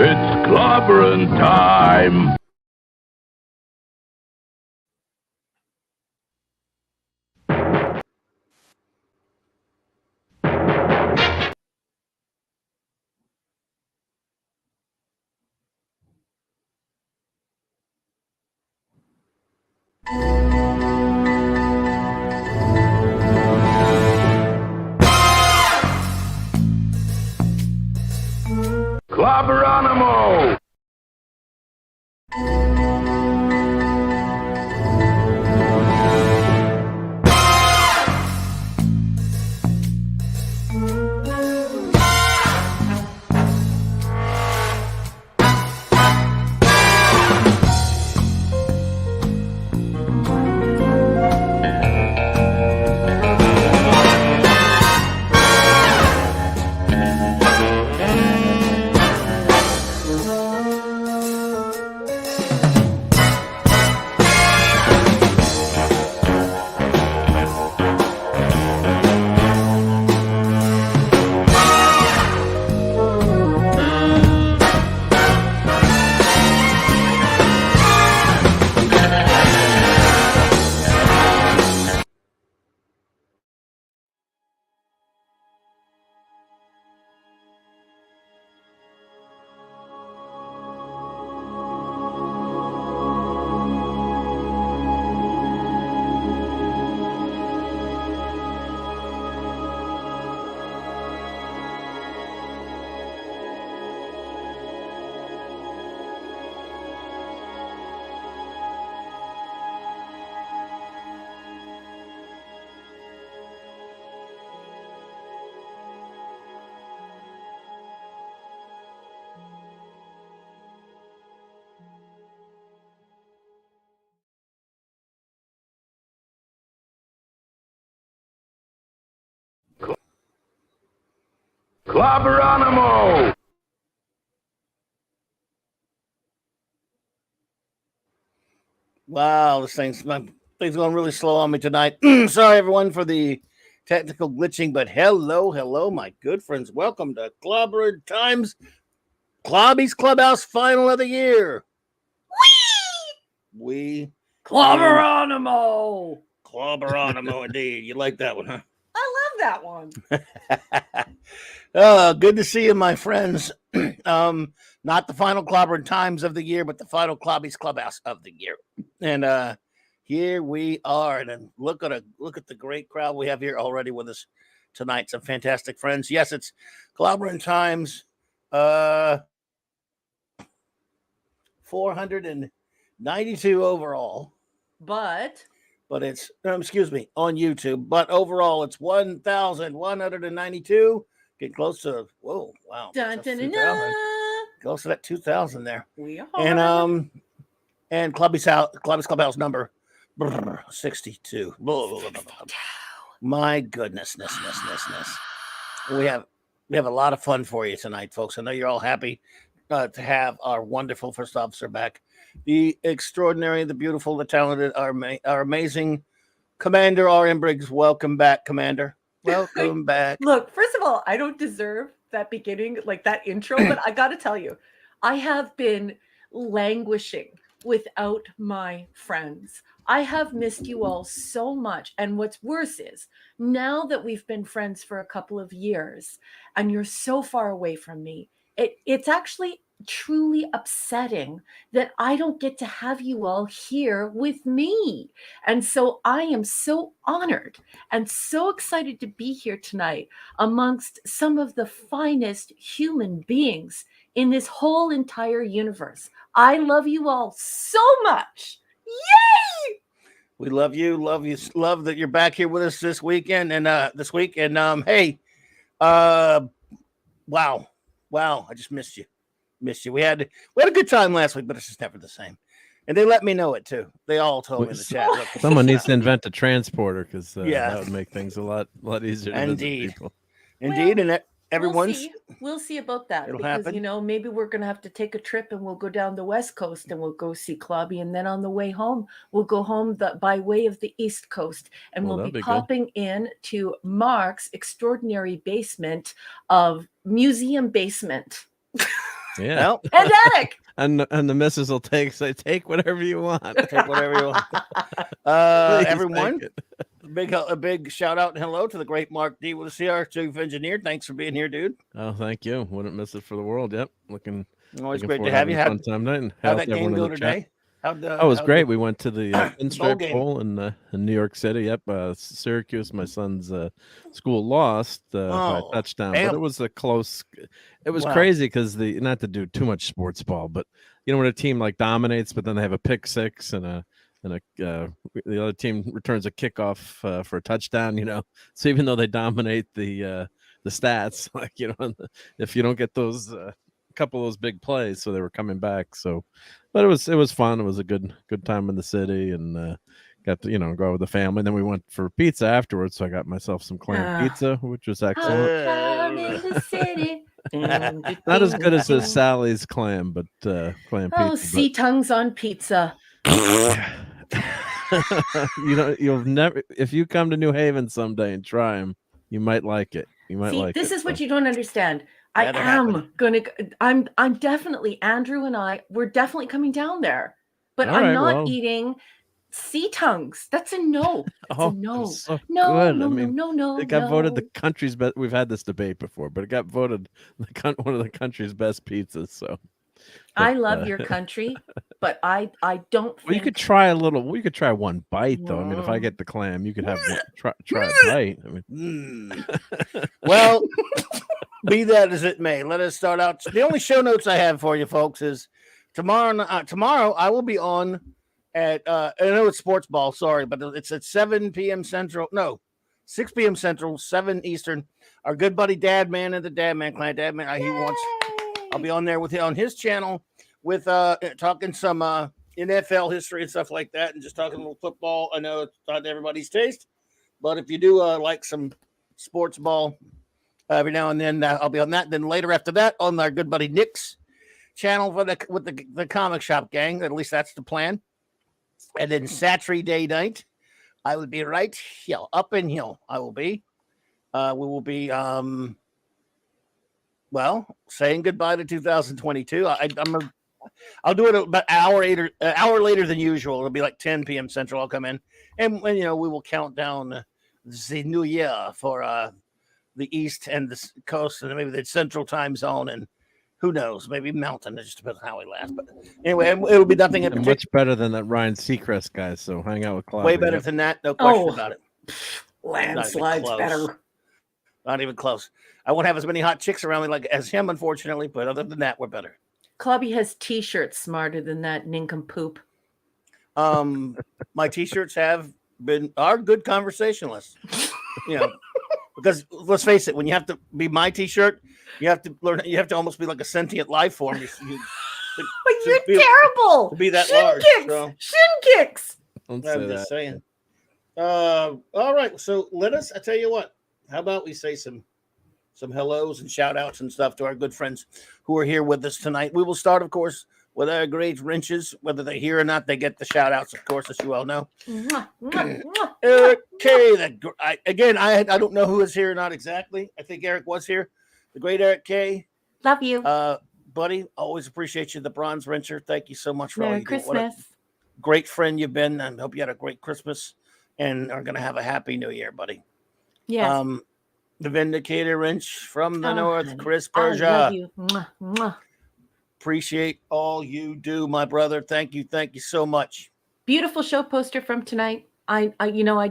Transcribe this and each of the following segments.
It's clobbering time! Clobberanimo! Clobberanimo! Wow, my thing's going really slow on me tonight. Sorry, everyone, for the technical glitching, but hello, my good friends. Welcome to Clobberin Times, CLOBBY'S Clubhouse Final of the Year. We Clobberanimo! Clobberanimo, indeed. You like that one, huh? I love that one. Good to see you, my friends. Not the final Clobberin Times of the year, but the final CLOBBY'S Clubhouse of the year. And here we are. And then look at the great crowd we have here already with us tonight. Some fantastic friends. Yes, it's Clobberin Times 492 overall. But it's excuse me, on YouTube. But overall, it's 1,192. Getting close to wow. Dun, dun, dun, dun. Close to that 2,000 there. We are. And Clubby's Clubhouse number 62. My goodness. We have a lot of fun for you tonight, folks. I know you're all happy to have our wonderful first officer back. The extraordinary, the beautiful, the talented, our amazing Commander R.M. Briggs. Welcome back, Commander. Welcome back. Look, first of all, I don't deserve that beginning, like that intro, but I got to tell you, I have been languishing without my friends. I have missed you all so much. And what's worse is now that we've been friends for a couple of years and you're so far away from me, it's actually truly upsetting that I don't get to have you all here with me. And so I am so honored and so excited to be here tonight amongst some of the finest human beings in this whole entire universe. I love you all so much. Yay! We love you. Love that you're back here with us this weekend and this week. And hey, wow, I just missed you. We had a good time last week, but it's just never the same. And they let me know it too. They all told me in the chat. Look, someone needs to invent a transporter because that would make things a lot easier. To Indeed, people. Indeed, and everyone's. We'll see about that It'll because happen. maybe we're gonna have to take a trip and we'll go down the West Coast and we'll go see Clobby, and then on the way home we'll go home by way of the East Coast, and we'll be popping in to Mark's extraordinary basement of museum basement. Yeah. Well, And Eric. And the missus will say, take whatever you want. take whatever you want. Please Everyone, take a big shout out and hello to the great Mark D with the CR Chief Engineer. Thanks for being here, dude. Oh, thank you. Wouldn't miss it for the world. Yep. Always Looking great to forward have you. having a fun time tonight. And How'd help that game everyone go in the chat. today? Oh, it was great. We went to the bowl Pinstripe game? Bowl in New York City. Yep, Syracuse, my son's school, lost by a touchdown, but it was a close. It was crazy because not to do too much sports ball, but you know when a team like dominates, but then they have a pick six and the other team returns a kickoff for a touchdown. You know, so even though they dominate the stats, like if you don't get those. Couple of those big plays, so they were coming back. So, but it was fun. It was a good time in the city, and got to go out with the family. And then we went for pizza afterwards. So I got myself some clam pizza, which was excellent. I'm in the city. Not as good as the Sally's clam, but clam pizza. Oh, sea tongues on pizza. You'll never. If you come to New Haven someday and try them, you might like it. You might like this it. is what you don't understand. I'm definitely, Andrew and we're definitely coming down there, but I'm not eating sea tongues. That's a no. That's a no. So no, good. no. It got voted the country's best. We've had this debate before, but it got voted one of the country's best pizzas. So I love your country, but I don't think... Well, you could try a little. We could try one bite, though. I mean, if I get the clam, you could have try a bite. I mean, well, be that as it may, let us start out. The only show notes I have for you, folks, is tomorrow. Tomorrow, I will be on at. I know it's sports ball. Sorry, but it's at 7 p.m. Central. No, 6 p.m. Central, 7 Eastern. Our good buddy Dad Man and the Dad Man Clan. Dad Man, I'll be on there with him on his channel with talking some NFL history and stuff like that, and just talking a little football. I know it's not everybody's taste, but if you do like some sports ball every now and then, I'll be on that. Then later after that, on our good buddy Nick's channel with the comic shop gang. At least that's the plan. And then Saturday night, I will be right here, up in here. I will be. We will be. Well, saying goodbye to 2022. I'll do it about an hour later than usual. It'll be like 10 p.m. Central. I'll come in, and we will count down the new year for the East and the Coast, and maybe the Central Time Zone, and who knows, maybe Mountain. It just depends on how we last. But anyway, it'll be nothing in particular. Much better than that Ryan Seacrest guy. So hang out with Clobby. Way better than that, no question about it. Landslides better. Not even close. I won't have as many hot chicks around me as him, unfortunately. But other than that, we're better. Clubby has T-shirts smarter than that nincompoop. My T-shirts are good conversationalists. Because let's face it, when you have to be my T-shirt, you have to learn. You have to almost be like a sentient life form. You're terrible. To be that shin large. Kicks. So. Shin kicks. I'm just saying. All right. So I tell you what. How about we say some hellos and shout outs and stuff to our good friends who are here with us tonight. We will start, of course, with our great wrenches. Whether they're here or not, they get the shout outs, of course, as you all know. Eric K. I don't know who is here or not exactly. I think Eric was here. The great Eric K. Love you. Buddy, always appreciate you, the bronze wrencher. Thank you so much for all Merry you Christmas. do. What a great friend you've been, and hope you had a great Christmas and are going to have a happy new year, buddy. Yes. The Vindicator Wrench from the North, honey. Chris Persia. I love you. Mwah, mwah. Appreciate all you do, my brother. Thank you so much. Beautiful show poster from tonight. I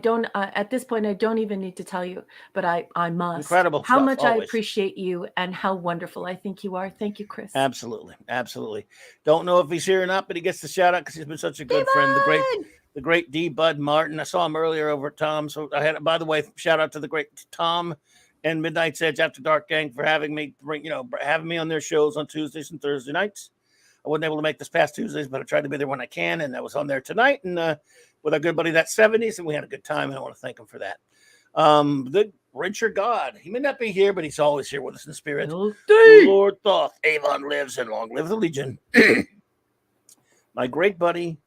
don't at this point I don't even need to tell you, but I must. Incredible how stuff, much always. I appreciate you and how wonderful I think you are. Thank you, Chris. Absolutely. Don't know if he's here or not, but he gets the shout out because he's been such a good friend. The great D Bud Martin. I saw him earlier over at Tom. So I had, by the way, shout out to the great Tom and Midnight's Edge After Dark gang for having me on their shows on Tuesdays and Thursday nights. I wasn't able to make this past Tuesdays, but I tried to be there when I can, and I was on there tonight and with our good buddy That 70s, and we had a good time, and I want to thank him for that. The Wrencher God, he may not be here, but he's always here with us in spirit. Lord Thoth, Avon lives, and long live the Legion. My great buddy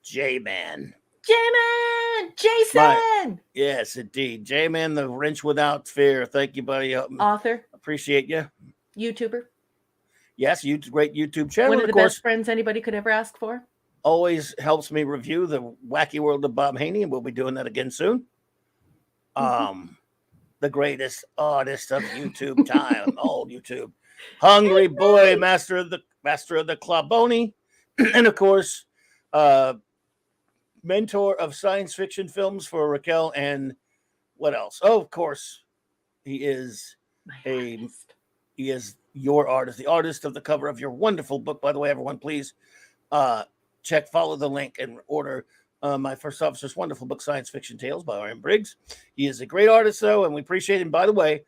J-Man, Jason. Yes, indeed. J-Man, the wrench without fear. Thank you, buddy. Author. Appreciate you. YouTuber. Yes, great YouTube channel. One of the of course, best friends anybody could ever ask for. Always helps me review the Wacky World of Bob Haney, and we'll be doing that again soon. The greatest artist of YouTube time, all YouTube. Hungry Boy, master of the Clubboni, and of course, mentor of science fiction films for Raquel. And what else? Oh, of course, he is he is your artist, the artist of the cover of your wonderful book. By the way, everyone, please follow the link and order my first officer's wonderful book, Science Fiction Tales by R.M. Briggs. He is a great artist, though, and we appreciate him. By the way,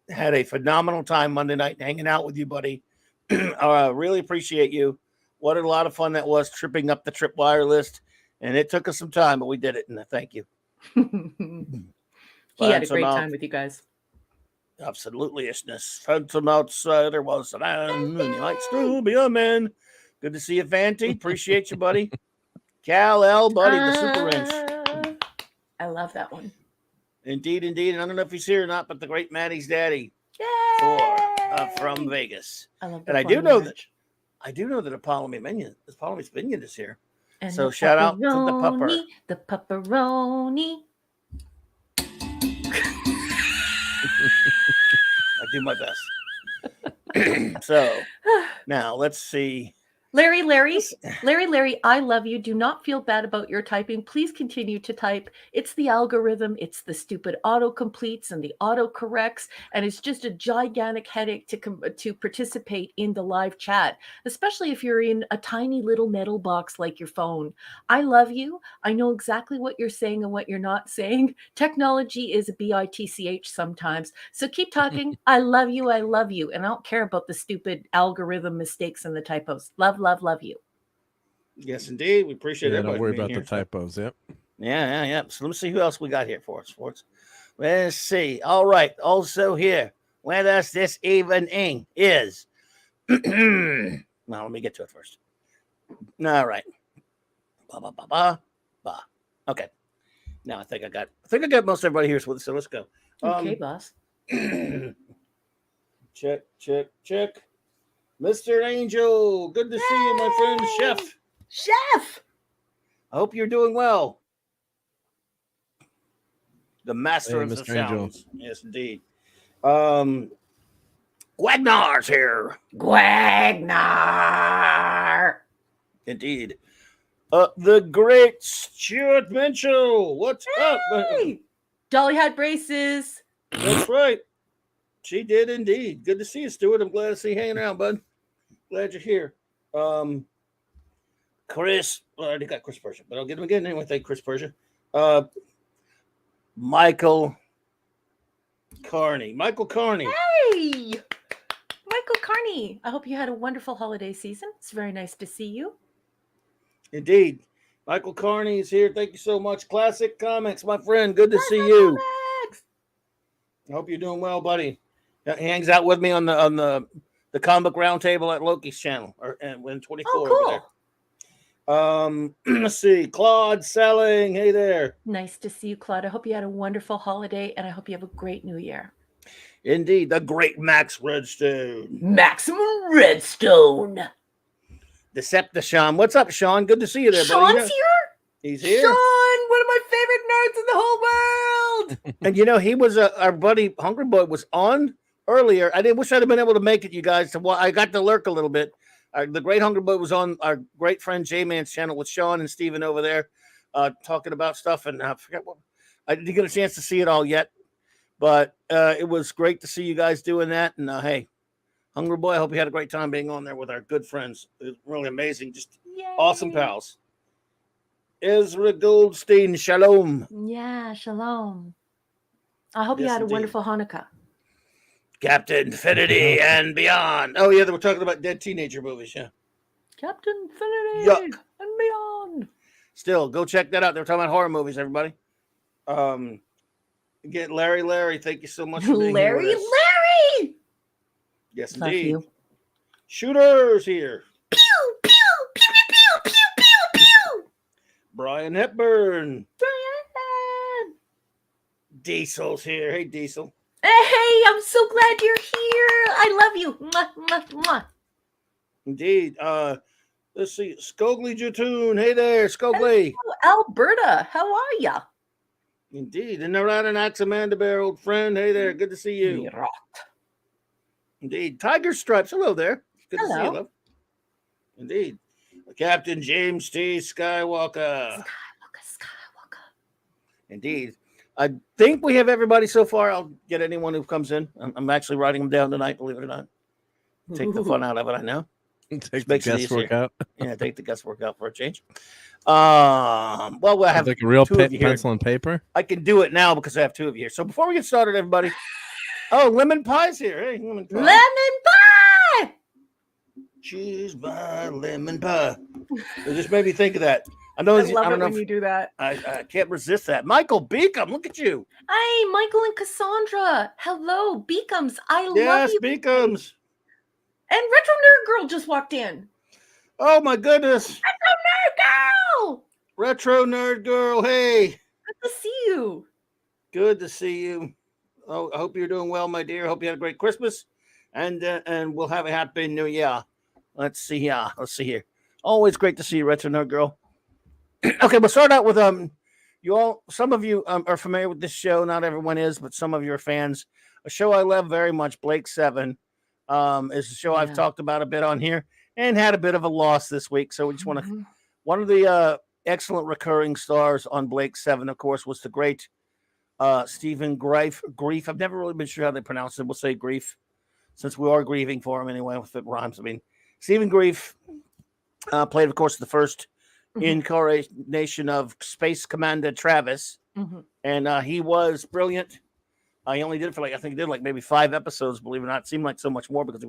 had a phenomenal time Monday night hanging out with you, buddy. I really appreciate you. What a lot of fun that was, tripping up the tripwire list. And it took us some time, but we did it, and thank you. He had a great time with you guys. Absolutely, isness. Phantom outsider was an man, and he might still be a man. Good to see you, Vanty. Appreciate you, buddy. Cal L, buddy, the super wrench. I love that one. Indeed, indeed. And I don't know if he's here or not, but the great Maddie's daddy from Vegas. I love that. And I do know that Apollo Minion is here. And so shout out to the pupper. The pepperoni. I do my best. So now let's see. Larry, I love you. Do not feel bad about your typing. Please continue to type. It's the algorithm. It's the stupid auto-completes and the auto-corrects. And it's just a gigantic headache to participate in the live chat, especially if you're in a tiny little metal box like your phone. I love you. I know exactly what you're saying and what you're not saying. Technology is a bitch sometimes. So keep talking. I love you. I love you. And I don't care about the stupid algorithm mistakes and the typos. Love you. Yes, indeed. We appreciate it. Don't worry about the typos. Yep. Yeah. So let's see who else we got here for us. Let's see. All right. Also here with us this evening is. Now let me get to it first. All right. Okay. Now I think I got most everybody here with us. So let's go. Okay, boss. Check. Mr. Angel, good to see you, my friend. Chef. I hope you're doing well. The master of the sounds. Yes, indeed. Guagnar's here. Guagnar. Indeed. The great Stuart Mitchell. What's up? Dolly had braces. That's right. She did indeed. Good to see you, Stuart. I'm glad to see you hanging around, bud. Glad you're here. Chris, well, I already got Chris Persia, but I'll get him again anyway. Thank Chris Persia. Michael Carney. Hey, Michael Carney. I hope you had a wonderful holiday season. It's very nice to see you. Indeed. Michael Carney is here. Thank you so much. Classic Comics, my friend. Good to see you. I hope you're doing well, buddy. He hangs out with me on the comic round table at Loki's channel and when 24 over there. Let's see. Claude Selling. Hey there. Nice to see you, Claude. I hope you had a wonderful holiday and I hope you have a great new year. Indeed. The great Max Redstone. Maximum Redstone. Decepticon. What's up, Sean? Good to see you there, buddy. Sean's here? He's here. Sean, one of my favorite nerds in the whole world. And he was our buddy Hungry Boy was on earlier. I wish I'd have been able to make it, you guys. I got to lurk a little bit. The great Hungry Boy was on our great friend J-Man's channel with Sean and Steven over there talking about stuff. And I forget what I didn't get a chance to see it all yet. But it was great to see you guys doing that. And hey, Hungry Boy, I hope you had a great time being on there with our good friends. It was really amazing. Just awesome pals. Ezra Goldstein, shalom. Yeah, shalom. I hope you had a wonderful Hanukkah. Captain Infinity and Beyond. Oh, yeah, they were talking about dead teenager movies, yeah. Captain Infinity and Beyond. Still, go check that out. They were talking about horror movies, everybody. Get Larry. Thank you so much for being here with us. Larry! Yes, indeed. Shooters here. Pew, pew, pew, pew, pew, pew, pew. Brian Hepburn. Diesel's here. Hey, Diesel. Hey, I'm so glad you're here. I love you. Mwah, mwah, mwah. Indeed. Let's see. Skogly Jatoon. Hey there, Skogly. Hello, Alberta. How are ya? Indeed. And they're out an Amanda Bear, old friend. Hey there. Good to see you. Rot. Indeed. Tiger Stripes. Hello there. Good to see you, Hello. love. Indeed. Captain James T. Skywalker. Skywalker. Indeed. I think we have everybody so far. I'll get anyone who comes in. I'm actually writing them down tonight, believe it or not. Take the fun out of it, I know. Take the guesswork out. Yeah, take the guesswork out for a change. Well, we'll have like a real two of you here. Pencil and paper. I can do it now because I have two of you here. So before we get started, everybody. Oh, lemon pie's here. Hey, lemon pie. Lemon pie. Cheese by lemon pie. It just made me think of that. I know. I love it when you do that. I can't resist that. Michael Beacom, look at you. Hey, Michael and Cassandra. Hello, Beacums. I love you. Yes, Beacums. And Retro Nerd Girl just walked in. Oh my goodness. Retro Nerd Girl. Retro Nerd Girl. Hey. Good to see you. Good to see you. Oh, I hope you're doing well, my dear. Hope you had a great Christmas, and we'll have a happy New Year. Let's see here. Always great to see you, Retro Nerd Girl. Okay, we'll start out with you all. Some of you are familiar with this show. Not everyone is, but some of you are fans. A show I love very much, Blake 7, is a show I've talked about a bit on here, and had a bit of a loss this week. So we just want to. One of the excellent recurring stars on Blake 7, of course, was the great Stephen Grief. I've never really been sure how they pronounce it. We'll say Grief, since we are grieving for him anyway, if it rhymes. I mean, Stephen Grief played, of course, the first incarnation of Space Commander Travis, and he was brilliant. He only did it for I think he did maybe 5 episodes, believe it or not. It seemed like so much more because he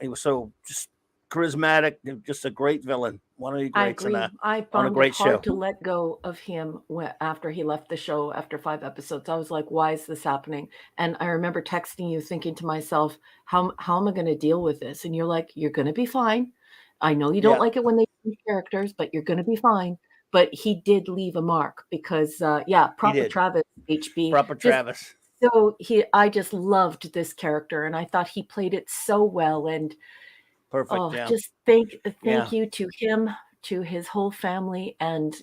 was so just charismatic, just a great villain. One of the greats. I agree. I found it hard to let go of him after he left the show after 5 episodes. I was like, why is this happening? And I remember texting you thinking to myself, how am I going to deal with this? And you're like, you're going to be fine. I know you don't like it when they change characters, but you're going to be fine. But he did leave a mark because, proper Travis, HB. Proper Travis. So I just loved this character, and I thought he played it so well. And perfect. Just thank you to him, to his whole family, and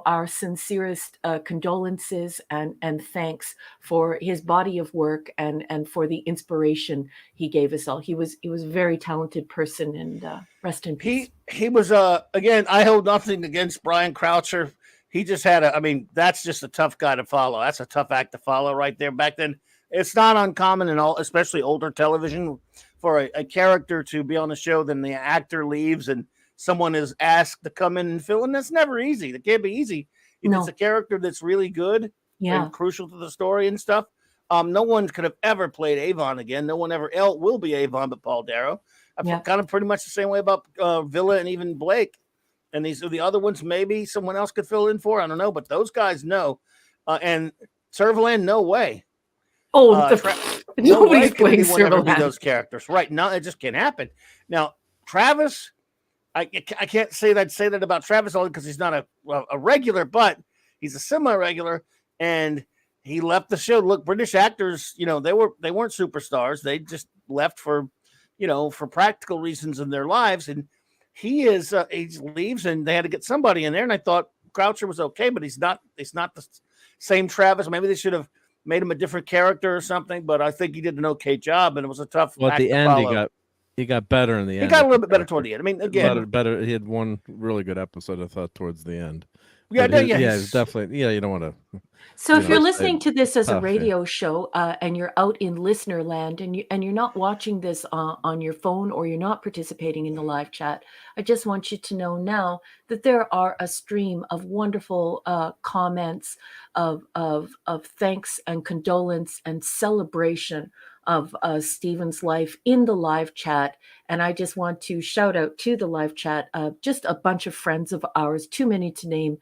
our sincerest condolences and thanks for his body of work and for the inspiration he gave us all. He was a very talented person, and rest in peace. He was again, I hold nothing against Brian Croucher. He just had that's just a tough guy to follow. That's a tough act to follow right there. Back then, it's not uncommon in all, especially older television, for a character to be on the show, then the actor leaves and someone is asked to come in and fill in. That's never easy. That can't be easy. If it's a character that's really good and crucial to the story and stuff, no one could have ever played Avon again. No one ever will be Avon but Paul Darrow. I feel kind of pretty much the same way about Villa and even Blake. And these are the other ones maybe someone else could fill in for. I don't know, but those guys know. And Servalan, no way. Nobody's playing Servalan. Those characters, right? No, it just can't happen. Now, Travis, I can't say that about Travis only because he's not a regular, but he's a semi-regular, and he left the show. Look, British actors, they weren't superstars. They just left for practical reasons in their lives, and he leaves, and they had to get somebody in there. And I thought Croucher was okay, but he's not the same Travis. Maybe they should have made him a different character or something, but I think he did an okay job, and it was a tough. Well, at the end, he got better in the end. He got a little bit better toward the end. I mean, again, better. He had one really good episode, I thought, towards the end. Yeah, definitely. Yeah, you don't want to. So if you're listening to this as a radio show and you're out in listener land and you're not watching this on your phone or you're not participating in the live chat, I just want you to know now that there are a stream of wonderful comments of thanks and condolence and celebration of Stephen's life in the live chat. And I just want to shout out to the live chat, just a bunch of friends of ours, too many to name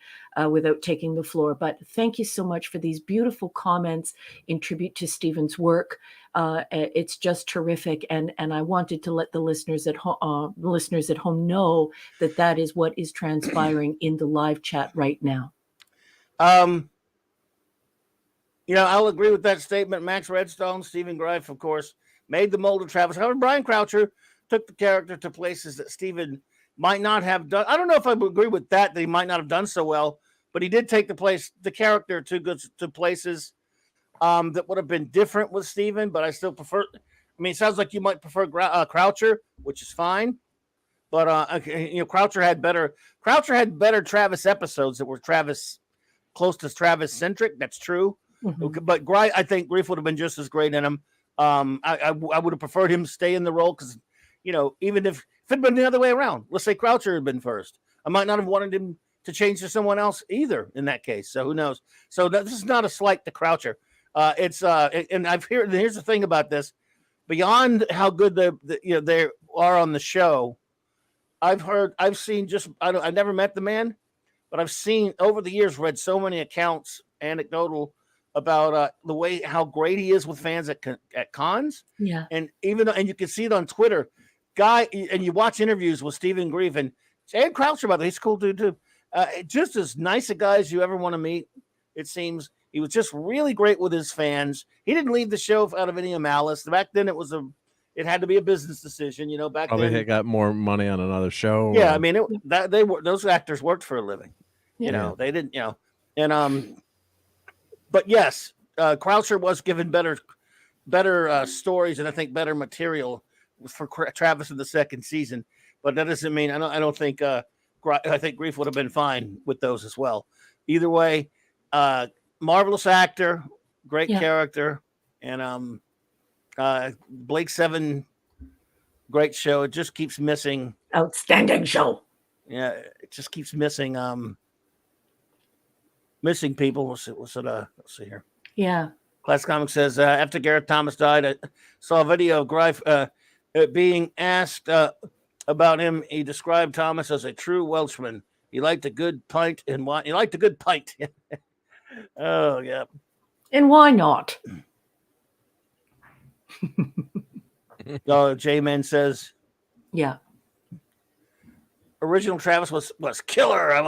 without taking the floor. But thank you so much for these beautiful comments in tribute to Stephen's work. It's just terrific. And I wanted to let the listeners at home know that is what is transpiring in the live chat right now. I'll agree with that statement. Max Redstone, Stephen Greif, of course, made the mold of Travis. However, Brian Croucher took the character to places that Steven might not have done. I don't know if I would agree with that he might not have done so well, but he did take the character to places that would have been different with Steven, but I still prefer. I mean, it sounds like you might prefer Croucher, which is fine. But Croucher had better Travis episodes that were close to Travis centric. That's true. Mm-hmm. But I think Grief would have been just as great in him. I would have preferred him to stay in the role because, even if it had been the other way around, let's say Croucher had been first, I might not have wanted him to change to someone else either in that case. So who knows? So this is not a slight to Croucher. Here's the thing about this. Beyond how good they are on the show, I've seen I never met the man, but I've seen over the years, read so many accounts, anecdotal, about the way how great he is with fans at cons. Yeah. And you can see it on Twitter, and you watch interviews with Steven Grief and Croucher, by the way, he's a cool dude too. Just as nice a guy as you ever want to meet. It seems he was just really great with his fans. He didn't leave the show out of any malice. Back then it had to be a business decision, back Probably then. They got more money on another show. Yeah. I mean, those actors worked for a living, they didn't, but yes, Croucher was given better stories and I think better material for Travis in the second season, but that doesn't mean I don't think I think Grief would have been fine with those as well. Either way, marvelous actor, great character, and Blake 7, great show. It just keeps missing. Outstanding show. Yeah, it just keeps missing people. Let's see here. Yeah. Class Comics says after Gareth Thomas died, I saw a video of Greif being asked about him. He described Thomas as a true Welshman. He liked a good pint and wine. He liked a good pint. Oh yeah. And why not? Oh, J-Man says. Yeah. Original Travis was killer. I'm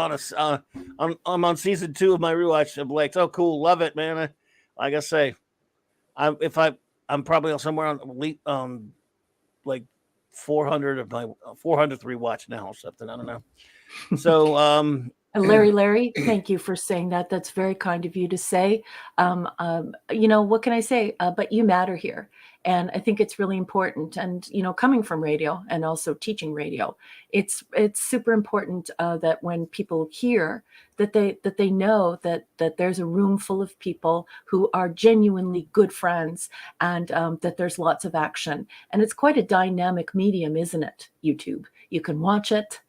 on season 2 of my rewatch of Blake's. Oh, cool, love it, man. Like I say, I'm probably somewhere on like 400 of my 400th rewatch now or something. I don't know. So Larry, thank you for saying that. That's very kind of you to say. What can I say? But you matter here. And I think it's really important. And, coming from radio and also teaching radio, it's super important that when people hear that they know that there's a room full of people who are genuinely good friends and that there's lots of action. And it's quite a dynamic medium, isn't it? YouTube. You can watch it.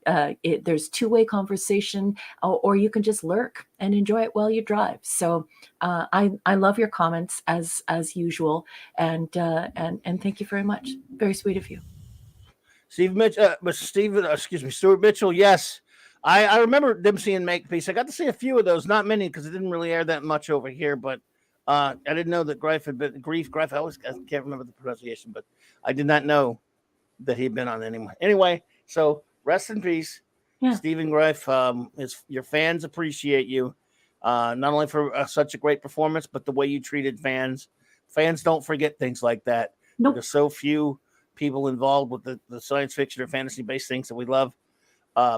There's two-way conversation, or you can just lurk and enjoy it while you drive. So I love your comments as usual, and thank you very much. Very sweet of you. Stuart Mitchell. Yes, I remember them seeing Makepeace. I got to see a few of those, not many because it didn't really air that much over here. But I didn't know that Greif had been Grief. I can't remember the pronunciation, but I did not know that he'd been on anyway. Anyway, so rest in peace, Steven Greif. Your fans appreciate you, not only for such a great performance, but the way you treated fans. Fans don't forget things like that. Nope. There's so few people involved with the science fiction or fantasy-based things that we love.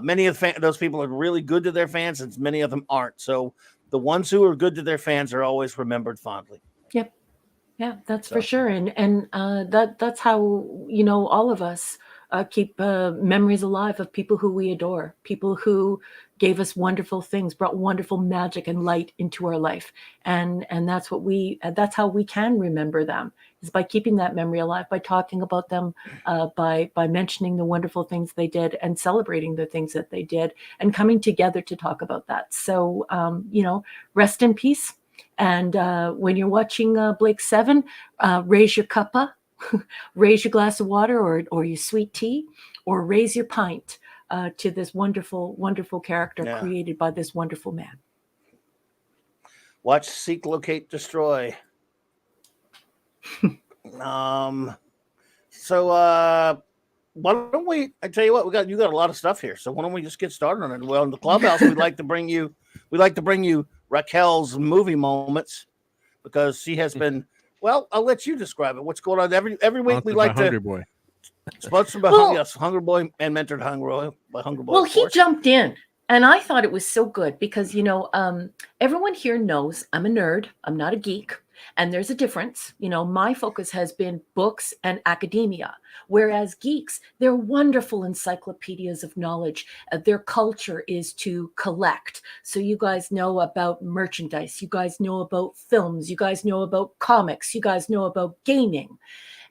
Many of those people are really good to their fans, and many of them aren't. So the ones who are good to their fans are always remembered fondly. Yep. Yeah, that's for sure. And that's how, all of us keep memories alive of people who we adore, people who gave us wonderful things, brought wonderful magic and light into our life. And that's how we can remember them, is by keeping that memory alive, by talking about them, by mentioning the wonderful things they did and celebrating the things that they did and coming together to talk about that. So, rest in peace. And when you're watching Blake 7, raise your cuppa, raise your glass of water or your sweet tea, or raise your pint to this wonderful, wonderful character created by this wonderful man. Watch, Seek, Locate, Destroy. So why don't we? I tell you what, you got a lot of stuff here. So why don't we just get started on it? Well, in the clubhouse, we'd like to bring you Raquel's movie moments, because she has been. Well, I'll let you describe it. What's going on every week? We like to. Boy. Sponsored by Hunger Boy and mentored by Hunger Boy. Well, he jumped in, and I thought it was so good because, everyone here knows I'm a nerd. I'm not a geek. And there's a difference. My focus has been books and academia, whereas geeks, they're wonderful encyclopedias of knowledge. Their culture is to collect. So you guys know about merchandise. You guys know about films. You guys know about comics. You guys know about gaming.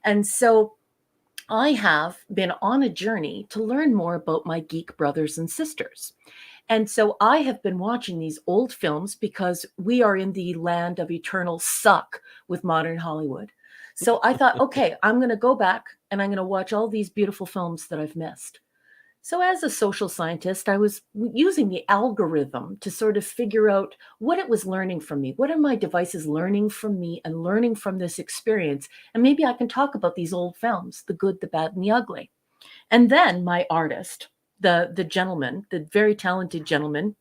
And so I have been on a journey to learn more about my geek brothers and sisters. And so I have been watching these old films because we are in the land of eternal suck with modern Hollywood. So I thought, okay, I'm going to go back and I'm going to watch all these beautiful films that I've missed. So as a social scientist, I was using the algorithm to sort of figure out what it was learning from me. What are my devices learning from me and learning from this experience? And maybe I can talk about these old films, the good, the bad, and the ugly. And then my artist, the gentleman, the very talented gentleman,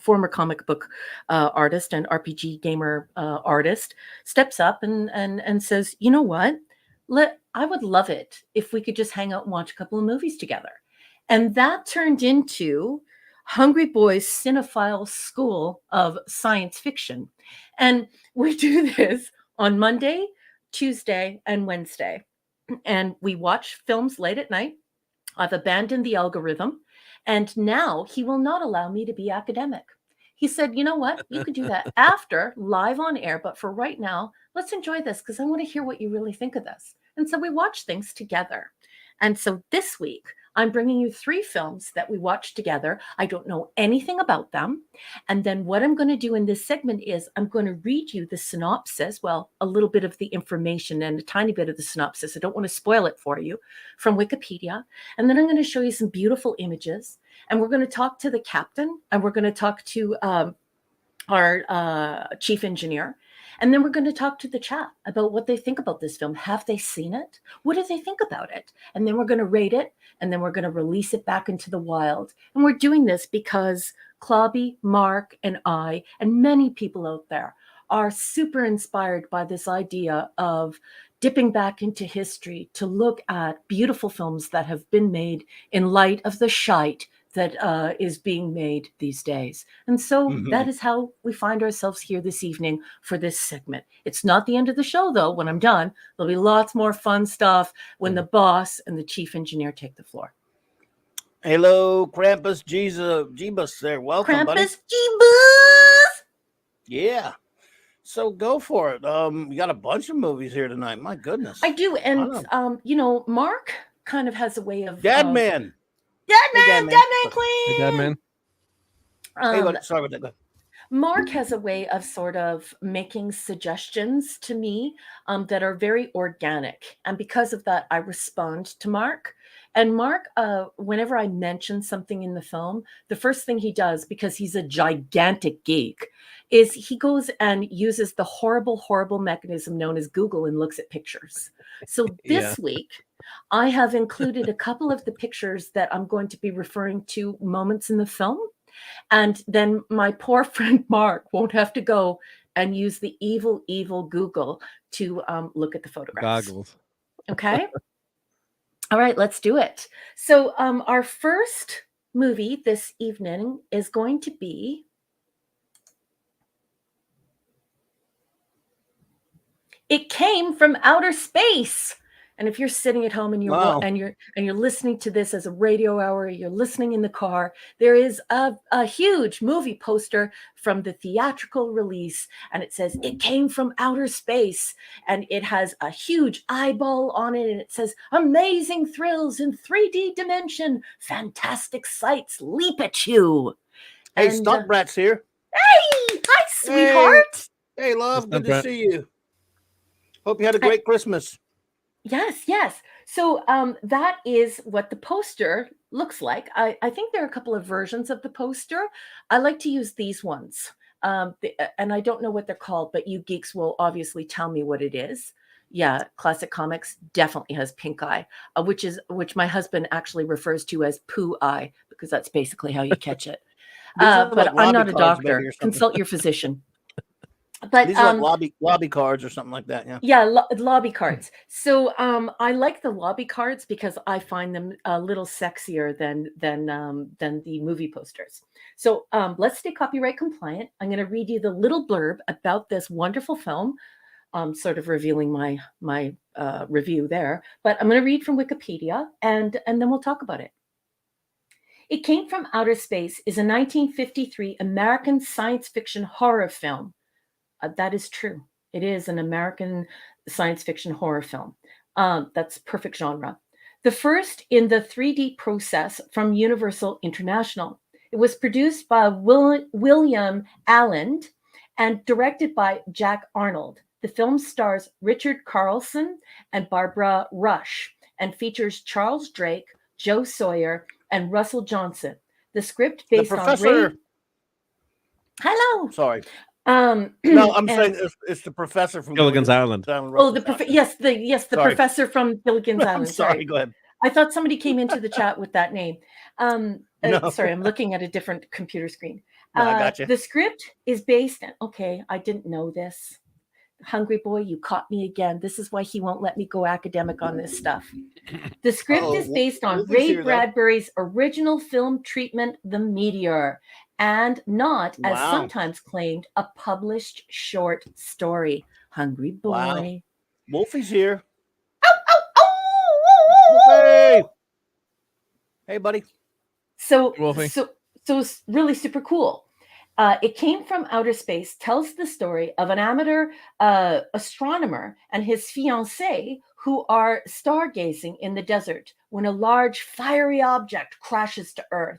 former comic book artist and RPG gamer artist, steps up and says, you know what? I would love it if we could just hang out and watch a couple of movies together. And that turned into Hungry Boys Cinephile School of Science Fiction. And we do this on Monday, Tuesday, and Wednesday. And we watch films late at night. I've abandoned the algorithm, and now he will not allow me to be academic. He said, you know what? You can do that after, live on air, but for right now, let's enjoy this because I want to hear what you really think of this. And so we watch things together. And so this week, I'm bringing you 3 films that we watched together. I don't know anything about them. And then what I'm going to do in this segment is I'm going to read you the synopsis, well, a little bit of the information and a tiny bit of the synopsis. I don't want to spoil it for you, from Wikipedia. And then I'm going to show you some beautiful images. And we're going to talk to the captain, and we're going to talk to our chief engineer. And then we're going to talk to the chat about what they think about this film. Have they seen it? What do they think about it? And then we're going to rate it, and then we're going to release it back into the wild. And we're doing this because Clobby, Mark, and I, and many people out there are super inspired by this idea of dipping back into history to look at beautiful films that have been made in light of the shite that is being made these days. And so that is how we find ourselves here this evening for this segment. It's not the end of the show, though. When I'm done, there'll be lots more fun stuff when the boss and the chief engineer take the floor. Hello, Krampus Jeebus there. Welcome, Krampus buddy. Jeebus! Yeah. So go for it. You got a bunch of movies here tonight. My goodness. I do. And, Mark kind of has a way of... Dadman. Dadman Queen. Hey, Dadman. Sorry about that. Go ahead. Mark has a way of sort of making suggestions to me that are very organic. And because of that, I respond to Mark. And Mark, whenever I mention something in the film, the first thing he does, because he's a gigantic geek, is he goes and uses the horrible, horrible mechanism known as Google and looks at pictures. So this week, I have included a couple of the pictures that I'm going to be referring to moments in the film. And then my poor friend Mark won't have to go and use the evil, evil Google to look at the photographs. Goggles. Okay. All right, let's do it. So our first movie this evening is going to be It Came from Outer Space. And if you're sitting at home and you're listening to this as a radio hour, you're listening in the car, there is a huge movie poster from the theatrical release, and it says It Came from Outer Space, and it has a huge eyeball on it, and it says amazing thrills in 3D dimension, fantastic sights leap at you. Hey, Stunt Brat's here. Hey, hi, sweetheart. Hey, love, good to see you. Hope you had a great Christmas. Yes. So that is what the poster looks like. I think there are a couple of versions of the poster. I like to use these ones. And I don't know what they're called, but you geeks will obviously tell me what it is. Yeah, Classic Comics definitely has pink eye, which my husband actually refers to as poo eye, because that's basically how you catch it. But I'm not a doctor. Consult your physician. But these are like lobby cards or something like that. Yeah. Yeah, lobby cards. So I like the lobby cards because I find them a little sexier than the movie posters. So let's stay copyright compliant. I'm going to read you the little blurb about this wonderful film. Sort of revealing my review there, but I'm going to read from Wikipedia and then we'll talk about it. It Came from Outer Space is a 1953 American science fiction horror film. That is true. It is an American science fiction horror film. That's perfect genre. The first in the 3D process from Universal International. It was produced by William Allen and directed by Jack Arnold. The film stars Richard Carlson and Barbara Rush and features Charles Drake, Joe Sawyer, and Russell Johnson. The script based on Ray. Hello. Sorry. No, I'm saying it's the professor from Gilligan's Island. Oh, the professor from Gilligan's Island. Sorry, go ahead. I thought somebody came into the chat with that name. No. Sorry, I'm looking at a different computer screen. No, I got you. The script is based on, okay, I didn't know this. Hungry boy, you caught me again. This is why he won't let me go academic on this stuff. The script is based on Ray Bradbury's original film treatment, The Meteor, and not, as sometimes claimed, a published short story. Hungry boy. Wow. Wolfie's here. Ow! Hey, buddy. So it's really super cool. It Came from Outer Space tells the story of an amateur astronomer and his fiancée who are stargazing in the desert when a large fiery object crashes to Earth.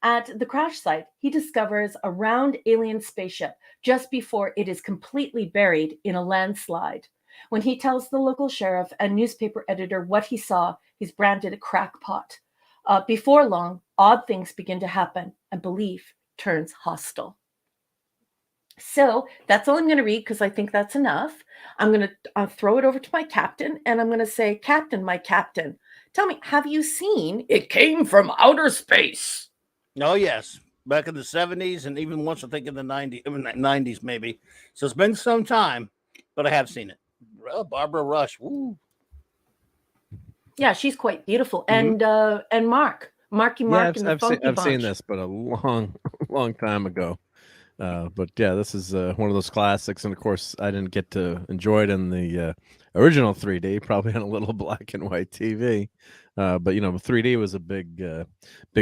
At the crash site, he discovers a round alien spaceship just before it is completely buried in a landslide. When he tells the local sheriff and newspaper editor what he saw, he's branded a crackpot. Before long, odd things begin to happen and belief turns hostile. So that's all I'm going to read because I think that's enough. I'm going to throw it over to my captain and I'm going to say, Captain, my captain, tell me, have you seen It Came from Outer Space? Oh, yes. Back in the 70s and even once, I think, in the 90s maybe. So it's been some time, but I have seen it. Barbara Rush. Woo. Yeah, she's quite beautiful. Mm-hmm. And Mark. Marky Mark and the Funky Bunch. I've seen this, but a long time ago. But yeah, this is one of those classics. And of course, I didn't get to enjoy it in the original 3D, probably on a little black and white TV. But, 3D was a big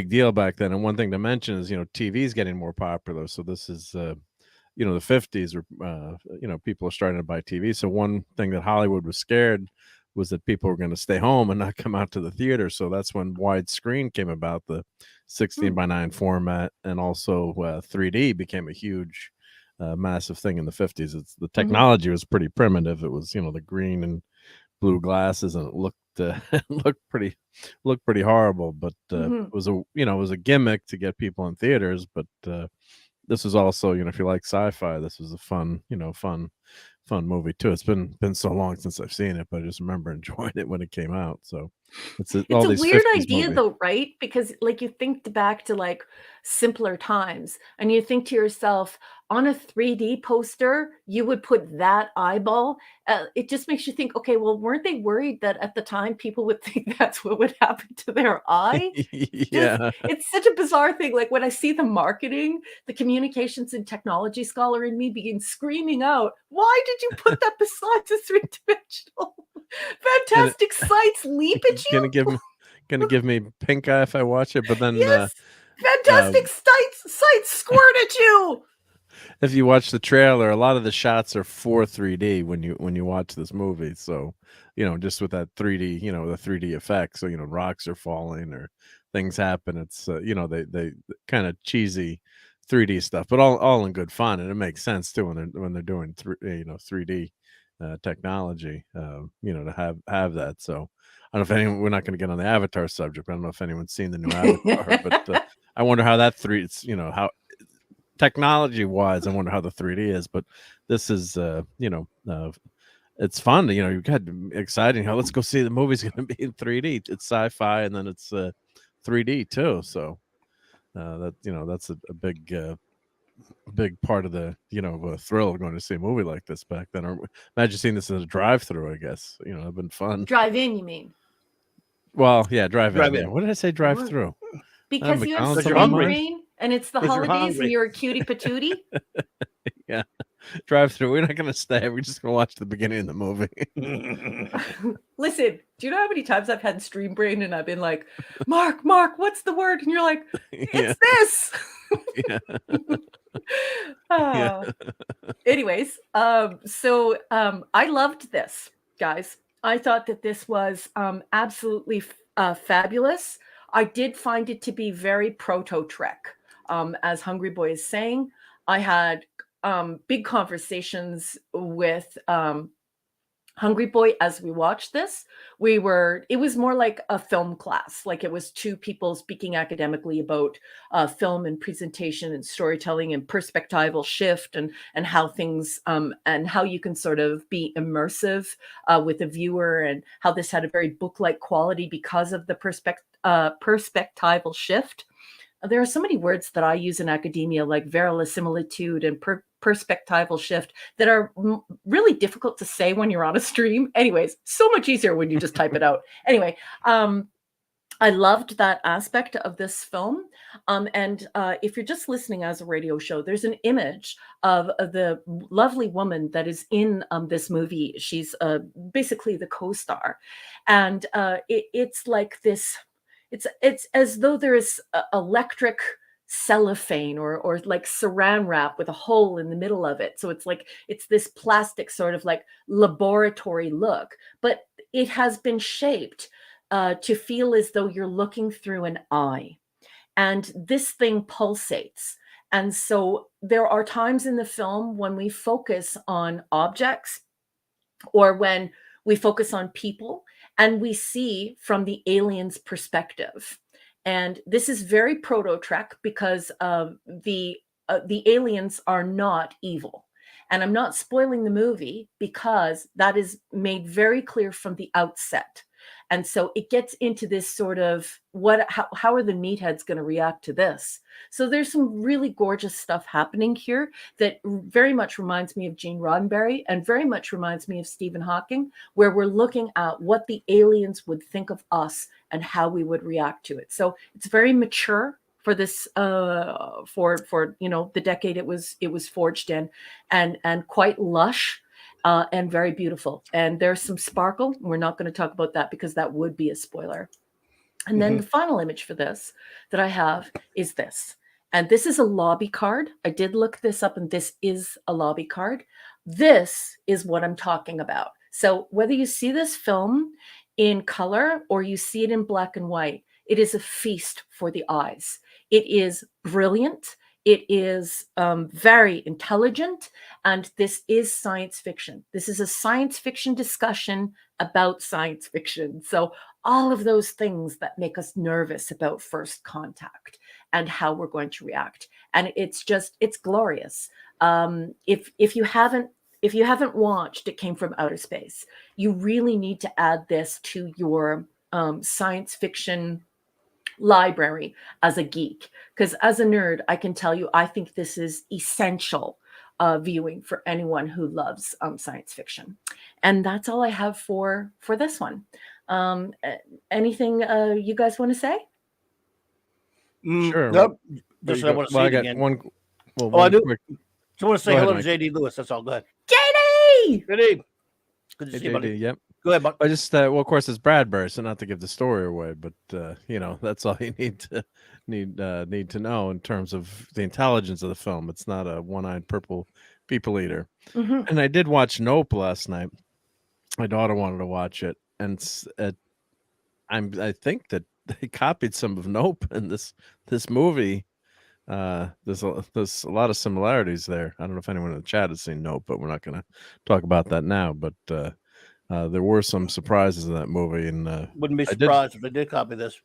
deal back then. And one thing to mention is, TV is getting more popular. So this is, the 50s were, people are starting to buy TV. So one thing that Hollywood was scared was that people were going to stay home and not come out to the theater. So that's when widescreen came about, the 16:9 format, and also 3D became a huge, massive thing in the 50s. The technology was pretty primitive. It was, the green and blue glasses, and it looked pretty horrible. But it was a gimmick to get people in theaters. But this was also, if you like sci-fi, this was a fun movie too. It's been so long since I've seen it, but I just remember enjoying it when it came out. So it's a weird idea though, right? Because like you think back to like simpler times and you think to yourself, on a 3D poster, you would put that eyeball. It just makes you think, okay, well, weren't they worried that at the time people would think that's what would happen to their eye? Yeah. It's such a bizarre thing. Like when I see the marketing, the communications and technology scholar in me begins screaming out, why did you put that beside the three-dimensional? Fantastic sights leap at you. Gonna give me pink eye if I watch it, but then yes, fantastic sights squirt at you. If you watch the trailer, a lot of the shots are for 3D when you watch this movie. So, just with that 3D, the 3D effects. So, rocks are falling or things happen. It's they kind of cheesy 3D stuff, but all in good fun, and it makes sense too when they're doing 3D technology. To have that. So, I don't know if anyone. We're not going to get on the Avatar subject. But I don't know if anyone's seen the new Avatar, but I wonder how that how. Technology wise, I wonder how the 3D is, but this is, it's fun. You got exciting. Let's go see the movie's going to be in 3D. It's sci-fi, and then it's 3D too. So that's a big big part of the thrill of going to see a movie like this back then. Or imagine seeing this as a drive-through. I guess it'd been fun. Drive-in, you mean? Well, yeah, drive-in. Drive-in. Yeah. What did I say? Drive-through. Because you have McDonald's spring on my mind? brain and it's the 'Cause you're holidays and hungry. you're a cutie patootie. Yeah, drive-through. We're not going to stay. We're just going to watch the beginning of the movie. Listen, do you know how many times I've had stream brain and I've been like, Mark, what's the word? And you're like, it's this. Yeah. Ah. Anyways, so I loved this, guys. I thought that this was absolutely fabulous. I did find it to be very proto-Trek, as Hungry Boy is saying. I had big conversations with Hungry Boy as we watched this. It was more like a film class, like it was two people speaking academically about film and presentation and storytelling and perspectival shift and how things and how you can sort of be immersive with the viewer, and how this had a very book-like quality because of the perspectival shift. There are so many words that I use in academia, like verisimilitude and perspectival shift, that are really difficult to say when you're on a stream. Anyways, so much easier when you just type it out. Anyway, I loved that aspect of this film. And if you're just listening as a radio show, there's an image of the lovely woman that is in this movie. She's basically the co-star. And it's like this. It's as though there is electric cellophane or like saran wrap with a hole in the middle of it. So it's this plastic sort of like laboratory look, but it has been shaped to feel as though you're looking through an eye, and this thing pulsates. And so there are times in the film when we focus on objects or when we focus on people, and we see from the alien's perspective. And this is very proto-Trek because the aliens are not evil. And I'm not spoiling the movie because that is made very clear from the outset. And so it gets into this sort of how are the meatheads going to react to this? So there's some really gorgeous stuff happening here that very much reminds me of Gene Roddenberry and very much reminds me of Stephen Hawking, where we're looking at what the aliens would think of us and how we would react to it. So it's very mature for this for the decade it was forged in, and quite lush. And very beautiful. And there's some sparkle. We're not going to talk about that because that would be a spoiler. And then the final image for this that I have is this. And this is a lobby card. I did look this up, and this is a lobby card. This is what I'm talking about. So whether you see this film in color or you see it in black and white, it is a feast for the eyes. It is brilliant. It is very intelligent, and this is science fiction. This is a science fiction discussion about science fiction. So all of those things that make us nervous about first contact and how we're going to react. And it's glorious. If you haven't watched It Came from Outer Space, you really need to add this to your science fiction library as a geek, because as a nerd, I can tell you, I think this is essential viewing for anyone who loves science fiction. And that's all I have for this one. Anything you guys want to say? Sure. Nope. Just I want to see it again. One. Well, I do. quick. So I want to say Go hello ahead, to JD Lewis. That's all. Go ahead. JD! JD. Good to Hey, see you, buddy. JD, yep. Go ahead, Buck. I just well, of course, it's Bradbury, so not to give the story away, but that's all you need to know in terms of the intelligence of the film. It's not a one-eyed purple people eater. Mm-hmm. And I did watch Nope last night. My daughter wanted to watch it, and I think that they copied some of Nope in this movie. There's a lot of similarities there. I don't know if anyone in the chat has seen Nope, but we're not going to talk about that now. But there were some surprises in that movie, and Wouldn't be surprised if they did copy this.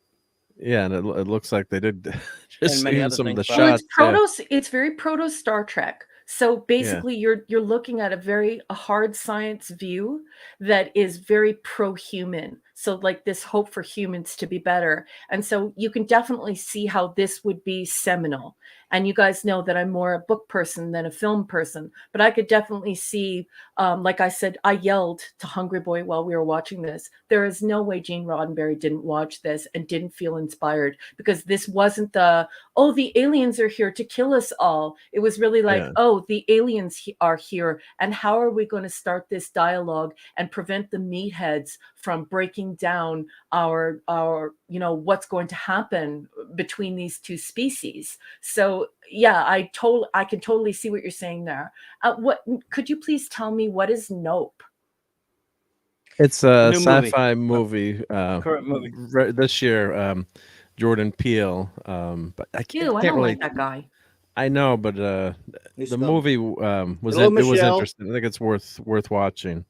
Yeah, and it looks like they did just many even other some of the things, Well, shots. it's very proto Star Trek. So basically, you're looking at a hard science view that is very pro-human. So like this hope for humans to be better. And so you can definitely see how this would be seminal. And you guys know that I'm more a book person than a film person, but I could definitely see, like I said, I yelled to Hungry Boy while we were watching this. There is no way Gene Roddenberry didn't watch this and didn't feel inspired, because this wasn't the, oh, the aliens are here to kill us all. It was really like, oh, the aliens are here, and how are we going to start this dialogue and prevent the meatheads from breaking down our what's going to happen between these two species. So yeah, I can totally see what you're saying there. What could you please tell me, what is Nope? It's a sci-fi movie. Current movie this year. Jordan Peele. But I can't I don't really like that guy. I know, but the movie was interesting. I think it's worth watching.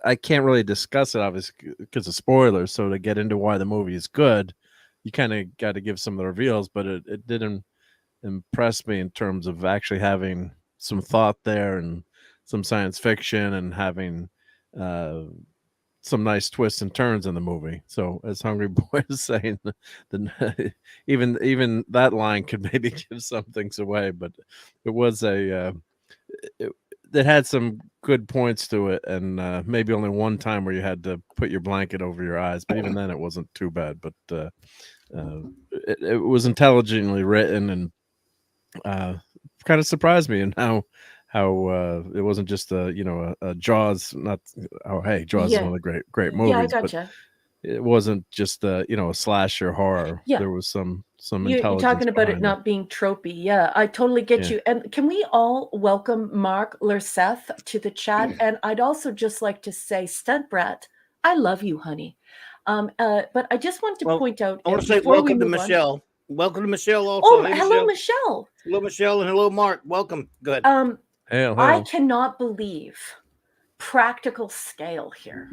I can't really discuss it, obviously, because of spoilers. So to get into why the movie is good, you kind of got to give some of the reveals. But it didn't impress me in terms of actually having some thought there and some science fiction and having some nice twists and turns in the movie. So as Hungry Boy is saying, even that line could maybe give some things away. But it was it had some good points to it, and maybe only one time where you had to put your blanket over your eyes, but even then it wasn't too bad. But it was intelligently written, and kind of surprised me, and how it wasn't just a Jaws. Not Jaws is one of the great movies. Yeah, I gotcha. It wasn't just a slasher horror. Yeah. There was some You're talking about it not being tropey. Yeah, I totally get you. And can we all welcome Mark Lerseth to the chat? And I'd also just like to say, Stunt Brat, I love you, honey. But I just want to point out. I want to say welcome to Michelle. Welcome to Michelle also. Oh, hello, Michelle. Hello, Michelle, and hello, Mark. Welcome. Good. Hey. I cannot believe practical scale here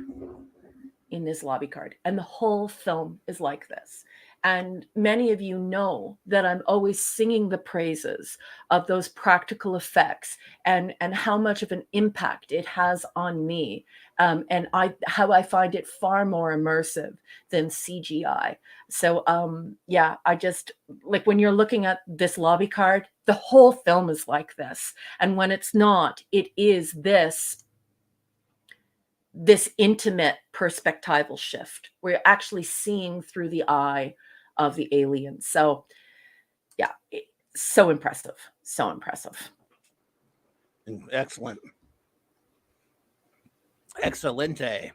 in this lobby card, and the whole film is like this. And many of you know that I'm always singing the praises of those practical effects and how much of an impact it has on me, and how I find it far more immersive than CGI. So I just like, when you're looking at this lobby card, the whole film is like this, and when it's not, it is this intimate perspectival shift where you're actually seeing through the eye of the alien. So yeah, so impressive. Excellent. Excelente.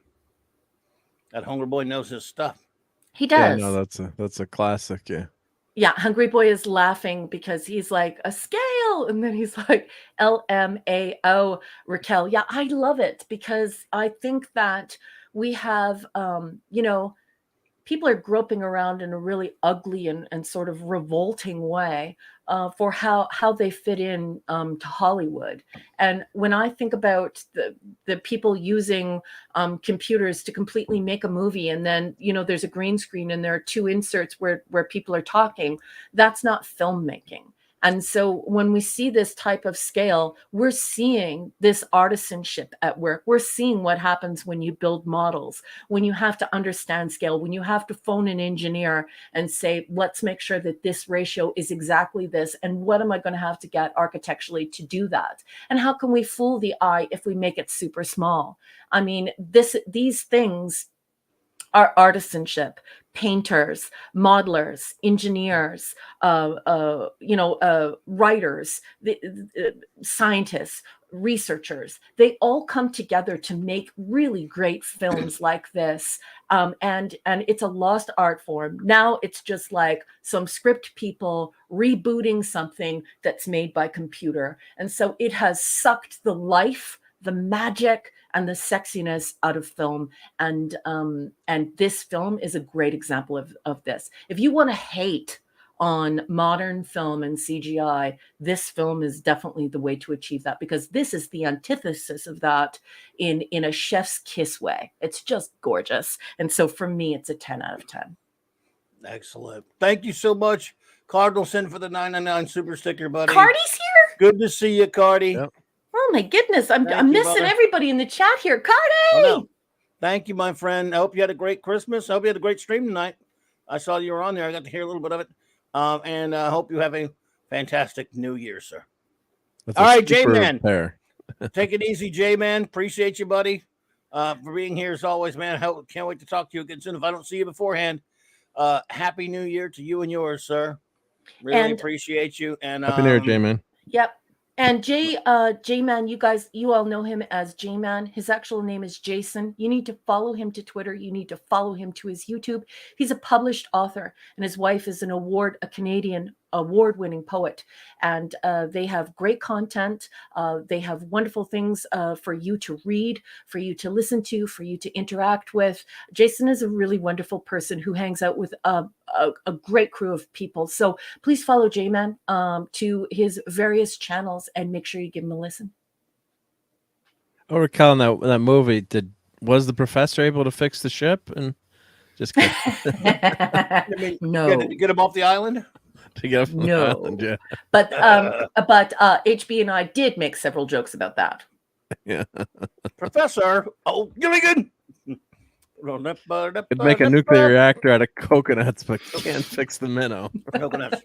That Hungry Boy knows his stuff. He does. Yeah, no, that's a classic. Yeah, Hungry Boy is laughing because he's like, a scale, and then he's like, LMAO, Raquel. Yeah, I love it, because I think that we have, people are groping around in a really ugly and sort of revolting way for how they fit in to Hollywood. And when I think about the people using computers to completely make a movie, and then there's a green screen and there are two inserts where people are talking, that's not filmmaking. And so when we see this type of scale, we're seeing this artisanship at work. We're seeing what happens when you build models, when you have to understand scale, when you have to phone an engineer and say, let's make sure that this ratio is exactly this. And what am I going to have to get architecturally to do that? And how can we fool the eye if we make it super small? I mean, these things are artisanship. Painters, modelers, engineers, writers, scientists, researchers, they all come together to make really great films like this. And it's a lost art form. Now it's just like some script people rebooting something that's made by computer. And so it has sucked the life, the magic, and the sexiness out of film. And this film is a great example of this. If you want to hate on modern film and CGI, this film is definitely the way to achieve that, because this is the antithesis of that in a chef's kiss way. It's just gorgeous. And so for me, it's a 10 out of 10. Excellent. Thank you so much, Cardinal Sin, for the 999 super sticker, buddy. Cardi's here? Good to see you, Cardi. Yep. Oh my goodness, I'm missing everybody in the chat here. Cardi! Oh, no. Thank you, my friend. I hope you had a great Christmas. I hope you had a great stream tonight. I saw you were on there. I got to hear a little bit of it. And I hope you have a fantastic New Year, sir. That's all right, J-Man. Pair. Take it easy, J-Man. Appreciate you, buddy, for being here as always, man. Can't wait to talk to you again soon. If I don't see you beforehand, Happy New Year to you and yours, sir. Really appreciate you. And Happy New Year, J-Man. Yep. And J-Man, you all know him as J-Man. His actual name is Jason. You need to follow him to Twitter. You need to follow him to his YouTube. He's a published author, and his wife is a Canadian award-winning poet. And they have great content. They have wonderful things for you to read, for you to listen to, for you to interact with. Jason is a really wonderful person who hangs out with a great crew of people. So please follow J-Man to his various channels and make sure you give him a listen. Oh, recalling that movie, was the professor able to fix the ship? And just No. Get him off the island? To get off the island, yeah. But HB and I did make several jokes about that. Yeah. Professor, Gilligan. Could make a nuclear reactor out of coconuts, but can't fix the minnow. Coconuts.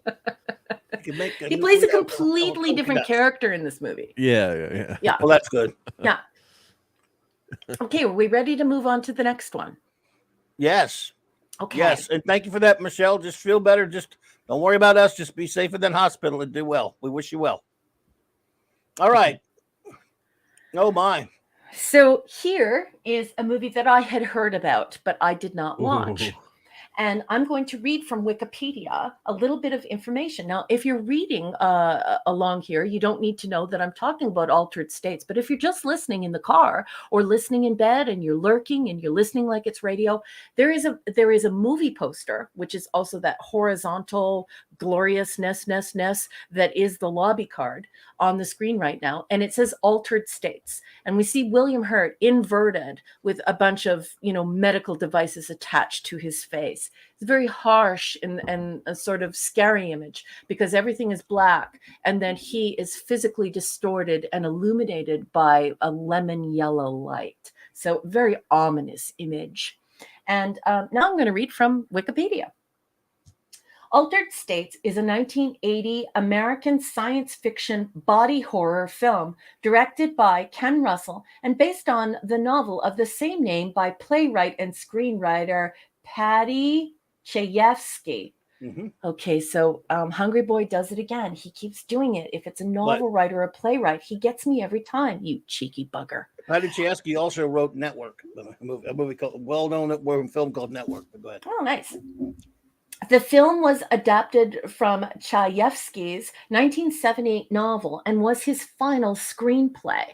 He plays a completely different character in this movie. Yeah. Well, that's good. Yeah. Okay, are we ready to move on to the next one? Yes. Okay. Yes, and thank you for that, Michelle. Just feel better. Just don't worry about us. Just be safer than hospital and do well. We wish you well. All right. Oh, my. So here is a movie that I had heard about, but I did not watch. Ooh. And I'm going to read from Wikipedia a little bit of information. Now, if you're reading along here, you don't need to know that I'm talking about altered states. But if you're just listening in the car or listening in bed and you're lurking and you're listening like it's radio, there is a movie poster, which is also that horizontal gloriousness that is the lobby card on the screen right now. And it says altered states. And we see William Hurt inverted with a bunch of, medical devices attached to his face. It's a very harsh and a sort of scary image because everything is black. And then he is physically distorted and illuminated by a lemon yellow light. So very ominous image. And now I'm going to read from Wikipedia. Altered States is a 1980 American science fiction body horror film directed by Ken Russell and based on the novel of the same name by playwright and screenwriter Paddy Chayefsky. Mm-hmm. Okay, so Hungry Boy does it again. He keeps doing it. If it's a novel writer or a playwright, he gets me every time, you cheeky bugger. Paddy Chayefsky also wrote Network, a movie called well-known film called Network. But go ahead. Oh, nice. The film was adapted from Chayefsky's 1978 novel and was his final screenplay.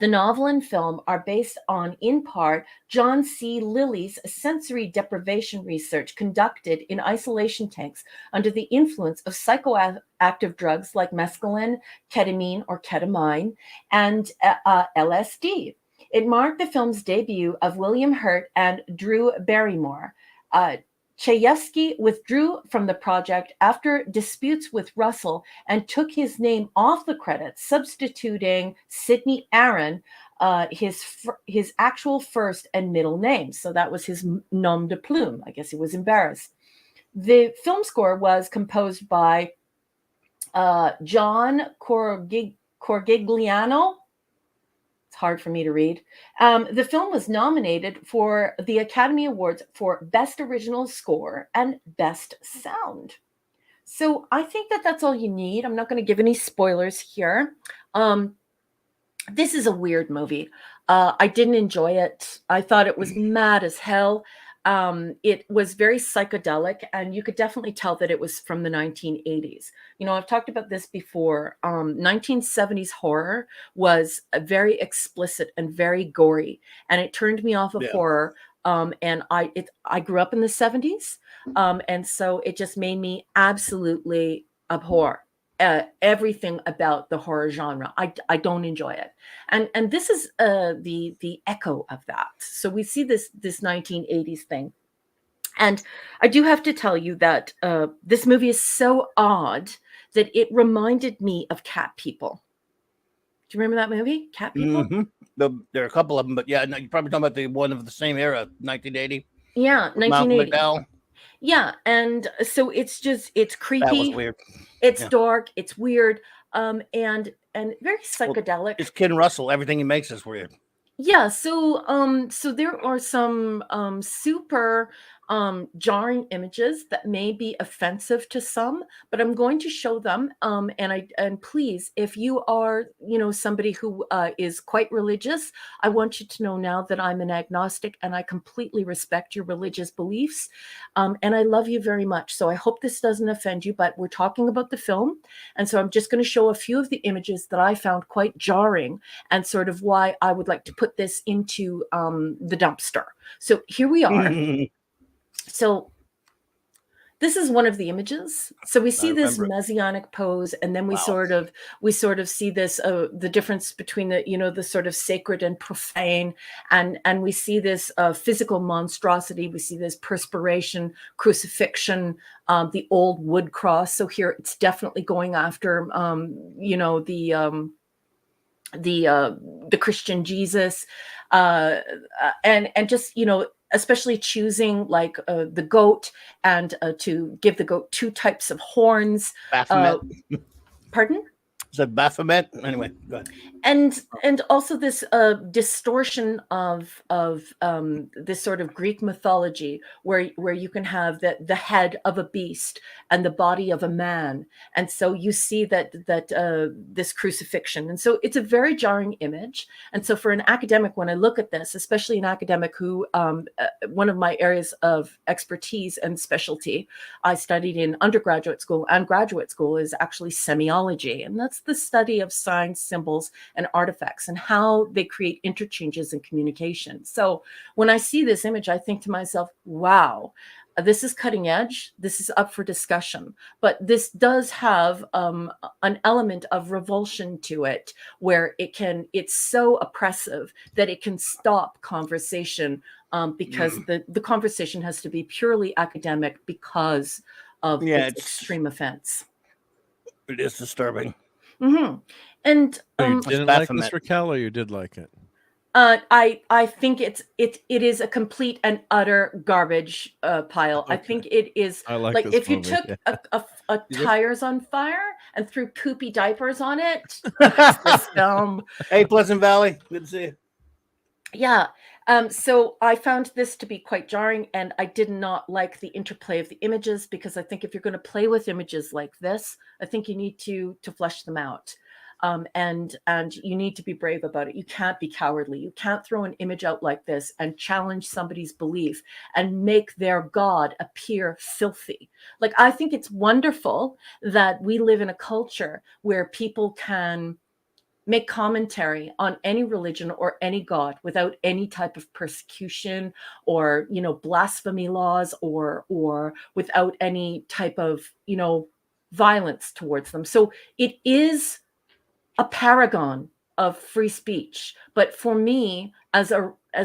The novel and film are based on, in part, John C. Lilly's sensory deprivation research conducted in isolation tanks under the influence of psychoactive drugs like mescaline, ketamine or ketamine, and LSD. It marked the film's debut of William Hurt and Drew Barrymore. Chayefsky withdrew from the project after disputes with Russell and took his name off the credits, substituting Sidney Aaron, his actual first and middle name. So that was his nom de plume. I guess he was embarrassed. The film score was composed by John Corgigliano. It's hard for me to read. The film was nominated for the Academy Awards for Best Original Score and Best Sound. So I think that that's all you need. I'm not going to give any spoilers here. This is a weird movie. I didn't enjoy it. I thought it was mad as hell. It was very psychedelic, and you could definitely tell that it was from the 1980s. I've talked about this before. 1970s horror was very explicit and very gory, and it turned me off of horror. And I grew up in the 70s, and so it just made me absolutely abhor everything about the horror genre. I don't enjoy it, and this is the echo of that. So we see this 1980s thing, and I do have to tell you that this movie is so odd that it reminded me of Cat People. Do you remember that movie, Cat People? There are a couple of them, but yeah, no, you're probably talking about the one of the same era, 1980. Yeah, Malcolm 1980. McDowell. Yeah, and so it's creepy. That was weird. It's dark. It's weird. And very psychedelic. Well, it's Ken Russell. Everything he makes is weird. Yeah. So there are some super jarring images that may be offensive to some, but I'm going to show them. And please, if you are, somebody who is quite religious, I want you to know now that I'm an agnostic and I completely respect your religious beliefs. And I love you very much. So I hope this doesn't offend you, but we're talking about the film. And so I'm just going to show a few of the images that I found quite jarring and sort of why I would like to put this into the dumpster. So here we are. So this is one of the images. So we see this messianic pose, and then we sort of see this the difference between the the sort of sacred and profane, and we see this physical monstrosity. We see this perspiration, crucifixion, the old wood cross. So here it's definitely going after the Christian Jesus, and just especially choosing like the goat, and to give the goat two types of horns. Baphomet. Pardon? Is that Baphomet? Anyway, go ahead. And also this distortion of this sort of Greek mythology where you can have the head of a beast and the body of a man, and so you see that this crucifixion, and so it's a very jarring image. And so for an academic, when I look at this, especially an academic who one of my areas of expertise and specialty I studied in undergraduate school and graduate school is actually semiology, and that's the study of signs, symbols, and artifacts and how they create interchanges in communication. So when I see this image, I think to myself, wow, this is cutting edge. This is up for discussion. But this does have an element of revulsion to it, where it's so oppressive that it can stop conversation, because the conversation has to be purely academic because of its extreme offense. It is disturbing. Mm-hmm. And so you didn't like this, Raquel, or you did like it? I think it is a complete and utter garbage pile. Okay. I think it is like if you took a tires on fire and threw poopy diapers on it. This film. Hey, Pleasant Valley, good to see you. Yeah. So I found this to be quite jarring, and I did not like the interplay of the images, because I think if you're going to play with images like this, I think you need to flesh them out. And you need to be brave about it. You can't be cowardly. You can't throw an image out like this and challenge somebody's belief and make their God appear filthy. Like, I think it's wonderful that we live in a culture where people can make commentary on any religion or any God without any type of persecution or, blasphemy laws, or without any type of, violence towards them. So it is a paragon of free speech. But for me, as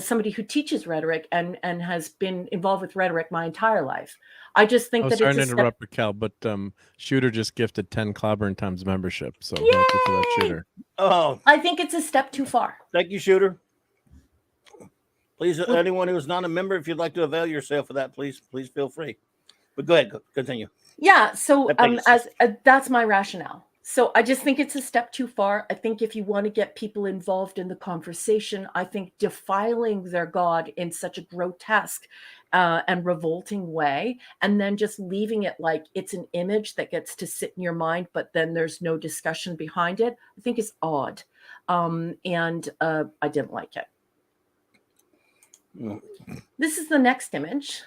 somebody who teaches rhetoric and has been involved with rhetoric my entire life, I just think that it's sorry to interrupt, Raquel, but Shooter just gifted 10 Clobbering Times membership. So Yay! thank you for that, Shooter. Oh, I think it's a step too far. Thank you, Shooter. Please, anyone who is not a member, if you'd like to avail yourself of that, please feel free. But go ahead, continue. Yeah. So that's my rationale. So I just think it's a step too far. I think if you want to get people involved in the conversation, I think defiling their God in such a grotesque and revolting way, and then just leaving it like it's an image that gets to sit in your mind, but then there's no discussion behind it, I think is odd. And I didn't like it. This is the next image.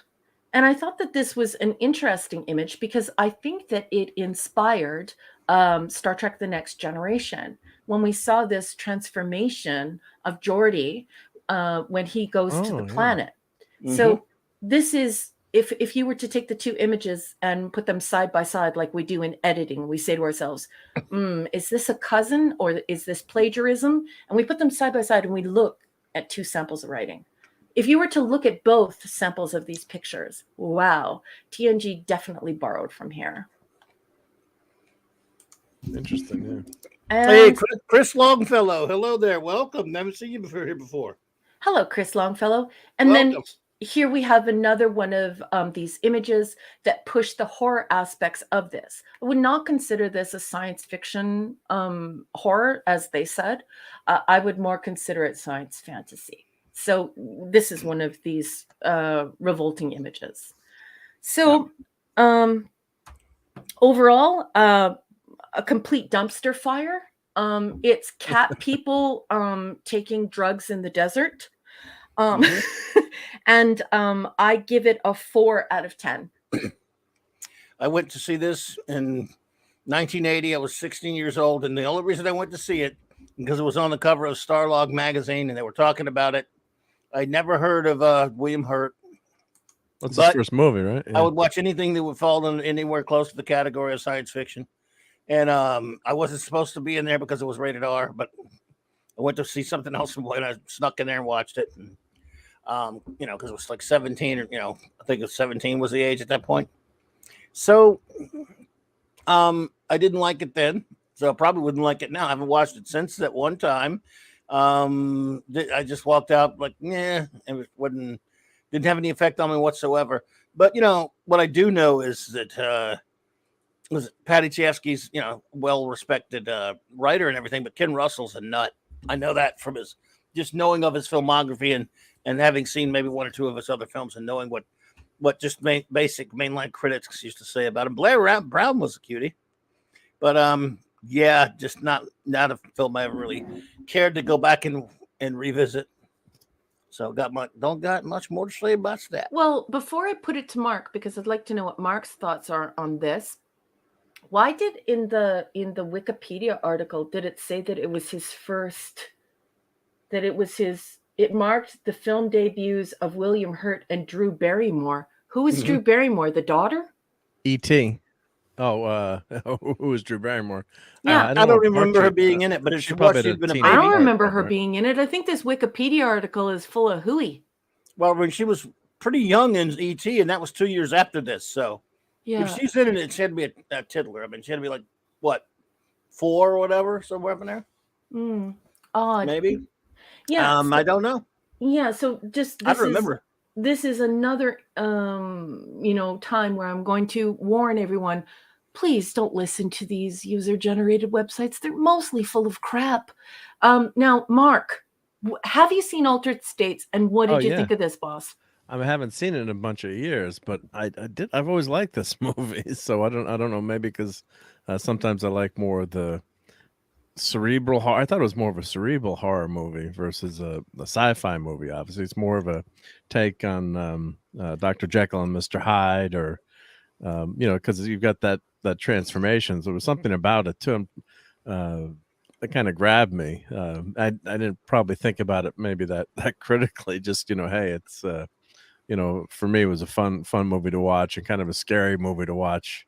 And I thought that this was an interesting image because I think that it inspired Star Trek: The Next Generation when we saw this transformation of Geordi when he goes to the planet. Mm-hmm. So this is, if you were to take the two images and put them side by side like we do in editing, we say to ourselves, is this a cousin or is this plagiarism? And we put them side by side and we look at two samples of writing. If you were to look at both samples of these pictures, wow, TNG definitely borrowed from here. Interesting, yeah. And Chris Longfellow. Hello there. Welcome. Never seen you here before. hello, Chris Longfellow. And Welcome. then here we have another one of these images that push the horror aspects of this. I would not consider this a science fiction horror, as they said. I would more consider it science fantasy. So this is one of these revolting images. So overall, a complete dumpster fire. It's cat people taking drugs in the desert. And I give it a 4 out of 10. I went to see this in 1980. I was 16 years old, and the only reason I went to see it because it was on the cover of Starlog magazine, and they were talking about it. I never heard of William Hurt. That's his first movie, right? Yeah. I would watch anything that would fall in anywhere close to the category of science fiction. And I wasn't supposed to be in there because it was rated R, but I went to see something else and I snuck in there and watched it. And, because it was like 17 or, I think it was 17 was the age at that point. So I didn't like it then. So I probably wouldn't like it now. I haven't watched it since that one time. I just walked out like, yeah, it didn't have any effect on me whatsoever. But, what I do know is that was Patty Chayefsky's, well-respected writer and everything, but Ken Russell's a nut. I know that from just knowing of his filmography and having seen maybe one or two of his other films and knowing what just basic mainline critics used to say about him. Blair Brown was a cutie. But, just not a film I ever really cared to go back and revisit. So don't got much more to say about that. Well, before I put it to Mark, because I'd like to know what Mark's thoughts are on this. Why did in the Wikipedia article did it say that it was his first? That it marked the film debuts of William Hurt and Drew Barrymore. Who is Drew Barrymore? The daughter? E.T. Oh, who was Drew Barrymore? Yeah, I don't remember her being in it, but it's I don't remember her being in it. I think this Wikipedia article is full of hooey. Well, when she was pretty young in E.T., and that was 2 years after this, so. Yeah. If she's in it, she had to be a tiddler. I mean, she had to be like, what, 4 or whatever, somewhere up in there? Odd. Maybe? Yeah. I don't know. Yeah, so just I don't remember. This is another, time where I'm going to warn everyone, please don't listen to these user-generated websites. They're mostly full of crap. Now, Mark, have you seen Altered States, and what did you think of this, boss? I haven't seen it in a bunch of years, but I've always liked this movie. So I don't know, maybe because sometimes I like more of the cerebral horror. I thought it was more of a cerebral horror movie versus a sci-fi movie. Obviously, it's more of a take on Dr. Jekyll and Mr. Hyde, or because you've got that transformation. So there was something about it too. That kind of grabbed me. I didn't probably think about it maybe that critically. Just hey, it's for me it was a fun movie to watch, and kind of a scary movie to watch,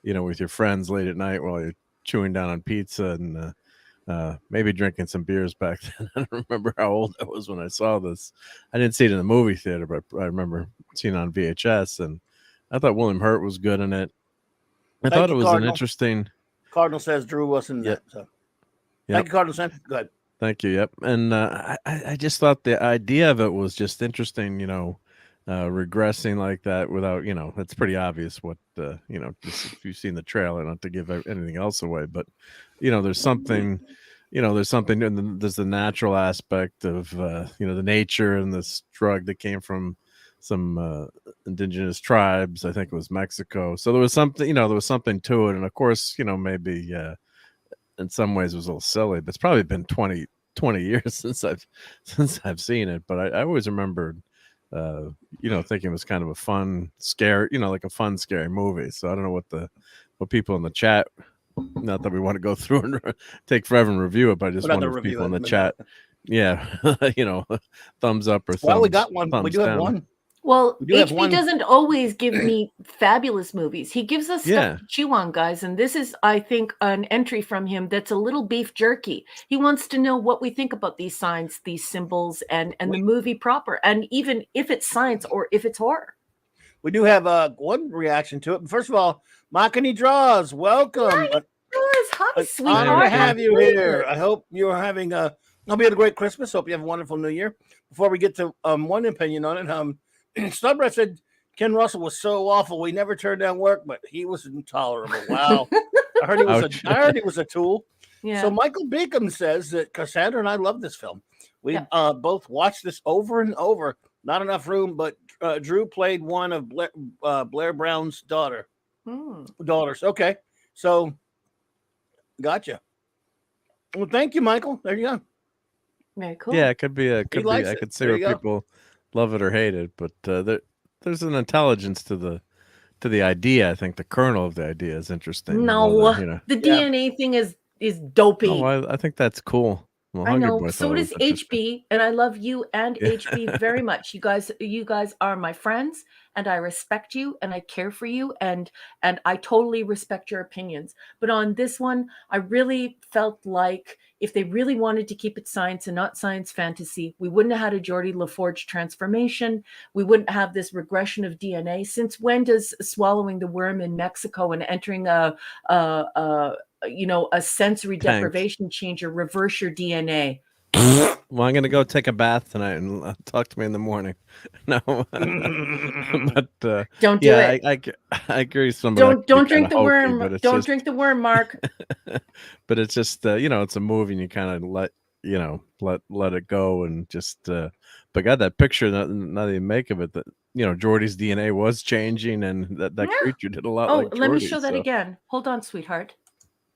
with your friends late at night while you're chewing down on pizza and maybe drinking some beers back then. I don't remember how old I was when I saw this. I didn't see it in the movie theater, but I remember seeing it on VHS, and I thought William Hurt was good in it. I thought it was an interesting. Cardinal says Drew wasn't in it. So. Yep. Thank you, Cardinal Sen. Go ahead. Thank you. Yep. And I just thought the idea of it was just interesting, regressing like that without, it's pretty obvious what, just if you've seen the trailer, not to give anything else away, but, there's something, there's the natural aspect of, the nature and this drug that came from some indigenous tribes. I think it was Mexico. So there was something, to it. And of course, maybe, in some ways it was a little silly, but it's probably been 20 years since I've seen it. But I always remembered, thinking it was kind of a fun, scary, like a fun, scary movie. So I don't know what people in the chat, not that we want to go through and take forever and review it, but I just wonder if people in the chat, thumbs up or thumbs. Well, we got one. We do have one. Well, HB doesn't always give me fabulous movies. He gives us stuff to chew on, guys. And this is, I think, an entry from him that's a little beef jerky. He wants to know what we think about these signs, these symbols, and the movie proper. And even if it's science or if it's horror. We do have one reaction to it. First of all, Makani Draws, welcome. Nice. Hi, Honor sweetheart. to have Happy you New here. Year. I hope you're having a. Hope you had a great Christmas. Hope you have a wonderful New Year. Before we get to one opinion on it, Stubber said Ken Russell was so awful. We never turned down work, but he was intolerable. Wow. I heard he was Ouch. I heard he was a tool. Yeah. So Michael Beacom says that Cassandra and I love this film. We Yeah. both watched this over and over. Not enough room, but Drew played one of Blair Brown's daughters. Okay, so gotcha. Well, thank you, Michael. There you go. Very cool. Yeah, it could be I it. could see There where you go. people love it or hate it, but there's an intelligence to the idea. I think the kernel of the idea is interesting. No, Than, the DNA thing is dopey. Oh, I think that's cool. Well, I know. Boy So does HB, and I love you and HB very much. You guys are my friends, and I respect you, and I care for you, and I totally respect your opinions. But on this one, I really felt like if they really wanted to keep it science and not science fantasy, we wouldn't have had a Geordie LaForge transformation. We wouldn't have this regression of DNA. Since when does swallowing the worm in Mexico and entering a sensory deprivation changer reverse your DNA? Well, I'm gonna go take a bath tonight and talk to me in the morning. No, but don't do it. I agree with some. Don't drink the worm. Don't drink the worm, Mark. But it's just it's a movie, and you kind of let it go, and just but God, that picture, now that you make of it, that Geordie's DNA was changing, and that creature did a lot. Oh, like Geordie, let me show that again. Hold on, sweetheart.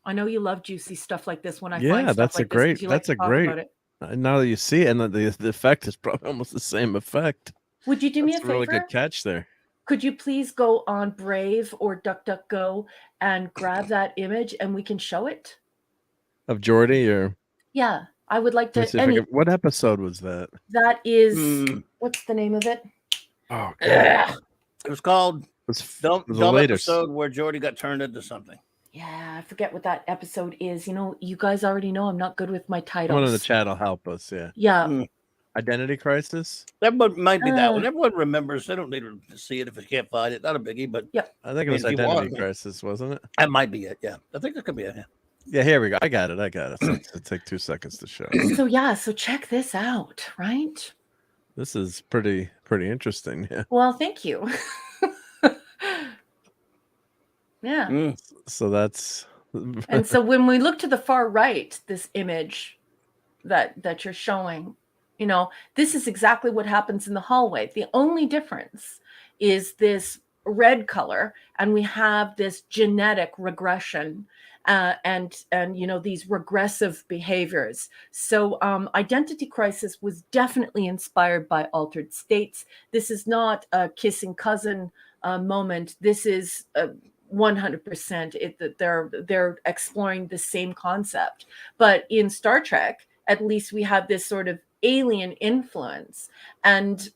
I know you love juicy stuff like this when I find stuff that's like a great. this. You That's like to a talk great. about it. Now that you see it, and the effect is probably almost the same effect. Would you do me a favor? Really good catch there. Could you please go on Brave or DuckDuckGo and grab that image, and we can show it? Of Geordie, or yeah, I would like to. What episode was that? That is what's the name of it? Oh, God. It was called the dumb episode where Geordie got turned into something. Yeah, I forget what that episode is. You guys already know I'm not good with my titles. One in the chat will help us. Yeah. Yeah. Identity Crisis. Everyone might be that one. Everyone remembers. They don't need to see it if you can't find it. Not a biggie, but yeah. I think it was Identity Crisis, wasn't it? That might be it. Yeah, I think that could be it. Yeah, here we go. I got it. So it'll take 2 seconds to show. So check this out, right? This is pretty interesting. Yeah. Well, thank you. Yeah. So that's. And so when we look to the far right, this image that you're showing, this is exactly what happens in the hallway. The only difference is this red color, and we have this genetic regression and these regressive behaviors. So Identity Crisis was definitely inspired by Altered States. This is not a kissing cousin moment. This is 100% they're exploring the same concept. But in Star Trek, at least we have this sort of alien influence, and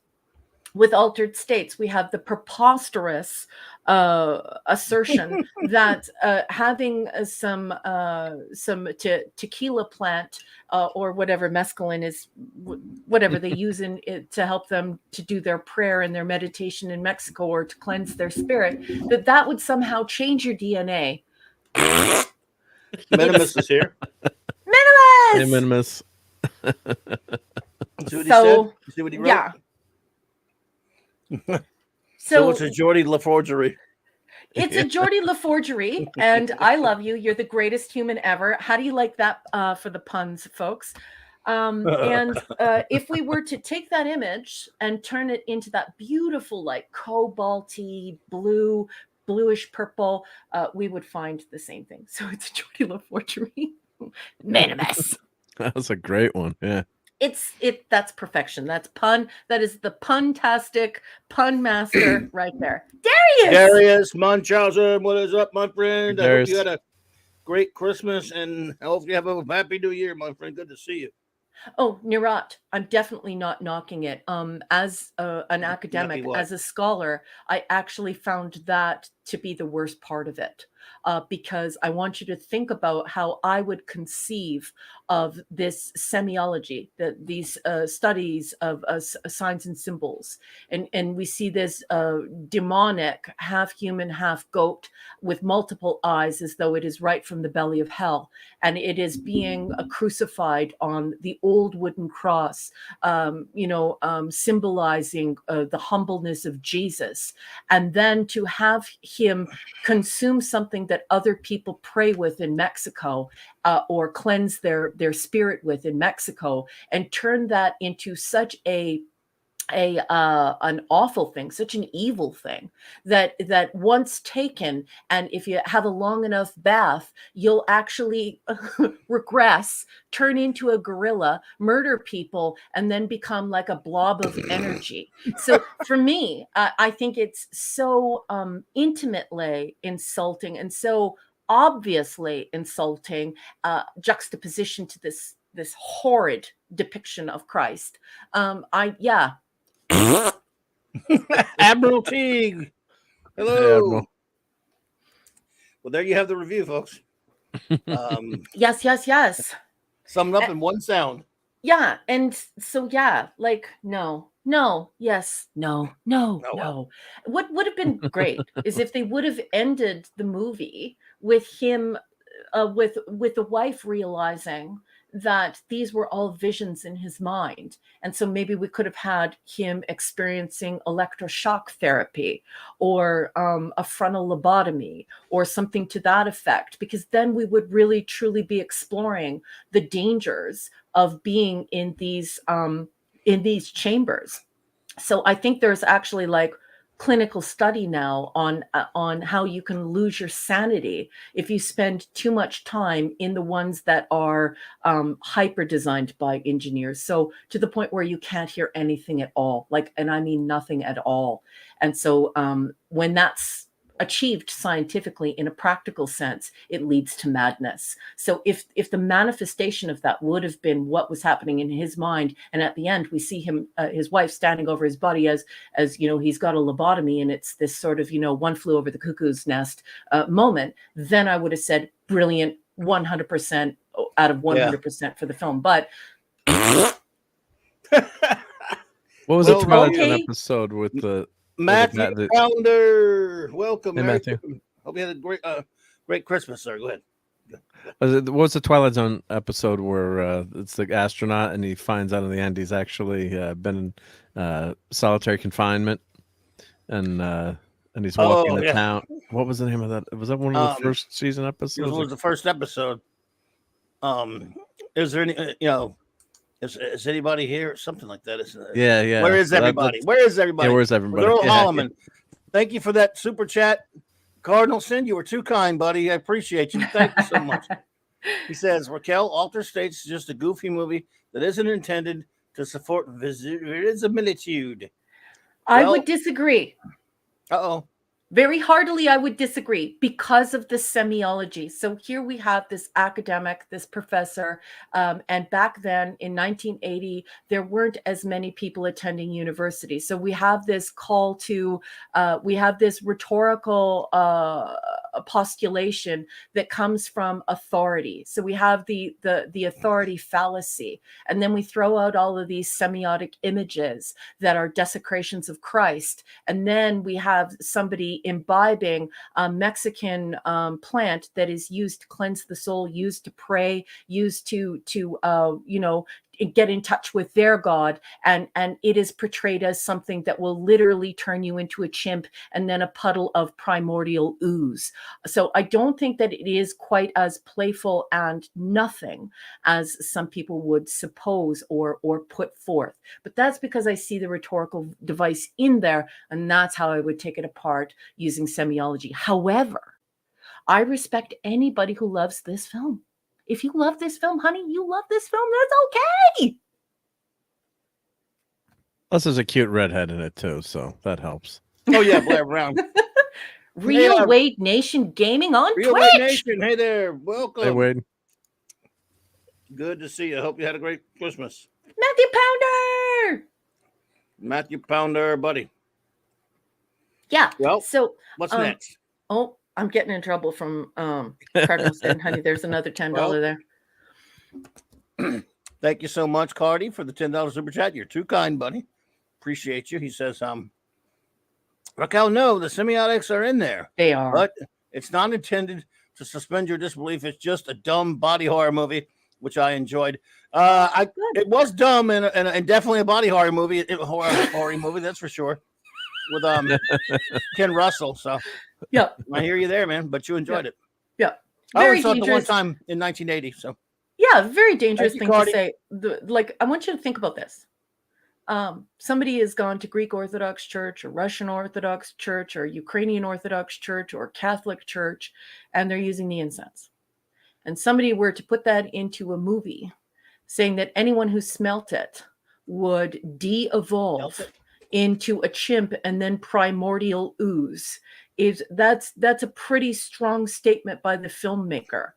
with Altered States we have the preposterous assertion that having some tequila plant or whatever mescaline is, whatever they use in it to help them to do their prayer and their meditation in Mexico or to cleanse their spirit, that would somehow change your DNA. Minimus is here. Minimus. Hey, Minimus. See what he said? See what he wrote? Yeah. So it's a Geordie LaForgery. It's a Geordie LaForgery, and I love you. You're the greatest human ever. How do you like that for the puns, folks? If we were to take that image and turn it into that beautiful, like cobalty blue, bluish purple, we would find the same thing. So it's a Geordie LaForgery. Minimus. That was a great one. Yeah. That's perfection. That's pun. That is the puntastic pun master right there. Darius Munchausen, what is up, my friend? I hope you had a great Christmas, and I hope you have a happy New Year, my friend. Good to see you. Oh, Nirat, I'm definitely not knocking it. As an academic, as a scholar, I actually found that to be the worst part of it, because I want you to think about how I would conceive of this semiology, these studies of signs and symbols. And we see this demonic, half human, half goat with multiple eyes, as though it is right from the belly of hell. And it is being crucified on the old wooden cross, symbolizing the humbleness of Jesus. And then to have him consume something that other people pray with in Mexico, or cleanse their spirit with in Mexico, and turn that into such an awful thing, such an evil thing, that once taken, and if you have a long enough bath, you'll actually regress, turn into a gorilla, murder people, and then become like a blob of energy. So for me, I think it's so intimately insulting and so obviously insulting juxtaposition to this horrid depiction of Christ. Admiral Teague. Hello. Hey, Admiral. Well, there you have the review, folks. Yes. Summed up in one sound. Yeah. And so, like, no. Yes. No. What would have been great is if they would have ended the movie with him, with the wife realizing that these were all visions in his mind. And so maybe we could have had him experiencing electroshock therapy, or a frontal lobotomy, or something to that effect, because then we would really truly be exploring the dangers of being in these chambers. So I think there's actually like clinical study now on how you can lose your sanity if you spend too much time in the ones that are hyper designed by engineers, so to the point where you can't hear anything at all, like, and I mean nothing at all. And so when that's achieved scientifically in a practical sense, it leads to madness. So if the manifestation of that would have been what was happening in his mind, and at the end we see him, his wife standing over his body as he's got a lobotomy, and it's this sort of one flew over the cuckoo's nest moment, then I would have said brilliant, 100% out of 100% for the film. But what was the Twilight Zone episode with the Matthew Pounder? Welcome, hey, Matthew. Hope you had a great Christmas, sir. Go ahead. What was the Twilight Zone episode where it's the astronaut and he finds out in the end he's actually been in solitary confinement, and he's walking the town? What was the name of that? Was that one of the first season episodes? It was the first episode. Is there any is anybody here? Something like that, isn't it? Yeah. Where is everybody? Where is everybody? Yeah, where's everybody? Earl Holloman. Thank you for that super chat. Cardinal Sin, you were too kind, buddy. I appreciate you. Thank you so much. He says, Raquel, Alter States is just a goofy movie that isn't intended to support verisimilitude. I would disagree. Uh-oh. Very heartily, I would disagree because of the semiology. So here we have this academic, this professor, and back then in 1980, there weren't as many people attending university. So we have this call to, we have this rhetorical postulation that comes from authority. So we have the authority fallacy, and then we throw out all of these semiotic images that are desecrations of Christ, and then we have somebody imbibing a Mexican plant that is used to cleanse the soul, used to pray, used to get in touch with their God, and it is portrayed as something that will literally turn you into a chimp and then a puddle of primordial ooze. So I don't think that it is quite as playful and nothing as some people would suppose or put forth. But that's because I see the rhetorical device in there, and that's how I would take it apart using semiology. However, I respect anybody who loves this film. If you love this film, honey, you love this film, that's okay. Plus, there's a cute redhead in it, too, so that helps. Oh, yeah, Blair Brown. Real Wade Nation Gaming on Real Twitch. Wade Nation, hey there. Welcome. Hey, Wade. Good to see you. I hope you had a great Christmas. Matthew Pounder. Matthew Pounder, buddy. Yeah. Well, so what's next? Oh, I'm getting in trouble from Cardinal saying, honey, there's another $10 there. Thank you so much, Cardi, for the $10 super chat. You're too kind, buddy. Appreciate you. He says, Raquel, no, the semiotics are in there. They are. But it's not intended to suspend your disbelief. It's just a dumb body horror movie, which I enjoyed. It was dumb and definitely a body horror movie, horror movie, that's for sure. With Ken Russell. So yeah, I hear you there, man. But you enjoyed it. Yeah, I only saw it the one time in 1980. So yeah, very dangerous thing to say. Like, I want you to think about this. Somebody has gone to Greek Orthodox Church or Russian Orthodox Church or Ukrainian Orthodox Church or Catholic Church, and they're using the incense. And somebody were to put that into a movie, saying that anyone who smelt it would de-evolve into a chimp and then primordial ooze. That's a pretty strong statement by the filmmaker.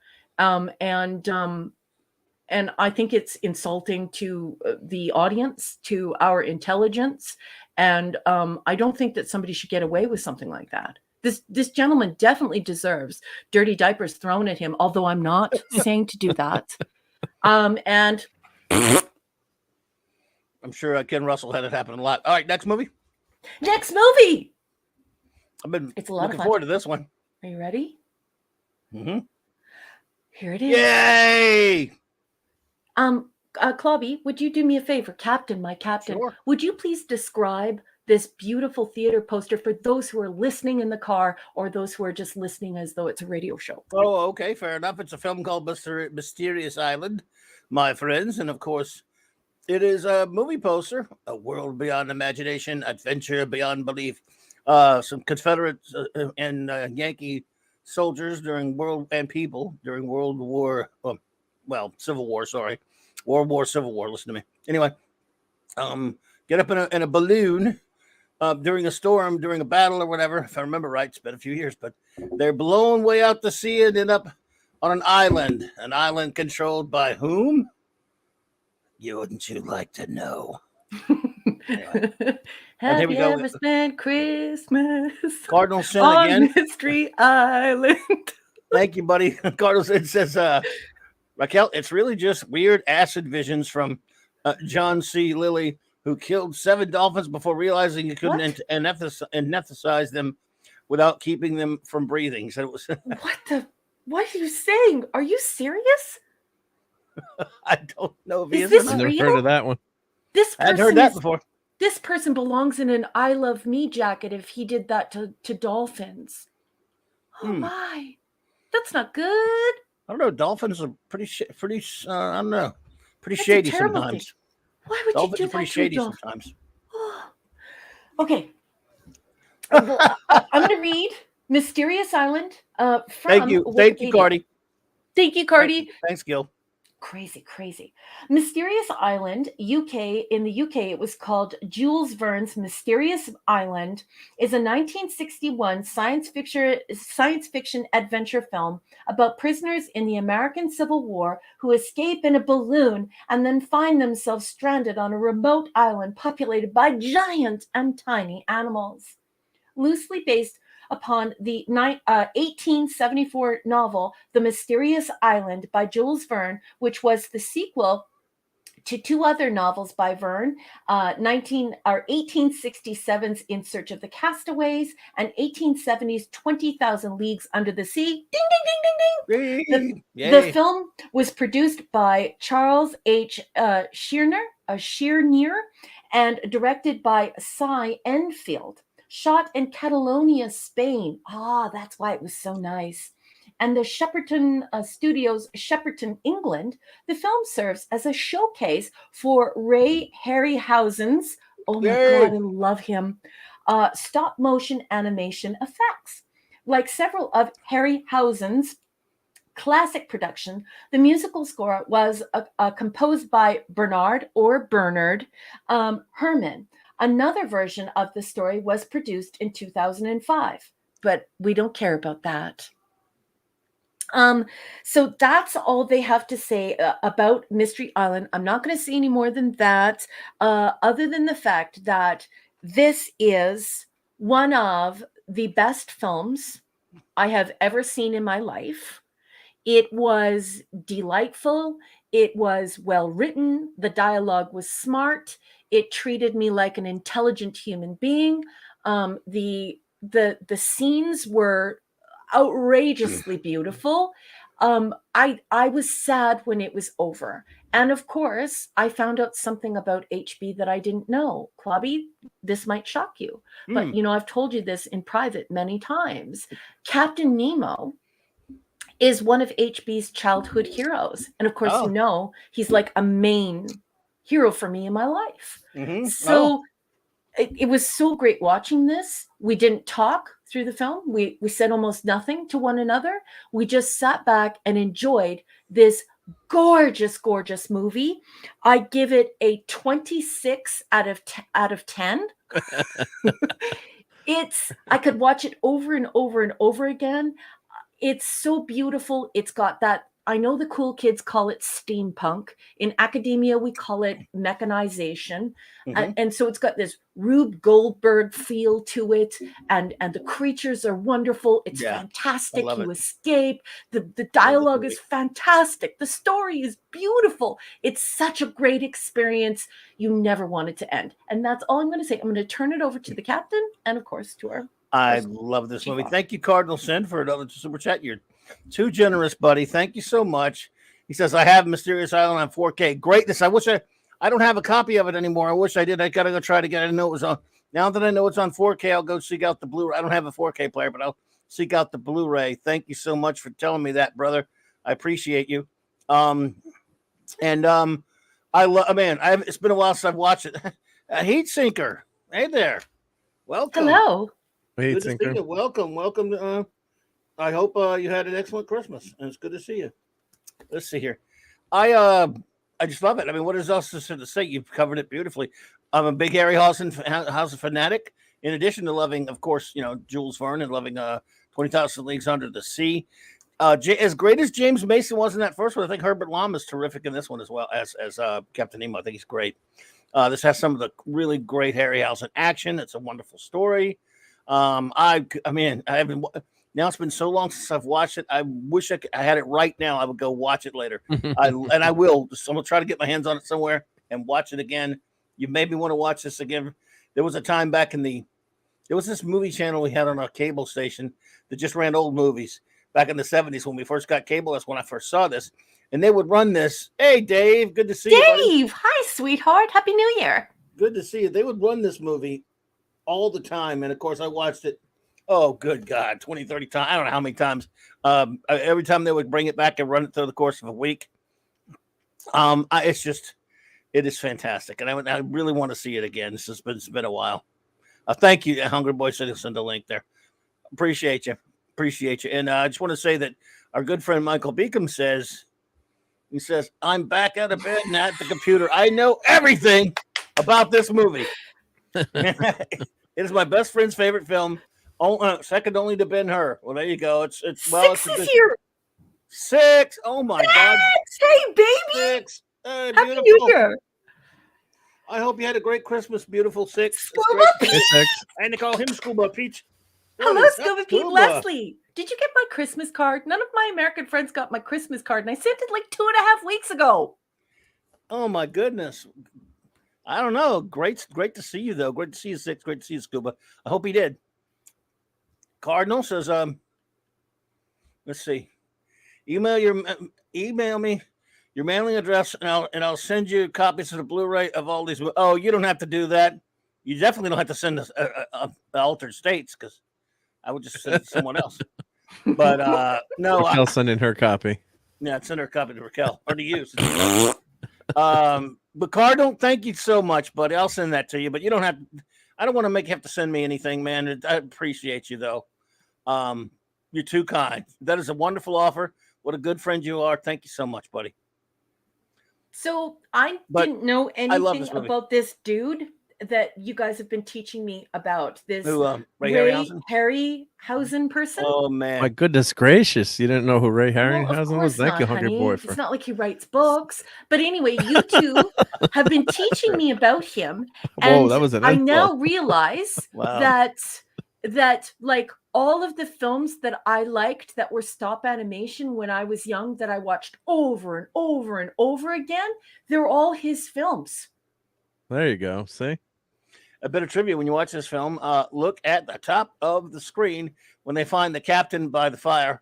And I think it's insulting to the audience, to our intelligence. And I don't think that somebody should get away with something like that. This gentleman definitely deserves dirty diapers thrown at him, although I'm not saying to do that. And I'm sure Ken Russell had it happen a lot. All right, next movie. Next movie. I've been It's a lot looking of fun. forward to this one. Are you ready? Mm-hmm. Here it is. Yay! Clobby, would you do me a favor? Captain, my captain. Sure. Would you please describe this beautiful theater poster for those who are listening in the car or those who are just listening as though it's a radio show? Oh, okay, fair enough. It's a film called Mysterious Island, my friends. And of course, it is a movie poster, a world beyond imagination, adventure beyond belief. Some Confederate and Yankee soldiers during World War, Civil War, sorry. World War, Civil War, listen to me. Anyway, get up in a balloon during a storm, during a battle or whatever. If I remember right, it's been a few years, but they're blown way out to sea and end up on an island controlled by whom? Wouldn't you like to know? Anyway. Have here we you go. ever spent Christmas Cardinal Sin on again. Mystery Island? Thank you, buddy. Cardinal Sin says, Raquel, it's really just weird acid visions from John C. Lilly, who killed 7 dolphins before realizing he couldn't anesthetize them without keeping them from breathing. So it was. What are you saying? Are you serious? I don't know if he is. I've never heard of that one. I hadn't heard that before. This person belongs in an I Love Me jacket if he did that to dolphins. Oh my, that's not good. I don't know. Dolphins are pretty I don't know, pretty That's shady a terrible sometimes. thing. Why would Dolphins you are do pretty that shady to a dolphin? sometimes. Okay. I'm going to read Mysterious Island from Thank you, Cardi. Thank you, Cardi. Thanks, Gil. Crazy. Mysterious Island, UK. In the UK, it was called Jules Verne's Mysterious Island, is a 1961 science fiction adventure film about prisoners in the American Civil War who escape in a balloon and then find themselves stranded on a remote island populated by giant and tiny animals. Loosely based upon the 1874 novel The Mysterious Island by Jules Verne, which was the sequel to 2 other novels by Verne, 1867's In Search of the Castaways and 1870's 20,000 Leagues Under the Sea. Ding, ding, ding, ding, ding. The film was produced by Charles H. Shearner, and directed by Cy Enfield. Shot in Catalonia, Spain. That's why it was so nice. And the Shepperton Studios, Shepperton, England. The film serves as a showcase for Ray Harryhausen's, oh my God, I love him, stop motion animation effects. Like several of Harryhausen's classic production, the musical score was composed by Bernard Herrmann. Another version of the story was produced in 2005, but we don't care about that. So that's all they have to say about Mystery Island. I'm not going to say any more than that, other than the fact that this is one of the best films I have ever seen in my life. It was delightful. It was well written. The dialogue was smart. It treated me like an intelligent human being. The scenes were outrageously beautiful. I was sad when it was over. And of course, I found out something about HB that I didn't know. Clobby, this might shock you. But, you know, I've told you this in private many times. Captain Nemo is one of HB's childhood heroes. And of course, you know, he's like a main hero for me in my life. So it was so great watching this. We didn't talk through the film. We said almost nothing to one another. We just sat back and enjoyed this gorgeous, gorgeous movie. I give it a 26 out of 10. I could watch it over and over and over again. It's so beautiful. It's got that, I know the cool kids call it steampunk. In academia, we call it mechanization. And so it's got this Rube Goldberg feel to it. And the creatures are wonderful. It's fantastic. You escape. The dialogue is fantastic. The story is beautiful. It's such a great experience. You never want it to end. And that's all I'm going to say. I'm going to turn it over to the captain and, of course, to our... I love this movie. Thank you, Cardinal Sin, for another super chat. You're too generous, buddy. Thank you so much. He says, I have Mysterious Island on 4K. Greatness. I wish I don't have a copy of it anymore. I wish I did. I got to go try to get it. I know it was on. Now that I know it's on 4K, I'll go seek out the Blu-ray. I don't have a 4K player, but I'll seek out the Blu-ray. Thank you so much for telling me that, brother. I appreciate you. I love, man, it's been a while since I've watched it. A Heat Sinker. Hey there. Welcome. Hello. Good to see you. Welcome. I hope you had an excellent Christmas, and it's good to see you. Let's see here. I just love it. I mean, what is else to say? You've covered it beautifully. I'm a big Harryhausen fanatic. In addition to loving, of course, you know, Jules Verne and loving 20,000 Leagues Under the Sea. As great as James Mason was in that first one, I think Herbert Lom is terrific in this one as well as Captain Nemo. I think he's great. This has some of the really great Harryhausen action. It's a wonderful story. I mean, I haven't. Now it's been so long since I've watched it. I wish I had it right now. I would go watch it later. I will. So I'm gonna try to get my hands on it somewhere and watch it again. You made me want to watch this again. There was a time back there was this movie channel we had on our cable station that just ran old movies back in the 70s when we first got cable. That's when I first saw this, and they would run this. Hey, Dave, good to see you. Dave, hi, sweetheart. Happy New Year. Good to see you. They would run this movie all the time, and of course I watched it, oh good God, 20, 30 times. I don't know how many times. Every time they would bring it back and run it through the course of a week. It is fantastic, and I really want to see it again. It's been a while. Thank you, Hungry Boy said he'll send a link there. Appreciate you. And I just want to say that our good friend Michael Beacom says, I'm back out of bed and at the computer. I know everything about this movie. It is my best friend's favorite film, second only to Ben-Hur. Well, there you go. It's here. 6. Oh my God! Hey, baby! 6. Happy New Year! I hope you had a great Christmas, beautiful 6. Scuba Pete. And they call him Scuba Peach. Hello, Scuba Pete. Leslie, did you get my Christmas card? None of my American friends got my Christmas card, and I sent it like 2.5 weeks ago. Oh my goodness. I don't know. Great to see you though. Great to see you, 6. Great to see you, Scuba. I hope he did. Cardinal says, let's see. Email me your mailing address, and I'll send you copies of the Blu-ray of all these. Oh, you don't have to do that. You definitely don't have to send us altered states, because I would just send it to someone else. But no, Raquel sending her copy. Yeah, send her a copy to Raquel or to you. But Cardinal, thank you so much, buddy. I'll send that to you, but you don't have. I don't want to make you have to send me anything, man. I appreciate you though. You're too kind. That is a wonderful offer. What a good friend you are. Thank you so much, buddy. So I didn't know anything about this dude that you guys have been teaching me about. This Ray Harryhausen person. Oh man, my goodness gracious! You didn't know who Ray Harryhausen was? Thank you, Hungry Boy. It's not like he writes books, but anyway, you two have been teaching me about him, and that was an I now realize that that like all of the films that I liked that were stop animation when I was young that I watched over and over and over again, they're all his films. There you go. See? A bit of trivia when you watch this film, look at the top of the screen when they find the captain by the fire.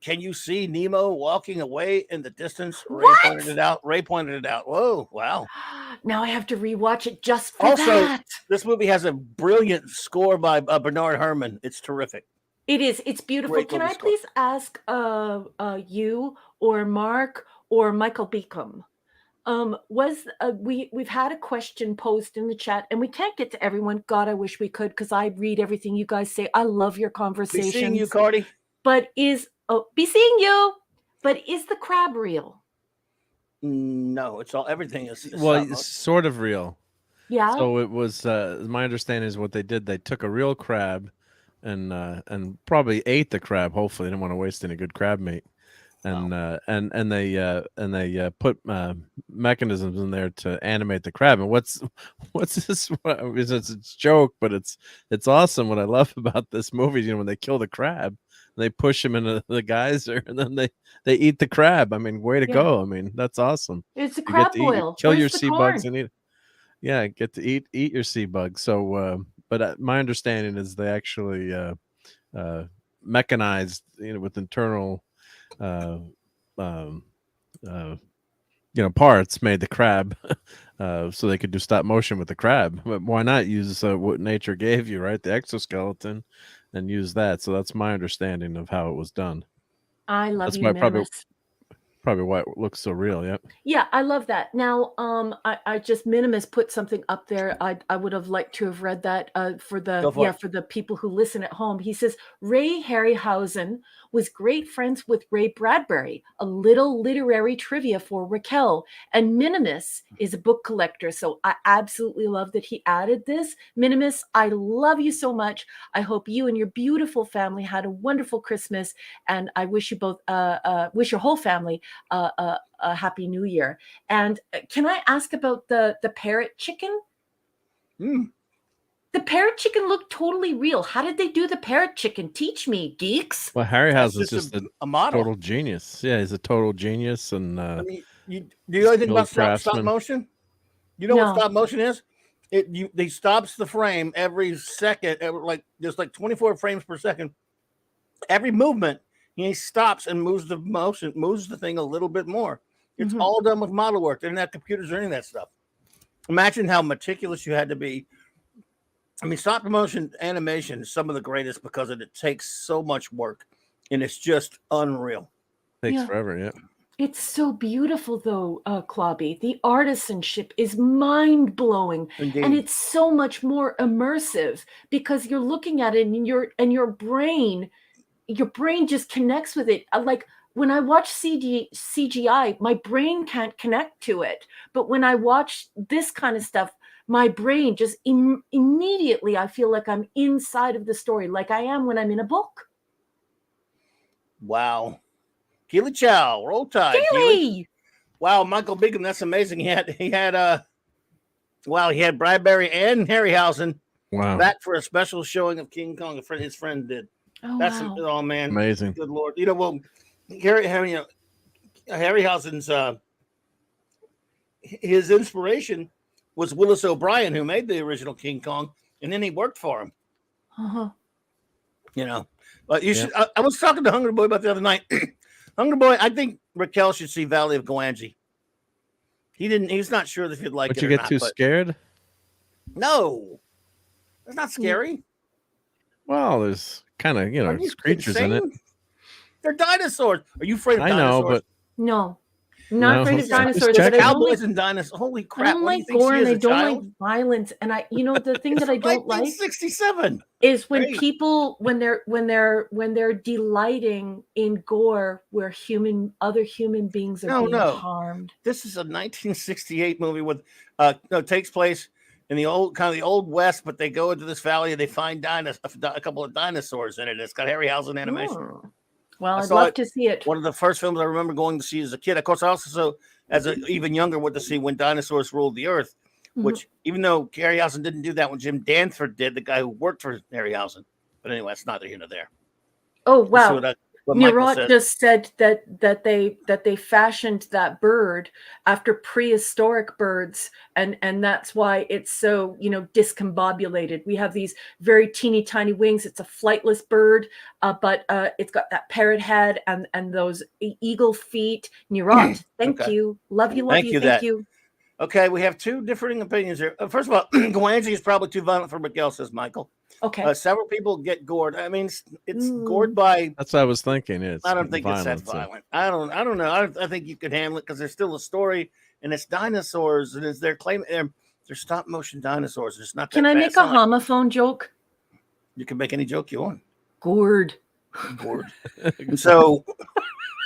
Can you see Nemo walking away in the distance? Ray pointed it out. Whoa, wow. Now I have to rewatch it just for Also, that. This movie has a brilliant score by Bernard Herrmann. It's terrific. It is. It's beautiful. Great Can movie I score. please ask you or Mark or Michael Beacom? We've had a question posed in the chat and we can't get to everyone. God, I wish we could because I read everything you guys say. I love your conversations. Be seeing you, Cardi. But be seeing you. But is the crab real? No, everything is well, it's sort of real. Yeah. So it was my understanding is what they did. They took a real crab and probably ate the crab. Hopefully, they didn't want to waste any good crab meat. And they put mechanisms in there to animate the crab. And what's this? It's a joke, but it's awesome. What I love about this movie, when they kill the crab, they push him into the geyser, and then they eat the crab. I mean, way to go! I mean, that's awesome. It's a crab boil. Kill your sea bugs and eat. Yeah, get to eat your sea bugs. So, but my understanding is they actually mechanized, with internal. Parts made the crab so they could do stop motion with the crab. But why not use what nature gave you, right? The exoskeleton, and use that. So that's my understanding of how it was done. I love that's you, why probably why it looks so real. Yeah, I love that. Now, I just Minimus put something up there. I would have liked to have read that for the people who listen at home. He says Ray Harryhausen was great friends with Ray Bradbury. A little literary trivia for Raquel. And Minimus is a book collector, so I absolutely love that he added this. Minimus, I love you so much. I hope you and your beautiful family had a wonderful Christmas, and I wish you both wish your whole family a happy new year. And can I ask about the parrot chicken? The parrot chicken looked totally real. How did they do the parrot chicken? Teach me, geeks. Well, Harryhausen's just a model. Total genius. Yeah, he's a total genius. And I mean, do you know anything about stop motion? You know what stop motion is? They stops the frame every second, there's 24 frames per second. Every movement, he stops and moves the thing a little bit more. It's all done with model work. They didn't have computers or any of that stuff. Imagine how meticulous you had to be. I mean, stop motion animation is some of the greatest because it takes so much work, and it's just unreal. Takes forever, yeah. It's so beautiful, though, Clobby. The artisanship is mind-blowing, and it's so much more immersive because you're looking at it, and your brain just connects with it. Like when I watch CGI, my brain can't connect to it, but when I watch this kind of stuff, my brain just immediately, I feel like I'm inside of the story, like I am when I'm in a book. Wow. Keely Chow, roll tide. Keely! Wow, Michael Beacom, that's amazing. He had Bradbury and Harryhausen back for a special showing of King Kong. His friend did. Oh man, amazing. Good Lord. Harryhausen's his inspiration was Willis O'Brien, who made the original King Kong, and then he worked for him. But you should. I was talking to Hungry Boy about the other night. Hungry Boy, I think Raquel should see Valley of Goanji. He's not sure if he'd like it. Would you get too scared? No, it's not scary. Well, there's kind of creatures in it. They're dinosaurs. Are you afraid of dinosaurs? I know, but no. Not afraid of dinosaurs. But cowboys and dinosaurs. Holy crap! I don't like gore and I don't like violence. And the thing that I don't like 1967 is when people when they're delighting in gore where other human beings are being harmed. This is a 1968 movie with takes place in the old West, but they go into this valley and they find a couple of dinosaurs in it. It's got Harryhausen animation. Oh. Well, I'd love to see it. One of the first films I remember going to see as a kid. Of course, I also, as an even younger, went to see When Dinosaurs Ruled the Earth, which, even though Harryhausen didn't do that one, Jim Danford did, the guy who worked for Harryhausen. But anyway, it's neither here nor there. Oh Let's see wow. what Michael Nirot says. just said that they fashioned that bird after prehistoric birds, and that's why it's so, you know, discombobulated. We have these very teeny tiny wings. It's a flightless bird, but it's got that parrot head and those eagle feet. Nirot, thank Okay. you, love you, Thank you. thank you. Okay, we have two differing opinions here. First of all, Gwangi is probably too violent for Miguel, says Michael. Okay. Several people get gored. I mean, it's gored by. That's what I was thinking. I don't think it's that violent. I don't know. I think you could handle it because there's still a story, and it's dinosaurs, and it's their claim. They're stop motion dinosaurs. It's not. Can I make a homophone joke? You can make any joke you want. Gored. So,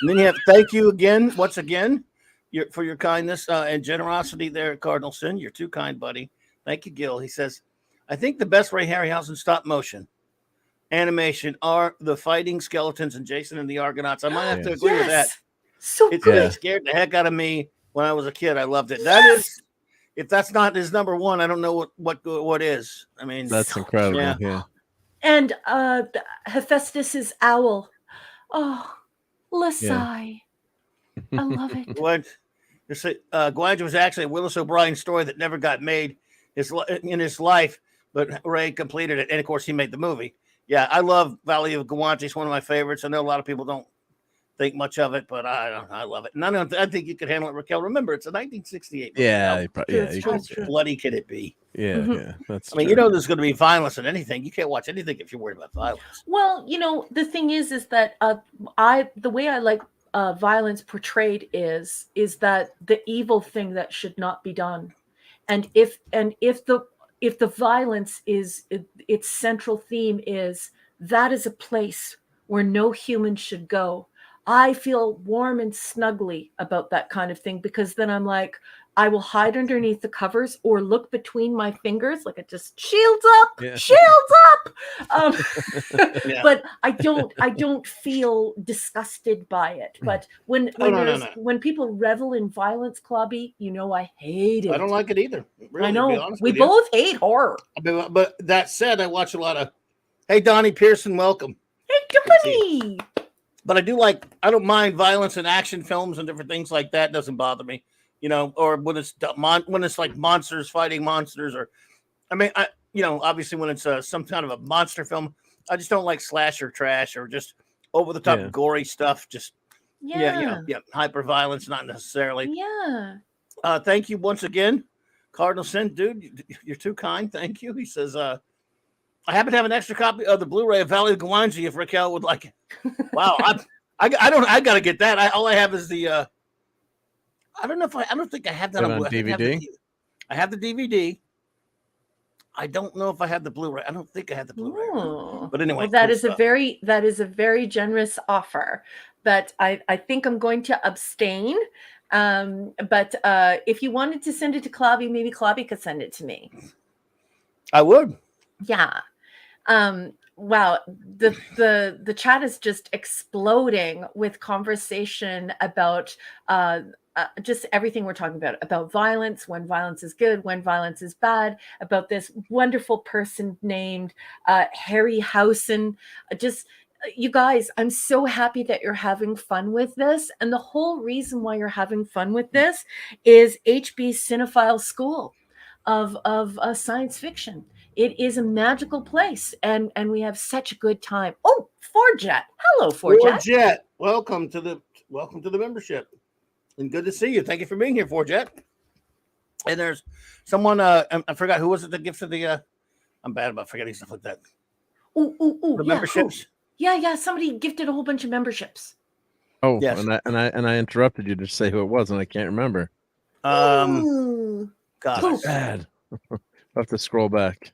and then you have thank you again, once again, for your kindness and generosity there, Cardinal Sin. You're too kind, buddy. Thank you, Gil. He says, I think the best Ray Harryhausen stop motion animation are the fighting skeletons and Jason and the Argonauts. I might have to agree with that. So it good. Scared the heck out of me when I was a kid. I loved it. That is, if that's not his number one, I don't know what is. I mean, that's incredible. Yeah. And Hephaestus's owl. Oh, Lasai. I love it. What? Gwangi was actually a Willis O'Brien story that never got made in his life, but Ray completed it, and of course he made the movie. Yeah, I love Valley of Gwangi. It's one of my favorites. I know a lot of people don't think much of it, but I love it. And I think you could handle it, Raquel. Remember, it's a 1968 movie. Yeah, How bloody could it be? Yeah, that's. I mean, you know, there's going to be violence in anything. You can't watch anything if you're worried about violence. Well, you know, the thing is that the way I like violence portrayed is that the evil thing that should not be done, and if the violence is its central theme is that is a place where no human should go. I feel warm and snuggly about that kind of thing, because then I'm like, I will hide underneath the covers or look between my fingers, like it just shields up. But I don't feel disgusted by it. But when people revel in violence, Clobby, you know, I hate it. I don't like it either. Really, I know we both hate horror. But that said, I watch a lot of. Hey, Donnie Pearson, welcome. Hey, Donnie. But I don't mind violence in action films and different things like that. It doesn't bother me, you know, or when it's like monsters fighting monsters, or, I mean, obviously when it's some kind of a monster film, I just don't like slasher trash or just over the top gory stuff. Just, hyper violence, not necessarily. Yeah. Thank you once again, Cardinal Sin, dude. You're too kind. Thank you. He says, I happen to have an extra copy of the Blu-ray of Valley of Gwangi if Raquel would like it. Wow, I gotta get that. All I have is the I don't think I have that on DVD. I have the DVD. I don't know if I have the Blu-ray. I don't think I have the Blu-ray. Ooh. But anyway, well, that is a very generous offer. But I think I'm going to abstain. But if you wanted to send it to Clobby, maybe Clobby could send it to me. I would. Yeah. Wow, the chat is just exploding with conversation about just everything we're talking about violence, when violence is good, when violence is bad, about this wonderful person named Harryhausen. Just, you guys, I'm so happy that you're having fun with this. And the whole reason why you're having fun with this is HB's Cinephile School of science fiction. It is a magical place, and we have such a good time. Oh, Forjet. Hello, Forjet. Forjet, welcome to the membership. And good to see you. Thank you for being here, Forjet. And there's someone, I forgot who was it that gifted the I'm bad about forgetting stuff like that. The memberships. Yeah, somebody gifted a whole bunch of memberships. Oh, yes. and I interrupted you to say who it was, and I can't remember. God, bad. I'll have to scroll back.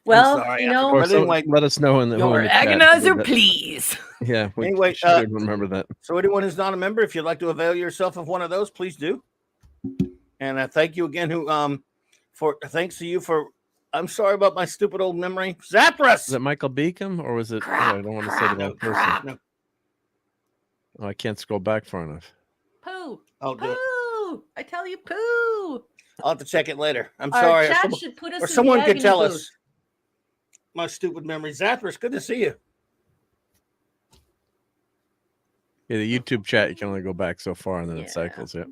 Well, sorry, you know, let us know in the your agonizer, please. Yeah. Anyway, remember that. So anyone who's not a member, if you'd like to avail yourself of one of those, please do. And thank you again. Thanks to you for. I'm sorry about my stupid old memory. Zapras. Was it Michael Beacom or was it? Crap, I don't want to say the wrong person. No. Oh, I can't scroll back far enough. Pooh. I'll do it. I tell you, poo. I'll have to check it later. I'm Our sorry. Chat should put us or someone could tell us. my stupid memory. Zapper, it's good to see you. Yeah, the YouTube chat, you can only go back so far and then it cycles. Yeah.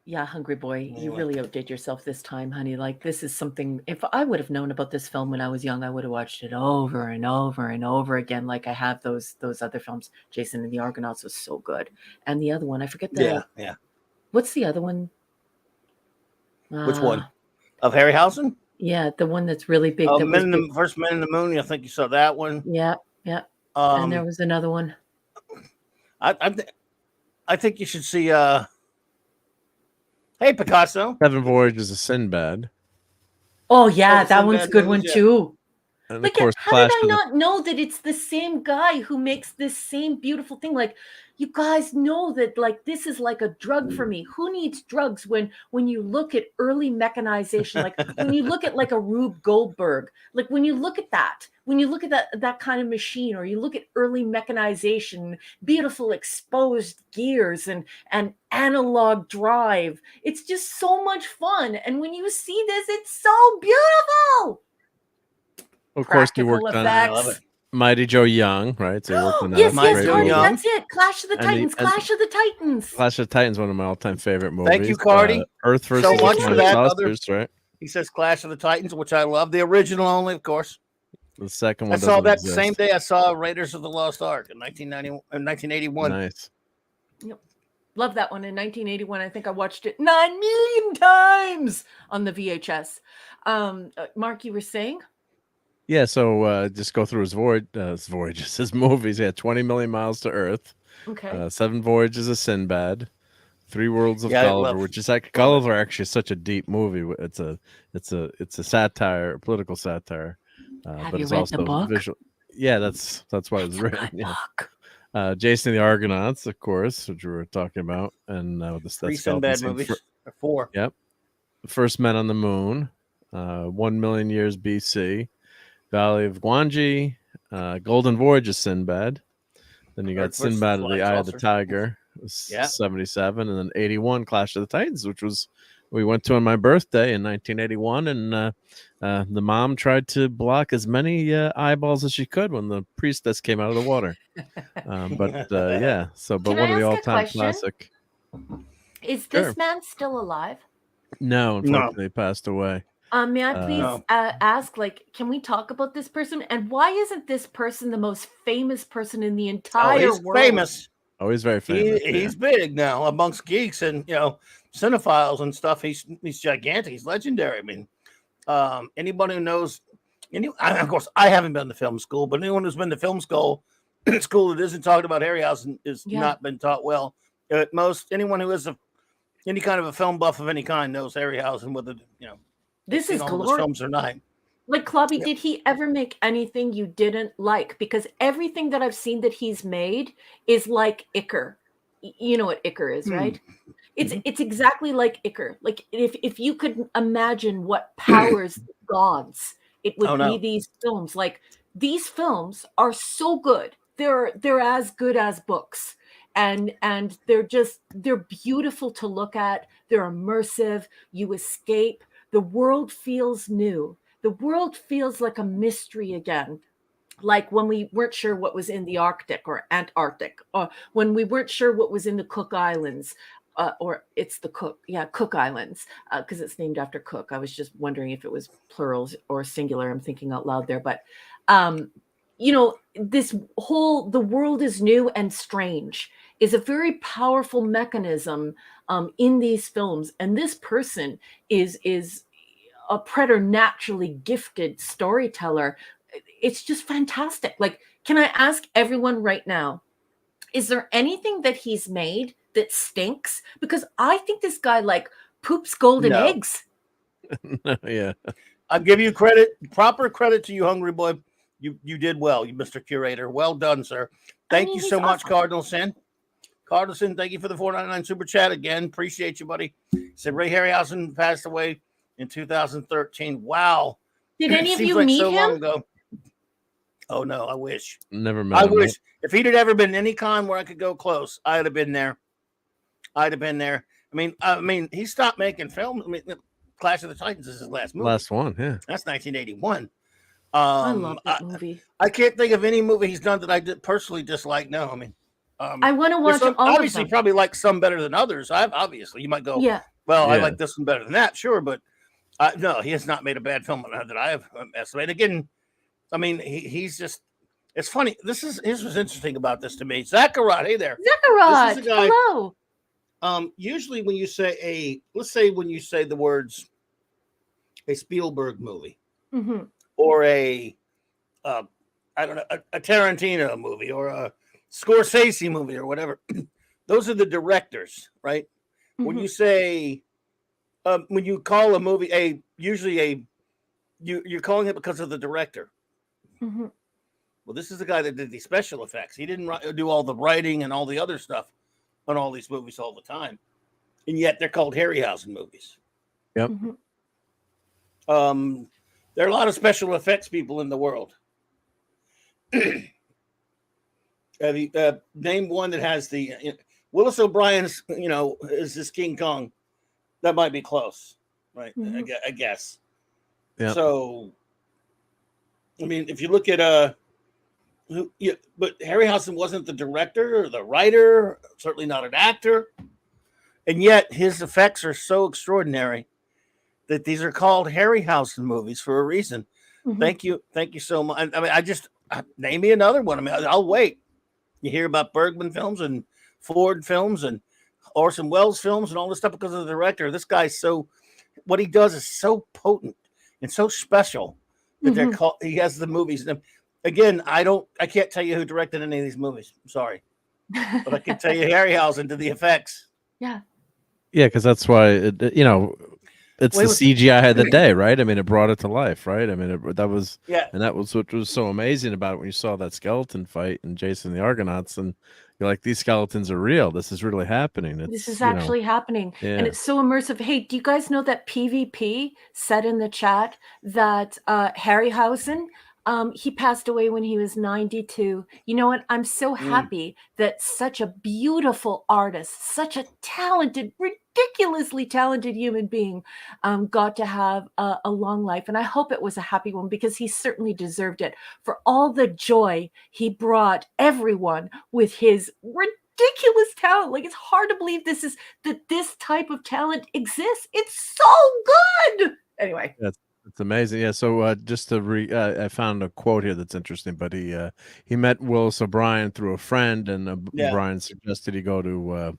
Yeah, Hungry Boy, you really outdid yourself this time, honey. Like, this is something, if I would have known about this film when I was young, I would have watched it over and over and over again. Like I have those other films. Jason and the Argonauts was so good. And the other one, I forget the... Yeah. What's the other one? Which one? Of Harryhausen? Yeah, the one that's really big. First Men in the Moon. I think you saw that one. Yeah. And there was another one. I think you should see... Hey, Picasso. 7 Voyages of Sinbad. Oh, yeah, that one's a good one, too. And like, of course, how did I not know that it's the same guy who makes this same beautiful thing? Like, you guys know that, like, this is like a drug for me. Who needs drugs when you look at early mechanization? Like, when you look at, like, a Rube Goldberg, like, when you look at that kind of machine, or you look at early mechanization, beautiful exposed gears and analog drive, it's just so much fun. And when you see this, it's so beautiful. Of course, you worked on Mighty Joe Young, right? So you worked on that. Yes, Cardi, that's it. Clash of the Titans. Clash of the Titans. Clash of the Titans, one of my all-time favorite movies. Thank you, Cardi. Earth versus so much for that. Right? He says Clash of the Titans, which I love. The original only, of course. The second one. I saw that the same day I saw Raiders of the Lost Ark in 1981. Nice. Yep. Love that one in 1981. I think I watched it 9 million times on the VHS. Mark, you were saying? Yeah, so just go through his voyages, his movies. He had 20 Million Miles to Earth. Okay. 7 Voyages of Sinbad. 3 Worlds of Gulliver, which is like Gulliver actually is such a deep movie. It's a satire, a political satire. Have you read the book? Visual. Yeah, that's why it was written. Yeah. Jason and the Argonauts, of course, which we were talking about, and the 3 Sinbad movies. 4. Yep. First Men on the Moon. 1 Million Years BC. Valley of Gwangi, Golden Voyage of Sinbad. Then you got Sinbad of the Eye of the Tiger, 77, and then 81 Clash of the Titans, which was we went to on my birthday in 1981, and the mom tried to block as many eyeballs as she could when the priestess came out of the water. But one of the all-time classic. Is this man still alive? No, unfortunately, he passed away. May I please ask, like, can we talk about this person? And why isn't this person the most famous person in the entire world? Famous. Oh, he's very famous. He's big now amongst geeks and cinephiles and stuff. He's gigantic. He's legendary. I mean, anybody who knows, of course, I haven't been to film school, but anyone who's been to film school that isn't talking about Harryhausen is not been taught well. At most, anyone who is any kind of a film buff of any kind knows Harryhausen, whether this is glorious. Films or not. Like, Clubby, did he ever make anything you didn't like? Because everything that I've seen that he's made is like Icar. You know what Icar is, right? It's exactly like Icar. Like, if you could imagine what powers the gods, it would be these films. Like, these films are so good. They're as good as books. And they're beautiful to look at. They're immersive. You escape. The world feels new. The world feels like a mystery again. Like when we weren't sure what was in the Arctic or Antarctic, or when we weren't sure what was in the Cook Islands, or it's the Cook Islands, because it's named after Cook. I was just wondering if it was plural or singular. I'm thinking out loud there. But, the world is new and strange is a very powerful mechanism in these films. And this person is a preternaturally gifted storyteller. It's just fantastic. Like, can I ask everyone right now, is there anything that he's made that stinks? Because I think this guy like poops golden eggs. Yeah. I'll give you proper credit to you, Hungry Boy. You did well, you Mr. Curator. Well done, sir. Thank you so much, Cardinal Sin. Cardinal Sin, thank you for the $4.99 super chat again. Appreciate you, buddy. Said Ray Harryhausen passed away in 2013. Wow. Did any of you meet him? Long ago. Oh no, I wish. Never met him. I wish. If he'd ever been any con where I could go close, I'd have been there. I mean, he stopped making films. I mean, Clash of the Titans is his last movie. Last one, yeah. That's 1981. I love that movie. I can't think of any movie he's done that I personally dislike. No, I mean, I want to watch all obviously of them. probably like some better than others. Obviously you might go, Yeah. well, I like this one better than that, sure, but no, he has not made a bad film that I have estimated. Again, I mean, he's just. It's funny. This was interesting about this to me. Zacharat, hey there. Zacharat, this is a guy, hello. Usually when you say let's say when you say the words a Spielberg movie or I don't know, a Tarantino movie or a Scorsese movie or whatever, those are the directors, right? When you say, when you call a movie you're calling it because of the director. Well, this is the guy that did the special effects. He didn't do all the writing and all the other stuff on all these movies all the time. And yet they're called Harryhausen movies. Yep. There are a lot of special effects people in the world. Name one that has the Willis O'Brien's, is this King Kong. That might be close, right? I guess. Yeah. So, I mean, if you look at but Harryhausen wasn't the director or the writer, certainly not an actor, and yet his effects are so extraordinary that these are called Harryhausen movies for a reason. Thank you so much. I mean, name me another one. I mean, I'll wait. You hear about Bergman films and Ford films and Orson Welles films and all this stuff because of the director. This guy's what he does is so potent and so special that they're called. He has the movies. Again, I can't tell you who directed any of these movies. I'm sorry, but I can tell you Harryhausen did the effects. Yeah, because that's why it's the CGI of the day, right? I mean, it brought it to life, right? I mean, that was what was so amazing about it when you saw that skeleton fight in Jason the Argonauts, and you're like, these skeletons are real. This is really happening. This is actually happening, and it's so immersive. Hey, do you guys know that PvP said in the chat that Harryhausen? He passed away when he was 92. You know what? I'm so happy that such a beautiful artist, such a talented, ridiculously talented human being got to have a long life. And I hope it was a happy one because he certainly deserved it for all the joy he brought everyone with his ridiculous talent. Like, it's hard to believe that this type of talent exists. It's so good. Anyway. It's amazing. Yeah. So just to I found a quote here that's interesting, but he met Willis O'Brien through a friend, and O'Brien suggested he go to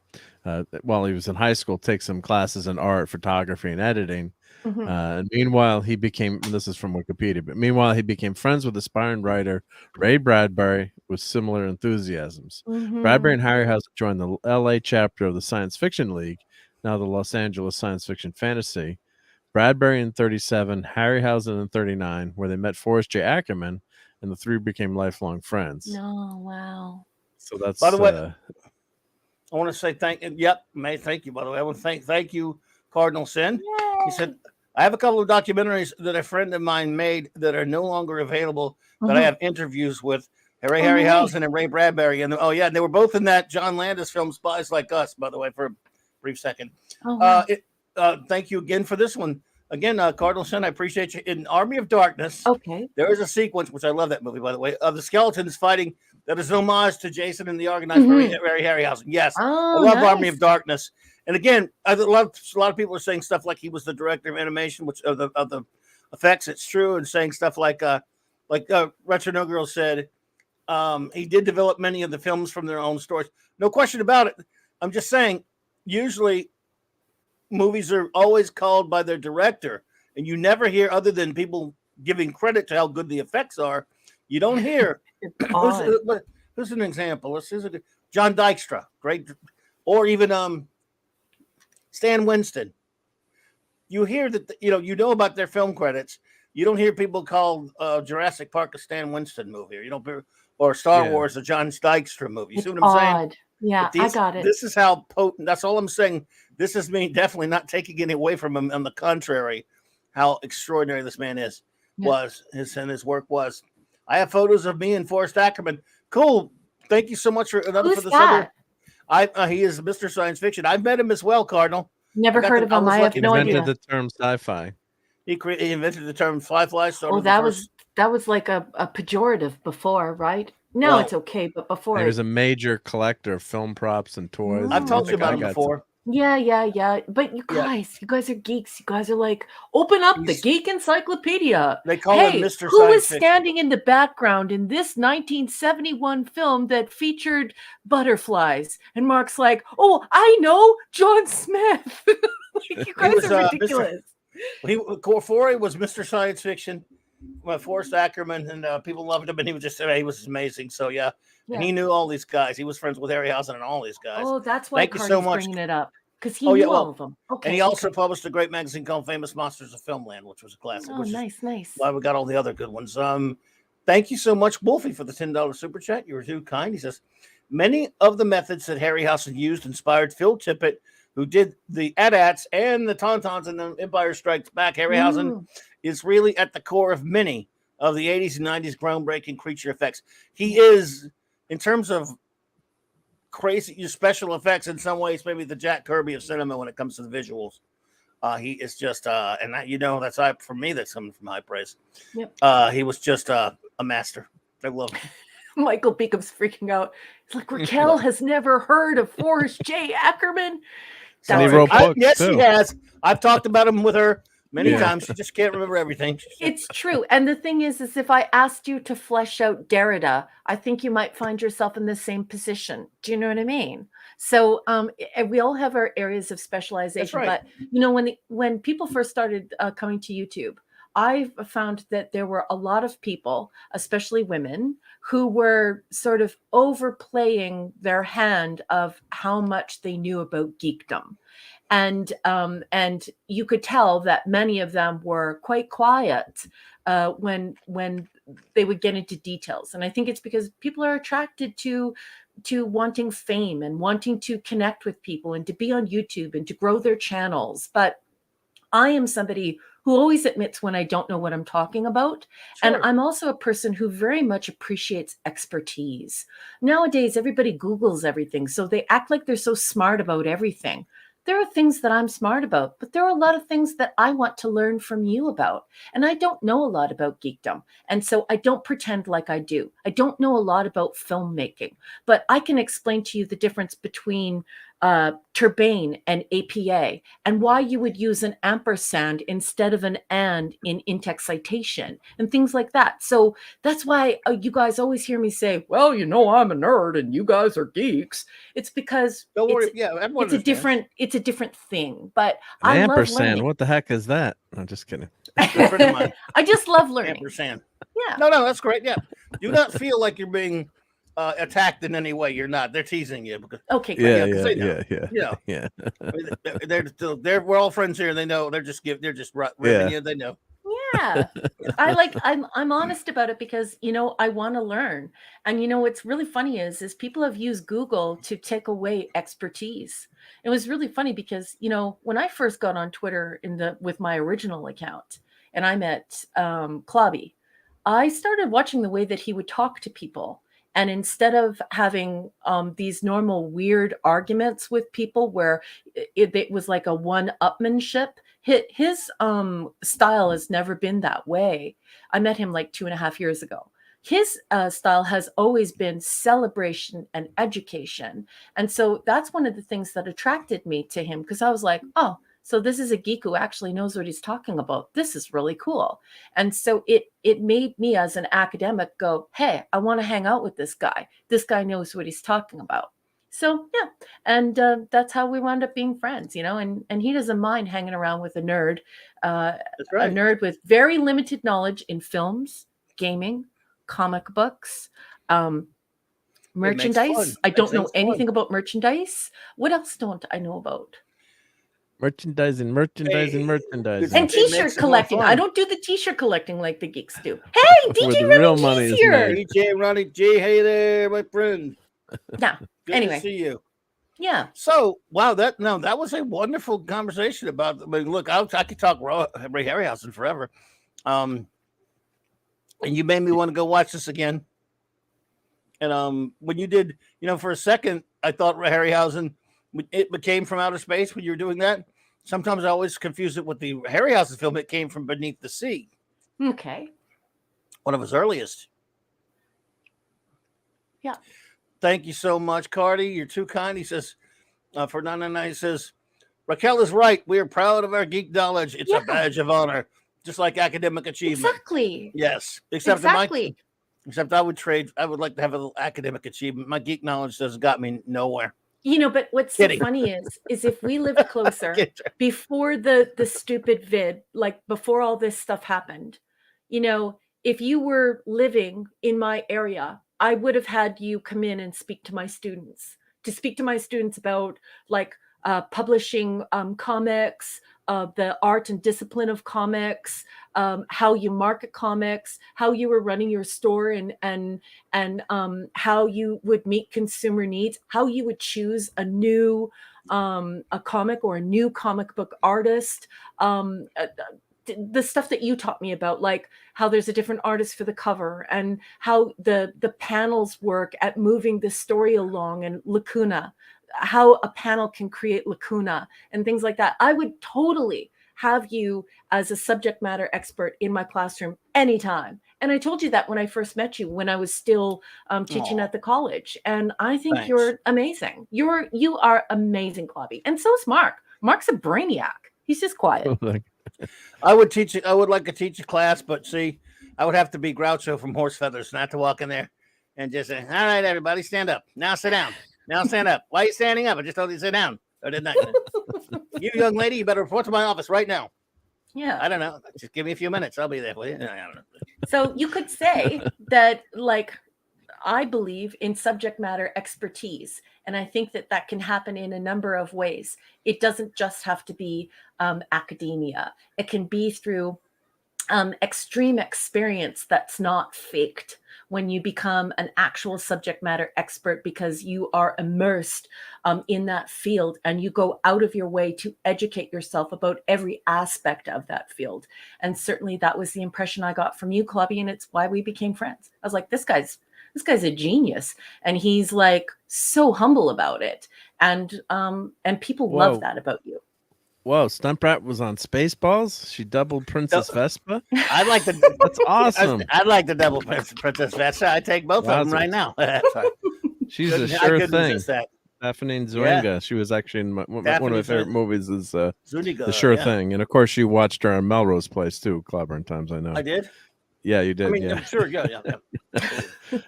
while he was in high school, take some classes in art, photography, and editing. And meanwhile, this is from Wikipedia, but meanwhile, he became friends with aspiring writer Ray Bradbury with similar enthusiasms. Bradbury and Harryhausen joined the LA chapter of the Science Fiction League, now the Los Angeles Science Fiction Fantasy. Bradbury in 37, Harryhausen in 39, where they met Forrest J. Ackerman, and the three became lifelong friends. Oh, wow. So that's, by the way, I want to say thank you. By the way, I want to thank you, Cardinal Sin. Yay. He said, I have a couple of documentaries that a friend of mine made that are no longer available, that I have interviews with Ray Harryhausen and Ray Bradbury. And they were both in that John Landis film, Spies Like Us, by the way, for a brief second. Oh, wow. Thank you again for this one. Again, Cardinal Sin, I appreciate you. In Army of Darkness, there is a sequence, which I love that movie, by the way, of the skeletons fighting that is an homage to Jason and the Argonauts, Ray Harryhausen. Yes, I love Army of Darkness. And again, a lot of people are saying stuff like he was the director of animation, which of the effects. It's true, and saying stuff like Retro No Girl said, he did develop many of the films from their own stories. No question about it. I'm just saying, usually movies are always called by their director, and you never hear, other than giving credit to how good the effects are, you don't hear. Who's an example? John Dykstra, great, or even Stan Winston. You hear that, you know about their film credits. You don't hear people call Jurassic Park a Stan Winston movie, or Star Wars a John Dykstra movie. You see what I'm saying? Yeah, I got it. This is how potent. That's all I'm saying. This is me definitely not taking it away from him. On the contrary, how extraordinary this man was. His work was. I have photos of me and Forrest Ackerman. Cool. Thank you so much for Who's this that? other. He is Mr. Science Fiction. I've met him as well, Cardinal. Never heard of him. I have no Invented idea. the term sci-fi. He invented the term fly. Oh, that was like a pejorative before, right? No, it's okay, but before he was a major collector of film props and toys. I've talked to you about him before. Yeah. But you guys are geeks. You guys are like, open up the Geek Encyclopedia. They call him Mr. Who Science is standing in the background in this 1971 film that featured butterflies? And Mark's like, oh, I know, John Smith. Like, you guys are ridiculous. Corey was Mr. Science Fiction. Forrest Ackerman, and people loved him, and he was amazing. So yeah, and he knew all these guys. He was friends with Harryhausen and all these guys. Oh, that's why Cardi's so bringing it up, because he knew all of them. Okay, and he also published a great magazine called Famous Monsters of Filmland, which was a classic. Oh, nice. Why we got all the other good ones. Thank you so much, Wolfie, for the $10 super chat. You were too kind. He says many of the methods that Harryhausen used inspired Phil Tippett, who did the AT-ATs and the Tauntauns and the Empire Strikes Back. Harryhausen is really at the core of many of the 80s and 90s groundbreaking creature effects. He is, in terms of crazy special effects, in some ways, maybe the Jack Kirby of cinema when it comes to the visuals. He is just, and that, that's for me, that's coming from high praise. Yep. He was just a master. I love him. Michael Beacomb's freaking out. It's like, Raquel has never heard of Forrest J. Ackerman. And he wrote books, yes, too. She has. I've talked about him with her many times. She just can't remember everything. It's true. And the thing is if I asked you to flesh out Derrida, I think you might find yourself in the same position. Do you know what I mean? So we all have our areas of specialization. Right. But, when people first started coming to YouTube, I found that there were a lot of people, especially women, who were sort of overplaying their hand of how much they knew about geekdom. And you could tell that many of them were quite quiet when they would get into details. And I think it's because people are attracted to wanting fame and wanting to connect with people and to be on YouTube and to grow their channels. But I am somebody who always admits when I don't know what I'm talking about. Sure. And I'm also a person who very much appreciates expertise. Nowadays, everybody Googles everything, so they act like they're so smart about everything. There are things that I'm smart about, but there are a lot of things that I want to learn from you about. And I don't know a lot about geekdom. And so I don't pretend like I do. I don't know a lot about filmmaking, but I can explain to you the difference between Turbane and APA, and why you would use an ampersand instead of an and in in-text citation and things like that. So that's why you guys always hear me say, well, I'm a nerd and you guys are geeks. It's because it's a different thing. But an ampersand, what the heck is that? I'm just kidding. I just love learning. Ampersand. Yeah. No, that's great. Yeah. Do not feel like you're being attacked in any way. You're not. They're teasing you. Because, okay. Yeah. We're all friends here. They know. They're just ribbing you. They know. Yeah. I'm honest about it because, I want to learn. And, what's really funny is people have used Google to take away expertise. It was really funny because, when I first got on Twitter with my original account and I met Clobby, I started watching the way that he would talk to people. And instead of having these normal weird arguments with people where it was like a one-upmanship, his style has never been that way. I met him like 2.5 years ago. His style has always been celebration and education. And so that's one of the things that attracted me to him, because I was like, oh, so this is a geek who actually knows what he's talking about. This is really cool. And so it made me as an academic go, hey, I want to hang out with this guy. This guy knows what he's talking about. So, yeah. And that's how we wound up being friends, and he doesn't mind hanging around with a nerd, that's right. A nerd with very limited knowledge in films, gaming, comic books, merchandise. I don't know anything about merchandise. What else don't I know about? Merchandising. And t-shirt collecting. I don't do the t-shirt collecting like the geeks do. Hey, DJ Ronnie G's here. DJ Ronnie G, hey there, my friend. Yeah. Good anyway. to see you. Yeah. So, wow, that was a wonderful conversation about. I mean, look, I could talk Ray Harryhausen forever. And you made me want to go watch this again. And when you did, for a second, I thought Ray Harryhausen, it became From Outer Space when you were doing that. Sometimes I always confuse it with the Harryhausen film. It came from Beneath the Sea. Okay. One of his earliest. Yeah. Thank you so much, Cardi. You're too kind. He says, for 999, he says, Raquel is right. We are proud of our geek knowledge. It's a badge of honor, just like academic achievement. Exactly. Yes. Except I would like to have a little academic achievement. My geek knowledge has got me nowhere. But what's so funny is if we lived closer before the stupid vid, like before all this stuff happened, if you were living in my area, I would have had you come in and speak to my students about like publishing comics, the art and discipline of comics, how you market comics, how you were running your store, and how you would meet consumer needs, how you would choose a new a comic or a new comic book artist. The stuff that you taught me about, like how there's a different artist for the cover and how the panels work at moving the story along, and lacuna, how a panel can create lacuna and things like that. I would totally have you as a subject matter expert in my classroom anytime. And I told you that when I first met you, when I was still teaching at the college. And I think you're amazing. You are amazing, Clobby. And so is Mark. Mark's a brainiac. He's just quiet. I would like to teach a class, but see, I would have to be Groucho from Horse Feathers, not to walk in there and just say, all right, everybody, stand up. Now sit down. Now stand up. Why are you standing up? I just told you to sit down. I did not. You young lady, you better report to my office right now. Yeah. I don't know. Just give me a few minutes. I'll be there for you. I don't know. So you could say that, like, I believe in subject matter expertise. And I think that can happen in a number of ways. It doesn't just have to be academia. It can be through extreme experience that's not faked, when you become an actual subject matter expert because you are immersed in that field, and you go out of your way to educate yourself about every aspect of that field. And certainly that was the impression I got from you, Clobby, and it's why we became friends. I was like, this guy's a genius, and he's like so humble about it, and people love that about you. Whoa, Stuntbrat was on Spaceballs. She doubled Princess Vespa. I'd like to. That's awesome. I'd like to double Princess Vespa. I take both of them right now. She's a sure thing. Stephanie Zuniga. Yeah. She was actually in one of my favorite movies. Is Zuniga, The Sure Thing, and of course you watched her on Melrose Place too. Clobbering Times, I know. I did. Yeah, you did. I mean, yeah. I'm sure. Yeah.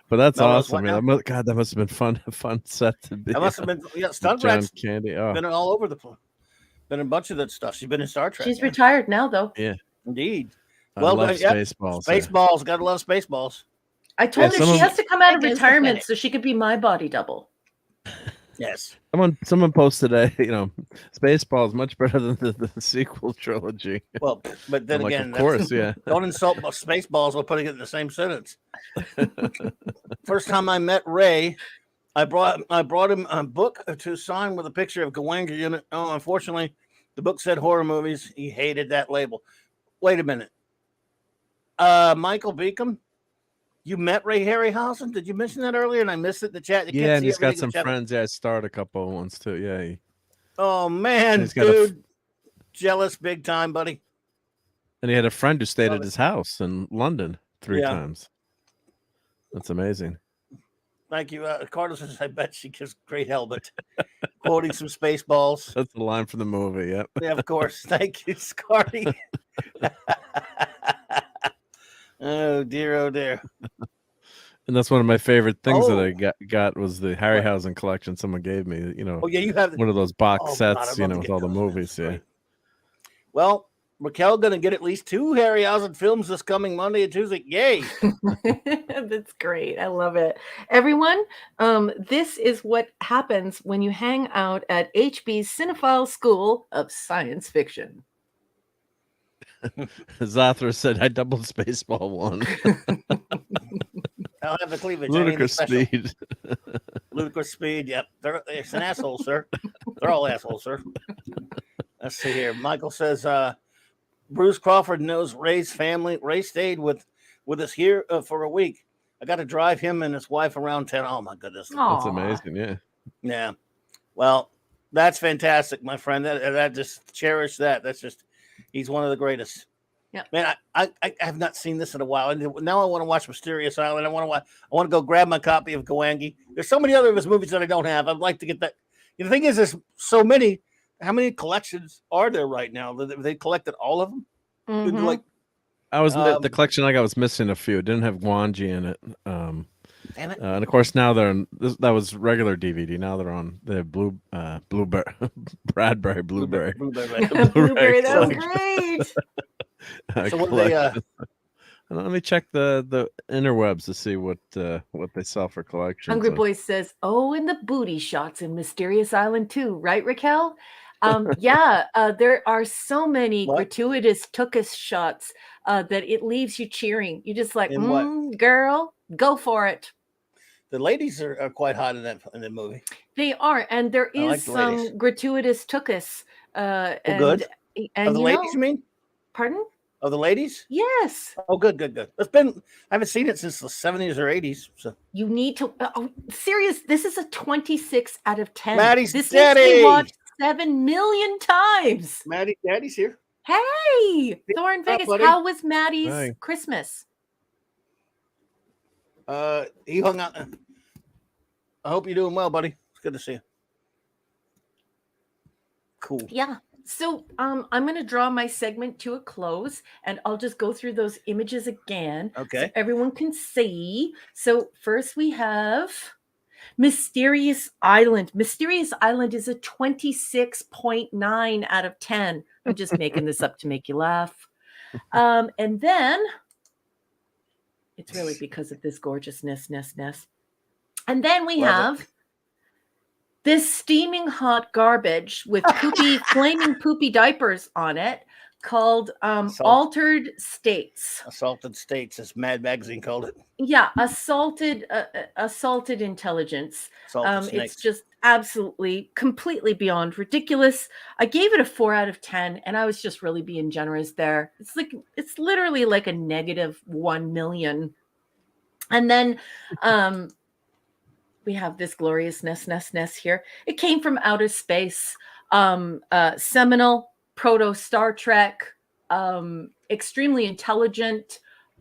But that's awesome, man. God, that must have been a fun set to be. That must have been. Yeah, Stuntbrat's been all over the place. Been in a bunch of that stuff. She's been in Star Trek. She's retired now, though. Yeah, indeed. I love Spaceballs. Spaceballs. Gotta love Spaceballs. I told her she has to come out of retirement so she could be my body double. Yes. Someone posted today, Spaceballs much better than the sequel trilogy. Well, but then again, of course, yeah. Don't insult Spaceballs while putting it in the same sentence. First time I met Ray, I brought him a book to sign with a picture of Gawanger in it. Oh, unfortunately, the book said horror movies. He hated that label. Wait a minute. Michael Beacom, you met Ray Harryhausen? Did you mention that earlier? And I missed it in the chat. Yeah, and he's got some friends. Yeah, I starred a couple of ones too. Yeah. Oh man, dude, jealous big time, buddy. And he had a friend who stayed at his house in London 3 times. That's amazing. Thank you. Carter says, I bet she gives great hell, but quoting some Spaceballs. That's the line from the movie. Yep. Yeah, of course. Thank you, Scarty. Oh, dear. Oh, dear. And that's one of my favorite things that I got was the Harryhausen collection someone gave me. Oh, yeah, you have one of those box sets, with all the movies. Yeah. Well, Raquel going to get at least 2 Harryhausen films this coming Monday and Tuesday. Yay! That's great. I love it. Everyone, this is what happens when you hang out at HB's Cinephile School of Science Fiction. Zathra said, I doubled Spaceball 1. I'll have the cleavage. Ludicrous speed. Ludicrous speed. Yep. It's an asshole, sir. They're all assholes, sir. Let's see here. Michael says, Bruce Crawford knows Ray's family. Ray stayed with us here for a week. I got to drive him and his wife around town. Oh, my goodness. That's amazing. Yeah. Yeah. Well, That's fantastic, my friend. That just cherish that. That's just he's one of the greatest. Yeah, man. I have not seen this in a while, and now I want to watch Mysterious Island. I want to go grab my copy of Gowangi. There's so many other of his movies that I don't have. I'd like to get that. The thing is, there's so many. How many collections are there right now? They collected all of them. Mm-hmm. Like, the collection I got was missing a few. It didn't have Guanji in it. Damn it. And of course now they're on. That was regular DVD. Now they're on the Blueberry, Bradbury, Blueberry. Blueberry. That was great. So what they? Let me check the interwebs to see what they sell for collections. Hungry Boy says, "Oh, and the booty shots in Mysterious Island too, right, Raquel?" Yeah, there are so many gratuitous tuchus shots that it leaves you cheering. You're just like, girl, go for it. The ladies are quite hot in the movie. They are, and there is like some gratuitous tuchus. Good. And of the ladies, you mean? Pardon? Of the ladies? Yes. Oh, good. It's been. I haven't seen it since the 70s or 80s. So you need to. Serious. This is a 26 out of 10. Maddie's this daddy. Needs to be watched 7 million times. Maddie's daddy's here. Hey, Thor in Vegas. How was Maddie's Christmas? He hung out. I hope you're doing well, buddy. It's good to see you. Cool. Yeah. So I'm going to draw my segment to a close, and I'll just go through those images again. Okay. So everyone can see. So first we have Mysterious Island. Mysterious Island is a 26.9 out of 10. I'm just making this up to make you laugh. And then it's really because of this gorgeousness. And then we have this steaming hot garbage with flaming poopy diapers on it called Altered States. Assaulted States, as Mad Magazine called it. Yeah, assaulted intelligence. It's just absolutely, completely beyond ridiculous. I gave it a 4 out of 10, and I was just really being generous there. It's literally like a -1 million. And then we have this glorious ness here. It came from outer space. Seminal, proto Star Trek, extremely intelligent,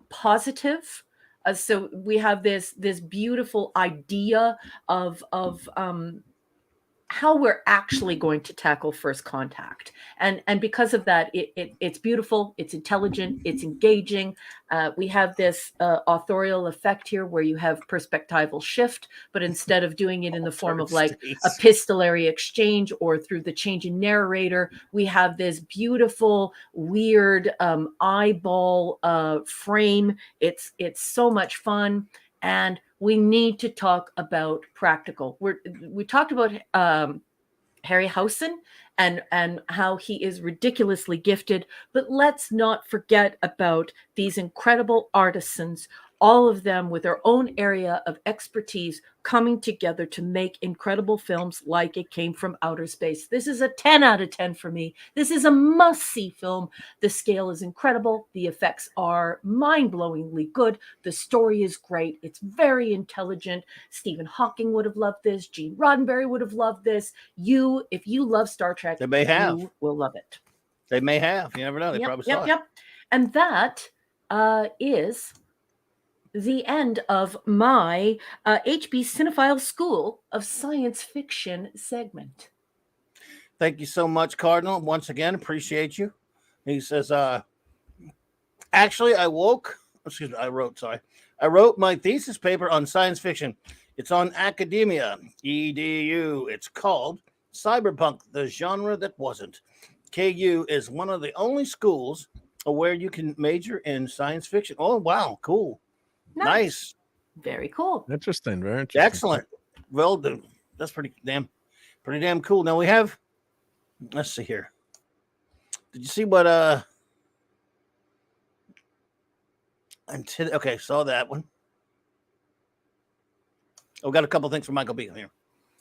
positive. So we have this beautiful idea of how we're actually going to tackle first contact, and because of that, it's beautiful, it's intelligent, it's engaging. We have this authorial effect here where you have perspectival shift, but instead of doing it in the form of like epistolary exchange or through the change in narrator, we have this beautiful, weird eyeball frame. It's so much fun. And we need to talk about practical. We talked about Harryhausen and how he is ridiculously gifted, but let's not forget about these incredible artisans, all of them with their own area of expertise coming together to make incredible films like It Came from Outer Space. This is a 10 out of 10 for me. This is a must-see film. The scale is incredible. The effects are mind-blowingly good. The story is great. It's very intelligent. Stephen Hawking would have loved this. Gene Roddenberry would have loved this. If you love Star Trek, you will love it. They may have. You never know. They probably saw it. Yep. And that is the end of my HB Cinephile School of Science Fiction segment. Thank you so much, Cardinal. Once again, appreciate you. He says, actually, I wrote my thesis paper on science fiction. It's on academia, EDU. It's called Cyberpunk, the Genre That Wasn't. KU is one of the only schools where you can major in science fiction. Oh, wow. Cool. Nice. Very cool. Interesting. Very interesting. Excellent. Well done. That's pretty damn cool. Now we have, let's see here. Did you see what okay, saw that one. We got a couple things from Michael B here.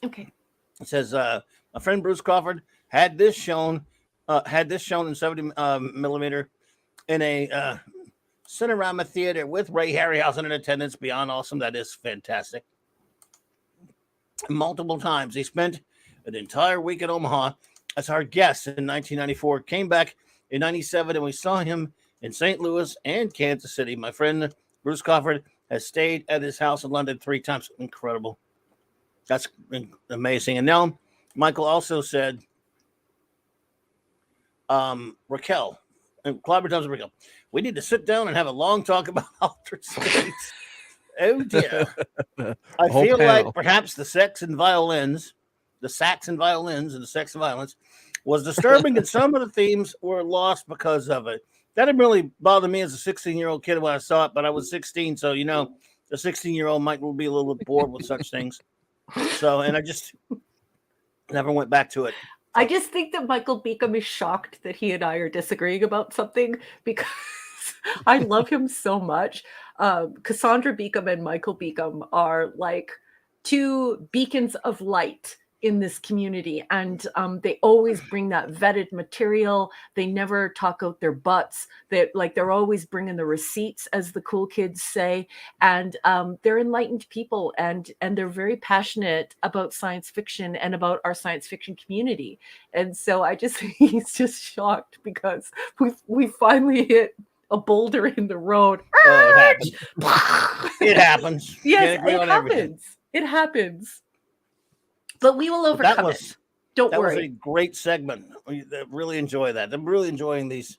Okay. It says my friend Bruce Crawford had this shown in 70 millimeter in a Cinerama theater with Ray Harryhausen in attendance. Beyond awesome. That is fantastic. Multiple times. He spent an entire week in Omaha as our guest in 1994. Came back in 97, and we saw him in St. Louis and Kansas City. My friend Bruce Crawford has stayed at his house in London 3 times. Incredible. That's amazing. And now Michael also said, Raquel, and Clobber tells Raquel, we need to sit down and have a long talk about altered states. Oh dear. I feel like perhaps the sax and violins and the sex and violence was disturbing, and some of the themes were lost because of it. That didn't really bother me as a 16-year-old kid when I saw it, but I was 16, so the 16-year-old might be a little bit bored with such things. So, and I just never went back to it. I just think that Michael Beacom is shocked that he and I are disagreeing about something because I love him so much. Cassandra Beacom and Michael Beacom are like 2 beacons of light in this community, and they always bring that vetted material. They never talk out their butts. They're always bringing the receipts, as the cool kids say, and they're enlightened people, and they're very passionate about science fiction and about our science fiction community. And so I just think he's just shocked because we finally hit a boulder in the road. Oh, it happens. It happens. Yes, it happens. It happens. But we will overcome it. Don't worry. That was a great segment. I really enjoy that. I'm really enjoying these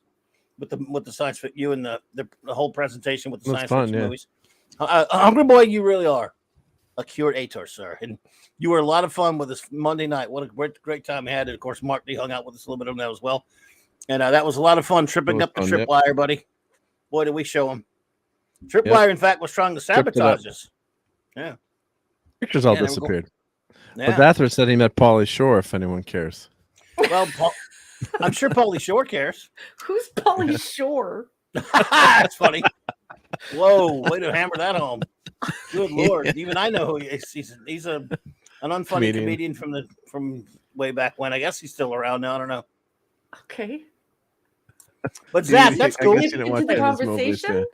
with the science fiction. You and the whole presentation with the science fiction movies. Hungry Boy, you really are a curator, sir. And you were a lot of fun with us Monday night. What a great time we had. And of course, Mark D hung out with us a little bit on that as well. And that was a lot of fun tripping up the tripwire, buddy. Boy, did we show him. Tripwire, in fact, was trying to sabotage us. Yeah. Pictures all disappeared. Yeah. But Bathurst said he met Pauly Shore, if anyone cares. Well, I'm sure Pauly Shore cares. Who's Pauly Shore? That's funny. Whoa, way to hammer that home. Good Lord. Even I know who he is. He's an unfunny comedian from way back when. I guess he's still around now. I don't know. Okay. But Zach, that's cool. Into the conversation?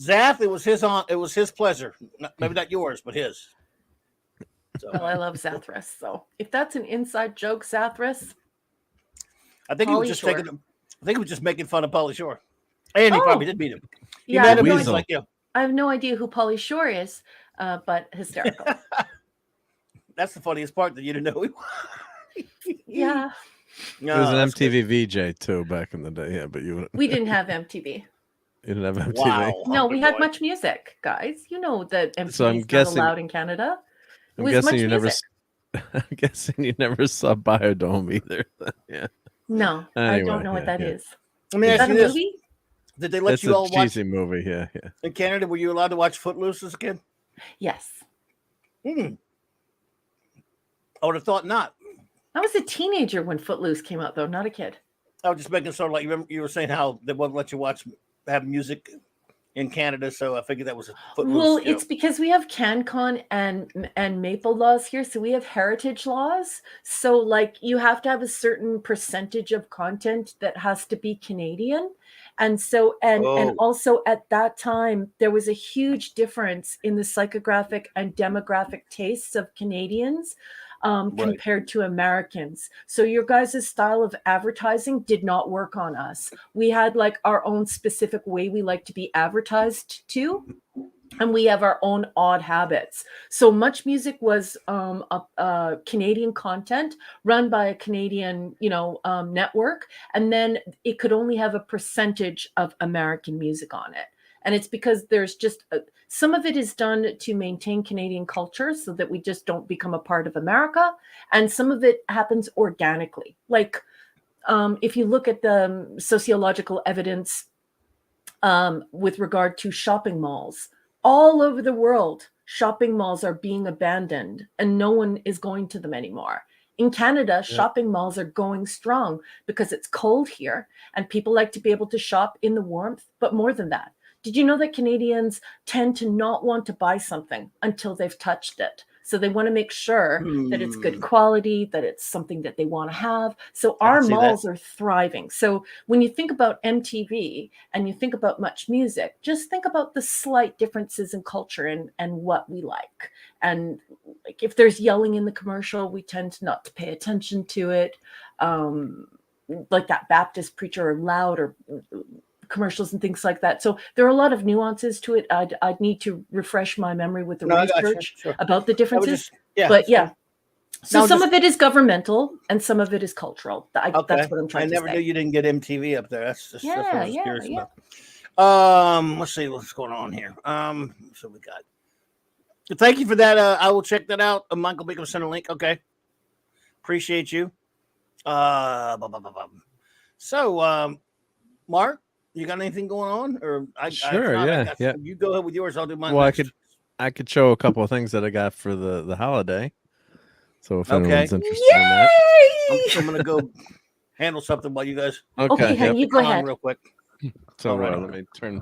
Zach, it was his pleasure. Maybe not yours, but his. So. Well, I love Zathras. So if that's an inside joke, Zathras, I think he was just making fun of Pauly Shore. And he probably did beat him. I have no idea who Pauly Shore is, but hysterical. That's the funniest part, that you didn't know who he was. Yeah. No, it was an MTV VJ too back in the day. Yeah, but we didn't have MTV. You didn't have MTV. Wow. No, we had Much Music, guys. You know that MTV is not allowed in Canada. I'm guessing you never saw Biodome either. Yeah. No, anyway, I don't know what that is. I mean, is that a movie? Did they let you all watch? It's a cheesy movie. Yeah. In Canada, were you allowed to watch Footloose as a kid? Yes. I would have thought not. I was a teenager when Footloose came out, though, not a kid. I was just making sort of like you were saying how they wouldn't let you have music in Canada, so I figured that was a Footloose. Well, it's because we have CanCon and Maple laws here, so we have heritage laws. So, like, you have to have a certain percentage of content that has to be Canadian, and so and also at that time there was a huge difference in the psychographic and demographic tastes of Canadians. Compared to Americans. So your guys' style of advertising did not work on us. We had like our own specific way we like to be advertised to, and we have our own odd habits. So Much Music was a Canadian content run by a Canadian, network, and then it could only have a percentage of American music on it. And it's because there's just some of it is done to maintain Canadian culture so that we just don't become a part of America. And some of it happens organically. Like if you look at the sociological evidence with regard to shopping malls, all over the world, shopping malls are being abandoned and no one is going to them anymore. In Canada, shopping malls are going strong because it's cold here and people like to be able to shop in the warmth. But more than that, did you know that Canadians tend to not want to buy something until they've touched it? So they want to make sure that it's good quality, that it's something that they want to have. So I our can see that. malls are thriving. So when you think about MTV and you think about Much Music, just think about the slight differences in culture and what we like. And like if there's yelling in the commercial, we tend not to pay attention to it. Like that Baptist preacher or loud or commercials and things like that. So there are a lot of nuances to it. I'd need to refresh my memory with the No, I got you. research Sure. about the differences. Yeah, but yeah, so No, some just- of it is governmental and some of it is cultural. That's what I'm trying to say. I never knew you didn't get MTV up there. That's just that's what I was curious about. Let's see what's going on here. So we got. Thank you for that. I will check that out. Michael Baker sent a link. Okay, appreciate you. So, Mark, you got anything going on? Or Sure, yeah. You go ahead with yours. I'll do mine. Well, next. I could show a couple of things that I got for the holiday. So if anyone's interested Yay! in that, I'm gonna go handle something while you guys. Okay, honey, you go ahead real quick. So let me turn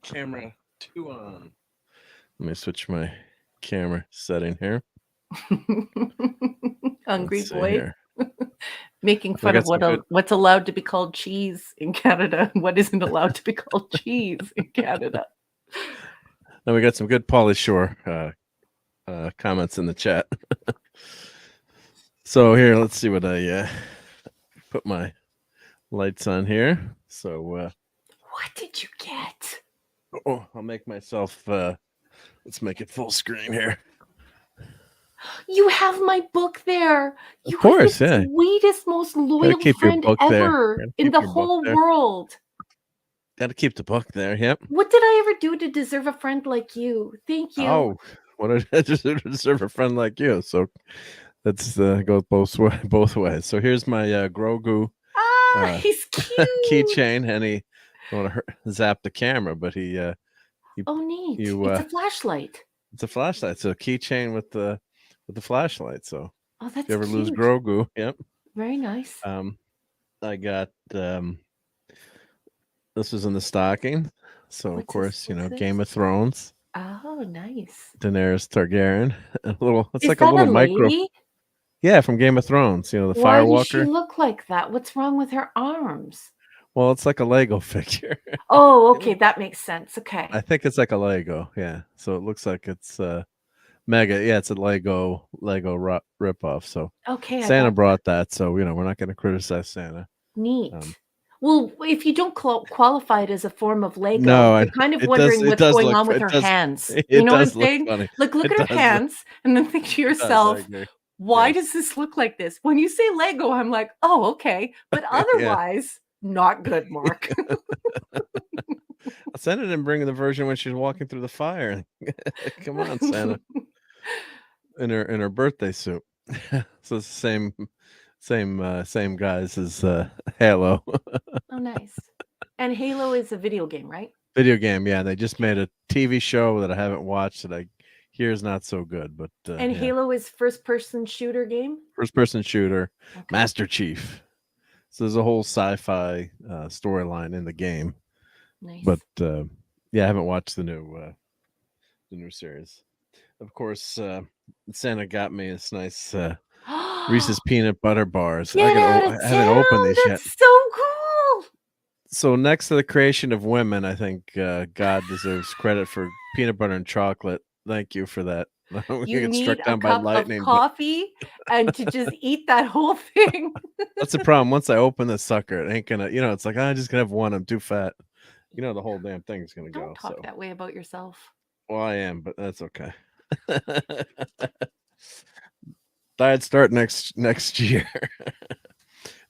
camera 2 on. Let me switch my camera setting here. Hungry boy. Making fun of what's allowed to be called cheese in Canada and what isn't allowed to be called cheese in Canada. Now we got some good Pauly Shore comments in the chat. So here, let's see what I put my lights on here. So what did you get? Oh, I'll make myself let's make it full screen here. You have my book there. You of course, are the sweetest, most loyal friend ever in the whole world. Got to keep the book there. Yep. What did I ever do to deserve a friend like you? Thank you. Oh, what did I deserve a friend like you? So let's go both ways. So here's my Grogu. He's cute. Keychain, and he don't want to zap the camera, but he. Oh, neat! It's a flashlight. It's a flashlight. So a keychain with the flashlight. So that's if you ever cute. lose Grogu, yep. Very nice. I got this was in the stocking. So of course, Game of Thrones. Oh, nice. Daenerys Targaryen. It's Is like a little micro. Lady? Yeah, from Game of Thrones. The Why Firewalker. Does she look like that? What's wrong with her arms? Well, it's like a Lego figure. Oh, okay, that makes sense. Okay. I think it's like a Lego. Yeah, so it looks like it's mega. Yeah, it's a Lego ripoff. So okay, Santa brought that. So we're not going to criticize Santa. Neat. Well, if you don't qualify it as a form of Lego, you're kind of wondering what's going on with her hands. You know what I'm saying? Funny. Look at her hands, and then think to yourself, why does this look like this? When you say Lego, I'm like, oh, okay. But otherwise, not good, Mark. Santa didn't bring the version when she was walking through the fire. Come on, Santa. In her birthday suit. So it's the same guys as Halo. Oh, nice. And Halo is a video game, right? Video game, yeah. They just made a TV show that I haven't watched that I hear is not so good. But and Halo is first-person shooter game? First-person shooter, Master Chief. So there's a whole sci-fi storyline in the game. Nice. But I haven't watched the new series. Of course, Santa got me this nice Reese's peanut butter bars. I haven't opened these yet. So cool. So next to the creation of women, I think God deserves credit for peanut butter and chocolate. Thank you for that. You need a cup of coffee and to just eat that whole thing. That's the problem. Once I open this sucker, it ain't gonna. It's like I'm just gonna have one. I'm too fat. The whole damn thing is gonna go. Don't talk that way about yourself. Well, I am, but that's okay. Diet start next year.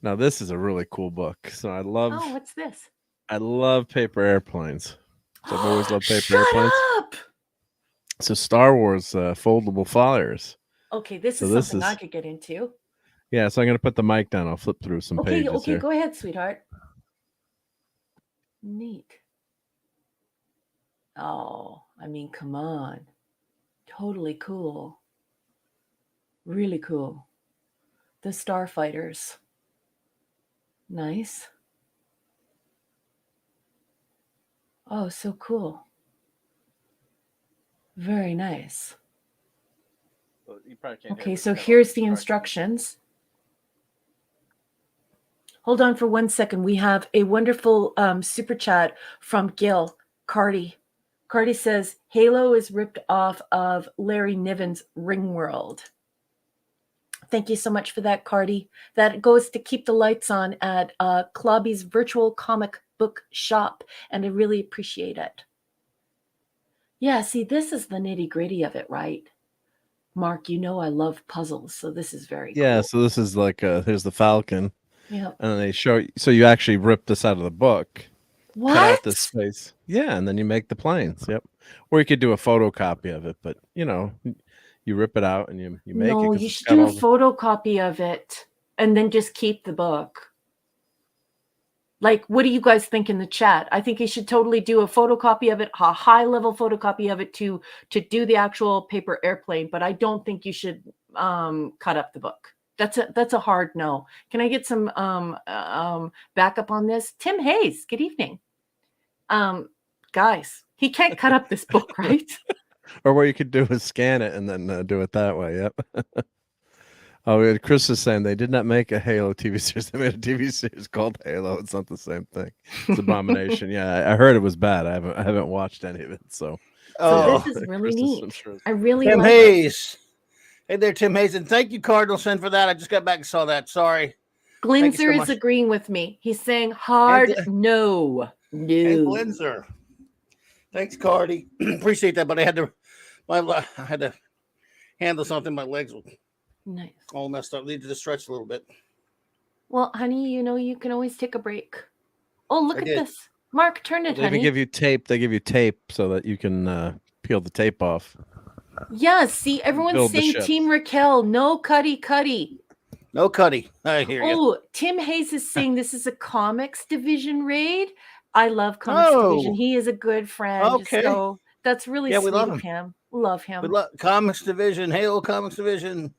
Now this is a really cool book. So I love. Oh, what's this? I love paper airplanes. So I've always loved paper airplanes. Up! So Star Wars foldable flyers. Okay, this is something I could get into. Yeah, so I'm gonna put the mic down. I'll flip through some pages. Okay, go ahead, sweetheart. Neat. Oh, I mean, come on. Totally cool. Really cool. The Starfighters. Nice. Oh, so cool. Very nice. so you probably can't hear Okay, me. so here's the instructions. Hold on for 1 second. We have a wonderful super chat from Gil Cardi. Cardi says, Halo is ripped off of Larry Niven's Ringworld. Thank you so much for that, Cardi. That goes to keep the lights on at CLOBBY'S virtual comic book shop, and I really appreciate it. Yeah, see, this is the nitty-gritty of it, right? Mark, you know I love puzzles, so this is very cool. So this is like here's the Falcon. Yeah. And they show you, so you actually rip this out of the book. What? Cut out this space. Yeah, and then you make the planes. Yep. Or you could do a photocopy of it, but you rip it out and you make it. No, you should do a photocopy of it and then just keep the book. Like, what do you guys think in the chat? I think you should totally do a photocopy of it, a high-level photocopy of it to do the actual paper airplane, but I don't think you should cut up the book. That's a hard no. Can I get some backup on this? Tim Hayes, good evening. Guys, he can't cut up this book, right? Or what you could do is scan it and then do it that way. Yep. Oh, Chris is saying they did not make a Halo TV series. They made a TV series called Halo. It's not the same thing. It's Abomination. Yeah, I heard it was bad. I haven't watched any of it. So this is really neat. I really Tim like Hayes. Hey there, Tim Hayes, and thank you, Cardinal Sin, for that. I just got back and saw that. Sorry. Glinzer is agreeing with me. He's saying hard no. Hey, Glinzer. Thanks, Cardi. Appreciate that, but I had to handle something. My legs were all messed up. Needed to stretch a little bit. Well, honey, you can always take a break. Oh, look at this. Mark, turn it, honey. They give you tape. They give you tape so that you can peel the tape off. Yeah, see, everyone's saying Team Raquel, no Cuddy. No Cuddy. I hear you. Oh, Tim Hayes is saying this is a comics division raid. I love comics division. He is a good friend. Okay. So that's really sweet of him. Love him. We love comics division, Halo comics division.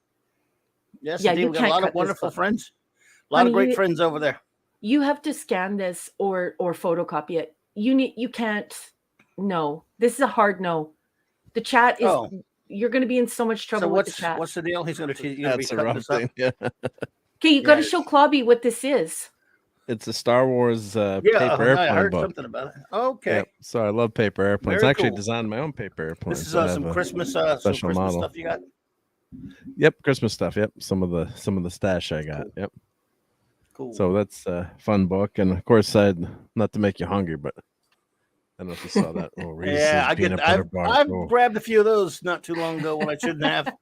Yes, indeed. We got a lot of wonderful friends. A lot of great friends over there. You have to scan this or photocopy it. You can't. No, this is a hard no. The chat is. You're going to be in so much trouble with the chat. What's the deal? He's going to teach you. That's the wrong thing. Yeah. Okay, you got to show Clobby what this is. It's a Star Wars paper airplane I heard book. something about it. Okay. Yep. So I love paper airplanes. Very I actually cool. designed my own paper airplanes. This is some Christmas stuff you got. Yep, Christmas stuff. Yep, some of the stash I got. Yep. Cool. So that's a fun book, and of course, not to make you hungry, but I don't know if you saw that. I've grabbed a few of those not too long ago when I shouldn't have.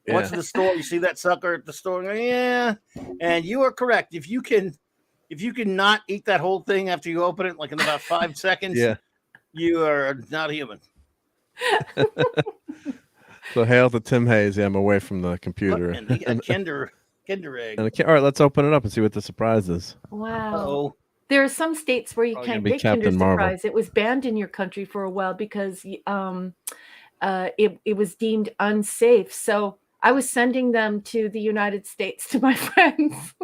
Went to the store. You see that sucker at the store? Yeah, and you are correct. If you can not eat that whole thing after you open it, like in about 5 seconds, you are not human. So hail to Tim Hayes. Yeah, I'm away from the computer. And a Kinder egg. All right, let's open it up and see what the surprise is. Wow. Uh-oh. There are some states where you can't get Kinder Surprise. It was banned in your country for a while because it was deemed unsafe. So I was sending them to the United States to my friends.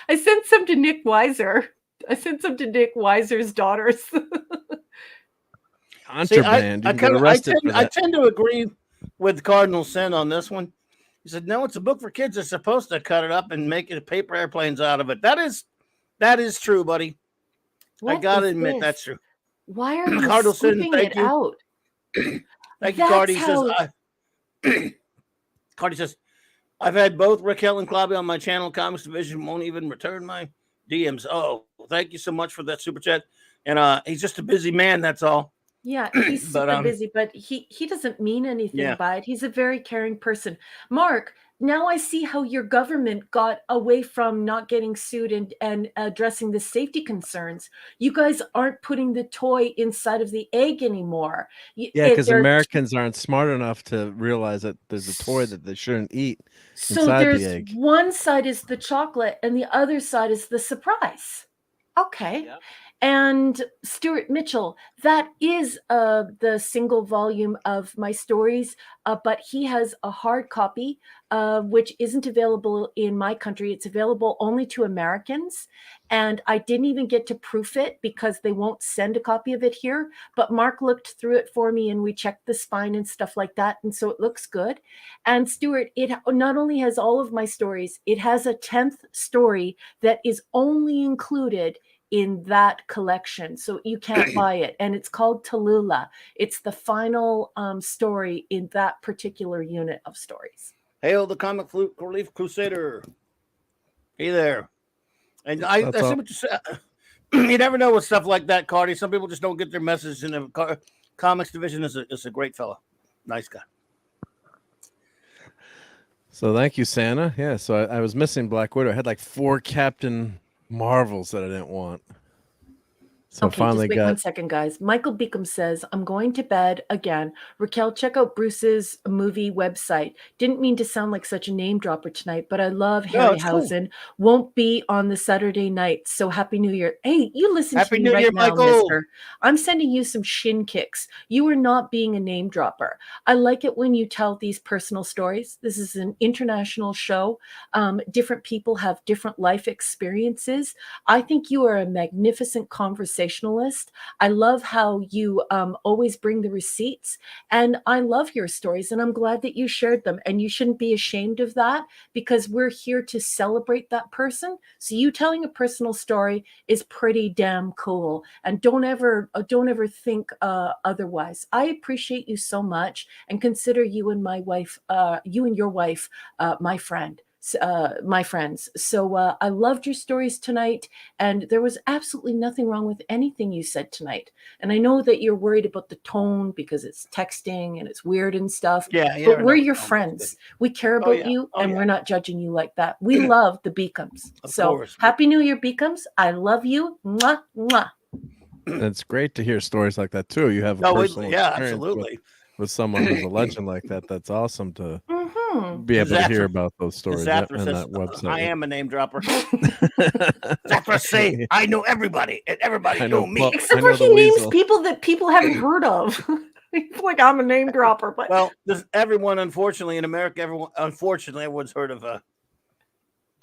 I sent some to Nick Weiser. I sent some to Nick Weiser's daughters. Contraband. I tend to agree with Cardinal Sin on this one. He said, no, it's a book for kids. They're supposed to cut it up and make it paper airplanes out of it. That is true, buddy. I gotta admit that's true. Why are you scooping it out? Thank you, Cardi. Cardi says, I've had both Raquel and Clobby on my channel. Comics Division won't even return my DMs. Oh, thank you so much for that super chat. And he's just a busy man, that's all. Yeah, he's super busy, but he doesn't mean anything by it. He's a very caring person. Mark, now I see how your government got away from not getting sued and addressing the safety concerns. You guys aren't putting the toy inside of the egg anymore. Yeah, because Americans aren't smart enough to realize that there's a toy that they shouldn't eat inside the egg. One side is the chocolate and the other side is the surprise. Okay. And Stuart Mitchell, that is the single volume of my stories, but he has a hard copy, which isn't available in my country. It's available only to Americans. And I didn't even get to proof it because they won't send a copy of it here. But Mark looked through it for me and we checked the spine and stuff like that. And so it looks good. And Stuart, it not only has all of my stories, it has a 10th story that is only included in that collection, so you can't buy it, and it's called Tallulah. It's the final story in that particular unit of stories. Hail the comic relief crusader! Hey there, and I see what you said. You never know with stuff like that, Cardi. Some people just don't get their message. In the comics division is a great fella, nice guy. So thank you, Santa. Yeah, so I was missing Black Widow. I had like 4 Captain Marvels that I didn't want. So okay, finally just wait 1 second, guys. Michael Beacom says, I'm going to bed again. Raquel, check out Bruce's movie website. Didn't mean to sound like such a name dropper tonight, but I love Harryhausen. Cool. Won't be on the Saturday night. So Happy New Year. Hey, you listen to me right now, mister. I'm sending you some shin kicks. You are not being a name dropper. I like it when you tell these personal stories. This is an international show. Different people have different life experiences. I think you are a magnificent conversationalist. I love how you always bring the receipts, and I love your stories, and I'm glad that you shared them, and you shouldn't be ashamed of that because we're here to celebrate that person. So you telling a personal story is pretty damn cool, and don't ever think otherwise. I appreciate you so much and consider you and my wife, you and your wife, my friend. My friends. So I loved your stories tonight, and there was absolutely nothing wrong with anything you said tonight. And I know that you're worried about the tone because it's texting and it's weird and stuff. Yeah, but we're your friends. We care about you, and we're not judging you like that. We love the Beacons. So Happy New Year, Beacons. I love you. Mwah, mwah. It's great to hear stories like that too. You have a personal experience with someone who's a legend like that. That's awesome to be able to hear about those stories on that website. I am a name dropper. Zafra say I know everybody, and everybody know me. Except for he names people that people haven't heard of. Like I'm a name dropper, but well, everyone, unfortunately, in America, everyone's heard of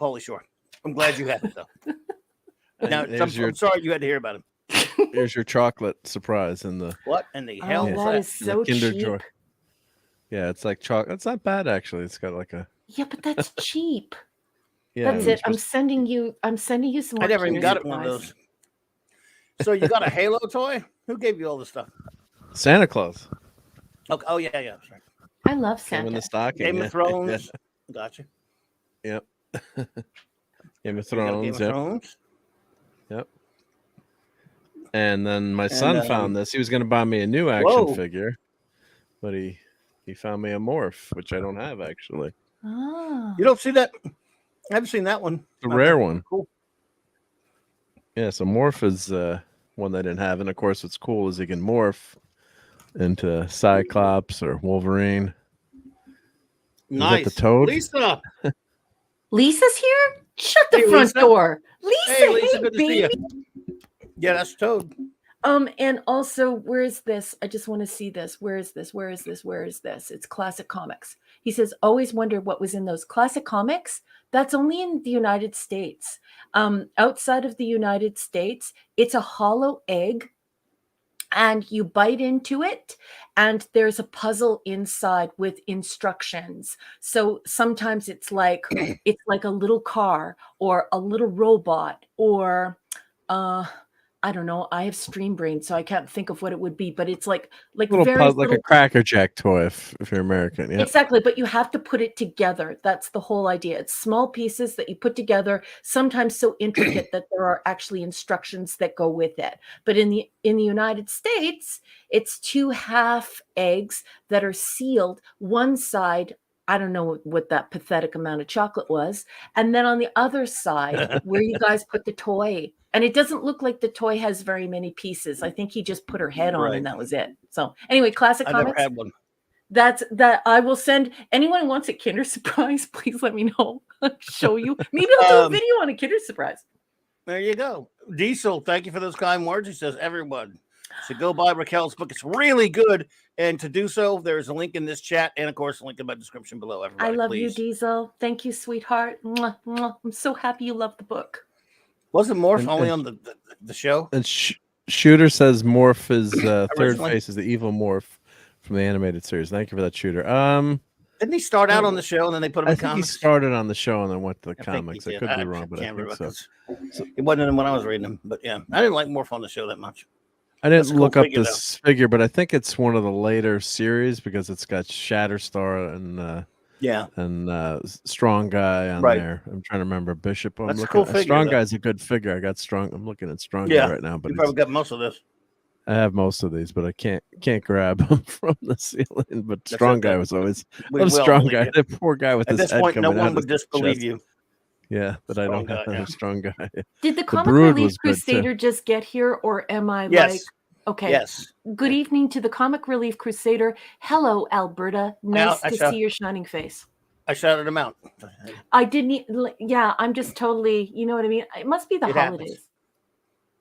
Pauly Shore. I'm glad you have it though. Now, I'm sorry you had to hear about him. Here's your chocolate surprise in the what in the hell? Oh, that is so Kinder cheap. Joy. Yeah, it's like chocolate. It's not bad actually. It's got like a but that's cheap. Yeah, that's it. I'm sending you some more. I never even got one of those. So you got a Halo toy? Who gave you all this stuff? Santa Claus. Okay. Oh yeah. Sorry. I love Santa. In the stocking. Game of Thrones. Gotcha. Yep. Game of Thrones. Yep. And then my son found this. He was going to buy me a new action figure, but he found me a morph, which I don't have actually. Oh. You don't see that? I haven't seen that one. The rare one. Cool. Yeah, so morph is one I didn't have, and of course, what's cool is he can morph into Cyclops or Wolverine. Nice. The Toad. Lisa. Lisa's here. Shut the front door. Lisa, hey, Lisa, good to see you. Yeah, that's Toad. And also, where is this? I just want to see this. Where is this? It's Classic Comics. He says, always wondered what was in those Classic Comics. That's only in the United States. Outside of the United States, it's a hollow egg, and you bite into it, and there's a puzzle inside with instructions. So sometimes it's like a little car or a little robot or I don't know. I have stream brain, so I can't think of what it would be, but it's like a Cracker Jack toy if you're American. Yeah, exactly. But you have to put it together. That's the whole idea. It's small pieces that you put together, sometimes so intricate that there are actually instructions that go with it. But in the United States, it's 2 half eggs that are sealed. One side, I don't know what that pathetic amount of chocolate was, and then on the other side, where you guys put the toy. And it doesn't look like the toy has very many pieces. I think he just put her head on and that was it. So anyway, Classic Comics. Never had one. That I will send. Anyone who wants a Kinder Surprise, please let me know. I'll show you. Maybe I'll do a video on a Kinder Surprise. There you go. Diesel, thank you for those kind words. He says everyone should go buy Raquel's book. It's really good. And to do so, there's a link in this chat and, of course, a link in my description below. Everybody, I love please. you, Diesel. Thank you, sweetheart. Mwah, mwah. I'm so happy you love the book. Wasn't Morph only on the show? And Shooter says Morph is third Originally? face is the evil Morph from the animated series. Thank you for that, Shooter. Didn't he start out on the show and then they put him I in think comics? he started on the show and then went to the I think comics. he I did. could be wrong, but I can't think remember so. because it wasn't in when I was reading them. But yeah, I didn't like Morph on the show that much. I didn't That's a cool look up figure, this figure, but I think it's one of the later series because it's got Shatterstar and Strong Guy on there. I'm trying to remember Bishop. I'm That's a looking cool at figure, Strong though. Guy's a good figure. I got Strong. I'm looking at Strong Guy right now, but you probably got most of this. I have most of these, but I can't grab them from the ceiling. But Strong Guy was always Strong Guy. The poor guy with at his this head point, no coming out one of would his disbelieve chest. you. Yeah, but I don't have a Strong Guy. Did the Comic Brood Relief was good, too. Crusader just get here, or am I Yes. like, okay? Yes. Good evening to the Comic Relief Crusader. Hello, Alberta. Nice to see your shining face. I shouted him out. I didn't. Yeah, I'm just totally. You know what I mean? It must be the It holidays. happens.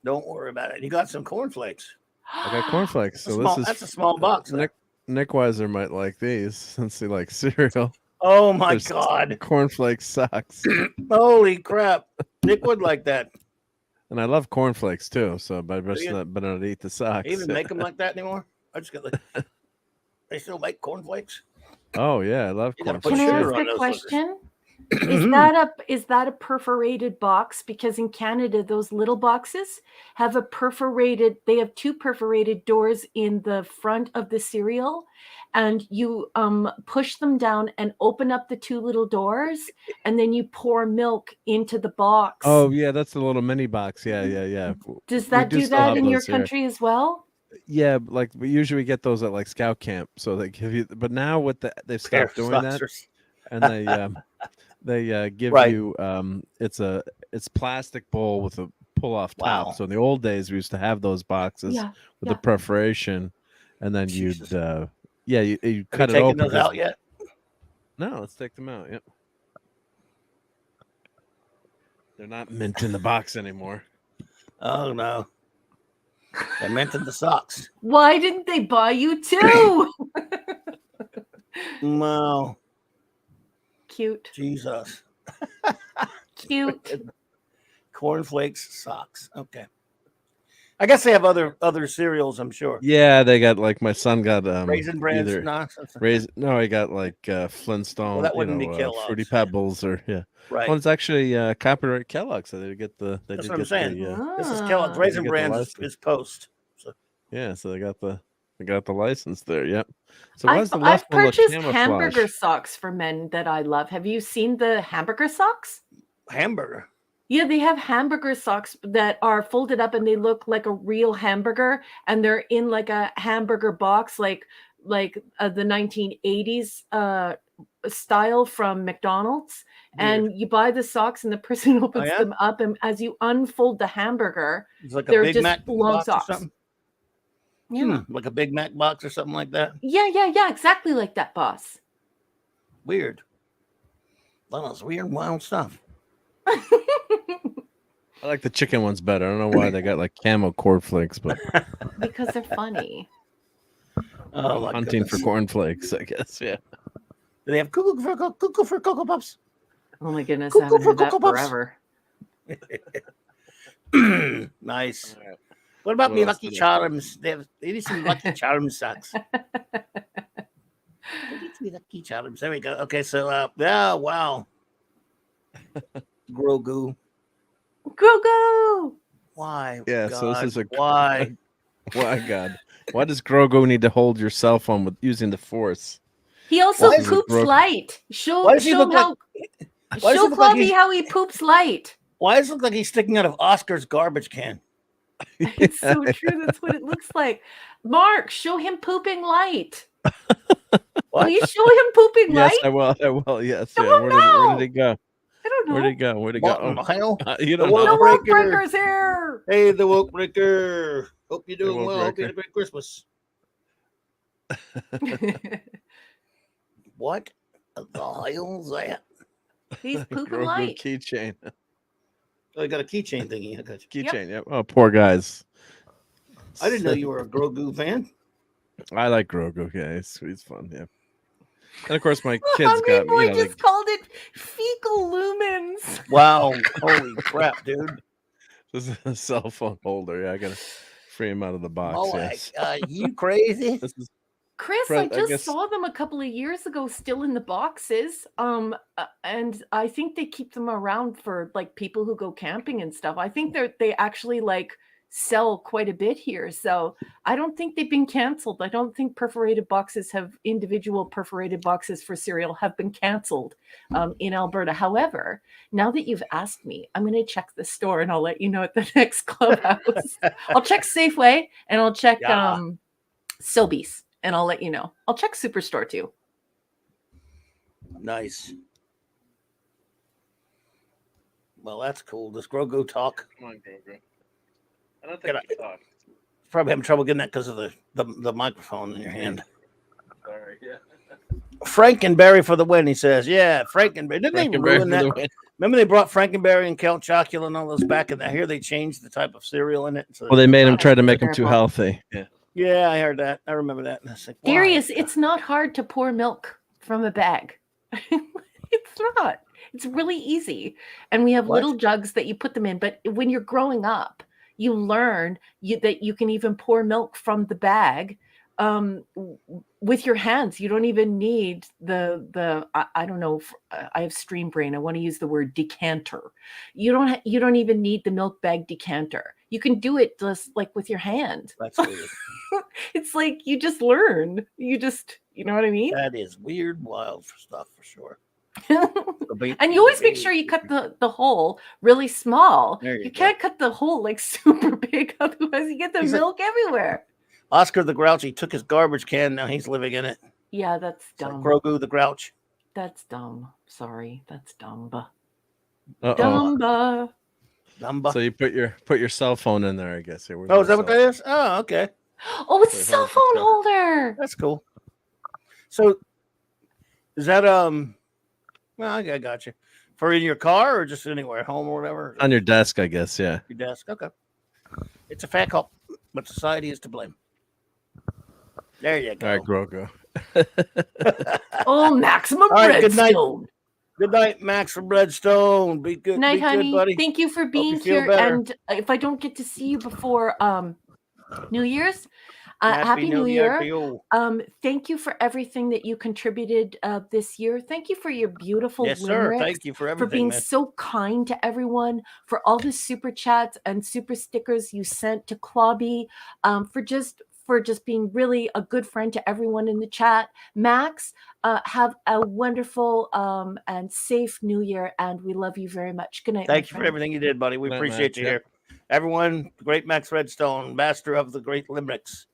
Don't worry about it. You got some cornflakes. I got cornflakes. So That's a small box. Nick Weiser might like these since he likes cereal. Oh my God! Cornflake socks. Holy crap! Nick would like that. And I love cornflakes too. So, but not eat the socks. They even make them like that anymore? I just got they still make cornflakes. Oh yeah, I love cornflakes. Can I ask a question? Is that a perforated box? Because in Canada, those little boxes have they have two perforated doors in the front of the cereal, and you push them down and open up the two little doors, and then you pour milk into the box. Oh yeah, that's the little mini box. Yeah. Does that do that in your country as well? Yeah, like we usually get those at like scout camp, so they give you. But now they've stopped doing that, and they give you it's plastic bowl with a pull off top. So in the old days we used to have those boxes with the perforation, and then you'd you cut it open. Those out yet? No, let's take them out. Yep. They're not mint in the box anymore. Oh no. They minted the socks. Why didn't they buy you two? Wow. Cute. Jesus. Cute. Cornflakes socks. Okay. I guess they have other cereals, I'm sure. Yeah, they got like my son got Raisin Bran. No, he got like Flintstone. Well, that wouldn't be Kellogg's. Fruity Pebbles or Right. Well, it's actually copyright Kellogg's, so they get the. That's what I'm saying. This is Kellogg's. Raisin Bran is Post. So. Yeah, so they got the license there. Yep. So I've purchased hamburger socks for men that I love. Have you seen the hamburger socks? Hamburger. Yeah, they have hamburger socks that are folded up and they look like a real hamburger, and they're in like a hamburger box, like the 1980s style from McDonald's. Weird. And you buy the socks and the person opens them up, and as you unfold the hamburger, like they're Big just Mac long socks. Yeah, like a Big Mac box or something like that. Yeah, exactly like that, boss. Weird. Well, that's weird, wild stuff. I like the chicken ones better. I don't know why they got like camo cornflakes, but because they're funny. Oh, hunting for cornflakes, I guess. Yeah. Do they have cuckoo for Cocoa Puffs? Oh my goodness, I haven't heard that forever. Nice. Right. What about me Lucky Charms? They need some Lucky Charms socks. Lucky Charms. There we go. Okay, so wow. Grogu. Why? Yeah, God, so this is why? Why God? Why does Grogu need to hold your cell phone with using the Force? He also poops light. Show Clubby how he poops light. Why does it look like he's sticking out of Oscar's garbage can? It's so true. That's what it looks like. Mark, show him pooping light. Will you show him pooping light? Yes, I will. Yes. No, where did he go? I don't know. Where'd he go? You don't know. The Woke Breaker's here. Hey, the Woke Breaker. Hope you're doing well. Hope you had a great Christmas. What the hell's that? He's pooping light. Keychain. I got a keychain thingy. I got you. Keychain. Yep. Oh, poor guys. I didn't know you were a Grogu fan. I like Grogu. Yeah, he's fun. Yeah. And of course, my The kids Hungry got Boy you know just called it fecal lumens. Wow. Holy crap, dude. this is a cell phone holder. Yeah, I gotta free him out of the box. Oh, Yes. you crazy? This is Chris, I just saw them a couple of years ago, still in the boxes. And I think they keep them around for like people who go camping and stuff. I think they actually like sell quite a bit here. So I don't think they've been canceled. I don't think individual perforated boxes for cereal have been canceled in Alberta. However, now that you've asked me, I'm going to check the store and I'll let you know at the next Clubhouse. I'll check Safeway and I'll check Sobeys. And I'll let you know. I'll check Superstore too. Nice. Well, that's cool. Does Grogu talk? Come on, Grogu. I don't think he talks. Probably having trouble getting that because of the microphone in your hand. Sorry, yeah. Frankenberry for the win, he says. Yeah, Frankenberry. Didn't they ruin that? Remember they brought Frankenberry and Count Chocula and all those back in there. Here they changed the type of cereal in it. So well, they made him try to make him too healthy. Yeah. Yeah, I heard that. I remember that. And I said, Darius, it's not hard to pour milk from a bag. It's not. It's really easy. And we have little jugs that you put them in. But when you're growing up, you learn that you can even pour milk from the bag with your hands. You don't even need I don't know. I have stream brain. I want to use the word decanter. You don't even need the milk bag decanter. You can do it just like with your hand. That's weird. It's like you just learn. You know what I mean? That is weird, wild stuff for sure. And you always make sure you cut the hole really small. You can't cut the hole like super big, otherwise you get the milk everywhere. Oscar the Grouchy took his garbage can. Now he's living in it. Yeah, that's dumb. Like Grogu the Grouch. That's dumb. Sorry, that's dumb. Dumba. So you put your cell phone in there, I guess. Oh, is that what that is? Oh, okay. Oh, it's a cell phone holder. That's cool. So is that well, I got you. For in your car or just anywhere at home or whatever? On your desk, I guess, yeah. Your desk, okay. It's a fat cop, but society is to blame. There you go. All right, Grogu. Oh, Maximum Redstone. Good night, Max from Redstone. Be good. Night, be honey. Good, buddy. Thank you for being here. And if I don't get to see you before New Year's, Happy New Year. Thank you for everything that you contributed this year. Thank you for your beautiful limericks. Sir. Thank you for everything. For being so kind to everyone, for all the super chats and super stickers you sent to Clobby, for just being really a good friend to everyone in the chat. Max, have a wonderful and safe New Year, and we love you very much. Good night. Thank you for everything you did, buddy. We appreciate you here. Everyone, great Max Redstone, master of the great limericks.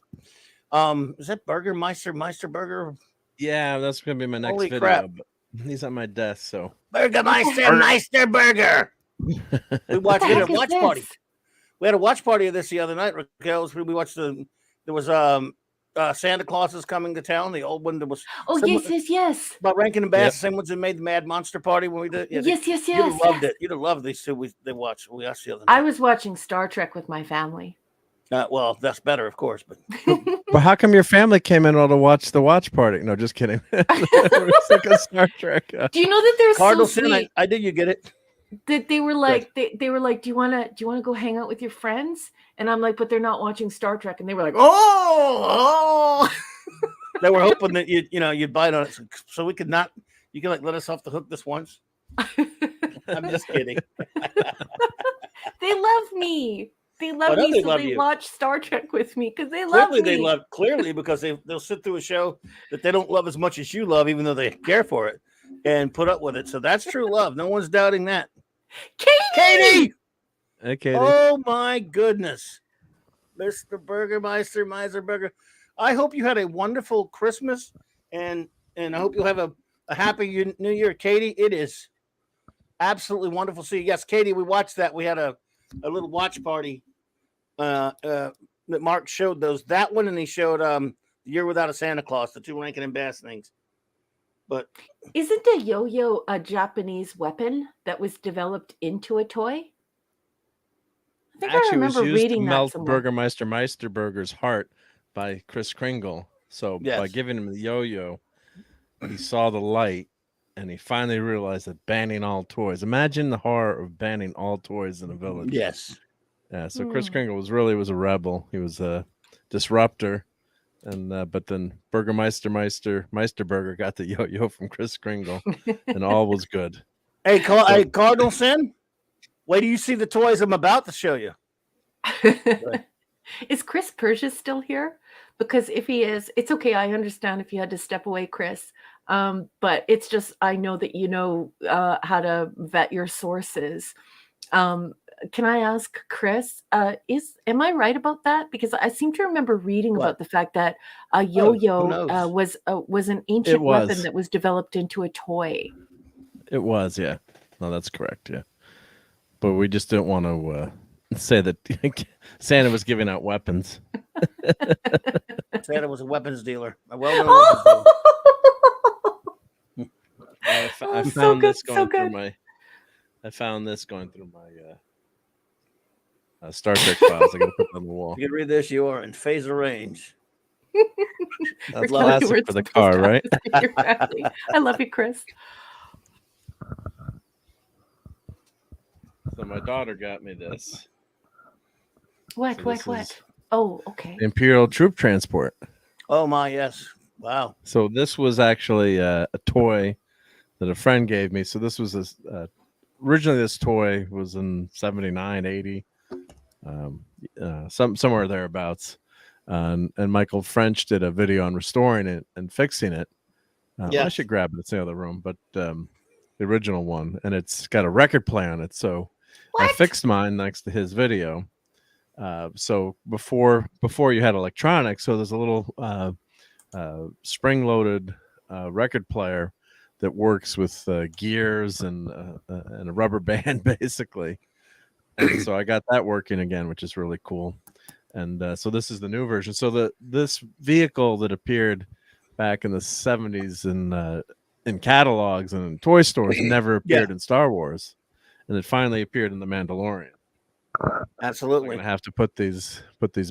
Is that Meister Burger? Yeah, that's gonna be my next video. Crap. But he's on my desk, so Meister Burger. We watched a watch party. We had a watch party of this the other night, Raquel. We watched there was Santa Claus is coming to town. The old one that was yes. About Rankin and Bass, the same ones that made the Mad Monster Party when we did. Yeah, yes. You'd have loved it. You'd have loved these two. We watched the other night. I was watching Star Trek with my family. Well, that's better, of course. But well, how come your family came in all to watch the watch party? No, just kidding. It's like a Star Trek. Do you know that there's Cardinal Sin? I did. You get it? That they were like, they were like, do you want to go hang out with your friends? And I'm like, but they're not watching Star Trek. And they were like, oh. They were hoping that you'd bite on it, so we could not. You can let us off the hook this once. I'm just kidding. They love me. They love me, so they watch Star Trek with me because they love me. Clearly because they'll sit through a show that they don't love as much as you love, even though they care for it and put up with it. So that's true love. No one's doubting that. Katie! Hey, Katie. Oh my goodness, Mr. Burgermeister, Miser Burger. I hope you had a wonderful Christmas, and I hope you'll have a happy New Year, Katie. It is absolutely wonderful to see you. Yes, Katie, we watched that. We had a little watch party that Mark showed that one, and he showed The Year Without a Santa Claus, the two Rankin and Bass things. But isn't a yo-yo a Japanese weapon that was developed into a toy? I think Actually, I remember it was used reading to that melt somewhere. Burgermeister Meisterburger's heart by Kris Kringle. So by giving him the yo-yo, he saw the light, and he finally realized that banning all toys. Imagine the horror of banning all toys in a village. Yes. Yeah. So Kris Kringle was a rebel. He was a disruptor, and but then Meisterburger got the yo-yo from Kris Kringle, and all was good. Hey, Cardinal Sin, wait till you see the toys I'm about to show you. Is Chris Persia still here? Because if he is, it's okay. I understand if you had to step away, Chris. But it's just, I know that you know how to vet your sources. Can I ask Chris, am I right about that? Because I seem to remember reading about the fact that a yo-yo was an ancient weapon that was developed into a toy. It was, yeah. No, that's correct, yeah. But we just didn't want to say that Santa was giving out weapons. Santa was a weapons dealer. A well-known weapons dealer. I found this going through my. I found this going through my Star Trek files. I got to put it on the wall. You can read this. You are in phaser range. That's classic for the car, right? I love you, Chris. So my daughter got me this. What? Oh, okay. Imperial Troop Transport. Oh my, yes. Wow. So this was actually a toy that a friend gave me. So this was originally this toy was in 79, 80, somewhere thereabouts. And Michael French did a video on restoring it and fixing it. I should grab it. It's in the other room, but the original one, and it's got a record player on it. So I fixed mine next to his video. So before you had electronics, so there's a little spring-loaded record player that works with gears and a rubber band, basically. And so I got that working again, which is really cool. And so this is the new version. So this vehicle that appeared back in the 70s in catalogs and in toy stores never appeared in Star Wars, and it finally appeared in The Mandalorian. Absolutely. I'm gonna have to put these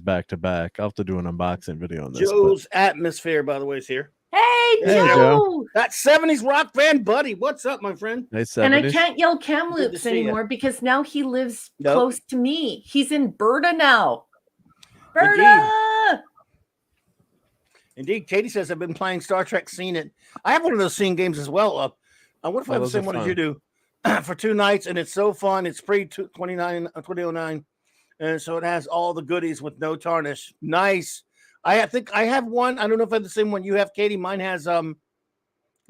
back to back. I'll have to do an unboxing video on this. Joe's Atmosphere, by the way, is here. Hey, Joe! That 70s rock band buddy. What's up, my friend? Hey, 70s. And I can't yell Kamloops anymore because now he lives close to me. He's in Berta now. Berta! Indeed. Katie says, I've been playing Star Trek Seen It. I have one of those scene games as well. I wonder if I have the same one as you do for 2 nights, and it's so fun. It's free 2009. And so it has all the goodies with no tarnish. Nice. I think I have one. I don't know if I have the same one you have, Katie. Mine has I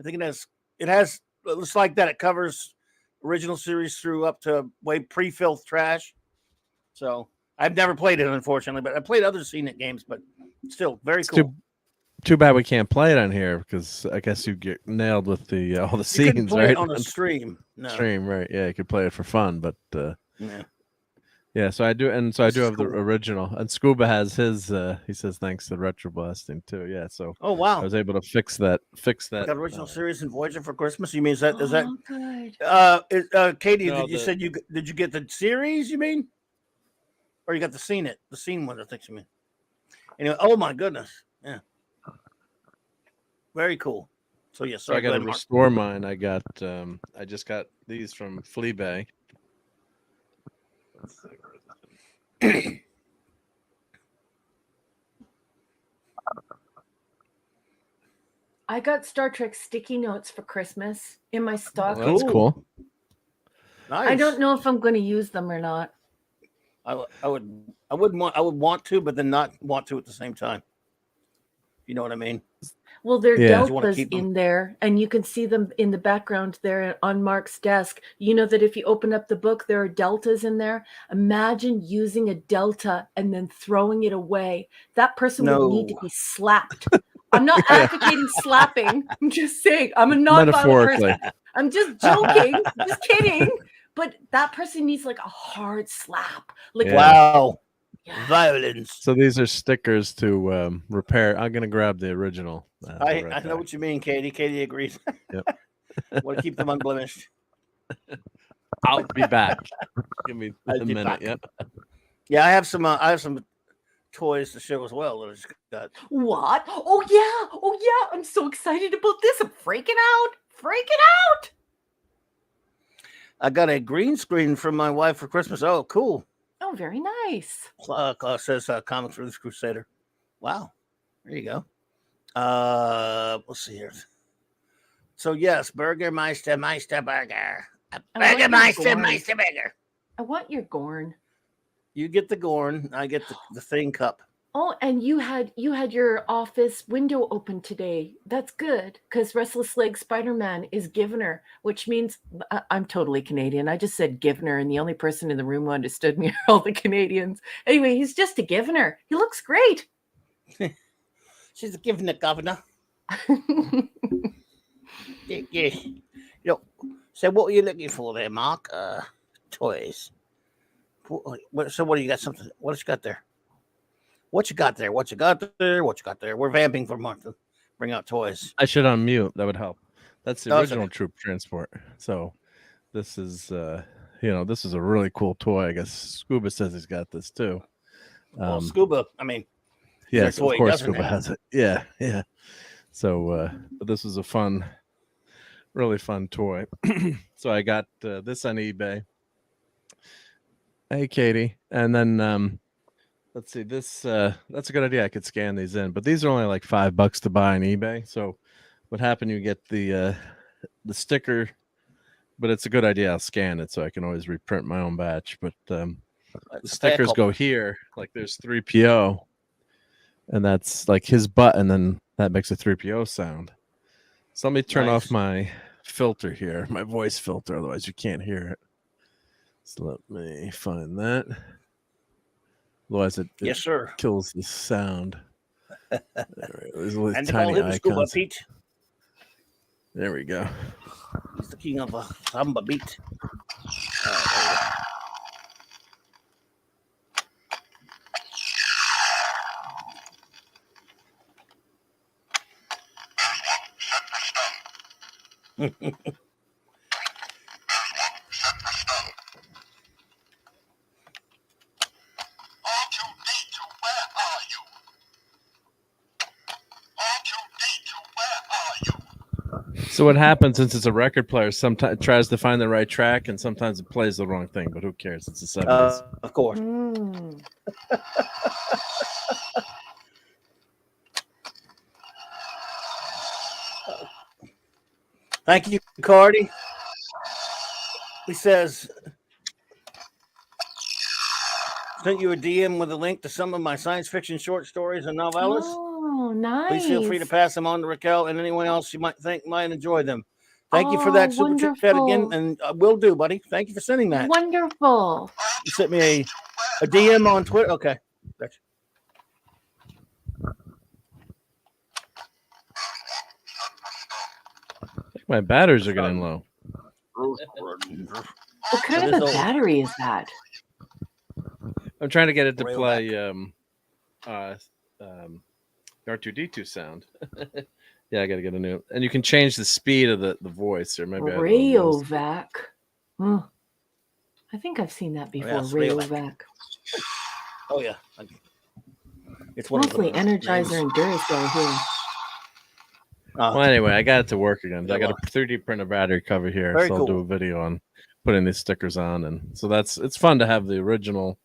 think it has looks like that. It covers original series through up to way pre-filth trash. So I've never played it, unfortunately, but I played other Seen It games, but still very cool. Too bad we can't play it on here because I guess you get nailed with the all the scenes, play right? It on a stream. No. Stream, right? Yeah, you could play it for fun, but yeah. So I do, and so I do have the original. And Scuba has his. He says thanks to Retro Blasting too. Yeah. So wow, I was able to fix that. Got original series in Voyager for Christmas. You mean is that good? Katie? No, did you get the series? You mean, or you got the scene one? I think you mean. Anyway, oh my goodness, yeah. Very cool. So yes, so I got to restore mine. I got I just got these from Fleabag. I got Star Trek sticky notes for Christmas in my stock. Well, that's cool. Nice. I don't know if I'm going to use them or not. I would want to, but then not want to at the same time. You know what I mean? Well, there are deltas in there, and you can see them in the background there on Mark's desk. You know that if you open up the book, there are deltas in there. Imagine using a delta and then throwing it away. That person would need to be slapped. I'm not advocating slapping. I'm just saying I'm a non-violent person. I'm just joking, just kidding. But that person needs like a hard slap. Like wow. Yeah. Violence. So these are stickers to repair. I'm gonna grab the original. I know what you mean, Katie. Katie agrees. Yep. Want to keep them unblemished. I'll be back. Give me a minute. Back. Yep. Yeah, I have some toys to show as well. That I just got. What? Oh yeah. I'm so excited about this. I'm freaking out. I got a green screen from my wife for Christmas. Oh, cool. Oh, very nice. Says Comics Roots Crusader. Wow. There you go. Let's see here. So yes, Burger Meister Burger. Burger Meister Burger. I want your Gorn. You get the Gorn. I get the thing cup. Oh, and you had your office window open today. That's good, because Restless Leg Spider-Man is Givner, which means I'm totally Canadian. I just said Givner, and the only person in the room who understood me are all the Canadians. Anyway, he's just a Givner. He looks great. She's a Givner governor. Yeah. So what are you looking for there, Mark? Toys. So what do you got? Something? What you got there? What you got there? We're vamping for a month. Bring out toys. I should unmute. That would help. That's the original Troop Transport. So this is, this is a really cool toy. I guess Scuba says he's got this too. Well, Scuba, I mean, yes, of course Scuba has it. Yeah. So, but this is a really fun toy. So I got this on eBay. Hey, Katie. And then, let's see, this, that's a good idea. I could scan these in, but these are only like $5 to buy on eBay. So what happened, you get the sticker, but it's a good idea. I'll scan it so I can always reprint my own batch. But the stickers go here, like there's 3PO, and that's like his butt, and then that makes a 3PO sound. So let me turn off my filter here, my voice filter, otherwise you can't hear it. So let me find that. Otherwise it yes, sir, kills the sound. There's a and tiny icons. Pete. There we go. He's the king of a samba beat. So what happens, since it's a record player, sometimes tries to find the right track, and sometimes it plays the wrong thing. But who cares? It's the 70s. Of course. Thank you, Cardi. He says, sent you a DM with a link to some of my science fiction short stories and novellas. Oh, nice. Please feel free to pass them on to Raquel and anyone else you might think might enjoy them. Thank you for that super chat again, and will do, buddy. Thank you for sending that. Wonderful. You sent me a DM on Twitter. Okay. Gotcha. My batteries are getting low. What kind of a battery is that? I'm trying to get it to play R2D2 sound. Yeah, I got to get a new. And you can change the speed of the voice, or maybe Rayovac. I think I've seen that before. Rayovac. Oh yeah, it's mostly Energizer and Duracell here. Well, anyway, I got it to work again. I got a 3D printer battery cover here, so I'll do a video on putting these stickers on, and so it's fun to have the original,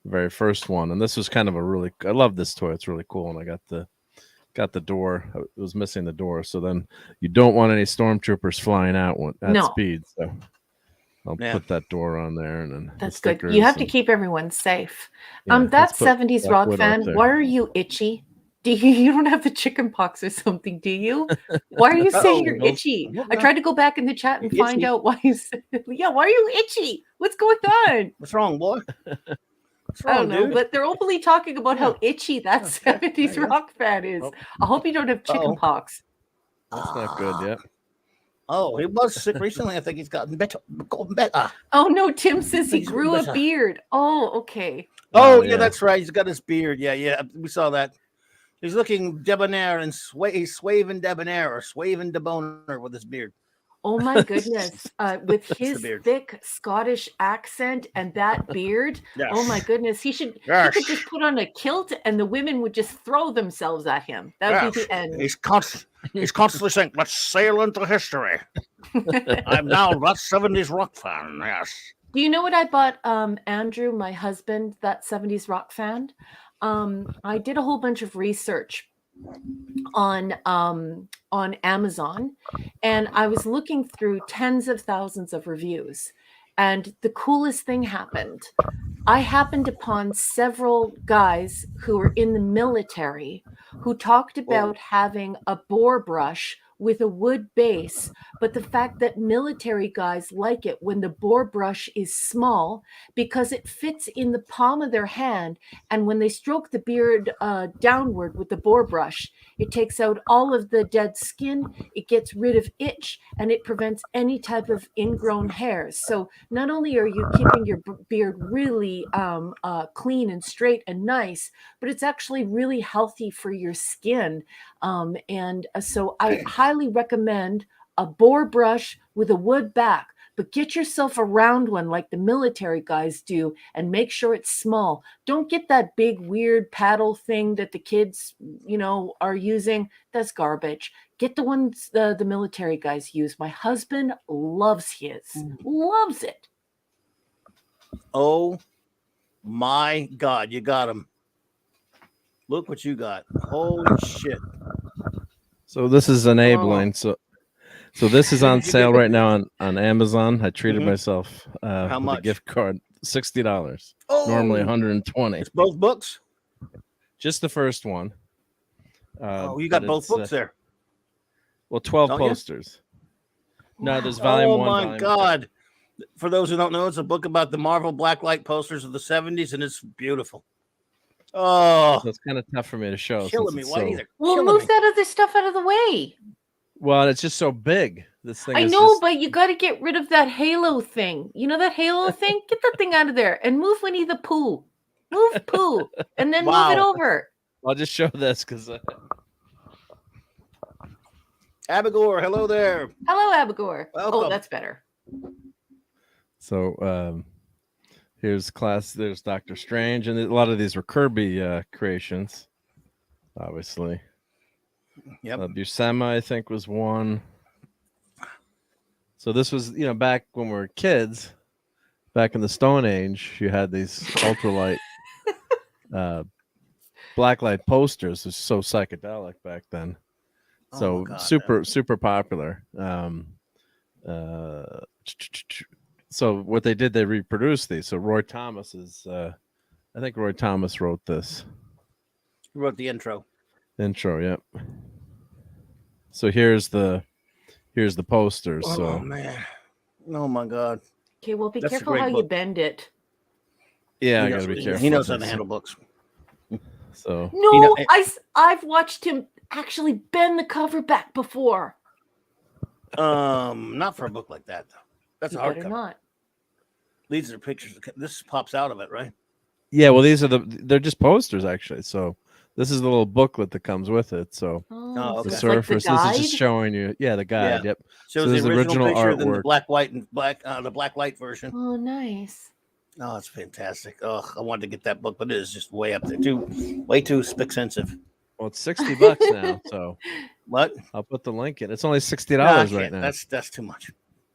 very first one. And this was kind of I love this toy. It's really cool, and I got the door. It was missing the door, so then you don't want any stormtroopers flying out at speed. So I'll put that door on there, and then that's good. You have to keep everyone safe. That 70s rock fan. Why are you itchy? You don't have the chicken pox or something, do you? Why are you saying you're itchy? I tried to go back in the chat and find out why you said, why are you itchy? What's going on? What's wrong, boy? I don't know, but they're openly talking about how itchy that 70s rock fan is. I hope you don't have chicken pox. That's not good yet. Oh, he was sick recently. I think he's gotten better. Oh, no, Tim says he grew a beard. Oh, okay. Oh, yeah, that's right. He's got his beard. Yeah, we saw that. He's looking debonair and he's swaving debonair or swaving debonair with his beard. Oh my goodness. With his beard. thick Scottish accent and that beard. Yes. Oh my goodness. He could just put on a kilt and the women would just throw themselves at him. That would be the end. He's constantly saying, let's sail into history. I'm now that 70s rock fan, yes. Do you know what I bought Andrew, my husband, that 70s rock fan? I did a whole bunch of research on Amazon, and I was looking through tens of thousands of reviews, and the coolest thing happened. I happened upon several guys who were in the military who talked about having a bore brush with a wood base, but the fact that military guys like it when the bore brush is small because it fits in the palm of their hand, and when they stroke the beard downward with the bore brush, it takes out all of the dead skin, it gets rid of itch, and it prevents any type of ingrown hairs. So not only are you keeping your beard really clean and straight and nice, but it's actually really healthy for your skin. So I highly recommend a bore brush with a wood back, but get yourself a round one like the military guys do and make sure it's small. Don't get that big weird paddle thing that the kids, are using. That's garbage. Get the ones the military guys use. My husband loves his. Loves it. Oh my God, you got him. Look what you got. Holy shit. So this is enabling. So this is on sale right now on Amazon. I treated myself How with much? a gift card, $60. Oh, Normally $120. it's both books? Just the first one. You got but both it's, books there. Well, 12 Don't you? posters. No, there's volume Oh 1. my volume God. For those who don't know, it's a book about the Marvel blacklight posters of the 70s, and it's beautiful. Oh, So it's kind of tough for me to show. killing since me. it's Why so- either? Well, Killing move me. that other stuff out of the way. Well, it's just so big. This thing I is know, just- but you got to get rid of that halo thing. You know that halo thing? Get that thing out of there and move Winnie the Pooh. Move Pooh and then move it Wow. over. I'll just show this because Abigor, hello there. Hello, Abigor. Welcome. Oh, that's better. so here's class. There's Doctor Strange, and a lot of these were Kirby creations, obviously. Yep. Buscema, I think, was one. So this was, back when we were kids, back in the Stone Age, you had these ultralight, blacklight posters. It was so psychedelic back then. Oh So my God, super popular. So what they did, they reproduced these. So Roy Thomas is, I think Roy Thomas wrote this Who wrote the intro? intro. Yep. So here's the posters. Oh So man. Oh my God. Okay, well, be That's a careful great how you book. bend it. yeah, I He gotta knows- be careful. He knows how with to this. handle books. So No, I've watched him actually bend the cover back before. Not for a book like that, though. That's a You better hardcover. not. These are pictures. This pops out of it, right? yeah, well, they're just posters actually. So this is the little booklet that comes with it. So Oh, okay. the so it's like the surfers. This is just guide? showing you. Yeah, the guide. Yeah. Yep. Shows there's the original picture, then the artwork. black, white, and the black light version. Oh, nice. Oh, it's fantastic. Oh, I wanted to get that book, but it is just way up there. Way too expensive. Well, it's $60 now. So What? I'll put the link in. It's only $60 Nah, I right can't. now. That's too much.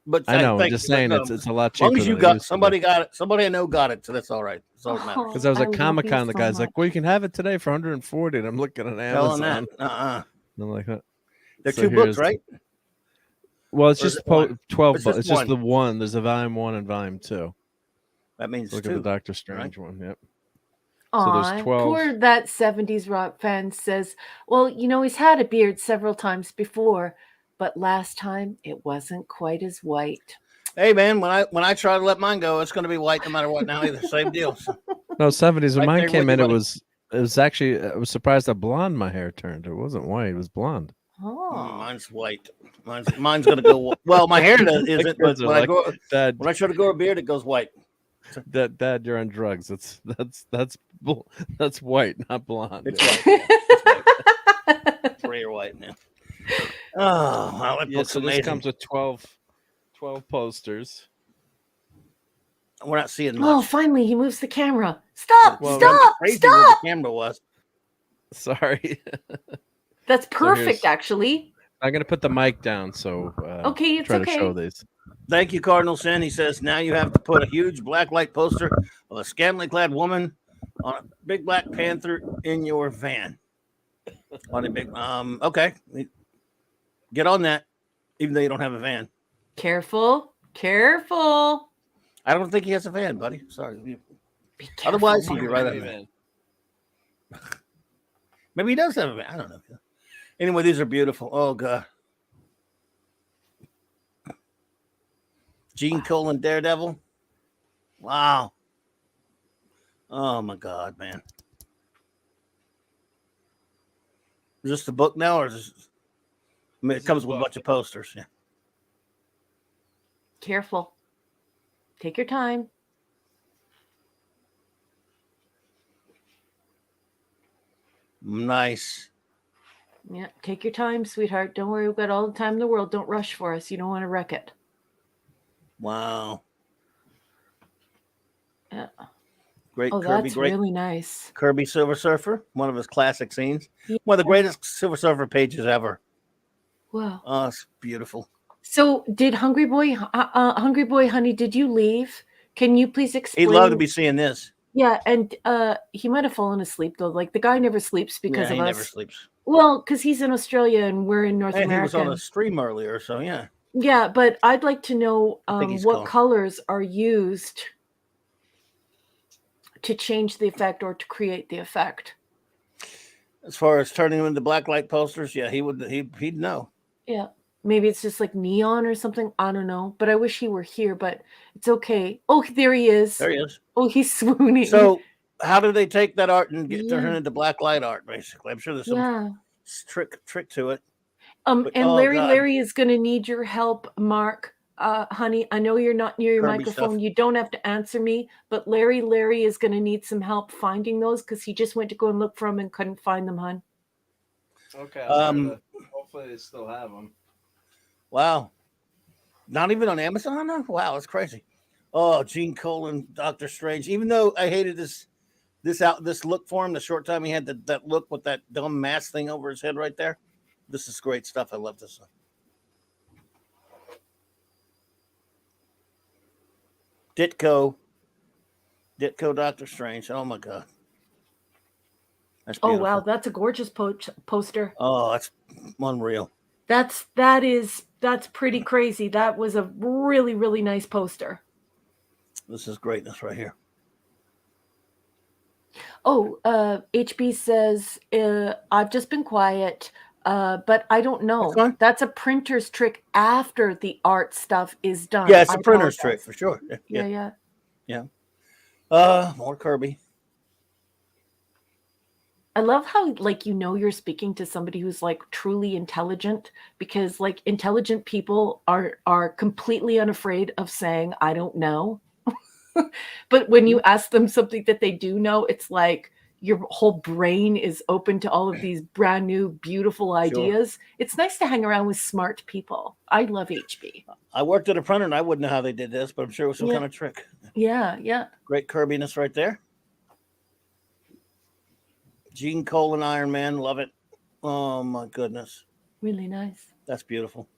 But I know. I'm thank just you, saying but, it's a lot as cheaper. long as you than it got used to be. somebody got it. Somebody I know got it, so that's all right. That's all that matters. Because I was I at love Comic Con, you the so guy's like, much. "Well, you can have it today for 140." And I'm looking at Hell on Amazon. that. And I'm like, huh. They're So two books, here's- right? Well, it's Or is just it one? 12 It's bucks. just It's just one. the one. There's a volume 1 and volume 2. That means Look at two. the Doctor Strange one. Yep. So Aw, there's 12. poor that 70s rock fan says, well, he's had a beard several times before, but last time it wasn't quite as white. Hey man, when I try to let mine go, it's going to be white no matter what. Now either same deal. So, No, 70s. When Right mine there came with in, you, it buddy. was actually. I was surprised how blonde my hair turned. It wasn't white. It was blonde. Oh, mine's white. Mine's going to go. Well, my hair isn't. But Kids are when I like, go Dad, when I try to grow a beard, it goes white. Dad, you're on drugs. That's white, not blonde. It's white. It's gray or white now. Oh, well, that Yeah, book's so this amazing. comes with 12 12 posters. We're not seeing much. Oh, finally, he moves the camera. Stop! Well, Stop! Crazy where Stop! the camera was. Sorry. That's perfect, actually. I'm going to put the mic down so Okay, it's try okay. to show these. Thank you, Cardinal Sin. He says, now you have to put a huge black light poster of a scantily clad woman on a big Black Panther in your van. On a big, okay. Get on that, even though you don't have a van. Careful. Careful. I don't think he has a van, buddy. Sorry. Be careful, Otherwise, he'd Mark. be right on that. Maybe he does have a van. I don't know. Anyway, these are beautiful. Oh, God. Gene Colan, Daredevil. Wow. Oh, my God, man. Is this the book now, or is this... I mean, it comes with a bunch of posters. Yeah. Careful. Take your time. Nice. Yeah, take your time, sweetheart. Don't worry, we've got all the time in the world. Don't rush for us. You don't want to wreck it. Wow. Yeah. Great Oh, Kirby. that's Great really nice. Kirby Silver Surfer. One of his classic scenes. Yeah. One of the greatest Silver Surfer pages ever. Wow. Oh, it's beautiful. So, did Hungry Boy, Honey, did you leave? Can you please explain? He'd love to be seeing this. Yeah, and he might have fallen asleep though. Like the guy never sleeps because of us. He never sleeps. Well, because he's in Australia and we're in North America. He was on a stream earlier, so yeah. Yeah, but I'd like to know what colors are used to change the effect or to create the effect. As far as turning them into blacklight posters, yeah, he'd know. Yeah. Maybe it's just like neon or something. I don't know. But I wish he were here, but it's okay. Oh, there he is. There he is. Oh, he's swooning. So how do they take that art and turn it into blacklight art, basically? I'm sure there's some trick to it. But, and Larry is going to need your help, Mark. Honey, I know you're not near your microphone. You don't have to answer me, but Larry is going to need some help finding those because he just went to go and look for them and couldn't find them, hon. Okay. Hopefully they still have them. Wow. Not even on Amazon now? Wow, that's crazy. Oh, Gene Colan, Doctor Strange. Even though I hated this look for him, the short time he had that look with that dumb mask thing over his head right there. This is great stuff. I love this one. Ditko Doctor Strange. Oh my God. That's beautiful. Oh wow, that's a gorgeous poster. Oh, that's unreal. That's pretty crazy. That was a really, really nice poster. This is greatness right here. Oh, HB says, I've just been quiet, but I don't know. That's a printer's trick after the art stuff is done. Yeah, it's a printer's trick for sure. Yeah. More Kirby. I love how, like, you're speaking to somebody who's like truly intelligent, because like intelligent people are completely unafraid of saying, I don't know. But when you ask them something that they do know, it's like your whole brain is open to all of these brand new, beautiful ideas. Sure. It's nice to hang around with smart people. I love HB. I worked at a printer and I wouldn't know how they did this, but I'm sure it was some kind of trick. Yeah. Great Kirbiness right there. Gene Colan, Iron Man, love it. Oh my goodness. Really nice. That's beautiful.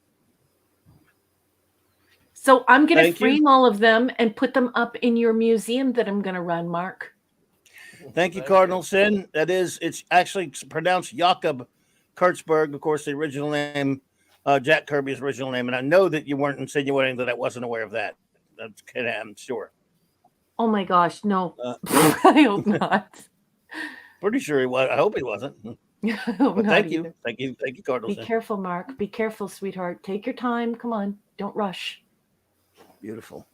So I'm going to frame all of them and put them up in your museum that I'm going to run, Mark. Thank you, Cardinal Sin. It's actually pronounced Jakob Kurtzberg, of course, the original name, Jack Kirby's original name. And I know that you weren't insinuating that I wasn't aware of that. I'm sure. Oh my gosh, no. I hope not. Pretty sure he was. I hope he wasn't. But thank you, Cardinal. Be careful, Mark. Be careful, sweetheart. Take your time. Come on, don't rush. Beautiful.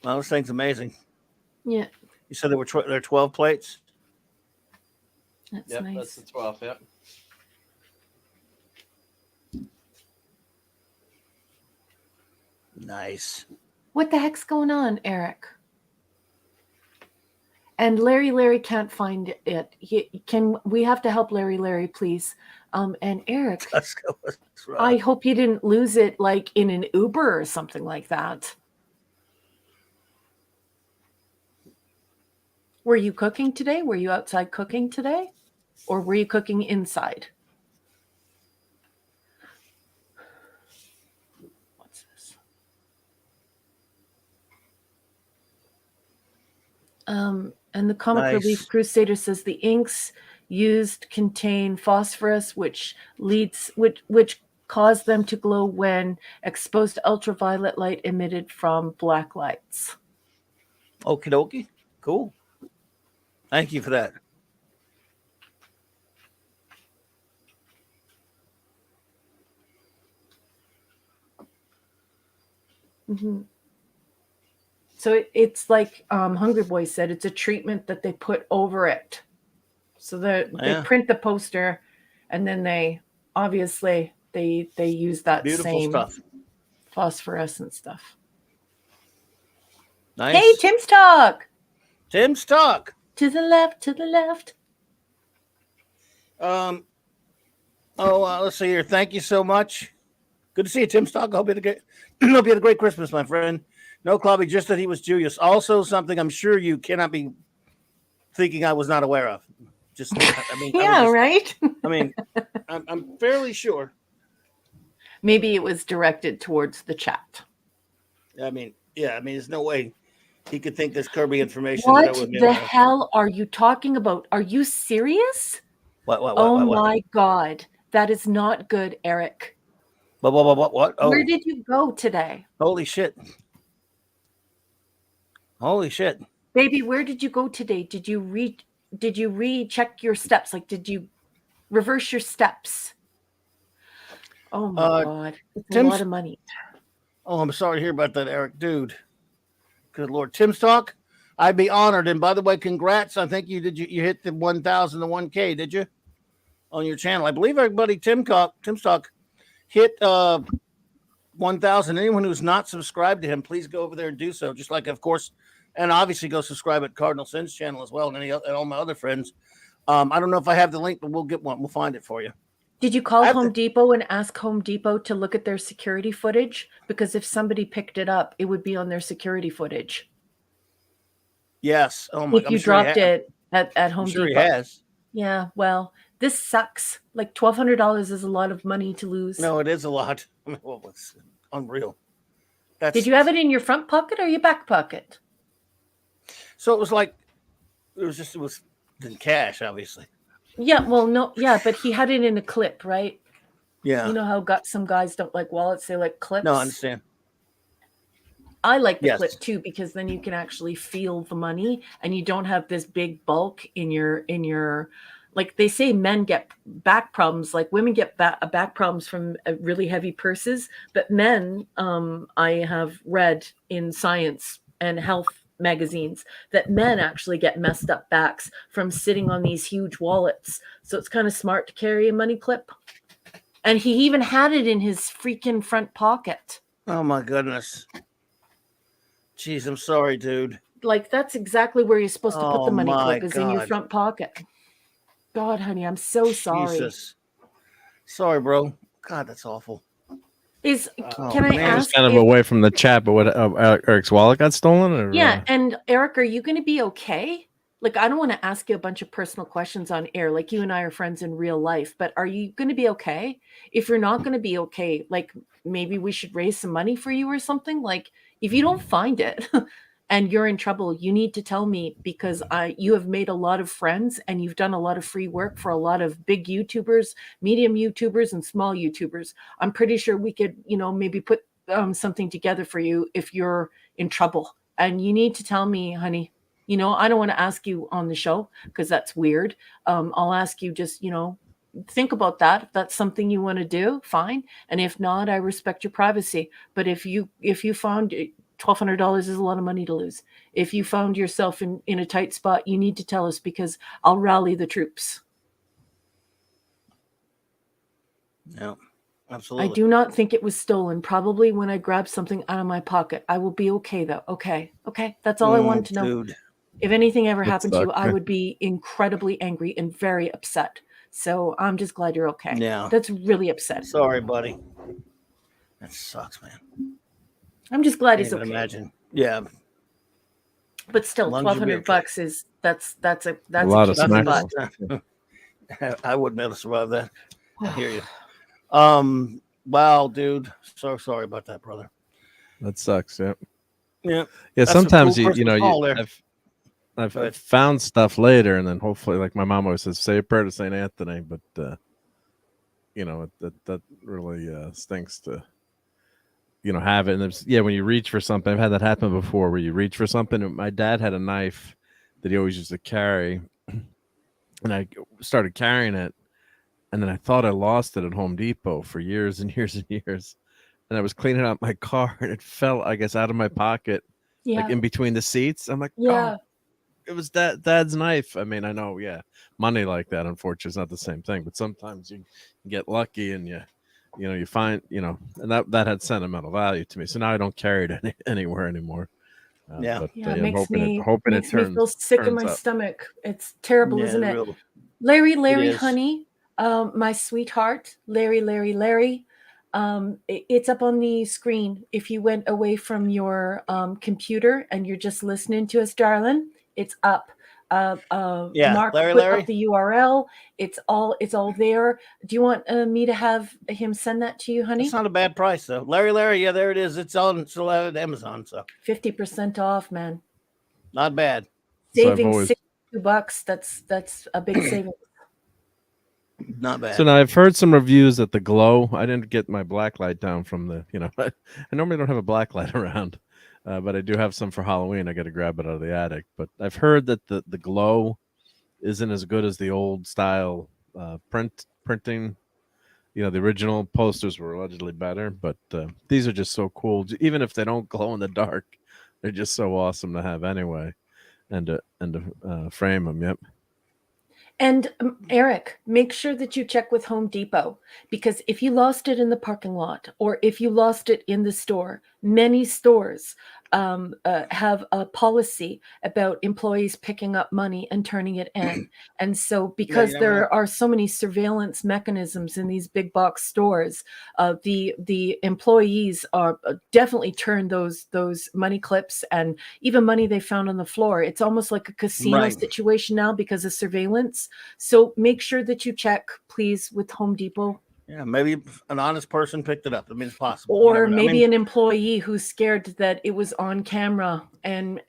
Well, this thing's amazing. Yeah. You said there are 12 plates. That's nice. That's the 12. Yep. Nice. What the heck's going on, Eric? And Larry can't find it. We have to help Larry, please. And Eric, Costco was rough. I hope you didn't lose it like in an Uber or something like that. Were you cooking today? Were you outside cooking today? Or were you cooking inside? What's this? And the Comic Relief Crusader says the inks used contain phosphorus, which cause them to glow when exposed to ultraviolet light emitted from black lights. Okie dokie. Cool. Thank you for that. Mm-hmm. So it's like Hungry Boy said, it's a treatment that they put over it. So they print the poster, and then they obviously they use that same stuff. Phosphorescent stuff. Nice. Hey, Tim's Talk. Tim's Talk. To the left, to the left. Let's see here. Thank you so much. Good to see you, Tim's Talk. I hope you had a great Christmas, my friend. No, Clubby, just that he was Julius. Also, something I'm sure you cannot be thinking I was not aware of. Right? I mean, I'm fairly sure. Maybe it was directed towards the chat. I mean, there's no way he could think this Kirby information. What the hell are you talking about? Are you serious? What? My God. That is not good, Eric. What? Oh. Where did you go today? Holy shit. Baby, where did you go today? Did you recheck your steps? Like, did you reverse your steps? Oh my God. It's a lot of money. Oh, I'm sorry to hear about that, Eric. Dude. Good Lord. Tim's Talk, I'd be honored. And by the way, congrats. I think you hit the 1,000 to 1K, did you? On your channel. I believe everybody, Tim's Talk hit 1,000. Anyone who's not subscribed to him, please go over there and do so. Just like, of course, and obviously go subscribe at Cardinal Sin's channel as well, and all my other friends. I don't know if I have the link, but we'll get one. We'll find it for you. Did you call Home Depot and ask Home Depot to look at their security footage? Because if somebody picked it up, it would be on their security footage. Yes. Oh my God. If you dropped it at Home Depot. He has. Yeah. Well, this sucks. Like $1,200 is a lot of money to lose. No, it is a lot. I mean, well, it's unreal. Did you have it in your front pocket or your back pocket? So it was in cash, obviously. Yeah, well, no, yeah, but he had it in a clip, right? Yeah. You know how some guys don't like wallets, they like clips? No, I understand. I like the clip too, because then you can actually feel the money and you don't have this big bulk in your like they say men get back problems, like women get back problems from really heavy purses, but men, I have read in science and health magazines that men actually get messed up backs from sitting on these huge wallets. So it's kind of smart to carry a money clip. And he even had it in his freaking front pocket. Oh my goodness. Jeez, I'm sorry, dude. Like that's exactly where you're supposed to put the money clip, is in your front pocket. God, honey, I'm so sorry. Jesus. Sorry, bro. God, that's awful. Can I ask? Kind of away from the chat, but what Eric's wallet got stolen? Or, yeah, and Eric, are you going to be okay? Like, I don't want to ask you a bunch of personal questions on air. Like, you and I are friends in real life, but are you going to be okay? If you're not going to be okay, like maybe we should raise some money for you or something. Like, if you don't find it and you're in trouble, you need to tell me, because you have made a lot of friends and you've done a lot of free work for a lot of big YouTubers, medium YouTubers, and small YouTubers. I'm pretty sure we could, maybe put something together for you if you're in trouble. And you need to tell me, honey. I don't want to ask you on the show because that's weird. I'll ask you just, think about that. If that's something you want to do, fine. And if not, I respect your privacy. But if you found $1,200 is a lot of money to lose. If you found yourself in a tight spot, you need to tell us, because I'll rally the troops. Yeah, absolutely. I do not think it was stolen. Probably when I grabbed something out of my pocket. I will be okay though. Okay. That's all I wanted to know. Dude. If anything ever happened to you, I would be incredibly angry and very upset. So I'm just glad you're okay. Yeah. That's really upsetting. Sorry, buddy. That sucks, man. I'm just glad Can't he's even okay. imagine. Yeah. But still, As long as you'll be $1,200 is that's a lot of kick in the smacks. butt. I wouldn't be able to survive that. I hear you. Wow, dude. So sorry about that, brother. That sucks. Yeah. Yeah. Yeah. That's a Sometimes cool Christmas call there. I've found stuff later, and then hopefully, like my mom always says, say a prayer to Saint Anthony. But that really stinks to have it. And there's when you reach for something, I've had that happen before, where you reach for something. My dad had a knife that he always used to carry, and I started carrying it, and then I thought I lost it at Home Depot for years and years and years. And I was cleaning out my car, and it fell, I guess, out of my pocket, like in between the seats. I'm like, oh, it was Dad's knife. I mean, I know, money like that, unfortunately, is not the same thing. But sometimes you get lucky, and you find, and that had sentimental value to me. So now I don't carry it anywhere anymore. It I'm makes hoping me it turns. feel sick in my stomach. It's terrible, isn't it? Larry, honey, my sweetheart, Larry. It's up on the screen. If you went away from your computer and you're just listening to us, darling, it's up. Mark Larry. put up the URL. It's all there. Do you want me to have him send that to you, honey? It's not a bad price though. Larry. Yeah, there it is. It's still out at Amazon. So 50% off, man. Not bad. Saving $62. That's a big saving. Not bad. So now I've heard some reviews at the Glow. I didn't get my black light down from the, I normally don't have a black light around, but I do have some for Halloween. I got to grab it out of the attic. But I've heard that the Glow isn't as good as the old style printing. The original posters were allegedly better, but these are just so cool. Even if they don't glow in the dark, they're just so awesome to have anyway, and to frame them. Yep. And Eric, make sure that you check with Home Depot, because if you lost it in the parking lot or if you lost it in the store, many stores have a policy about employees picking up money and turning it in. And so because there are so many surveillance mechanisms in these big box stores, the employees are definitely turn those money clips and even money they found on the floor. It's almost like a casino situation now because of surveillance. So make sure that you check, please, with Home Depot. Yeah, maybe an honest person picked it up. I mean, it's possible. Or maybe an employee who's scared that it was on camera and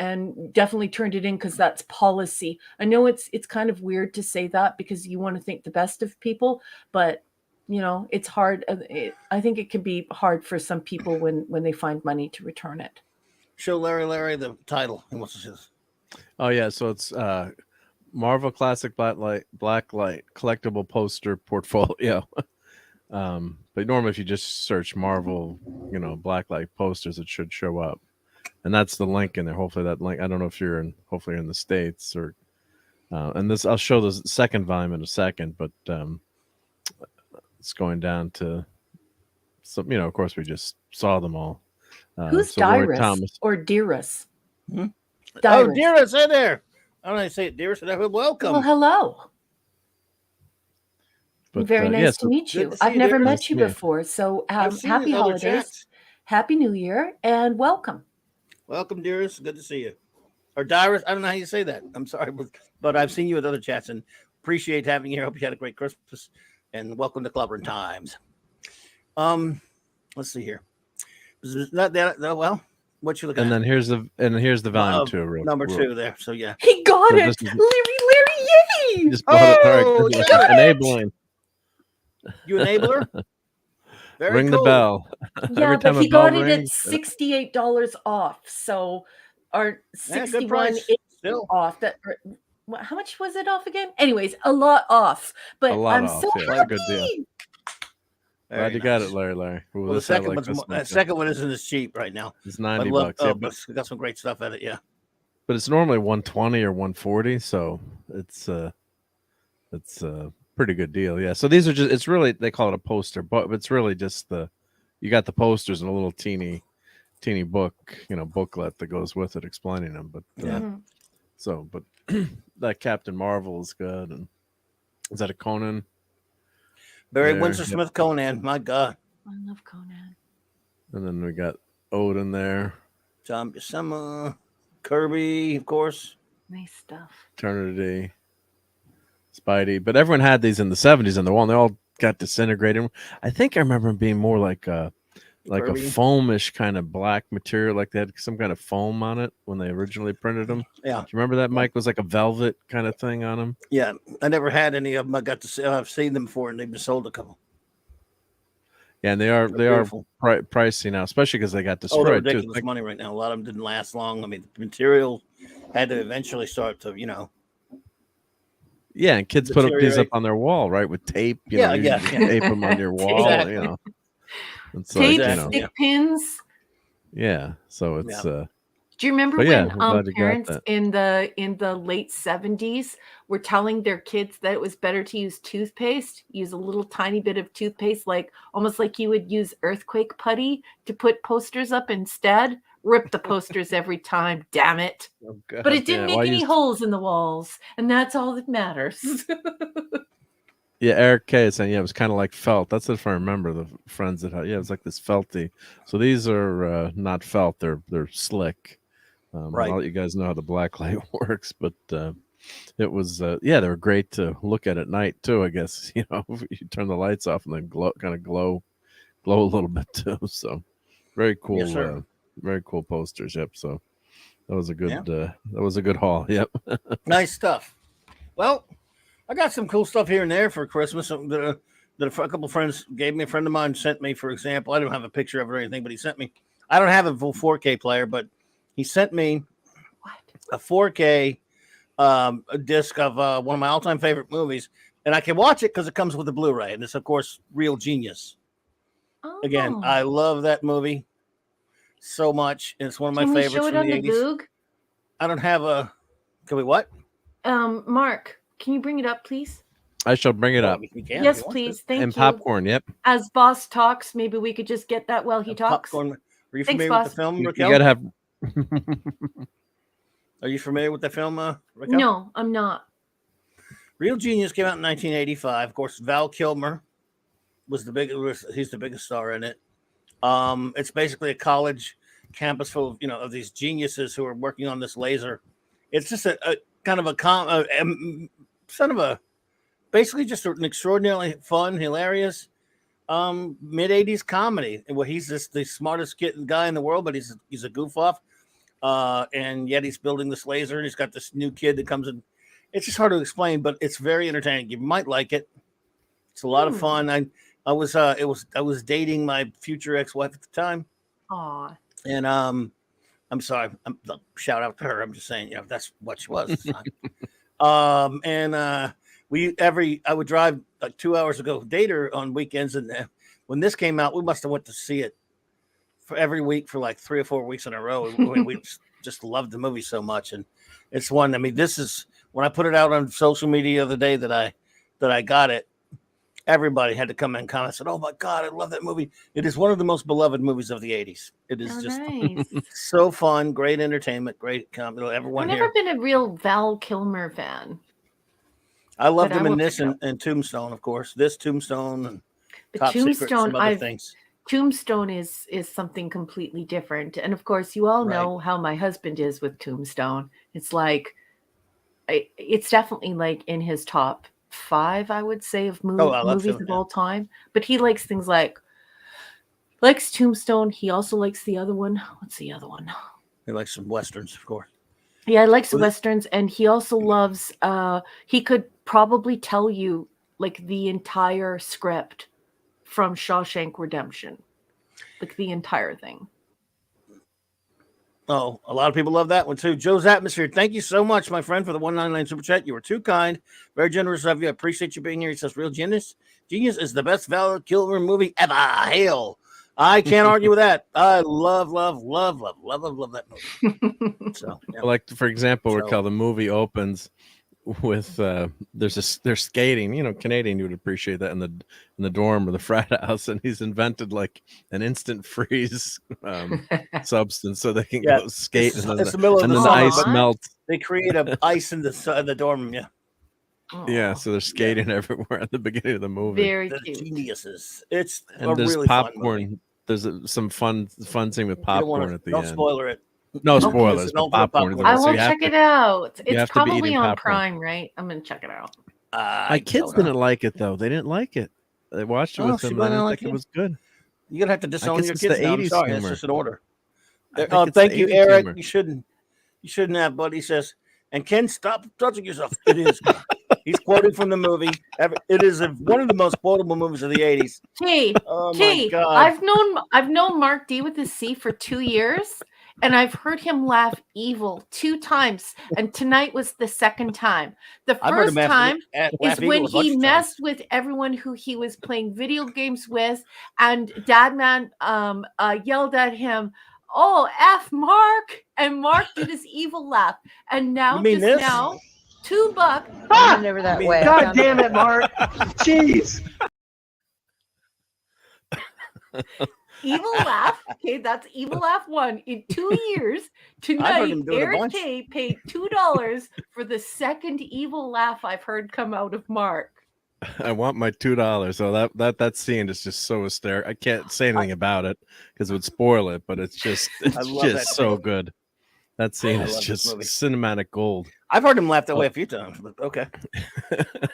definitely turned it in because that's policy. I know it's kind of weird to say that because you want to think the best of people, but it's hard. I think it can be hard for some people when they find money to return it. Show Larry the title. And what's this? Oh yeah, so it's Marvel Classic Blacklight collectible poster portfolio. But normally if you just search Marvel, Blacklight posters, it should show up. And that's the link in there. Hopefully that link, I don't know if hopefully you're in the States or, and this, I'll show the second volume in a second, but, it's going down to some, of course we just saw them all. Who's so Dyrus or Dearest? Oh, Dearest, hey there. I don't know how to say it, Dearest. Welcome. Well, hello. But, very nice to meet you. I've never met you before, so happy holidays, happy New Year, and welcome. Welcome, Dearest. Good to see you. Or Dyrus, I don't know how you say that. I'm sorry, but I've seen you at other chats and appreciate having you here. Hope you had a great Christmas, and welcome to CLOBBERIN Times. Let's see here. Not that well. What you looking at? And then here's the volume 2, number 2 there. So yeah, he got it. Larry, yay! Just enabling. You enabler? Ring the bell. Yeah, but he got it at $68 off. So our 61 still off. That how much was it off again? Anyways, a lot off. But I'm so happy. That's a good deal. Glad you got it, Larry. Well, the second one isn't as cheap right now. It's $90. But it's got some great stuff at it. Yeah, but it's normally $120 or $140, so it's pretty good deal. Yeah, so these are just, it's really, they call it a poster, but it's really just you got the posters and a little teeny book, booklet that goes with it explaining them. But but that Captain Marvel is good. And is that a Conan? Barry there. Windsor Smith Conan. My God. I love Conan. And then we got Odin there. John Buscema, Kirby, of course. Nice stuff. Eternity, Spidey. But everyone had these in the 70s on the wall, and they all got disintegrated. I think I remember them being more like a foamish kind of black material, like they had some kind of foam on it when they originally printed them. Yeah. Do you remember that, Mike? It was like a velvet kind of thing on them. Yeah, I never had any of them. I got to see. I've seen them before, and they've been sold a couple. Yeah, and they are pricey now, especially because they got destroyed. Oh, they're ridiculous money right now. A lot of them didn't last long. I mean, the material had to eventually start to, Yeah, and kids put these up on their wall, right, with tape. You know, tape them on your wall. Exactly. You know, it's tape, like, stick pins. Yeah, so it's. Do you remember yeah, when parents in the late 70s were telling their kids that it was better to use toothpaste, use a little tiny bit of toothpaste, like almost like you would use earthquake putty to put posters up instead? Rip the posters every time, damn it. Oh, God. But it didn't make any holes in the walls, and that's all that matters. Yeah, Eric K is saying, it was kind of like felt. That's if I remember the friends that had, it was like this felty. So these are not felt, they're slick. Right. I'll let you guys know how the black light works, but it was they were great to look at night too, I guess. You turn the lights off and then glow a little bit too. So very cool. Yes, very cool posters. Yep. So that was a good haul. Yep. Nice stuff. Well, I got some cool stuff here and there for Christmas that a couple of friends gave me. A friend of mine sent me, for example. I don't have a picture of it or anything, but he sent me. I don't have a full 4K player, but he sent me a 4K disc of one of my all-time favorite movies, and I can watch it because it comes with a Blu-ray, and it's, of course, Real Genius. Oh. Again, I love that movie so much. It's one of my favorites show it from on the the 80s. Boog? I don't have a... Can we what? Mark, can you bring it up, please? I shall bring it up. Yes, please. Thank you. And popcorn, yep. As boss talks, maybe we could just get that while he talks. Popcorn. Are you familiar with the film, Raquel? You gotta have... Are you familiar with the film, Raquel? No, I'm not. Real Genius came out in 1985. Of course, Val Kilmer he's the biggest star in it. It's basically a college campus full of, of these geniuses who are working on this laser. It's just a kind of basically just an extraordinarily fun, hilarious mid-80s comedy. Well, he's the smartest guy in the world, but he's a goof off. And yet he's building this laser, and he's got this new kid that comes in. It's just hard to explain, but it's very entertaining. You might like it. It's a lot of fun. I was dating my future ex-wife at the time. Aw. And I'm sorry. Shout out to her. I'm just saying, that's what she was. I would drive like 2 hours to go date her on weekends, and when this came out, we must have went to see it for every week for like 3 or 4 weeks in a row. We just loved the movie so much, and it's one. I mean, this is when I put it out on social media the other day that I got it. Everybody had to come in and comment. Said, "Oh my God, I love that movie! It is one of the most beloved movies of the '80s. It is nice. So fun, great entertainment, great comedy. Everyone I've never been a real Val Kilmer fan. I loved him in this and Tombstone, of course. This Tombstone and Top Secret, some other things. Tombstone is something completely different, and of course, you all know how my husband is with Tombstone. It's like, it's definitely like in his top 5, I would say, of movies of all time. But he likes things likes Tombstone. He also likes the other one. What's the other one? He likes some westerns, of course. Yeah, he likes westerns, and he also loves. He could probably tell you like the entire script from Shawshank Redemption, like the entire thing. Oh, a lot of people love that one too. Joe's Atmosphere. Thank you so much, my friend, for the 199 super chat. You were too kind, very generous of you. I appreciate you being here. He says, "Real Genius is the best Val Kilmer movie ever." Hail! I can't argue with that. I love that movie. So, yeah. Like for example, Raquel, the movie opens with they're skating. Canadian, you would appreciate that in the dorm or the frat house, and he's invented like an instant freeze substance so they can go skate, and then the ice melts. They create ice in the dorm. Yeah, Yeah, Aw, so they're skating everywhere at the beginning of the movie. very The cute. geniuses. It's And a there's really fun movie. popcorn. There's some fun scene with You don't popcorn want at to. the Don't end. spoiler it. No Okay. spoilers, Don't but put popcorn is in popcorn. I it, so will you have check to it out. you It's have to be probably eating on popcorn. Prime, right? I'm gonna check it out. My kids don't know. didn't like it though. They didn't like it. They watched it Oh, with she them. might They not didn't like think it it. was good. You're gonna have to disown guess your it's kids the now. I'm 80s sorry. That's humor. just an order. I think Oh, it's the thank you, 80s Eric. humor. You shouldn't have, buddy. He says, and Ken, stop touching yourself. It is. He's quoting from the movie. It is one of the most quotable movies of the 80s. T, Oh my T, God. I've known Mark D with a C for 2 years, and I've heard him laugh evil 2 times, and tonight was the second time. The I've heard first him time laugh is when evil a bunch he of messed times. with everyone who he was playing video games with, and Dadman yelled at him, "Oh, F Mark!" And Mark did his evil laugh. And now, You mean just this? now, $2. Ah! Never that way. God damn it, Mark. Jeez. Evil laugh. Okay, that's evil laugh 1 in 2 years. Tonight, him do it a Eric bunch. K paid $2 for the second evil laugh I've heard come out of Mark. I want my $2. So that scene is just so hysterical. I can't say anything about it because it would spoil it, but it's just love that so good. That scene I is love this just movie. cinematic gold. I've heard him laugh that way a few times, but okay.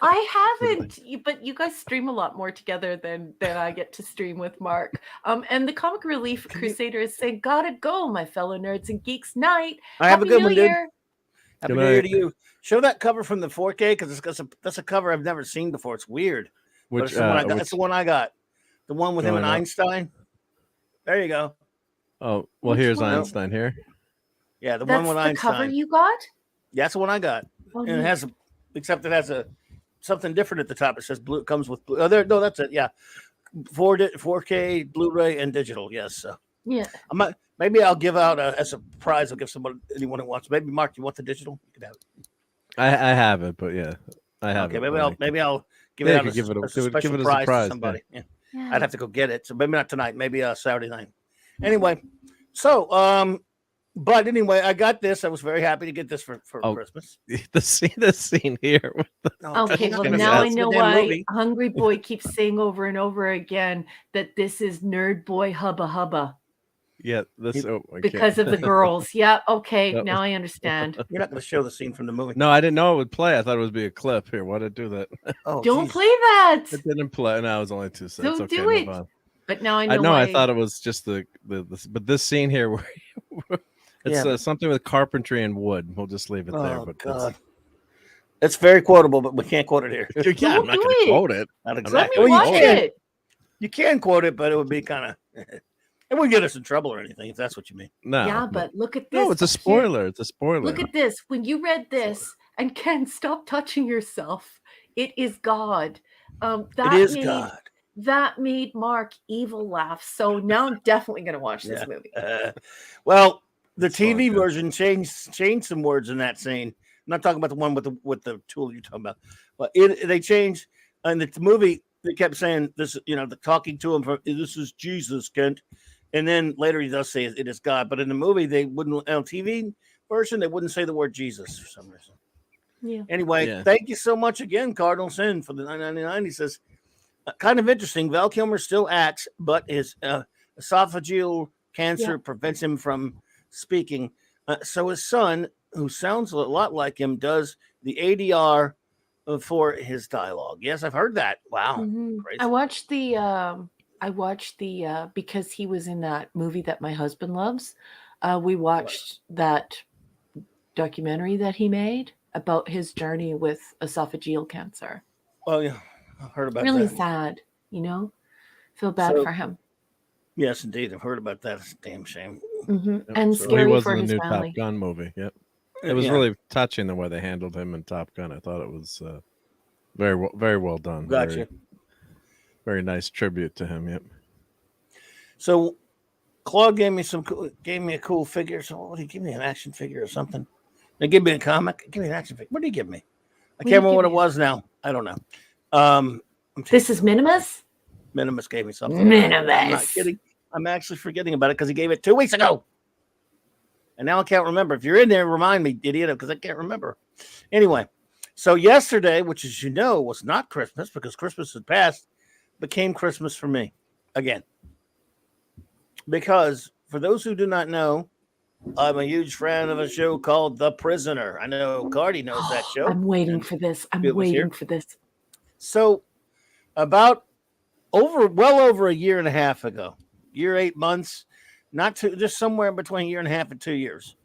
I haven't, but you guys stream a lot more together than I get to stream with Mark. And the Comic Relief Crusader is saying, "Gotta go, my fellow nerds and geeks. Night. I have a Happy good New one, dude. Year." Happy Good New Year night. to you. Show that cover from the 4K because that's a cover I've never seen before. It's weird. But Which it's the one I got. That's the one I got. The one with him and Einstein. There you go. Oh, well, Which here's one? Einstein here. Yeah, the That's one with the Einstein. cover you got? That's the one I got. Oh, And it neat. has except it has something different at the top. It says blue. It comes with blue. Oh, there. No, that's it. Yeah, 4K, Blu-ray, and digital. Yes. So Yeah. maybe I'll give out as a prize. I'll give anyone who wants. Maybe Mark, you want the digital? You could have it. I have it, but yeah, I have Okay, it. maybe I'll give Yeah, it you out could as give it a give it special as a prize prize, to yeah. somebody. Yeah. Yeah. I'd have to go get it. So maybe not tonight. Maybe Saturday night. Anyway, so but anyway, I got this. I was very happy to get this for Christmas. the scene here. Okay, well gonna now I see know the damn why movie. Hungry Boy keeps saying over and over again that this is Nerd Boy Hubba Hubba Yeah, this because of the girls. Yeah, okay, That now I understand. You're not going to show the scene from the movie. No, I didn't know it would play. I thought it would be a clip. Here, why did it do that? Oh, Don't geez. play that. It didn't play. No, it was only 2 cents. Don't Okay, do move it. on. But now I know. I know. Why. I thought it was just the but this scene here where it's Yeah, something with carpentry and wood. We'll just leave it there. Oh, But God. It's very quotable, but we can't quote it here. yeah, I'm not do going to it. quote it. Not Let exactly. me Well, watch you can. it. You can quote it, but it would be kind of. It wouldn't get us in trouble or anything, if that's what you mean. No, Yeah, no. but look at this. No, it's a Here- spoiler. It's a spoiler. Look at this. When you read this, and Ken, stop touching yourself. It is God. That It is made, God. That made Mark evil laugh. So now I'm definitely going to watch this Yeah. movie. Well, the It's all TV good. version changed some words in that scene. I'm not talking about the one with the tool you're talking about, but they changed in the movie. They kept saying this, the talking to him this is Jesus, Kent, and then later he does say it is God. But in the movie, they wouldn't on TV version they wouldn't say the word Jesus for some reason. Yeah. Anyway, Yeah. thank you so much again, Cardinal Sin, for the $9.99. He says, kind of interesting. Val Kilmer still acts, but his esophageal cancer prevents him from speaking. So his son, who sounds a lot like him, does the ADR for his dialogue. Yes, I've heard that. Wow. Mhm. Crazy. I watched the because he was in that movie that my husband loves. We watched that documentary that he made about his journey with esophageal cancer. Oh, yeah. I've heard about Really that. sad, Feel bad So- for him. Yes, indeed. I've heard about that. It's a damn shame. Mhm. Yep, And so scary he was for in the his new family. Top Gun movie. Yep, it was Yeah. really touching the way they handled him in Top Gun. I thought it was very well done. Gotcha. Very, very nice tribute to him. Yep. So Claude gave me a cool figure. So what did he give me? An action figure or something? They give me a comic. Give me an action figure. What did he give me? I What can't did he remember what give it you? was now. I don't know. This is Minimus? Minimus gave me something. I'm not Minimus. kidding. I'm actually forgetting about it because he gave it 2 weeks ago. And now I can't remember. If you're in there, remind me, idiot, because I can't remember. Anyway, So yesterday, which as you know was not Christmas because Christmas had passed, became Christmas for me again. Because for those who do not know, I'm a huge fan of a show called The Prisoner. I know Cardi knows that show. I'm waiting for this. I'm waiting for this. So about well over a year and a half ago, 8 months, just somewhere in between a year and a half and 2 years.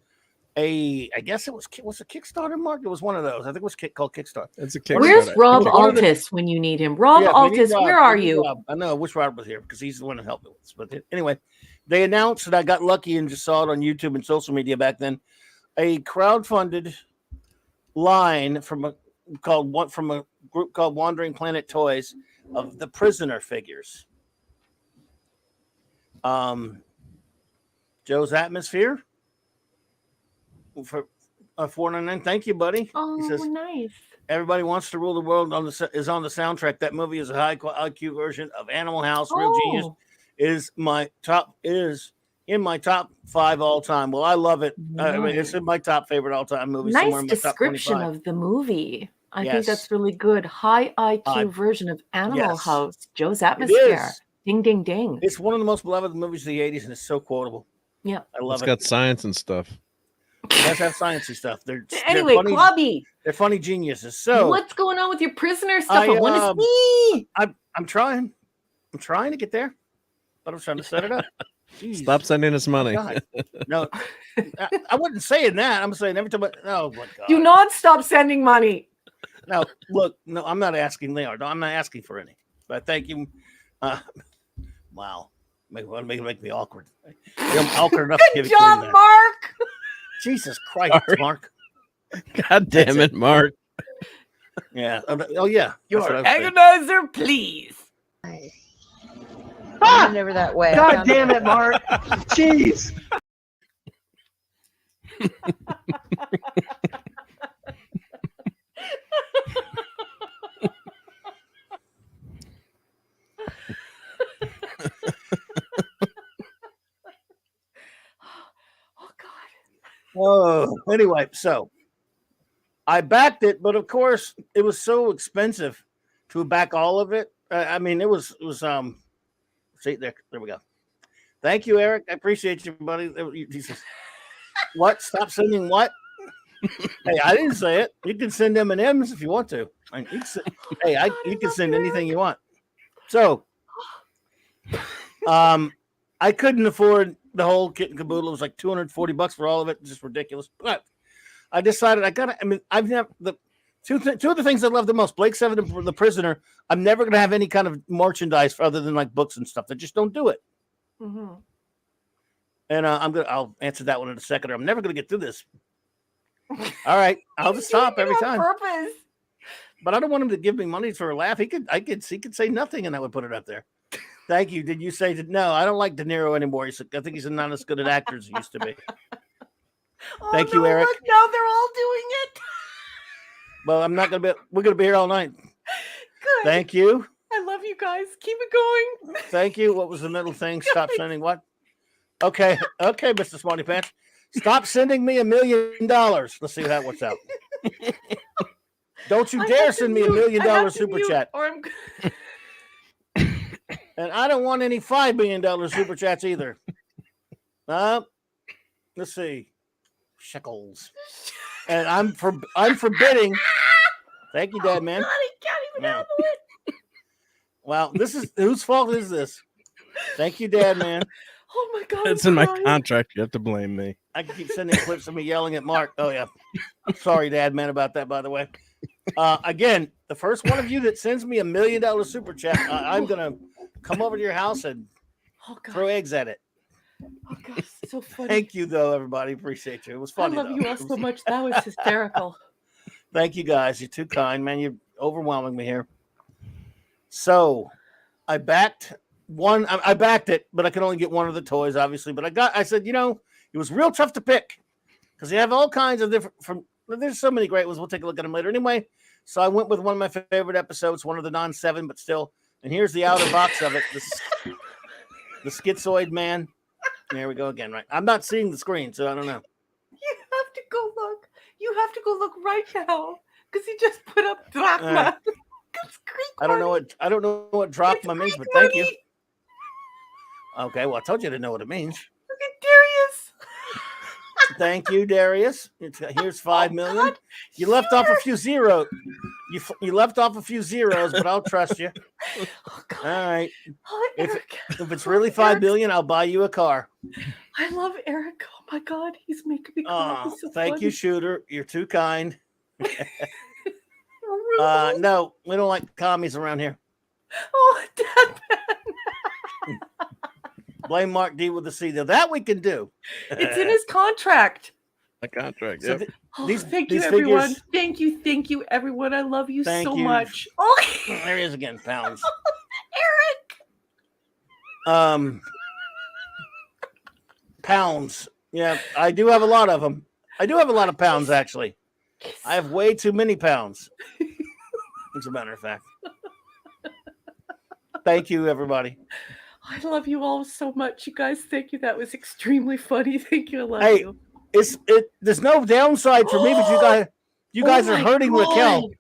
I guess it was a Kickstarter, Mark. It was one of those. I think it was called Kickstarter. It's a Kickstarter. Where's Rob Altus when you need him? Rob Altus, where are you? I know. I wish Rob was here because he's the one who helped me with this. But anyway, they announced that I got lucky and just saw it on YouTube and social media back then. A crowdfunded line from a group called Wandering Planet Toys of the Prisoner figures. Joe's Atmosphere for $4.99. Thank you, buddy. Oh, he says, nice. Everybody Wants to Rule the World is on the soundtrack. That movie is a high IQ version of Animal House. Real Genius is in my top 5 all time. Well, I love it. I mean, it's in my top favorite all time movie. Nice description of the movie. I think that's really good. High IQ version of Animal House. Joe's Atmosphere. Ding, ding, ding. It's one of the most beloved movies of the 80s, and it's so quotable. Yeah. I love it. It's got science and stuff. It does have sciencey stuff. Anyway, they're funny, Clubby. They're funny geniuses. So what's going on with your Prisoner stuff? I want to see. I'm trying. I'm trying to get there, but I'm trying to set it up. Jeez. Stop sending us money. No, I wasn't saying that. I'm saying every time. Oh my God. Do not stop sending money. No, look. No, I'm not asking Leonard. I'm not asking for any. But thank you. Wow. Make me awkward. I'm awkward enough to give Good job, Mark. Jesus Christ, Mark. God damn it, Mark. Yeah. Oh, yeah. Your agonizer, please. Ah! Never that way. God damn it, Mark. Jeez. Oh, anyway, so I backed it, but of course it was so expensive to back all of it. I mean, it was see there we go. Thank you, Eric. I appreciate you, buddy. He says, what? Stop sending what? Hey, I didn't say it. You can send M&Ms if you want to. You can send anything you want. So, I couldn't afford the whole kit and caboodle. It was like $240 for all of it. Just ridiculous. But I decided I've never two of the things I love the most, Blake Seven and The Prisoner. I'm never going to have any kind of merchandise other than like books and stuff. I just don't do it. Mm-hmm. And I'll answer that one in a second. I'm never going to get through this. All right, I'll just stop every time. Purpose. But I don't want him to give me money for a laugh. He could say nothing, and I would put it up there. Thank you. Did you say that? No, I don't like De Niro anymore. I think he's not as good an actor as he used to be. Thank you, Eric. Look, now they're all doing it. Well, I'm not gonna be. We're gonna be here all night. Good. Thank you. I love you guys. Keep it going. Thank you. What was the middle thing? Stop sending what? Okay, Mr. Smarty Pants. Stop sending me $1 million. Let's see how that works out. Don't you dare send me $1 million super chat. And I don't want any $5 million super chats either. Let's see. Shekels. And I'm forbidding. Thank you, Dad, man. God, I can't even handle it. Wow, this is whose fault is this? Thank you, Dad, man. Oh my God. It's in my contract. You have to blame me. I can keep sending clips of me yelling at Mark. Oh yeah. Sorry, Dad, man, about that, by the way. Again, the first one of you that sends me $1 million super chat, I'm gonna come over to your house and throw eggs at it. Oh gosh, so funny. Thank you, though, everybody. Appreciate you. It was funny. I love you all so much. That was hysterical. Thank you, guys. You're too kind, man. You're overwhelming me here. So, I backed one. I backed it, but I could only get one of the toys, obviously. But I said, it was real tough to pick because they have all kinds of different. There's so many great ones. We'll take a look at them later. Anyway, so I went with one of my favorite episodes, one of the non-7, but still. And here's the outer box of it. The Schizoid Man. There we go again, right? I'm not seeing the screen, so I don't know. You have to go look. You have to go look right now because he just put up drachma. It's Greek I don't know money. what drachma It's means, Greek but thank you. money. Okay, well, I told you to know what it means. Look at Darius. Thank you, Darius. Here's 5 million. God. You left off a few zeros. You left off a few zeros, but I'll trust you. Oh, God. All right. Oh, If Eric. it's really 5 billion, I'll buy you a car. I love Eric. Oh my God, he's making me cry. Oh, He's so thank you, funny. Shooter. You're too kind. Oh, No, we don't like commies around here. oh, Dad. Blame Mark D with the C. Now that we can do. It's in his contract. A contract. So Yep. Oh, These- thank you, these everyone. figures- Thank you, everyone. I love you Thank so you. much. Oh, There he is again, pounds. Eric. Pounds. Yeah, I do have a lot of them. I do have a lot of pounds, actually. I have way too many pounds. As a matter of fact. Thank you, everybody. I love you all so much, you guys. Thank you. That was extremely funny. Thank you. I love Hey, you. There's no downside for me, but you guys Oh are my hurting God. Raquel.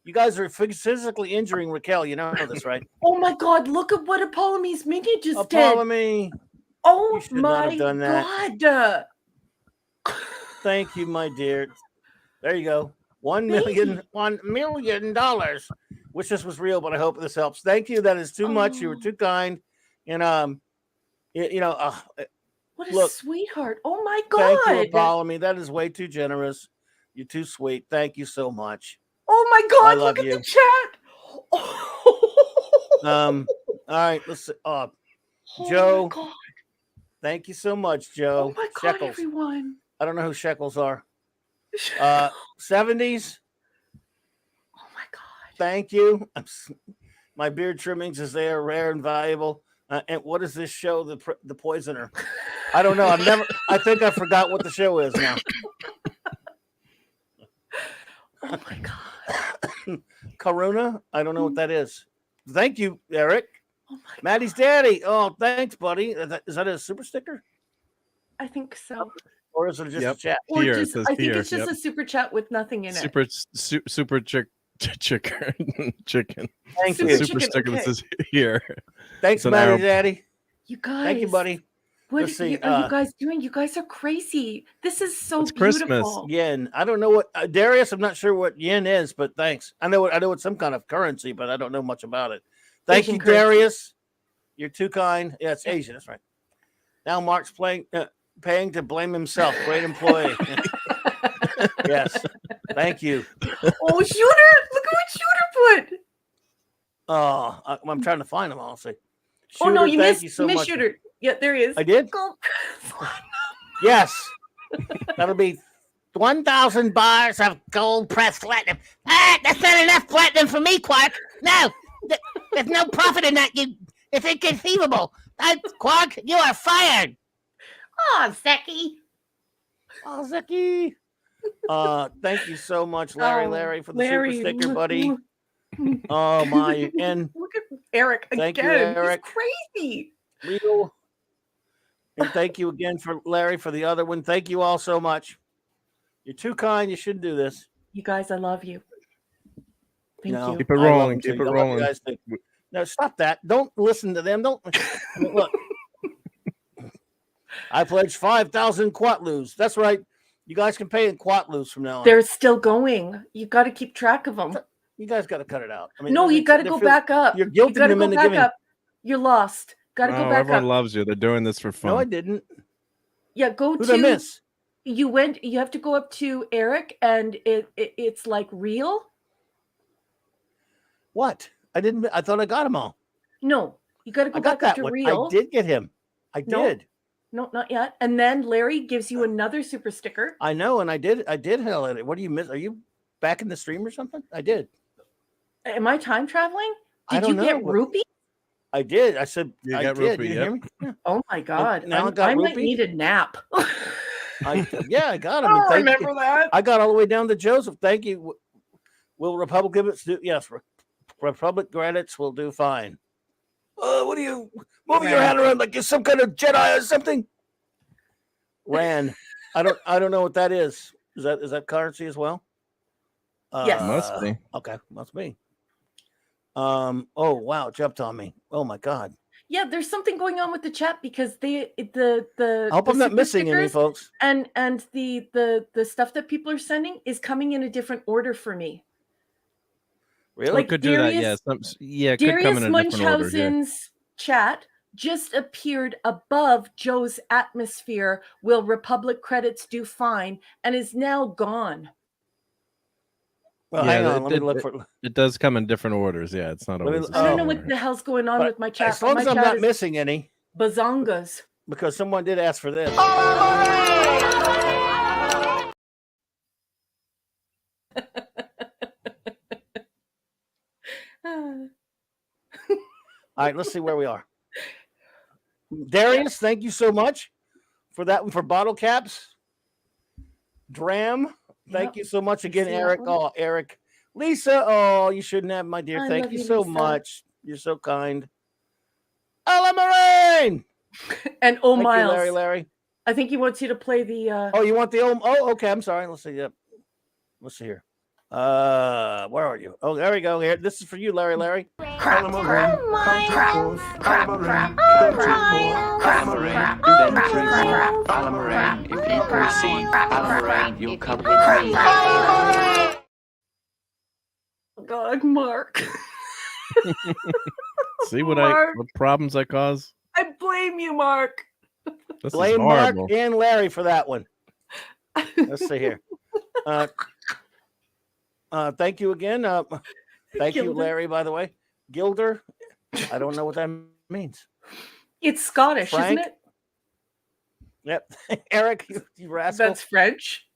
You guys are physically injuring Raquel. You know this, right? Oh my God! Look at what Apollome's minion just did. Apollo, Oh You should not have my done that. God! thank you, my dear. There you go. $1 million. Wish this was real, but I hope this helps. Thank you. That is too much. You were too kind. And What a Look, sweetheart! Oh my thank you, God! Apollo. That is way too generous. You're too sweet. Thank you so much. Oh my I God! love Look you. at the chat. All right, let's see. Oh Joe. my God. Thank you so much, Joe. Oh my God, Shekels. everyone. I don't know who Shekels are. 70s. Oh my God. Thank you. My beard trimmings is there, rare and valuable. And what is this show? The Poisoner. I don't know. I think I forgot what the show is now. Oh my God. Karuna. I don't know what that is. Thank you, Eric. Oh my God. Maddie's daddy. Oh, thanks, buddy. Is that a super sticker? I think so. Or is it just Yep. a chat? Or Here, it just, says I think here, it's just yep. a super chat with nothing in it. Super chicken. Thank Super you. Super chicken, sticker okay. that says here. Thanks, It's an Maddie Arab- daddy. You guys. Thank you, buddy. What Let's see, are you guys doing? You guys are crazy. This is so It's Christmas. beautiful. Yen. I don't know what Darius. I'm not sure what yen is, but thanks. I know it's some kind of currency, but I don't know much about it. Thank Asian you, currency. Darius. You're too kind. Yeah, it's Yeah. Asian. That's right. Now Mark's paying to blame himself. Great employee. Yes. Thank you. Oh, Shooter! Look at what Shooter put. Oh, I'm trying to find them. I'll say. Oh no, Shooter, you thank missed. you so you missed much. Shooter. Yeah, there he is. I did. Go. Yes. That'll be 1,000 bars of gold pressed platinum. That's not enough platinum for me, Quark. No, there's no profit in that. It's inconceivable. Quark, you are fired. Oh, Zeki. Oh, Zeki. Thank you so much, Larry, for the Larry. super sticker, buddy. Oh my, and Look at Eric again. Thank you, Eric. He's crazy. Leo. And thank you again for Larry for the other one. Thank you all so much. You're too kind. You shouldn't do this. You guys, I love you. Thank No, you. Keep it I love rolling. them too. Keep it I love you rolling. guys too. No, stop that. Don't listen to them. Don't look. I pledged 5,000 quatlus. That's right. You guys can pay in quatlus from now on. They're still going. You got to keep track of them. You guys got to cut it out. I mean, No, you got to they're go feel- back up. You're You guilting got to them go into back giving. up. You're lost. Got to No, go back everyone up. loves you. They're doing this for fun. No, I didn't. Yeah, go Who'd I to. miss? You went. You have to go up to Eric, and it's like real. What? I didn't. I thought I got them all. No, you got to go I got back up that to one. real. I did get him. I No. did. No, not yet. And then Larry gives you another super sticker. I know, and I did hell at it. What do you miss? Are you back in the stream or something? I did. Am I time traveling? I Did don't you get know. rupee? I did. I said You I got did. rupee, You hear me? Yeah. Oh my god! now I got I might rupee? need a nap. I got I him. don't Thank you. remember that. I got all the way down to Joseph. Thank you. Will Republicans do? Yes, Republic credits will do fine. What are you moving your hand around like you're some kind of Jedi or something? Ran. I don't know what that is. Is that currency as well? Yes. Must be. Okay, must be. Oh wow, jumped on me. Oh my god. Yeah, there's something going on with the chat because the I hope I'm not super missing any, stickers folks. and the stuff that people are sending is coming in a different order for me. Really? Like could do that. Yeah, it could come in a different order. Yeah. Munchausen's chat just appeared above Joe's atmosphere. Will Republic credits do fine? And is now gone. Well, Yeah, hang on. Let me look for. It does come in different orders. Yeah, it's not always. I don't know what the hell's going on with my chat. As long as I'm not missing any, bazongas. Because someone did ask for this. All right, let's see where we are. Darius, thank you so much for that one for bottle caps. Dram, thank you so much again, Eric. Oh, Eric. Lisa, oh, you shouldn't have, my dear. Thank you so much. You're so kind. Ella Moraine! And Thank Miles. you, Larry. I think he wants you to play the Oh, you want the oh, okay. I'm sorry. Let's see. Yep. Let's see here. Where are you? Oh, there we go. Here. This is for you, Larry. God, Mark. See what what problems I cause? I blame you, Mark. This blame Mark and Larry for that one. Let's see here. Thank you again. Thank you, Larry, by the way. Gilder. I don't know what that means. It's Scottish, Frank? isn't it? Yep. Eric, you rascal. That's French.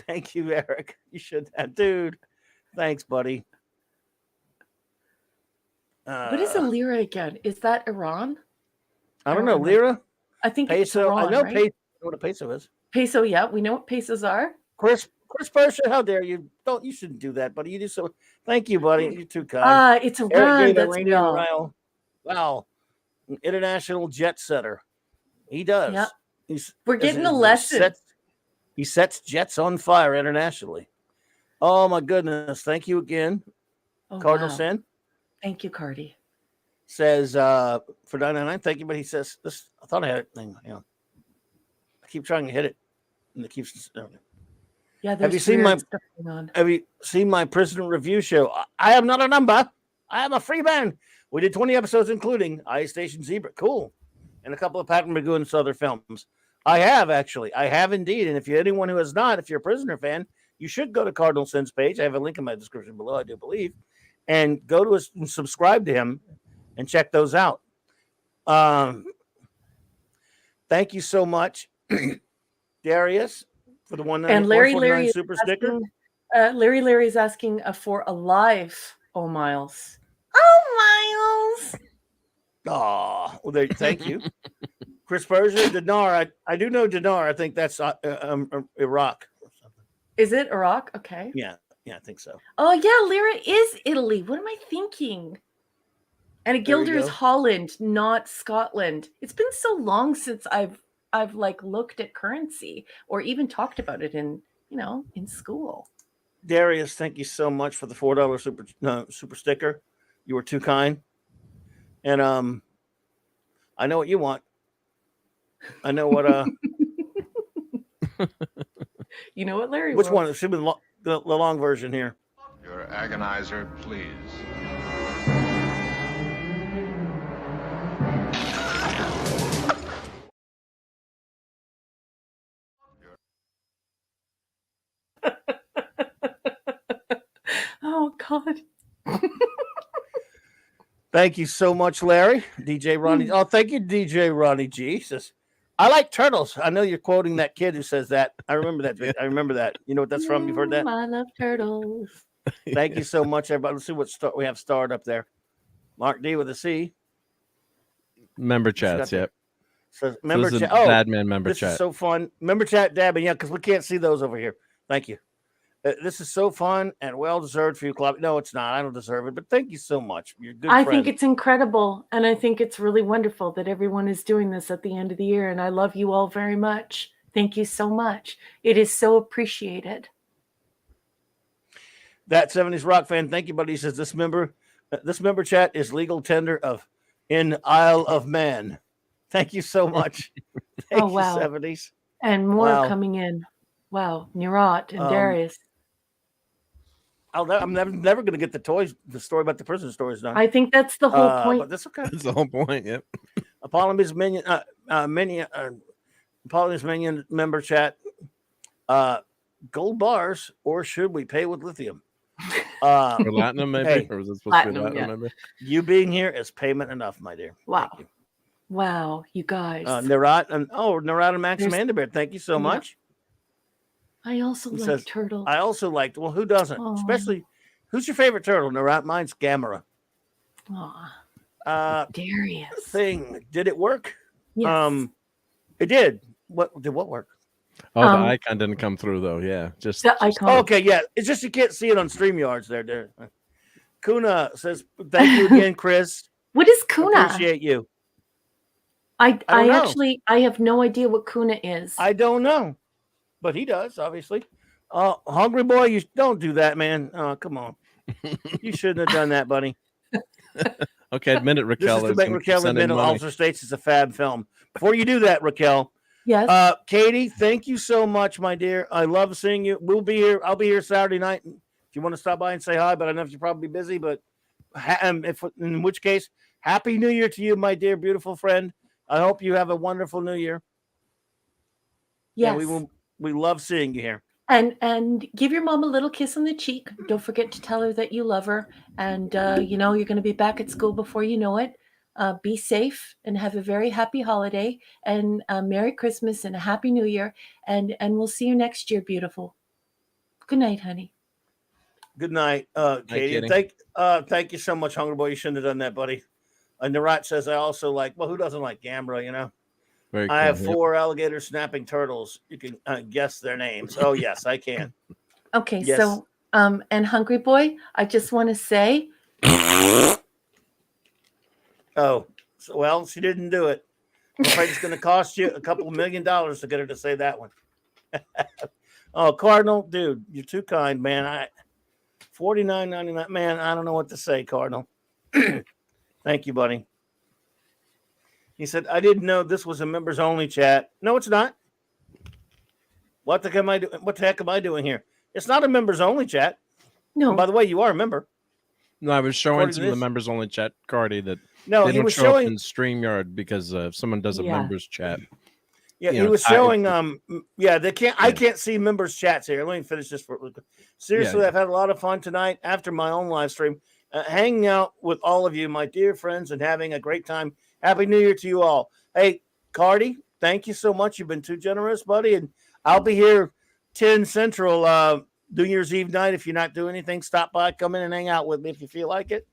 Thank you, Eric. You should have. Dude. Thanks, buddy. What is a lira again? Is that Iran? I don't know. Lira? I think peso. It's Iran, I know right? peso. I know what a peso is. Peso, yeah. We know what pesos are. Chris Persha, how dare you? You shouldn't do that, buddy. You do so. Thank you, buddy. You're too kind. It's Iran. That's wow. An international jet setter. He does. Yeah. We're getting a lesson. He sets jets on fire internationally. Oh my goodness. Thank you again. Cardinal Sin. Thank you, Cardi. Says for 999, thank you, but he says this. I thought I had it. I keep trying to hit it, and it keeps. Yeah, have you seen my Prisoner review show? I am not a number. I am a free man. We did 20 episodes, including Ice Station Zebra. Cool, and a couple of Pat McGowan's other films. I have actually. I have indeed. And if you're anyone who has not, if you're a Prisoner fan, you should go to Cardinal Sin's page. I have a link in my description below, I do believe, and go to us and subscribe to him. And check those out. Thank you so much, Darius, for the one and Larry super sticker. Larry's asking for a live Miles. Oh, Miles. Oh, well, there. Thank you, Chris Persia, Dinar. I do know Dinar. I think that's Iraq or something. Is it Iraq? Okay. Yeah, I think so. Oh yeah, Lyra is Italy. What am I thinking? And a Gilder is Holland, not Scotland. It's been so long since I've like looked at currency or even talked about it in school. Darius, thank you so much for the $4 super sticker. You were too kind. And I know what you want. I know what you know what Larry Which wants. one? It should be the long version here. Your agonizer, please. Oh God. Thank you so much, Larry. DJ Ronnie. Oh, thank you, DJ Ronnie. Jesus. I like turtles. I know you're quoting that kid who says that. I remember that. I remember that. You know what that's from? You've heard that? I love turtles. Thank you so much, everybody. Let's see what we have starred up there. Mark D with a C. Member chats, yep. So member chat. Oh, Badman member this chat. Is so fun. Member chat, dabbing. Yeah, because we can't see those over here. Thank you. This is so fun and well deserved for you, Club. No, it's not. I don't deserve it, but thank you so much. You're a good. I think it's incredible, and I think it's really wonderful that everyone is doing this at the end of the year. And I love you all very much. Thank you so much. It is so appreciated. That 70s rock fan, thank you, buddy. He says this member chat is legal tender of in Isle of Man. Thank you so much. Thank Oh, you, wow. 70s. And more Wow. coming in. Wow, Nerat and Darius. I'm never going to get the story about the prison stories done. I think that's the whole point. But that's okay. That's the whole point. Yep. Apollonis Minion member chat. Gold bars, or should we pay with lithium? Or Latinum, maybe? Hey, or was it supposed to be Latinum, Latinum, yeah. maybe? You being here is payment enough, my dear. Wow. Thank you. Wow, you guys. Nerat and Max Manderbear, thank you so much. I also He like says, turtles. I also liked, well, who doesn't? Aw. Especially, who's your favorite turtle, Nerat? Mine's Gamera. Aw, Darius. Thing, did it work? Yes. It did. What work? Oh, the icon didn't come through, though. Yeah, just the icon. Okay, yeah. It's just you can't see it on StreamYards there. Kuna says, thank you again, Chris. What is Kuna? Appreciate you. I don't know. actually I have no idea what Kuna is. I don't know, but he does, obviously. Hungry boy, you don't do that, man. Oh, come on. You shouldn't have done that, buddy. Okay, admit it, Raquel. This is to make Raquel admit Ulcer States is a fab film. Before you do that, Raquel. Yes. Katie, thank you so much, my dear. I love seeing you. We'll be here. I'll be here Saturday night. If you want to stop by and say hi, but I know you're probably busy. But in which case, Happy New Year to you, my dear, beautiful friend. I hope you have a wonderful New Year. Yes. Yeah, we love seeing you here. And give your mom a little kiss on the cheek. Don't forget to tell her that you love her. And you're going to be back at school before you know it. Be safe and have a very happy holiday and Merry Christmas and a Happy New Year. And we'll see you next year, beautiful. Good night, honey. Good night, Katie. Thank you so much, Hungry Boy. You shouldn't have done that, buddy. Nerat says, I also like, well, who doesn't like Gambra, you know? Very I cool, have 4 alligator snapping turtles. You can guess their names. Oh, yes, I can. Okay, Yes. so, and Hungry Boy, I just want to say. Oh, well, she didn't do it. I'm afraid it's going to cost you a couple $1 million to get her to say that one. Oh, Cardinal, dude, you're too kind, man. $49.99, man. I don't know what to say, Cardinal. Thank you, buddy. He said, I didn't know this was a members only chat. No, it's not. What the heck am I doing here? It's not a members only chat. No. And by the way, you are a member. No, I was showing According some to of the this- members only chat, Cardi, that No, they he don't was show up showing. in StreamYard because if someone does a Yeah. members chat. Yeah, you he know, was showing. They can't. I Yeah. can't see members' chats here. Let me finish this. Seriously, Yeah. I've had a lot of fun tonight after my own live stream, hanging out with all of you, my dear friends, and having a great time. Happy New Year to you all. Hey, Cardi, thank you so much. You've been too generous, buddy, and I'll be here 10 Central New Year's Eve night. If you're not doing anything, stop by, come in and hang out with me if you feel like it.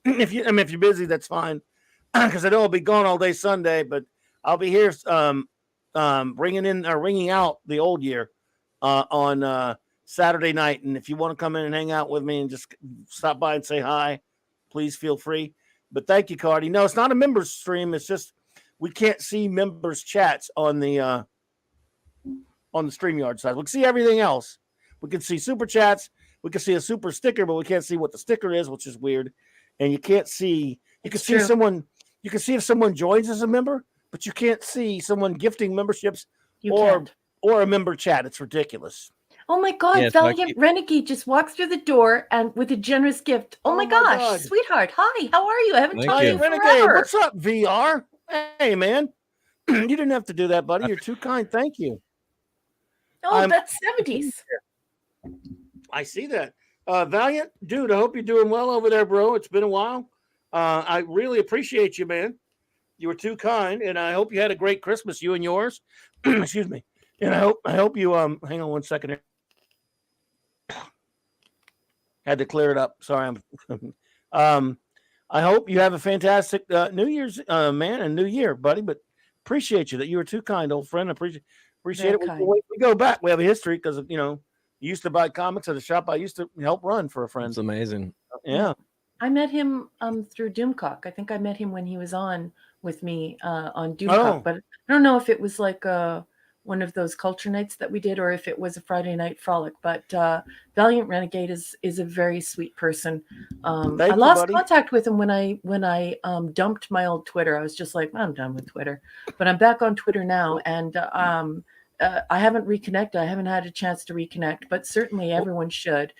If you're busy, that's fine, because I know I'll be gone all day Sunday, but I'll be here. Ringing out the old year on Saturday night. And if you want to come in and hang out with me and just stop by and say hi, please feel free. But thank you, Cardi. No, it's not a members stream. It's just we can't see members chats on the StreamYard side. We can see everything else. We can see super chats. We can see a super sticker, but we can't see what the sticker is, which is weird. And you can't see. You can see someone. You can see if someone joins as a member, but you can't see someone gifting memberships or a member chat. It's ridiculous. Oh my God, Yeah, Valiant Renegade just walked through the door and with a generous gift. Oh my gosh, God. sweetheart. Hi, how are you? I haven't Thank talked to you. you Renegade, forever. what's up, VR? Hey, man. You didn't have to do that, buddy. You're too kind. Thank you. Oh, that's 70s. I see that. Valiant, dude, I hope you're doing well over there, bro. It's been a while. I really appreciate you, man. You were too kind, and I hope you had a great Christmas, you and yours. Excuse me. And I hope you hang on one second here. Had to clear it up. Sorry, I hope you have a fantastic New Year's, man, and New Year, buddy. But appreciate you that you were too kind, old friend. Appreciate Very it. kind. We go back. We have a history because you used to buy comics at a shop I used to help run for a friend. It's amazing. Yeah. I met him through Doomcock. I think I met him when he was on with me on Doomcock, Oh. but I don't know if it was like one of those culture nights that we did, or if it was a Friday night frolic. But Valiant Renegade is a very sweet person. I lost contact with him when I dumped my old Twitter. I was just like, I'm done with Twitter, but I'm back on Twitter now, and I haven't reconnected. I haven't had a chance to reconnect, but certainly everyone should.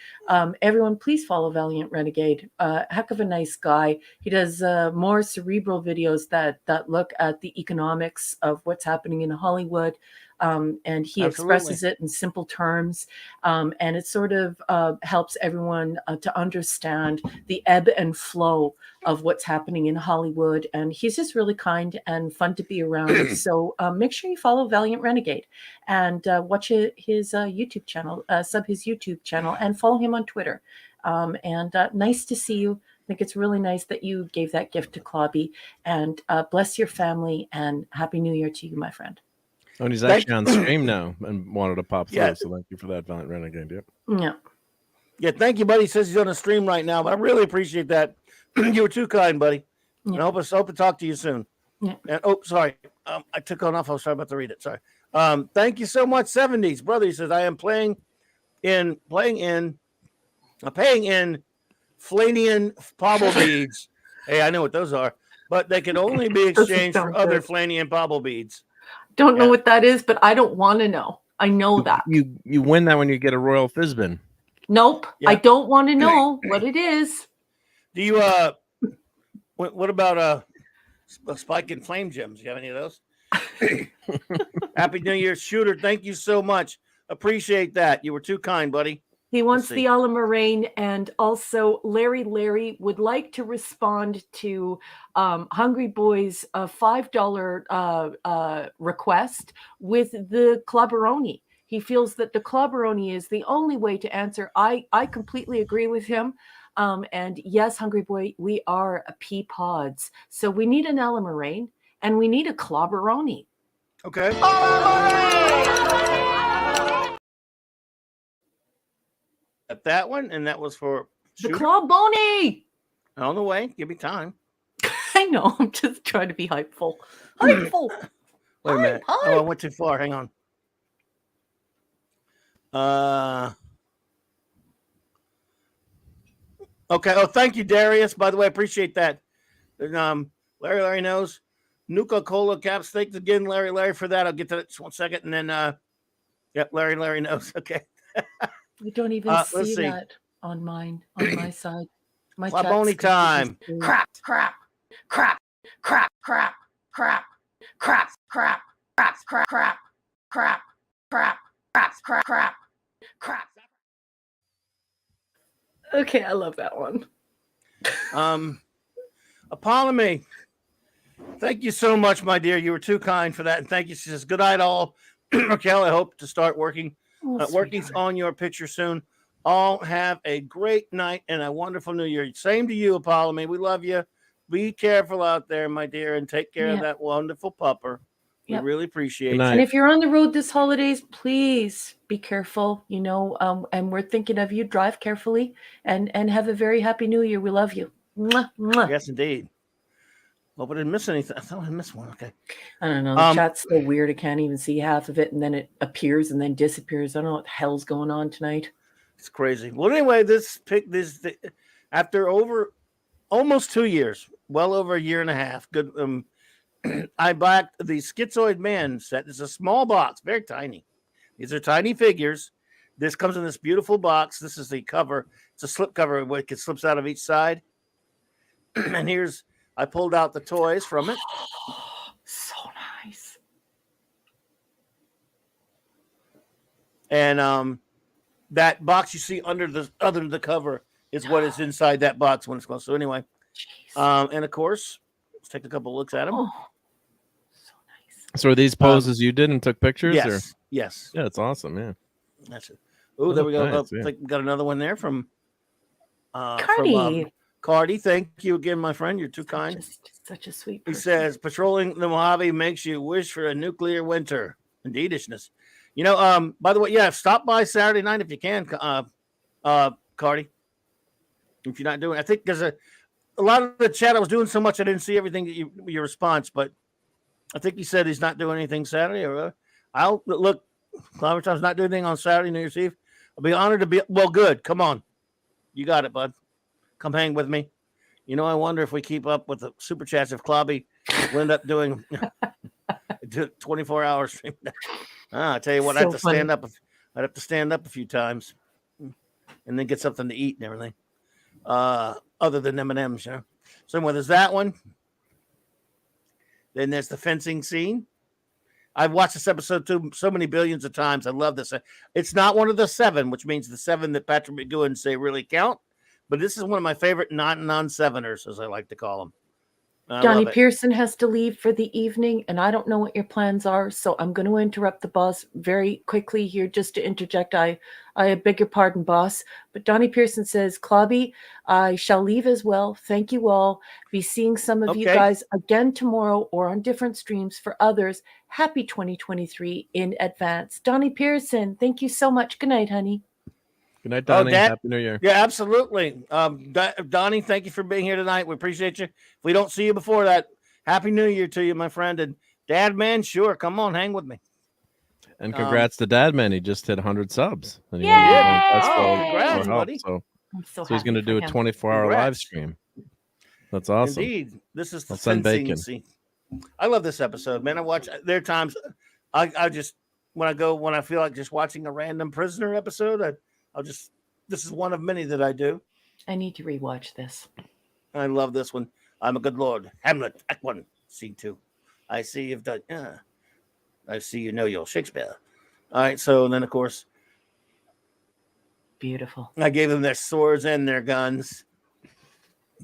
Everyone, please follow Valiant Renegade. Heck of a nice guy. He does more cerebral videos that look at the economics of what's happening in Hollywood. And he expresses it in simple terms. And it sort of helps everyone to understand the ebb and flow of what's happening in Hollywood. And he's just really kind and fun to be around. So make sure you follow Valiant Renegade and watch his YouTube channel, sub his YouTube channel, and follow him on Twitter. And nice to see you. I think it's really nice that you gave that gift to Clobby, and bless your family, and Happy New Year to you, my friend. Oh, and he's actually on stream now and wanted to pop through. So thank you for that, Valiant Renegade. Yep. Yeah. Yeah, thank you, buddy. He says he's on a stream right now, but I really appreciate that. You were too kind, buddy. Yeah. And I hope to talk to you soon. Yeah. And sorry. I took on off. I was about to read it. Sorry. Thank you so much, 70s. Brother, he says, I am paying in Flanian Pobble beads. Hey, I know what those are, but they can only be exchanged for other Flanian Pobble beads. Don't know what that is, but I don't want to know. I know that. You win that when you get a Royal Fizbin. Nope. I don't want to know what it is. Do you what about Spike and Flame gems? Do you have any of those? Happy New Year, Shooter. Thank you so much. Appreciate that. You were too kind, buddy. He wants the a la Moraine, and also Larry would like to respond to Hungry Boy's $5 request with the Clubberoni. He feels that the Clubberoni is the only way to answer. I completely agree with him. And yes, Hungry Boy, we are a pea pods. So we need an a la Moraine, and we need a Clubberoni. Okay. At that one, and that was for Shooter? The Clubberoni. On the way. Give me time. I know. I'm just trying to be hypeful. Hypeful. Wait a minute. Oh, I went too far. Hang on. Okay. Oh, thank you, Darius. By the way, I appreciate that. Larry knows. Nuka-Cola caps. Thanks again, Larry, for that. I'll get to that just 1 second. And then, Larry knows. Okay. We don't even see that on my side. My Clubberoni time. Crap. Okay, I love that one. Apollomy, thank you so much, my dear. You were too kind for that. And thank you. She says, good night, all. Raquel, I hope to start working. Working's on your picture soon. All have a great night and a wonderful New Year. Same to you, Apollomy. We love you. Be careful out there, my dear, and take care of that wonderful pupper. We really appreciate it. And if you're on the road this holidays, please be careful, and we're thinking of you. Drive carefully and have a very happy New Year. We love you. Mwah, mwah. Yes, indeed. Hope I didn't miss anything. I thought I missed one. Okay. I don't know. The chat's so weird. I can't even see half of it, and then it appears and then disappears. I don't know what the hell's going on tonight. It's crazy. Well, anyway, after over almost 2 years, well over a year and a half. Good. I bought the Schizoid Man set. It's a small box, very tiny. These are tiny figures. This comes in this beautiful box. This is the cover. It's a slip cover where it slips out of each side. And I pulled out the toys from it. So nice. And that box you see under the cover is what is inside that box when it's closed. So anyway, and of course, let's take a couple looks at them. Oh, so nice. So are these poses you did and took pictures? Yes. Or? Yes. Yeah, it's awesome. Yeah. That's it. Oh, there we go. Nice, I think we got another one there from Cardi. Cardi. Thank you again, my friend. You're too kind. Such a sweet person. He says, patrolling the Mojave makes you wish for a nuclear winter. Indeedishness. By the way, stop by Saturday night if you can, Cardi. If you're not doing, I think there's a lot of the chat. I was doing so much I didn't see everything your response, but I think he said he's not doing anything Saturday. Or I'll look. Clobber Tom's not doing anything on Saturday, New Year's Eve. I'll be honored to be. Well, good. Come on, you got it, bud. Come hang with me. You know, I wonder if we keep up with the super chats if Clobby will end up doing 24-hour stream. I tell you what, I have to stand up. I'd have to stand up a few times, and then get something to eat and everything. Other than M&Ms, you know. So anyway, there's that one. Then there's the fencing scene. I've watched this episode too so many billions of times. I love this. It's not one of the 7, which means the 7 that Patrick McGowan say really count. But this is one of my favorite non-7ers, as I like to call them. Donnie Pearson has to leave for the evening, and I don't know what your plans are, so I'm going to interrupt the boss very quickly here just to interject. I beg your pardon, boss, but Donnie Pearson says, Clobby, I shall leave as well. Thank you all. Be seeing some of you guys again tomorrow or on different streams for others. Happy 2023 in advance. Donnie Pearson, thank you so much. Good night, honey. Good night, Donnie. Happy New Year. Yeah, absolutely. Donnie, thank you for being here tonight. We appreciate you. If we don't see you before that, Happy New Year to you, my friend. And Dad, man, sure, come on, hang with me. And congrats to Dad, man. He just hit 100 subs. And congrats, buddy. So he's going to do a 24-hour live stream. That's awesome. Indeed. This is the fencing scene. I love this episode, man. I watch. There are times I just when I feel like just watching a random prisoner episode, this is one of many that I do. I need to rewatch this. I love this one. I'm a good lord. Hamlet, Act 1, Scene 2. I see you've done. I see you know your Shakespeare. All right. So then, of course, beautiful. I gave them their swords and their guns.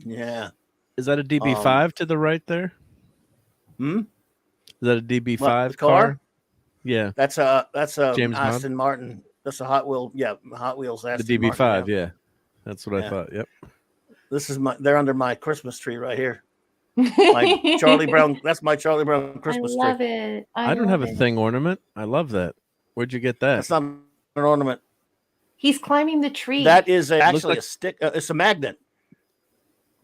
Yeah. Is that a DB5 to the right there? Is that a DB5 car? Yeah. That's a James Aston Martin. That's a Hot Wheel. Yeah, Hot Wheels. The DB5. Martin, yeah. That's what I thought. Yep. This is they're under my Christmas tree right here. My Charlie Brown. That's my Charlie Brown Christmas tree. I love it. I don't have a thing ornament. I love that. Where'd you get that? That's not an ornament. He's climbing the tree. That is actually a stick. It's a magnet.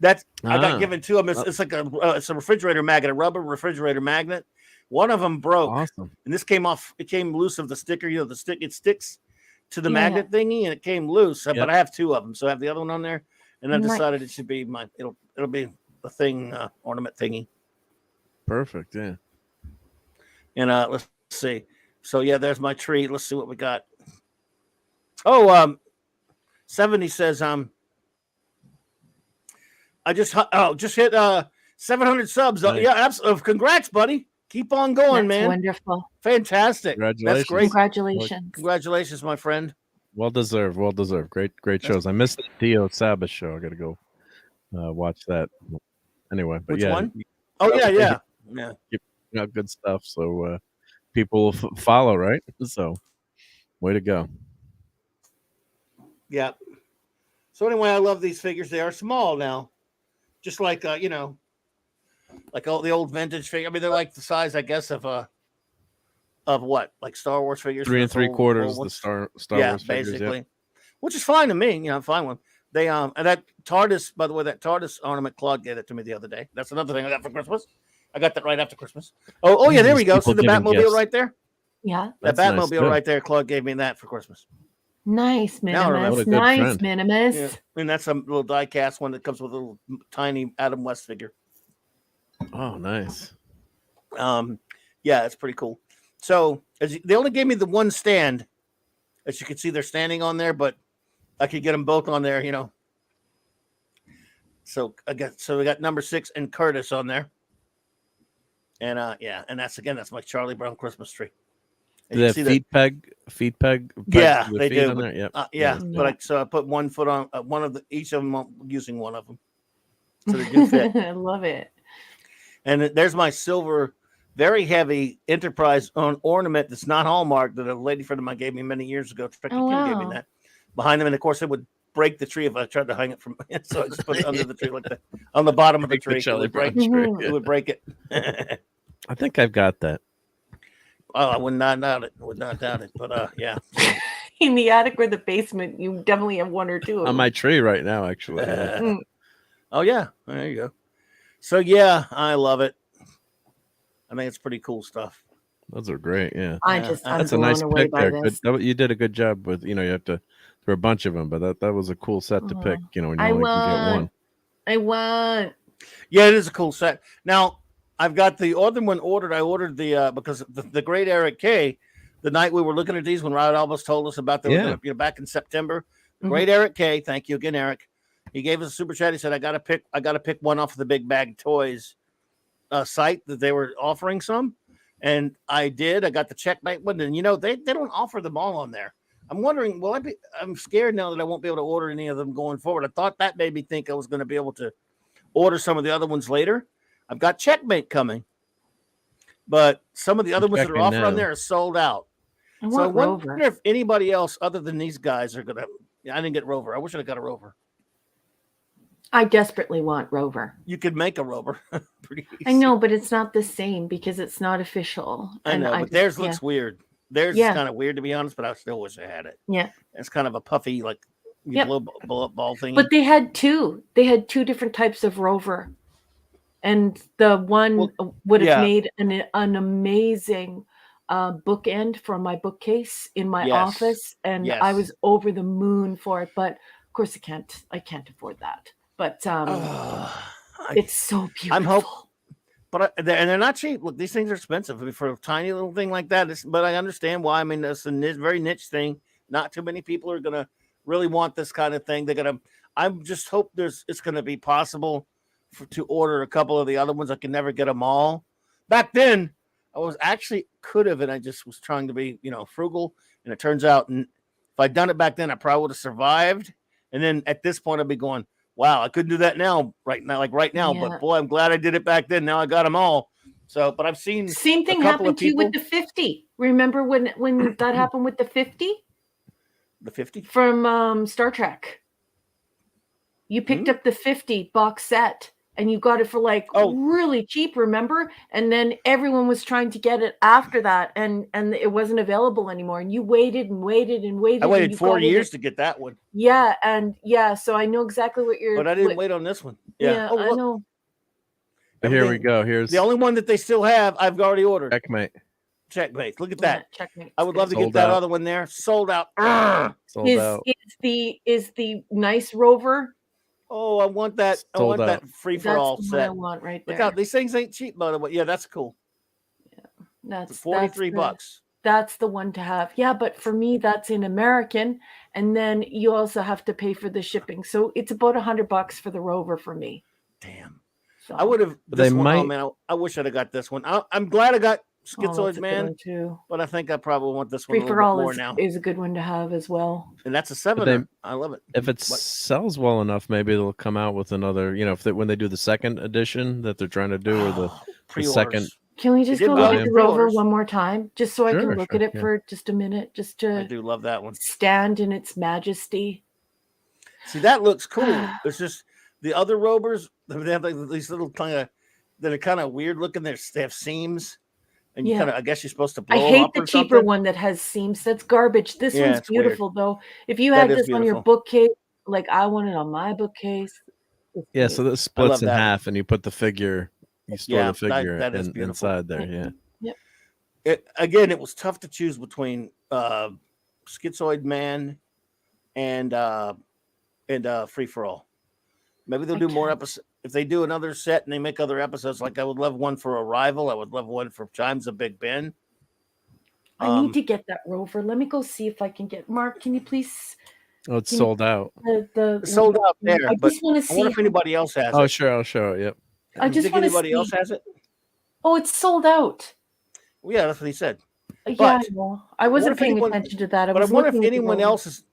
I got given to him. It's like it's a refrigerator magnet, a rubber refrigerator magnet. One of them broke. Awesome. And this came off. It came loose of the sticker. You know, the stick. It sticks to the magnet thingy, and it came loose. But I have 2 of them, so I have the other one on there. And I decided it should be it'll be the thing ornament thingy. Perfect. Yeah. And let's see. So yeah, there's my tree. Let's see what we got. Oh, 70 says I just hit 700 subs. Nice. Yeah, absolutely. Congrats, buddy. Keep on going, man. Wonderful. Fantastic. Congratulations. That's great. Congratulations. Congratulations, my friend. Well deserved. Well deserved. Great shows. I missed the Dio Sabbath show. I got to go watch that. Anyway, but which one? Oh yeah. Keeping out good stuff, so people will follow, right? So, way to go. Yeah. So anyway, I love these figures. They are small now, just like like all the old vintage figures. I mean, they're like the size, I guess, of what, like Star Wars figures. 3 3/4 the Star Wars figures, basically, which is fine to me. You know, I'm fine with them. They and that TARDIS, by the way, that TARDIS ornament, Claude gave it to me the other day. That's another thing I got for Christmas. I got that right after Christmas. Oh yeah, there we go. See the Batmobile right there? Yeah, that Batmobile right there. Claude gave me that for Christmas. Nice, Minimus. Nice, Minimus. Yeah. And that's a little die-cast one that comes with a little tiny Adam West figure. Oh, nice. Yeah, it's pretty cool. So they only gave me the one stand, as you can see, they're standing on there, but I could get them both on there, you know. So we got number 6 and Curtis on there, and and that's my Charlie Brown Christmas tree. They have feet peg. Yeah, they do. But, yep. But I put 1 foot on one of each of them, using one of them, so they do fit. I love it. And there's my silver, very heavy Enterprise ornament that's not Hallmark that a lady friend of mine gave me many years ago. Kim gave me that behind them, and of course it would break the tree if I tried to hang it from. So I just put it under the tree like that, on the bottom of the tree. It would break it. I think I've got that. Oh, I would not doubt it. But yeah. In the attic or the basement, you definitely have 1 or 2 of them. On my tree right now, actually. Oh yeah, there you go. So yeah, I love it. I think it's pretty cool stuff. Those are great. Yeah, I'm that's a blown nice away pick by there. this. You did a good job with. You have to throw a bunch of them, but that was a cool set to pick. When you only can get one. I want. Yeah, it is a cool set. Now I've got the other one ordered. I ordered the because the great Eric K. The night we were looking at these when Rod almost told us about they were gonna, back in September. The great Eric K. Thank you again, Eric. He gave us a super chat. He said, I gotta pick one off of the Big Bag Toys site that they were offering some. And I did. I got the checkmate one. And they don't offer them all on there. I'm wondering, I'm scared now that I won't be able to order any of them going forward. I thought that made me think I was going to be able to order some of the other ones later. I've got checkmate coming. But some of the other ones that are offered on there are sold out. So I wonder if anybody else other than these guys are going to. I didn't get Rover. I wish I got a Rover. I desperately want Rover. You could make a Rover. Pretty easy. I know, but it's not the same because it's not official. I know, but theirs looks weird. Theirs is kind of weird, to be honest, but I still wish I had it. Yeah. It's kind of a puffy, like, blow up ball thing. But they had two. They had two different types of Rover. And the one would have made an amazing bookend for my bookcase in my office. And I was over the moon for it. But, of course, I can't afford that. But it's so beautiful. I'm hopeful, but they're not cheap. Look, these things are expensive. I mean, for a tiny little thing like that. But I understand why. I mean, it's a very niche thing. Not too many people are gonna really want this kind of thing. I just hope it's gonna be possible to order a couple of the other ones. I can never get them all. Back then, I was actually could have, and I just was trying to be frugal. And it turns out, if I'd done it back then, I probably would have survived. And then at this point, I'd be going, wow, I couldn't do that right now. Yeah. But boy, I'm glad I did it back then. Now I got them all. So, but I've seen same thing happened to you with the 50. Remember when that happened with the 50? The 50 from Star Trek. You picked up the 50 box set and you got it for really cheap, remember? And then everyone was trying to get it after that, and it wasn't available anymore. And you waited and waited and waited. I waited 4 years to get that one. Yeah, so I know exactly what you're. But I didn't wait on this one. Yeah, I know. Here we go. Here's the only one that they still have. I've already ordered. Checkmate. Look at that. Checkmate. I would love to get that other one there. Sold out. Sold out. Is the nice Rover? Oh, I want that. I want that free for all set. I want right there. Look out, these things ain't cheap, by the way. Yeah, that's cool. Yeah, that's $43. That's the one to have. Yeah, but for me, that's in American, and then you also have to pay for the shipping. So it's about $100 for the Rover for me. Damn. So. I would have. I wish I'd have got this one. I'm glad I got Schizoids, man. Too. But I think I probably want this one Free for all more now. Is a good one to have as well. And that's a 7. I love it. If it sells well enough, maybe they'll come out with another. When they do the second edition that they're trying to do, or the second. Can we just go look at the Rover one more time, just so I can look at it for just a minute, just to? I do love that one. Stand in its majesty. See, that looks cool. It's just the other Rovers. They have these little that are kind of weird looking. They have seams. And you I guess you're supposed to blow them up. I hate the cheaper one that has seams. That's garbage. This one's beautiful, though. If you had this on your bookcase, like I want it on my bookcase. Yeah, so this splits in half, and you put the figure. You store the figure inside there. Yeah. Yep. It was tough to choose between Schizoid Man and Free for All. Maybe they'll do more episodes. If they do another set and they make other episodes, like I would love one for Arrival. I would love one for Chimes of Big Ben. I need to get that Rover. Let me go see if I can get. Mark, can you please? Oh, it's sold out. It's sold out there. I just want to see. I wonder if anybody else has it. Oh, sure. I'll show it. Yep. I just want to see. Anybody else has it? Oh, it's sold out. Well, yeah, that's what he said. Yeah, I wasn't paying attention to that. I wonder if anyone else is.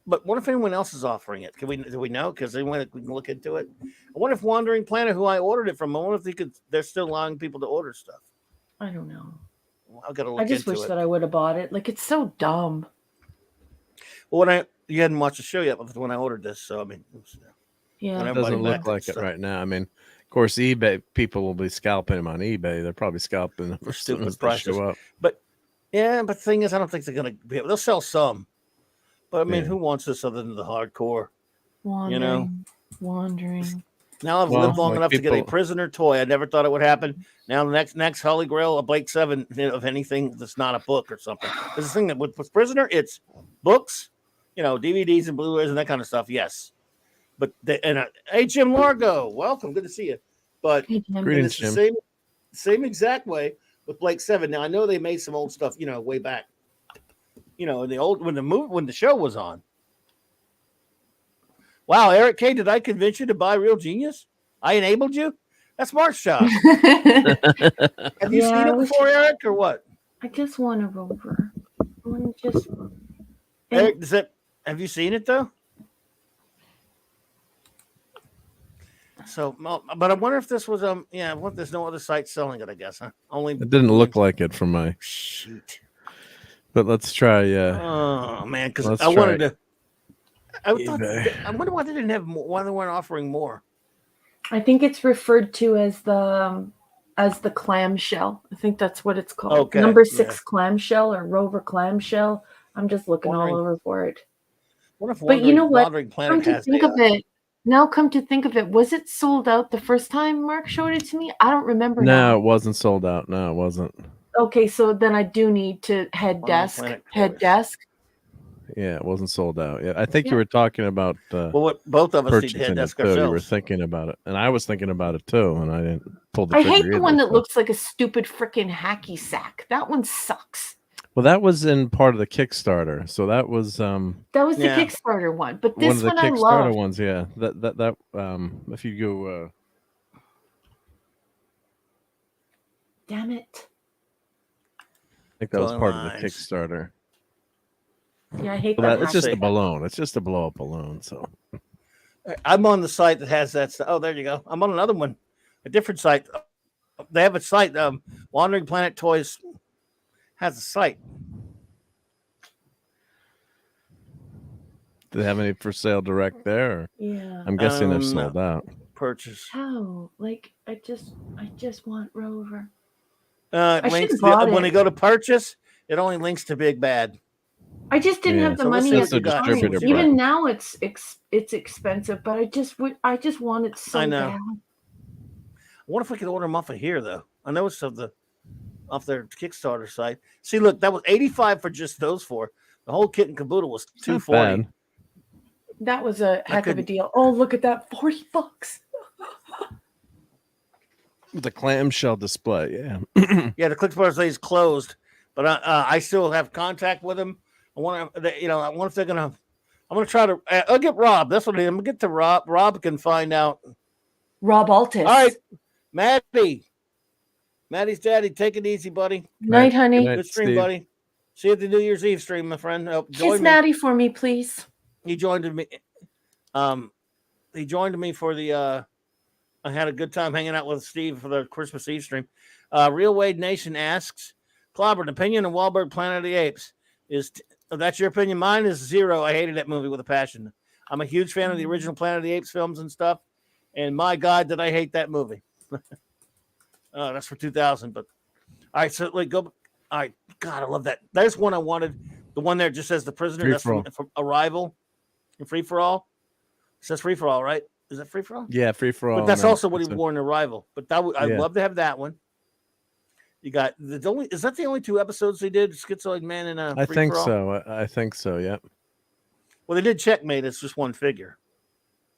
But what if anyone else is offering it? Do we know? Because we can look into it. I wonder if Wandering Planet, who I ordered it from, I wonder if they're still allowing people to order stuff. I don't know. Well, I've got to look into it. I just wish that I would have bought it. Like, it's so dumb. Well, you hadn't watched the show yet when I ordered this, so I mean, it doesn't look like it right now. I mean, of course, eBay people will be scalping them on eBay. They're probably scalping them for stupid prices. Show up. But the thing is, I don't think they're going to be able. They'll sell some. But I mean, who wants this other than the hardcore? Wandering. Now I've lived long enough to get a prisoner toy. I never thought it would happen. Now the next Holy Grail, a Blake 7 of anything that's not a book or something. Because the thing that with prisoner, it's books, DVDs and Blu-rays and that kind of stuff. Yes, but hey, Jim Largo, welcome, good to see you. But Greetings, it's the same exact way with Blake 7. Now I know they made some old stuff, way back. The old when the show was on. Wow, Eric K, did I convince you to buy Real Genius? I enabled you? That's Mark's job. Have you seen it before, Eric, or what? I just want a Rover. Eric, have you seen it though? So, but I wonder if this was there's no other site selling it, I guess, huh? It didn't look like it from my shoot. But let's try. Oh man, because I wanted to. I wonder why they didn't have more, why they weren't offering more. I think it's referred to as the clamshell. I think that's what it's called. Okay. Number 6 clamshell or Rover clamshell. I'm just looking all over for it. But you know what? Come to think of it, was it sold out the first time Mark showed it to me? I don't remember. No, it wasn't sold out. No, it wasn't. Okay, so then I do need to head desk. Yeah, it wasn't sold out yet. I think you were talking about what both of us need to head desk ourselves. You were thinking about it, and I was thinking about it too, and I didn't pull the I trigger hate the either, one that looks like a stupid freaking hacky sack. That one sucks. Well, that was in part of the Kickstarter, so that was the Kickstarter one, but this one of the I Kickstarter love. ones, yeah. That if you go, damn it. I think that was part of the Kickstarter. Yeah, I hate that. It's just a balloon. It's just a blow up balloon. So I'm on the site that has that stuff. Oh, there you go. I'm on another one, a different site. They have a site. Wandering Planet Toys has a site. Do they have any for sale direct there? Or? Yeah, I'm guessing they're sold out. Purchase. How? Like I just want Rover. Links when they go to purchase, it only links to Big Bad. I just didn't have the money at the time. Even now, it's expensive, but I just want it so bad. I wonder if we could order them off of here, though. I know it's off their Kickstarter site. See, look, that was $85 for just those 4. The whole kit and caboodle was $240. That was a heck of a deal. Oh, look at that, $40. The clamshell display, yeah. Yeah, the CLOBBERIN is closed, but I still have contact with them. I wonder if they're gonna. I'm gonna try to. I'll get Rob. That's what I'm gonna get to Rob. Rob can find out. Rob Altus. All right, Maddie's daddy. Take it easy, buddy. Night, honey. Good stream, Steve. Buddy. See you at the New Year's Eve stream, my friend. Kiss Maddie for me, please. He joined me. He joined me for the. I had a good time hanging out with Steve for the Christmas Eve stream. Real Wade Nation asks, Clobberin, opinion on Wahlberg Planet of the Apes is. That's your opinion. Mine is 0. I hated that movie with a passion. I'm a huge fan of the original Planet of the Apes films and stuff. And my God, did I hate that movie. That's for 2000. But all right, so go. All right, God, I love that. There's one I wanted. The one there just says The Prisoner. That's from Arrival and Free for All. It says Free for All, right? Is that Free for All? Yeah, Free for All. But that's also what he wore in Arrival. But I'd love to have that one. You got is that the only 2 episodes they did? Schizoid Man and I think so. I think so. Yeah. Well, they did Checkmate. It's just one figure.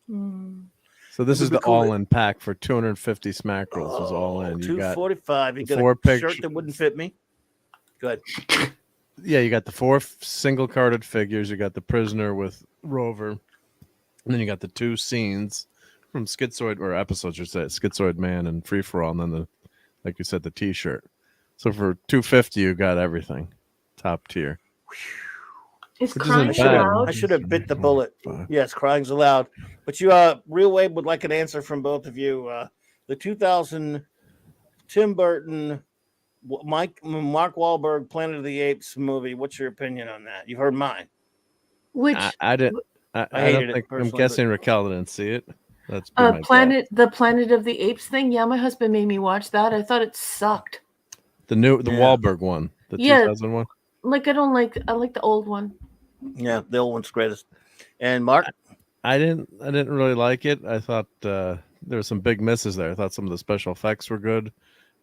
So this is the all-in pack for 250 smack rolls. Is all in. You got 245. You got a shirt that wouldn't fit me. Good. Yeah, you got the 4 single-carded figures. You got the Prisoner with Rover, and then you got the 2 scenes from Schizoid or episodes. You said Schizoid Man and Free for All, and then like you said, the T-shirt. So for $250, you got everything, top tier. Is crying allowed? I should have bit the bullet. Yes, crying's allowed. But Real Wave would like an answer from both of you. The 2000 Tim Burton, Mark Wahlberg, Planet of the Apes movie. What's your opinion on that? You heard mine. Which I didn't. I don't think. I'm guessing Raquel didn't see it. That's the Planet of the Apes thing. Yeah, my husband made me watch that. I thought it sucked. The Wahlberg one, the 2000 one. Like I like the old one. Yeah, the old one's greatest. And Mark, I didn't really like it. I thought there were some big misses there. I thought some of the special effects were good,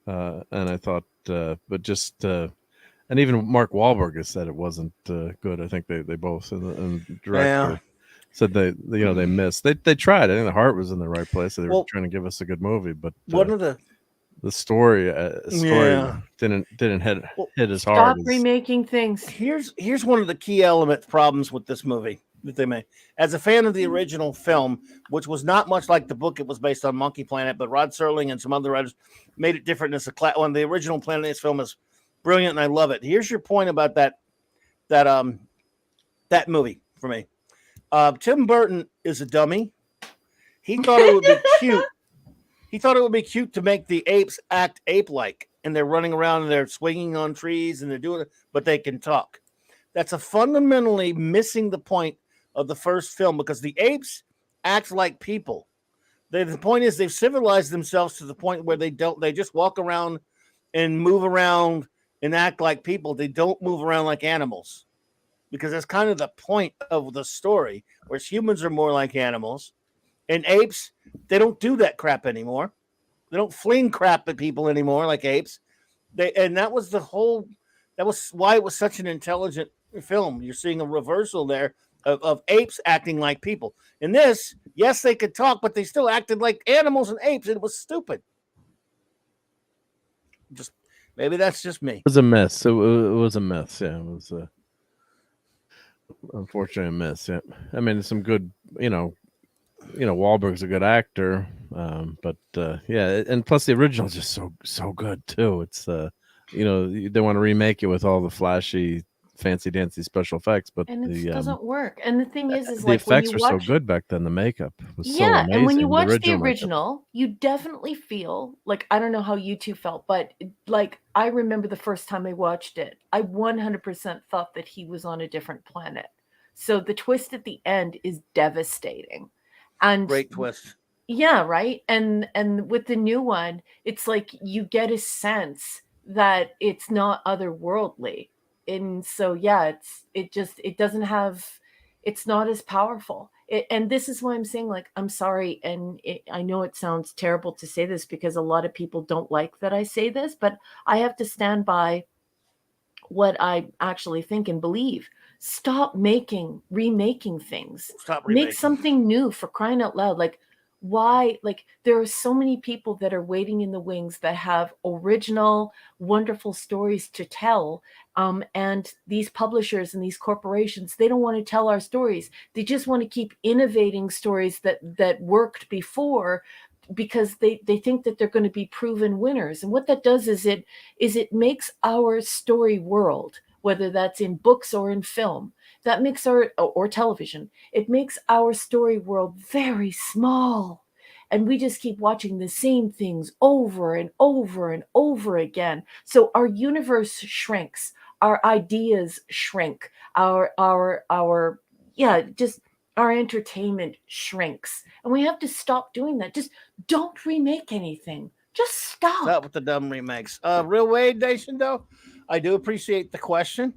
and I thought, but just and even Mark Wahlberg has said it wasn't good. I think they both and the director said they missed. They tried. I think the heart was in the right place. They were trying to give us a good movie, but one of the story didn't hit as hard. Stop remaking things. Here's one of the key problems with this movie that they made. As a fan of the original film, which was not much like the book it was based on, Monkey Planet, but Rod Serling and some other writers made it different as a class. When the original Planet of the Apes film is brilliant, and I love it. Here's your point about that movie for me. Tim Burton is a dummy. He thought it would be cute. He thought it would be cute to make the apes act ape-like, and they're running around and they're swinging on trees and they're doing it, but they can talk. That's a fundamentally missing the point of the first film, because the apes act like people. The point is they've civilized themselves to the point where they just walk around and move around and act like people. They don't move around like animals, because that's kind of the point of the story, whereas humans are more like animals. And apes, they don't do that crap anymore. They don't fling crap at people anymore like apes. That was why it was such an intelligent film. You're seeing a reversal there of apes acting like people. In this, yes, they could talk, but they still acted like animals and apes, and it was stupid. Maybe that's just me. It was a miss. It was a miss. Yeah, it was unfortunately a miss. Yeah, I mean, some good, Wahlberg's a good actor, but yeah, and plus the original is just so good too. It's they want to remake it with all the flashy, fancy dancy special effects, but it doesn't work. And the thing is the effects were so good back then. The makeup was so amazing. And when you watch the original, you definitely feel like, I don't know how you two felt, but like I remember the first time I watched it, I 100% thought that he was on a different planet. So the twist at the end is devastating. And great twist. Yeah, right. And with the new one, it's like you get a sense that it's not otherworldly. And so yeah, it's not as powerful. And this is why I'm saying, like, I'm sorry, and I know it sounds terrible to say this because a lot of people don't like that I say this, but I have to stand by what I actually think and believe. Stop remaking things. Make something new, for crying out loud. Like, why? Like, there are so many people that are waiting in the wings that have original, wonderful stories to tell. And these publishers and these corporations, they don't want to tell our stories. They just want to keep innovating stories that worked before, because they think that they're going to be proven winners. And what that does is it makes our story world, whether that's in books or in film, that makes or television, it makes our story world very small. And we just keep watching the same things over and over and over again. So our universe shrinks, our ideas shrink, our entertainment shrinks. And we have to stop doing that. Just don't remake anything. Just stop. Stop with the dumb remakes. Real Wade Nation, though, I do appreciate the question.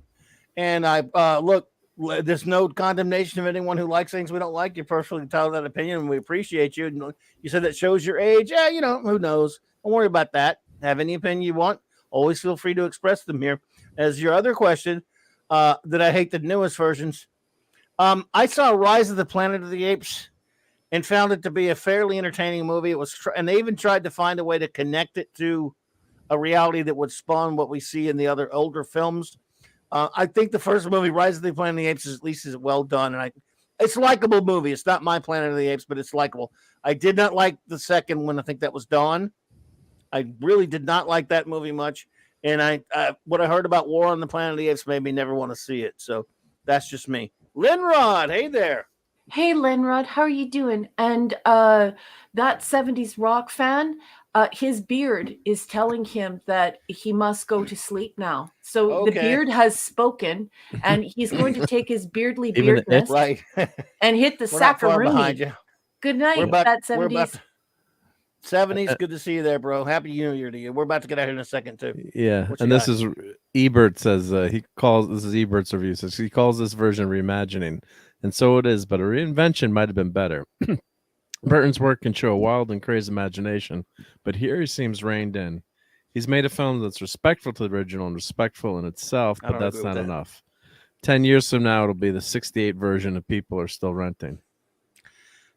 And I look, there's no condemnation of anyone who likes things we don't like. You're perfectly entitled to that opinion, and we appreciate you. You said that shows your age. Yeah, who knows? Don't worry about that. Have any opinion you want. Always feel free to express them here. As your other question, that I hate the newest versions. I saw Rise of the Planet of the Apes and found it to be a fairly entertaining movie. It was, and they even tried to find a way to connect it to a reality that would spawn what we see in the other older films. I think the first movie, Rise of the Planet of the Apes, is at least as well done, and it's a likable movie. It's not my Planet of the Apes, but it's likable. I did not like the second one. I think that was Dawn. I really did not like that movie much, and what I heard about War on the Planet of the Apes made me never want to see it. So that's just me. Linrod, hey there. Hey, Linrod, how are you doing? And that 70s rock fan, his beard is telling him that he must go to sleep now. So the beard has spoken, and he's going to take his beardly beardness and hit the saccharini. Good night, that 70s. 70s, good to see you there, bro. Happy New Year to you. We're about to get out here in a second, too. Yeah, and this is Ebert says this is Ebert's review. Says he calls this version reimagining, and so it is, but a reinvention might have been better. Burton's work can show a wild and crazy imagination, but here he seems reined in. He's made a film that's respectful to the original and respectful in itself, but that's not enough. 10 years from now, it'll be the 68 version that people are still renting.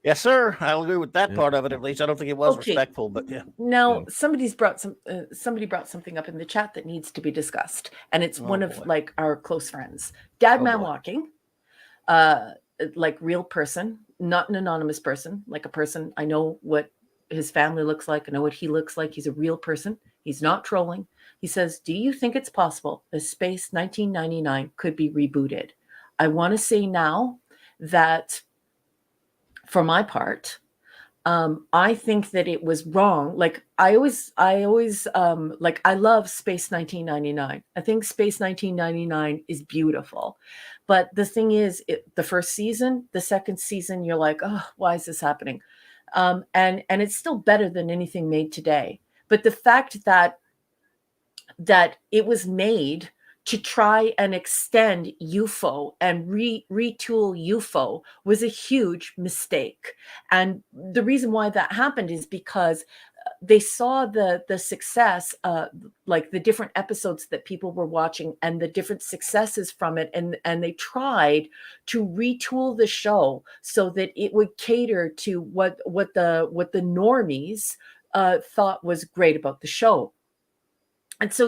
Yes, sir. I'll agree with that part of it. At least I don't think it was respectful, but yeah. Now somebody brought something up in the chat that needs to be discussed, and it's one of like our close friends, Dad Man Walking, like real person, not an anonymous person, like a person. I know what his family looks like. I know what he looks like. He's a real person. He's not trolling. He says, "Do you think it's possible that Space 1999 could be rebooted?" I want to say now that, for my part, I think that it was wrong. Like I always like, I love Space 1999. I think Space 1999 is beautiful. But the thing is, the first season, the second season, you're like, oh, why is this happening? And it's still better than anything made today. But the fact that it was made to try and extend UFO and retool UFO was a huge mistake. And the reason why that happened is because they saw the success, like the different episodes that people were watching and the different successes from it. And they tried to retool the show so that it would cater to what the normies thought was great about the show. And so,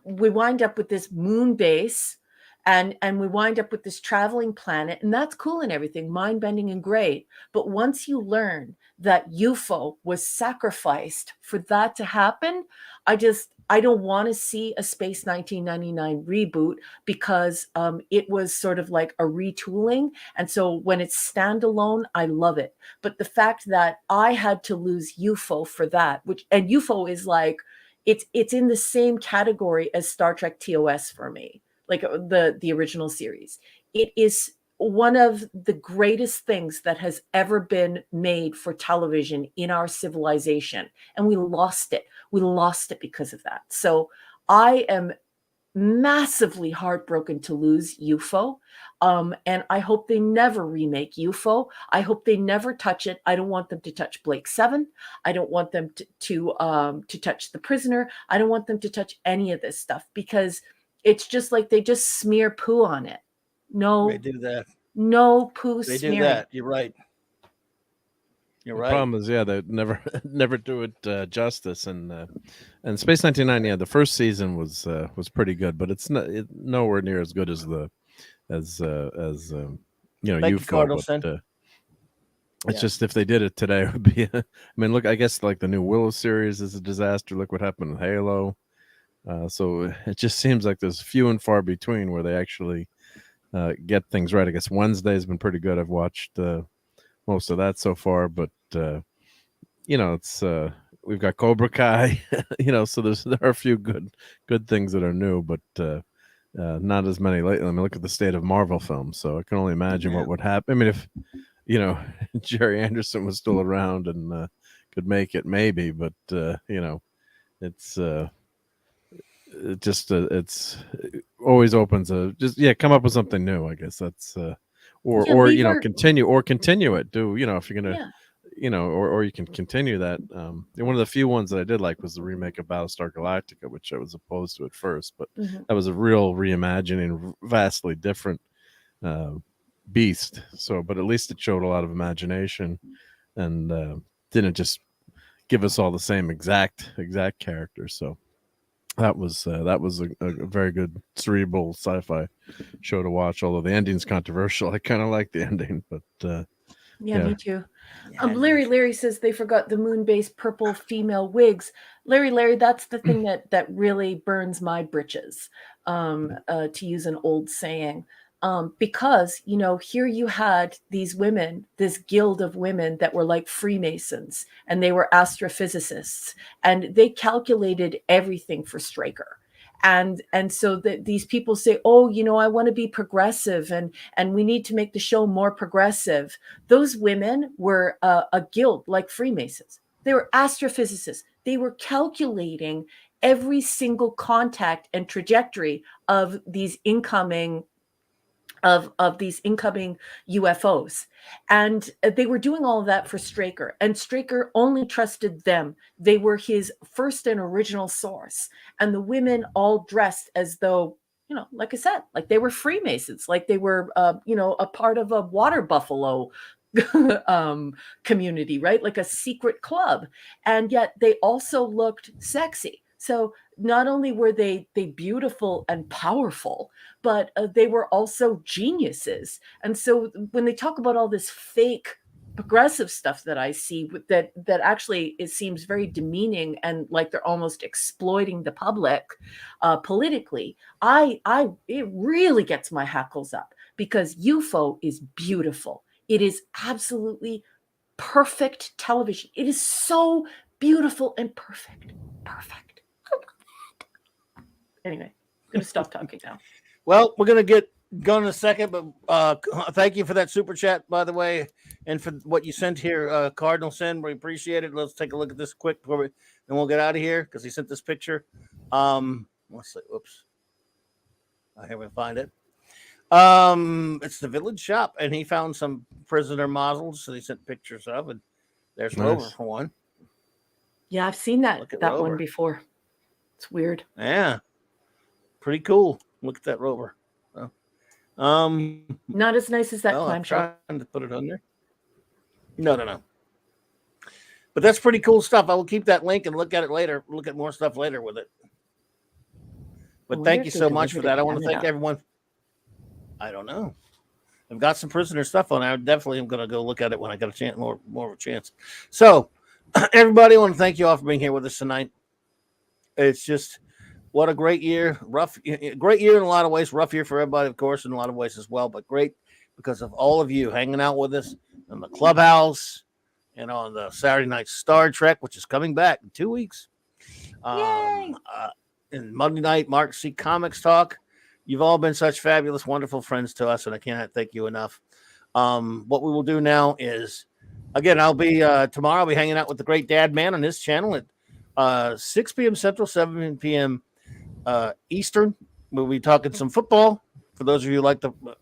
we wind up with this moon base and we wind up with this traveling planet, and that's cool and everything, mind-bending and great. But once you learn that UFO was sacrificed for that to happen, I don't want to see a Space 1999 reboot, because it was sort of like a retooling. And so when it's standalone, I love it. But the fact that I had to lose UFO for that, and UFO is like, it's in the same category as Star Trek TOS for me, like the original series. It is one of the greatest things that has ever been made for television in our civilization. And we lost it. We lost it because of that. So I am massively heartbroken to lose UFO. And I hope they never remake UFO. I hope they never touch it. I don't want them to touch Blake 7. I don't want them to touch The Prisoner. I don't want them to touch any of this stuff, because it's just like they just smear poo on it. No, they do that. No poo they smearing. Do that. You're right. The problem is, they never do it justice. And Space 1999, the first season was pretty good, but it's nowhere near as good as UFO. But, it's just, if they did it today, it would be. I mean, look, I guess like the new Willow series is a disaster. Look what happened with Halo. So it just seems like there's few and far between where they actually get things right. I guess Wednesday's been pretty good. I've watched most of that so far, but it's we've got Cobra Kai, so there are a few good things that are new, but not as many lately. I mean, look at the state of Marvel films. So I can only imagine what would happen. I mean, if Jerry Anderson was still around and could make it, maybe, but it's it's always opens come up with something new. I guess that's continue it. Do if you're gonna or you can continue that. One of the few ones that I did like was the remake of Battlestar Galactica, which I was opposed to at first, but that was a real reimagining, vastly different beast. So, but at least it showed a lot of imagination and didn't just give us all the same exact character. So that was a very good cerebral sci-fi show to watch. Although the ending's controversial, I kind of like the ending, but yeah, me too. Larry says they forgot the moon-based purple female wigs. Larry, that's the thing that really burns my britches, to use an old saying. Because, here you had these women, this guild of women that were like Freemasons, and they were astrophysicists, and they calculated everything for Stryker. And so these people say, oh, I want to be progressive and we need to make the show more progressive. Those women were a guild like Freemasons. They were astrophysicists. They were calculating every single contact and trajectory of these incoming of these incoming UFOs. And they were doing all of that for Straker, and Straker only trusted them. They were his first and original source. And the women all dressed as though, like I said, like they were Freemasons, like they were, a part of a water buffalo community, right? Like a secret club. And yet they also looked sexy. So not only were they beautiful and powerful, but they were also geniuses. And so when they talk about all this fake progressive stuff that I see, that actually it seems very demeaning and like they're almost exploiting the public politically, it really gets my hackles up, because UFO is beautiful. It is absolutely perfect television. It is so beautiful and perfect. Anyway, I'm going to stop talking now. Well, we're going to get going in a second, but thank you for that super chat, by the way, and for what you sent here, Cardinal Sin. We appreciate it. Let's take a look at this quick before then we'll get out of here, because he sent this picture. Let's see. Oops. Here we find it. It's the Village Shop, and he found some prisoner models that he sent pictures of, and there's nice. Rover for one. Yeah, I've seen that one before. It's weird. Yeah. Pretty cool. Look at that rover. Not as nice as that clamshell. Trying to put it on there. No. But that's pretty cool stuff. I will keep that link and look at it later. Look at more stuff later with it. But thank you so much for that. I want to thank everyone. I don't know. I've got some prisoner stuff on. I definitely am going to go look at it when I got a chance, more of a chance. So, everybody, I want to thank you all for being here with us tonight. It's just. What a great year. Great year in a lot of ways. Rough year for everybody, of course, in a lot of ways as well. But great because of all of you hanging out with us in the Clubhouse and on the Saturday night Star Trek, which is coming back in 2 weeks. And Monday night Mark C Comics Talk. You've all been such fabulous, wonderful friends to us, and I cannot thank you enough. What we will do now is, again, I'll be tomorrow. I'll be hanging out with the great Dad Man on his channel at 6 p.m. Central, 7 p.m. Eastern. We'll be talking some football for those of you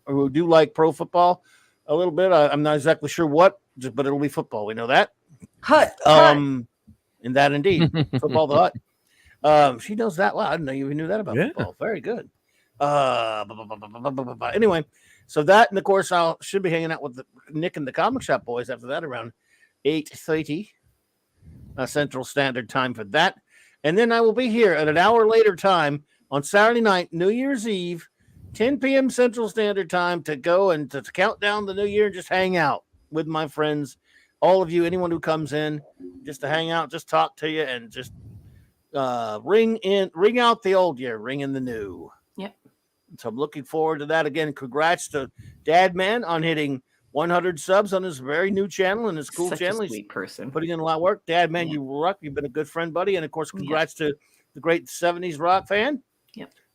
who do like pro football a little bit. I'm not exactly sure what, but it'll be football. We know that. Hut. And that indeed, football the hut. She knows that well. I didn't know you even knew that about football. Very good. Anyway, so that, and of course I should be hanging out with Nick and the Comic Shop Boys after that around 8:30 Central Standard Time for that. And then I will be here at an hour later time on Saturday night, New Year's Eve, 10 p.m. Central Standard Time, to go and to count down the new year and just hang out with my friends, all of you, anyone who comes in, just to hang out, just talk to you, and just ring out the old year, ring in the new. Yep. So I'm looking forward to that. Again, congrats to Dad Man on hitting 100 subs on his very new channel and his cool Such channel. A sweet person. Putting in a lot of work. Dad, man, you rock. You've been a good friend, buddy. And of course, congrats to the great 70s rock fan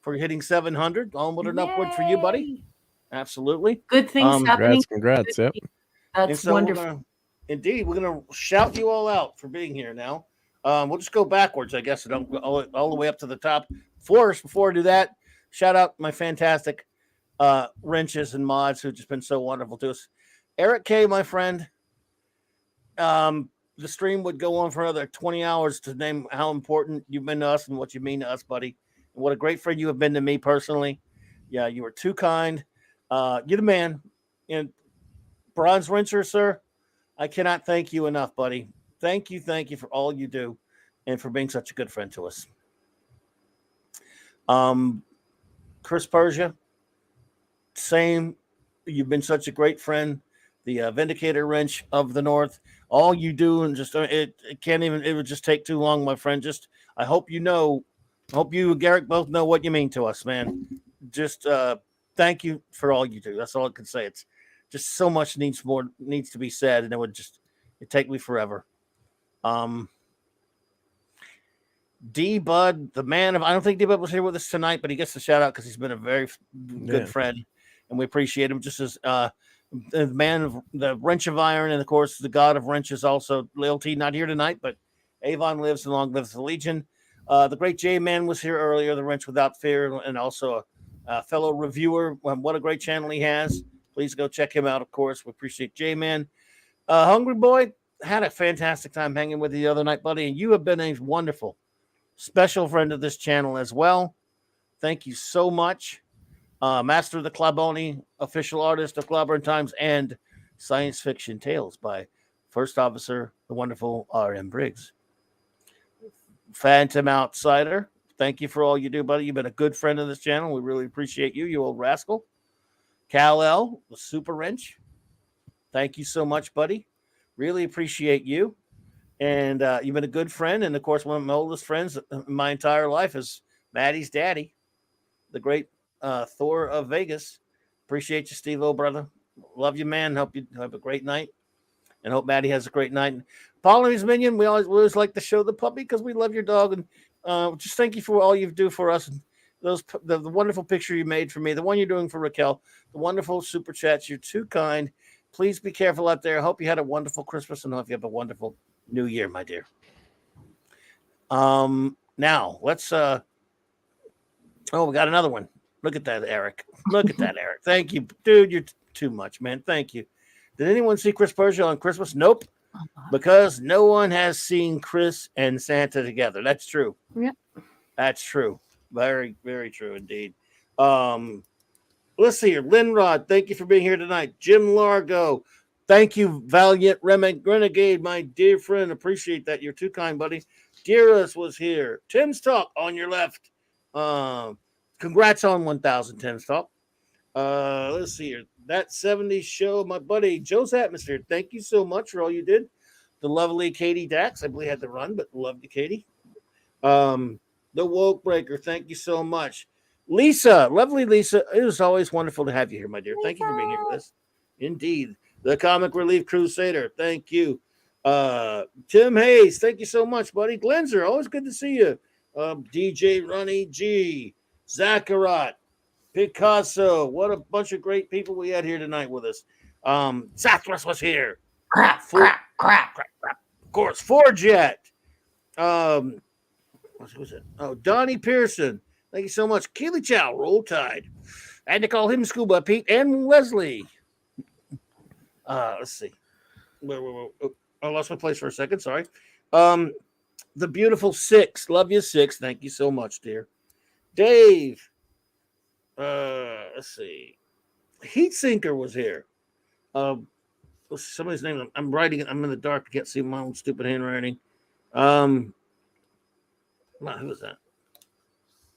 for hitting 700. Onward and upward for you, buddy. Absolutely. Good things happening. Congrats. Yep. That's wonderful. We're going to shout you all out for being here now. We'll just go backwards, I guess, and all the way up to the top. First, before I do that, shout out my fantastic wrenches and mods who've just been so wonderful to us. Eric K., my friend, the stream would go on for another 20 hours to name how important you've been to us and what you mean to us, buddy. And what a great friend you have been to me personally. Yeah, you were too kind. You're the man. And Bronze Wrencher, sir, I cannot thank you enough, buddy. Thank you for all you do and for being such a good friend to us. Chris Persia, same. You've been such a great friend. The Vindicator Wrench of the North. All you do, and just it would just take too long, my friend. Just I hope you and Garrick both know what you mean to us, man. Just thank you for all you do. That's all I can say. It's just so much needs to be said, and it'd take me forever. D Bud, the man of, I don't think D Bud was here with us tonight, but he gets a shout out because he's been a very good friend, and we appreciate him. Just as the man of the wrench of iron, and of course the god of wrenches, also Lil T, not here tonight, but Avon lives and long lives the Legion. The great J Man was here earlier, the wrench without fear, and also fellow reviewer. What a great channel he has. Please go check him out, of course. We appreciate J-Man. Hungry Boy, had a fantastic time hanging with you the other night, buddy, and you have been a wonderful, special friend of this channel as well. Thank you so much. Master of the Claboni, official artist of Clobberin Times, and Science Fiction Tales by First Officer, the wonderful R.M. Briggs. Phantom Outsider, thank you for all you do, buddy. You've been a good friend of this channel. We really appreciate you, you old rascal. Kal-El, the Super Wrench, thank you so much, buddy. Really appreciate you. And you've been a good friend. And, of course, one of my oldest friends in my entire life is Maddie's daddy, the great Thor of Vegas. Appreciate you, Steve-O, brother. Love you, man. Hope you have a great night. And hope Maddie has a great night. And Polly's Minion, we always like to show the puppy because we love your dog. And just thank you for all you do for us. And the wonderful picture you made for me, the one you're doing for Raquel, the wonderful super chats. You're too kind. Please be careful out there. I hope you had a wonderful Christmas and hope you have a wonderful New Year, my dear. Now let's we got another one. Look at that, Eric. Look at that, Eric. Thank you, dude. You're too much, man. Thank you. Did anyone see Chris Persia on Christmas? Nope. Because no one has seen Chris and Santa together. That's true. Yeah. That's true. Very, very true indeed. Let's see here. Linrod, thank you for being here tonight. Jim Largo, thank you, Valiant Renegade, my dear friend. Appreciate that. You're too kind, buddy. Dearest was here. Tim's Talk on your left. Congrats on 1,000, Tim's Talk. Let's see here. That 70s show, my buddy Joe's Atmosphere. Thank you so much for all you did. The lovely Katie Dax, I believe had to run, but love you, Katie. The Woke Breaker, thank you so much. Lisa, lovely Lisa. It was always wonderful to have you here, my dear. Thank you for being here with us. Indeed. The Comic Relief Crusader, thank you. Tim Hayes, thank you so much, buddy. Glenzer, always good to see you. DJ Ronnie G, Zacharat, Picasso. What a bunch of great people we had here tonight with us. Zathras was here. Crap. Of course, Forjet. Who's it? Oh, Donnie Pearson. Thank you so much. Keely Chow, Roll Tide. I had to call him Scuba Pete and Leslie. Let's see. I lost my place for a second. Sorry. The beautiful Six. Love you, Six. Thank you so much, dear. Dave. Let's see. Heatsinker was here. Somebody's name. I'm writing it. I'm in the dark. I can't see my own stupid handwriting. Who was that?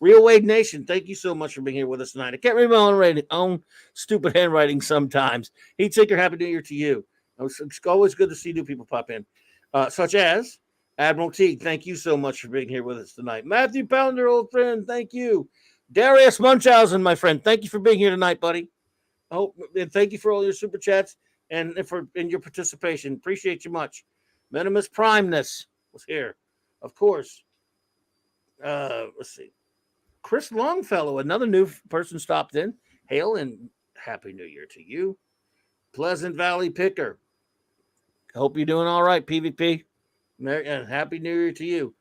Real Wade Nation, thank you so much for being here with us tonight. I can't read my own stupid handwriting sometimes. Heatsinker, Happy New Year to you. It's always good to see new people pop in, such as Admiral T. Thank you so much for being here with us tonight. Matthew Pounder, old friend, thank you. Darius Munchausen, my friend, thank you for being here tonight, buddy. And thank you for all your super chats and for your participation. Appreciate you much. Minimus Primeness was here, of course. Let's see. Chris Longfellow, another new person stopped in. Hail and Happy New Year to you. Pleasant Valley Picker. Hope you're doing all right, PvP. And Happy New Year to you.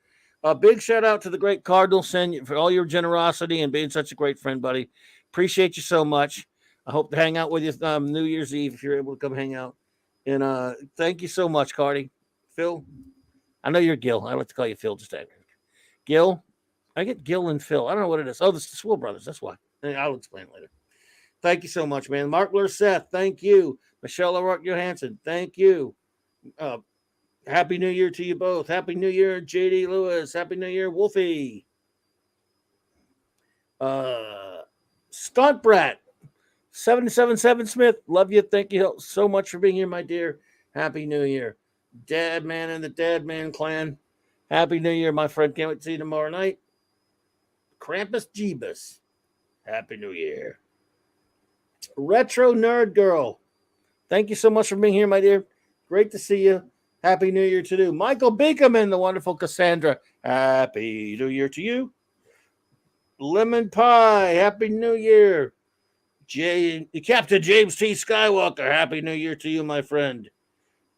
A big shout out to the great Cardinal Sen for all your generosity and being such a great friend, buddy. Appreciate you so much. I hope to hang out with you New Year's Eve if you're able to come hang out. And thank you so much, Cardi. Phil, I know you're Gil. I like to call you Phil just that. Gil, I get Gil and Phil. I don't know what it is. Oh, this is the Swill Brothers. That's why. I'll explain later. Thank you so much, man. Mark Lerseth, thank you. Michelle O'Rourke Johansson, thank you. Happy New Year to you both. Happy New Year, JD Lewis. Happy New Year, Wolfie. Stunt Brat, 777 Smith. Love you. Thank you so much for being here, my dear. Happy New Year. Dad Man and the Dad Man clan. Happy New Year, my friend. Can't wait to see you tomorrow night. Krampus Jeebus. Happy New Year. Retro Nerd Girl. Thank you so much for being here, my dear. Great to see you. Happy New Year to you. Michael Beekman, the wonderful Cassandra. Happy New Year to you. Lemon Pie. Happy New Year. Captain James T. Skywalker. Happy New Year to you, my friend.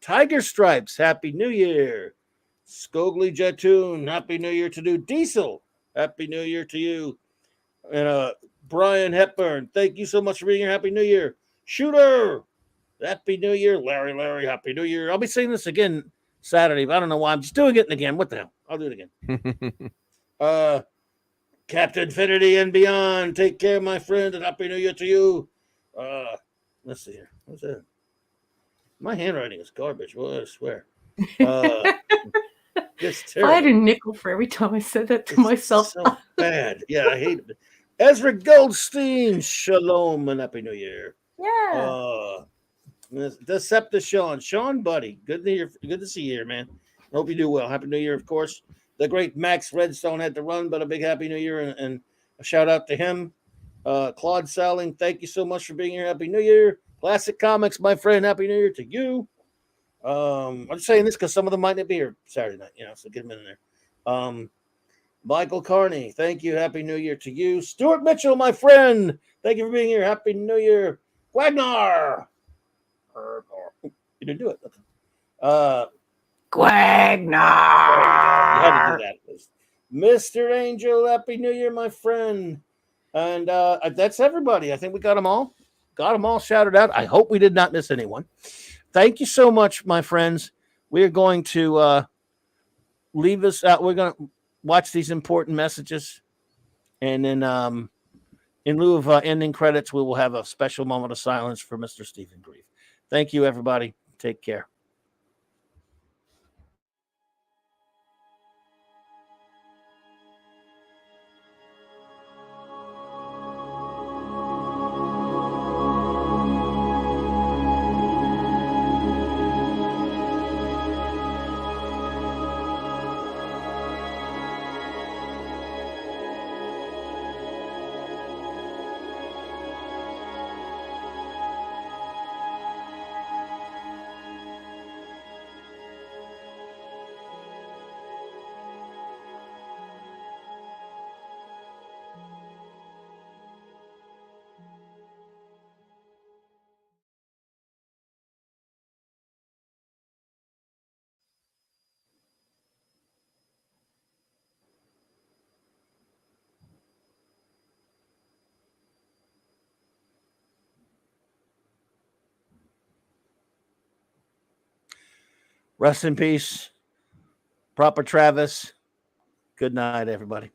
Tiger Stripes. Happy New Year. Scogly Jetoon. Happy New Year to you. Diesel. Happy New Year to you. And Brian Hepburn, thank you so much for being here. Happy New Year. Shooter, Happy New Year. Larry, Happy New Year. I'll be saying this again Saturday, but I don't know why. I'm just doing it again. What the hell? I'll do it again. Captain Infinity and beyond. Take care, my friend, and Happy New Year to you. Let's see here. What's that? My handwriting is garbage. Well, I swear. It's terrible. I had a nickel for every time I said that to myself. So bad. Yeah, I hate it. Ezra Goldstein, shalom and Happy New Year. Yeah. Decepticon, Sean Buddy. Good to see you here, man. Hope you do well. Happy New Year, of course. The great Max Redstone had to run, but a big Happy New Year and a shout out to him. Claude Salling, thank you so much for being here. Happy New Year. Classic Comics, my friend. Happy New Year to you. I'm just saying this because some of them might not be here Saturday night, so get them in there. Michael Carney, thank you. Happy New Year to you. Stuart Mitchell, my friend, thank you for being here. Happy New Year. Wagner. You didn't do it. Wagner. You had to do that. Mr. Angel, Happy New Year, my friend. And that's everybody. I think we got them all. Got them all shouted out. I hope we did not miss anyone. Thank you so much, my friends. We are going to leave us out. We're going to watch these important messages. And then in lieu of ending credits, we will have a special moment of silence for Mr. Stephen Grief. Thank you, everybody. Take care. Rest in peace. Proper Travis. Good night, everybody.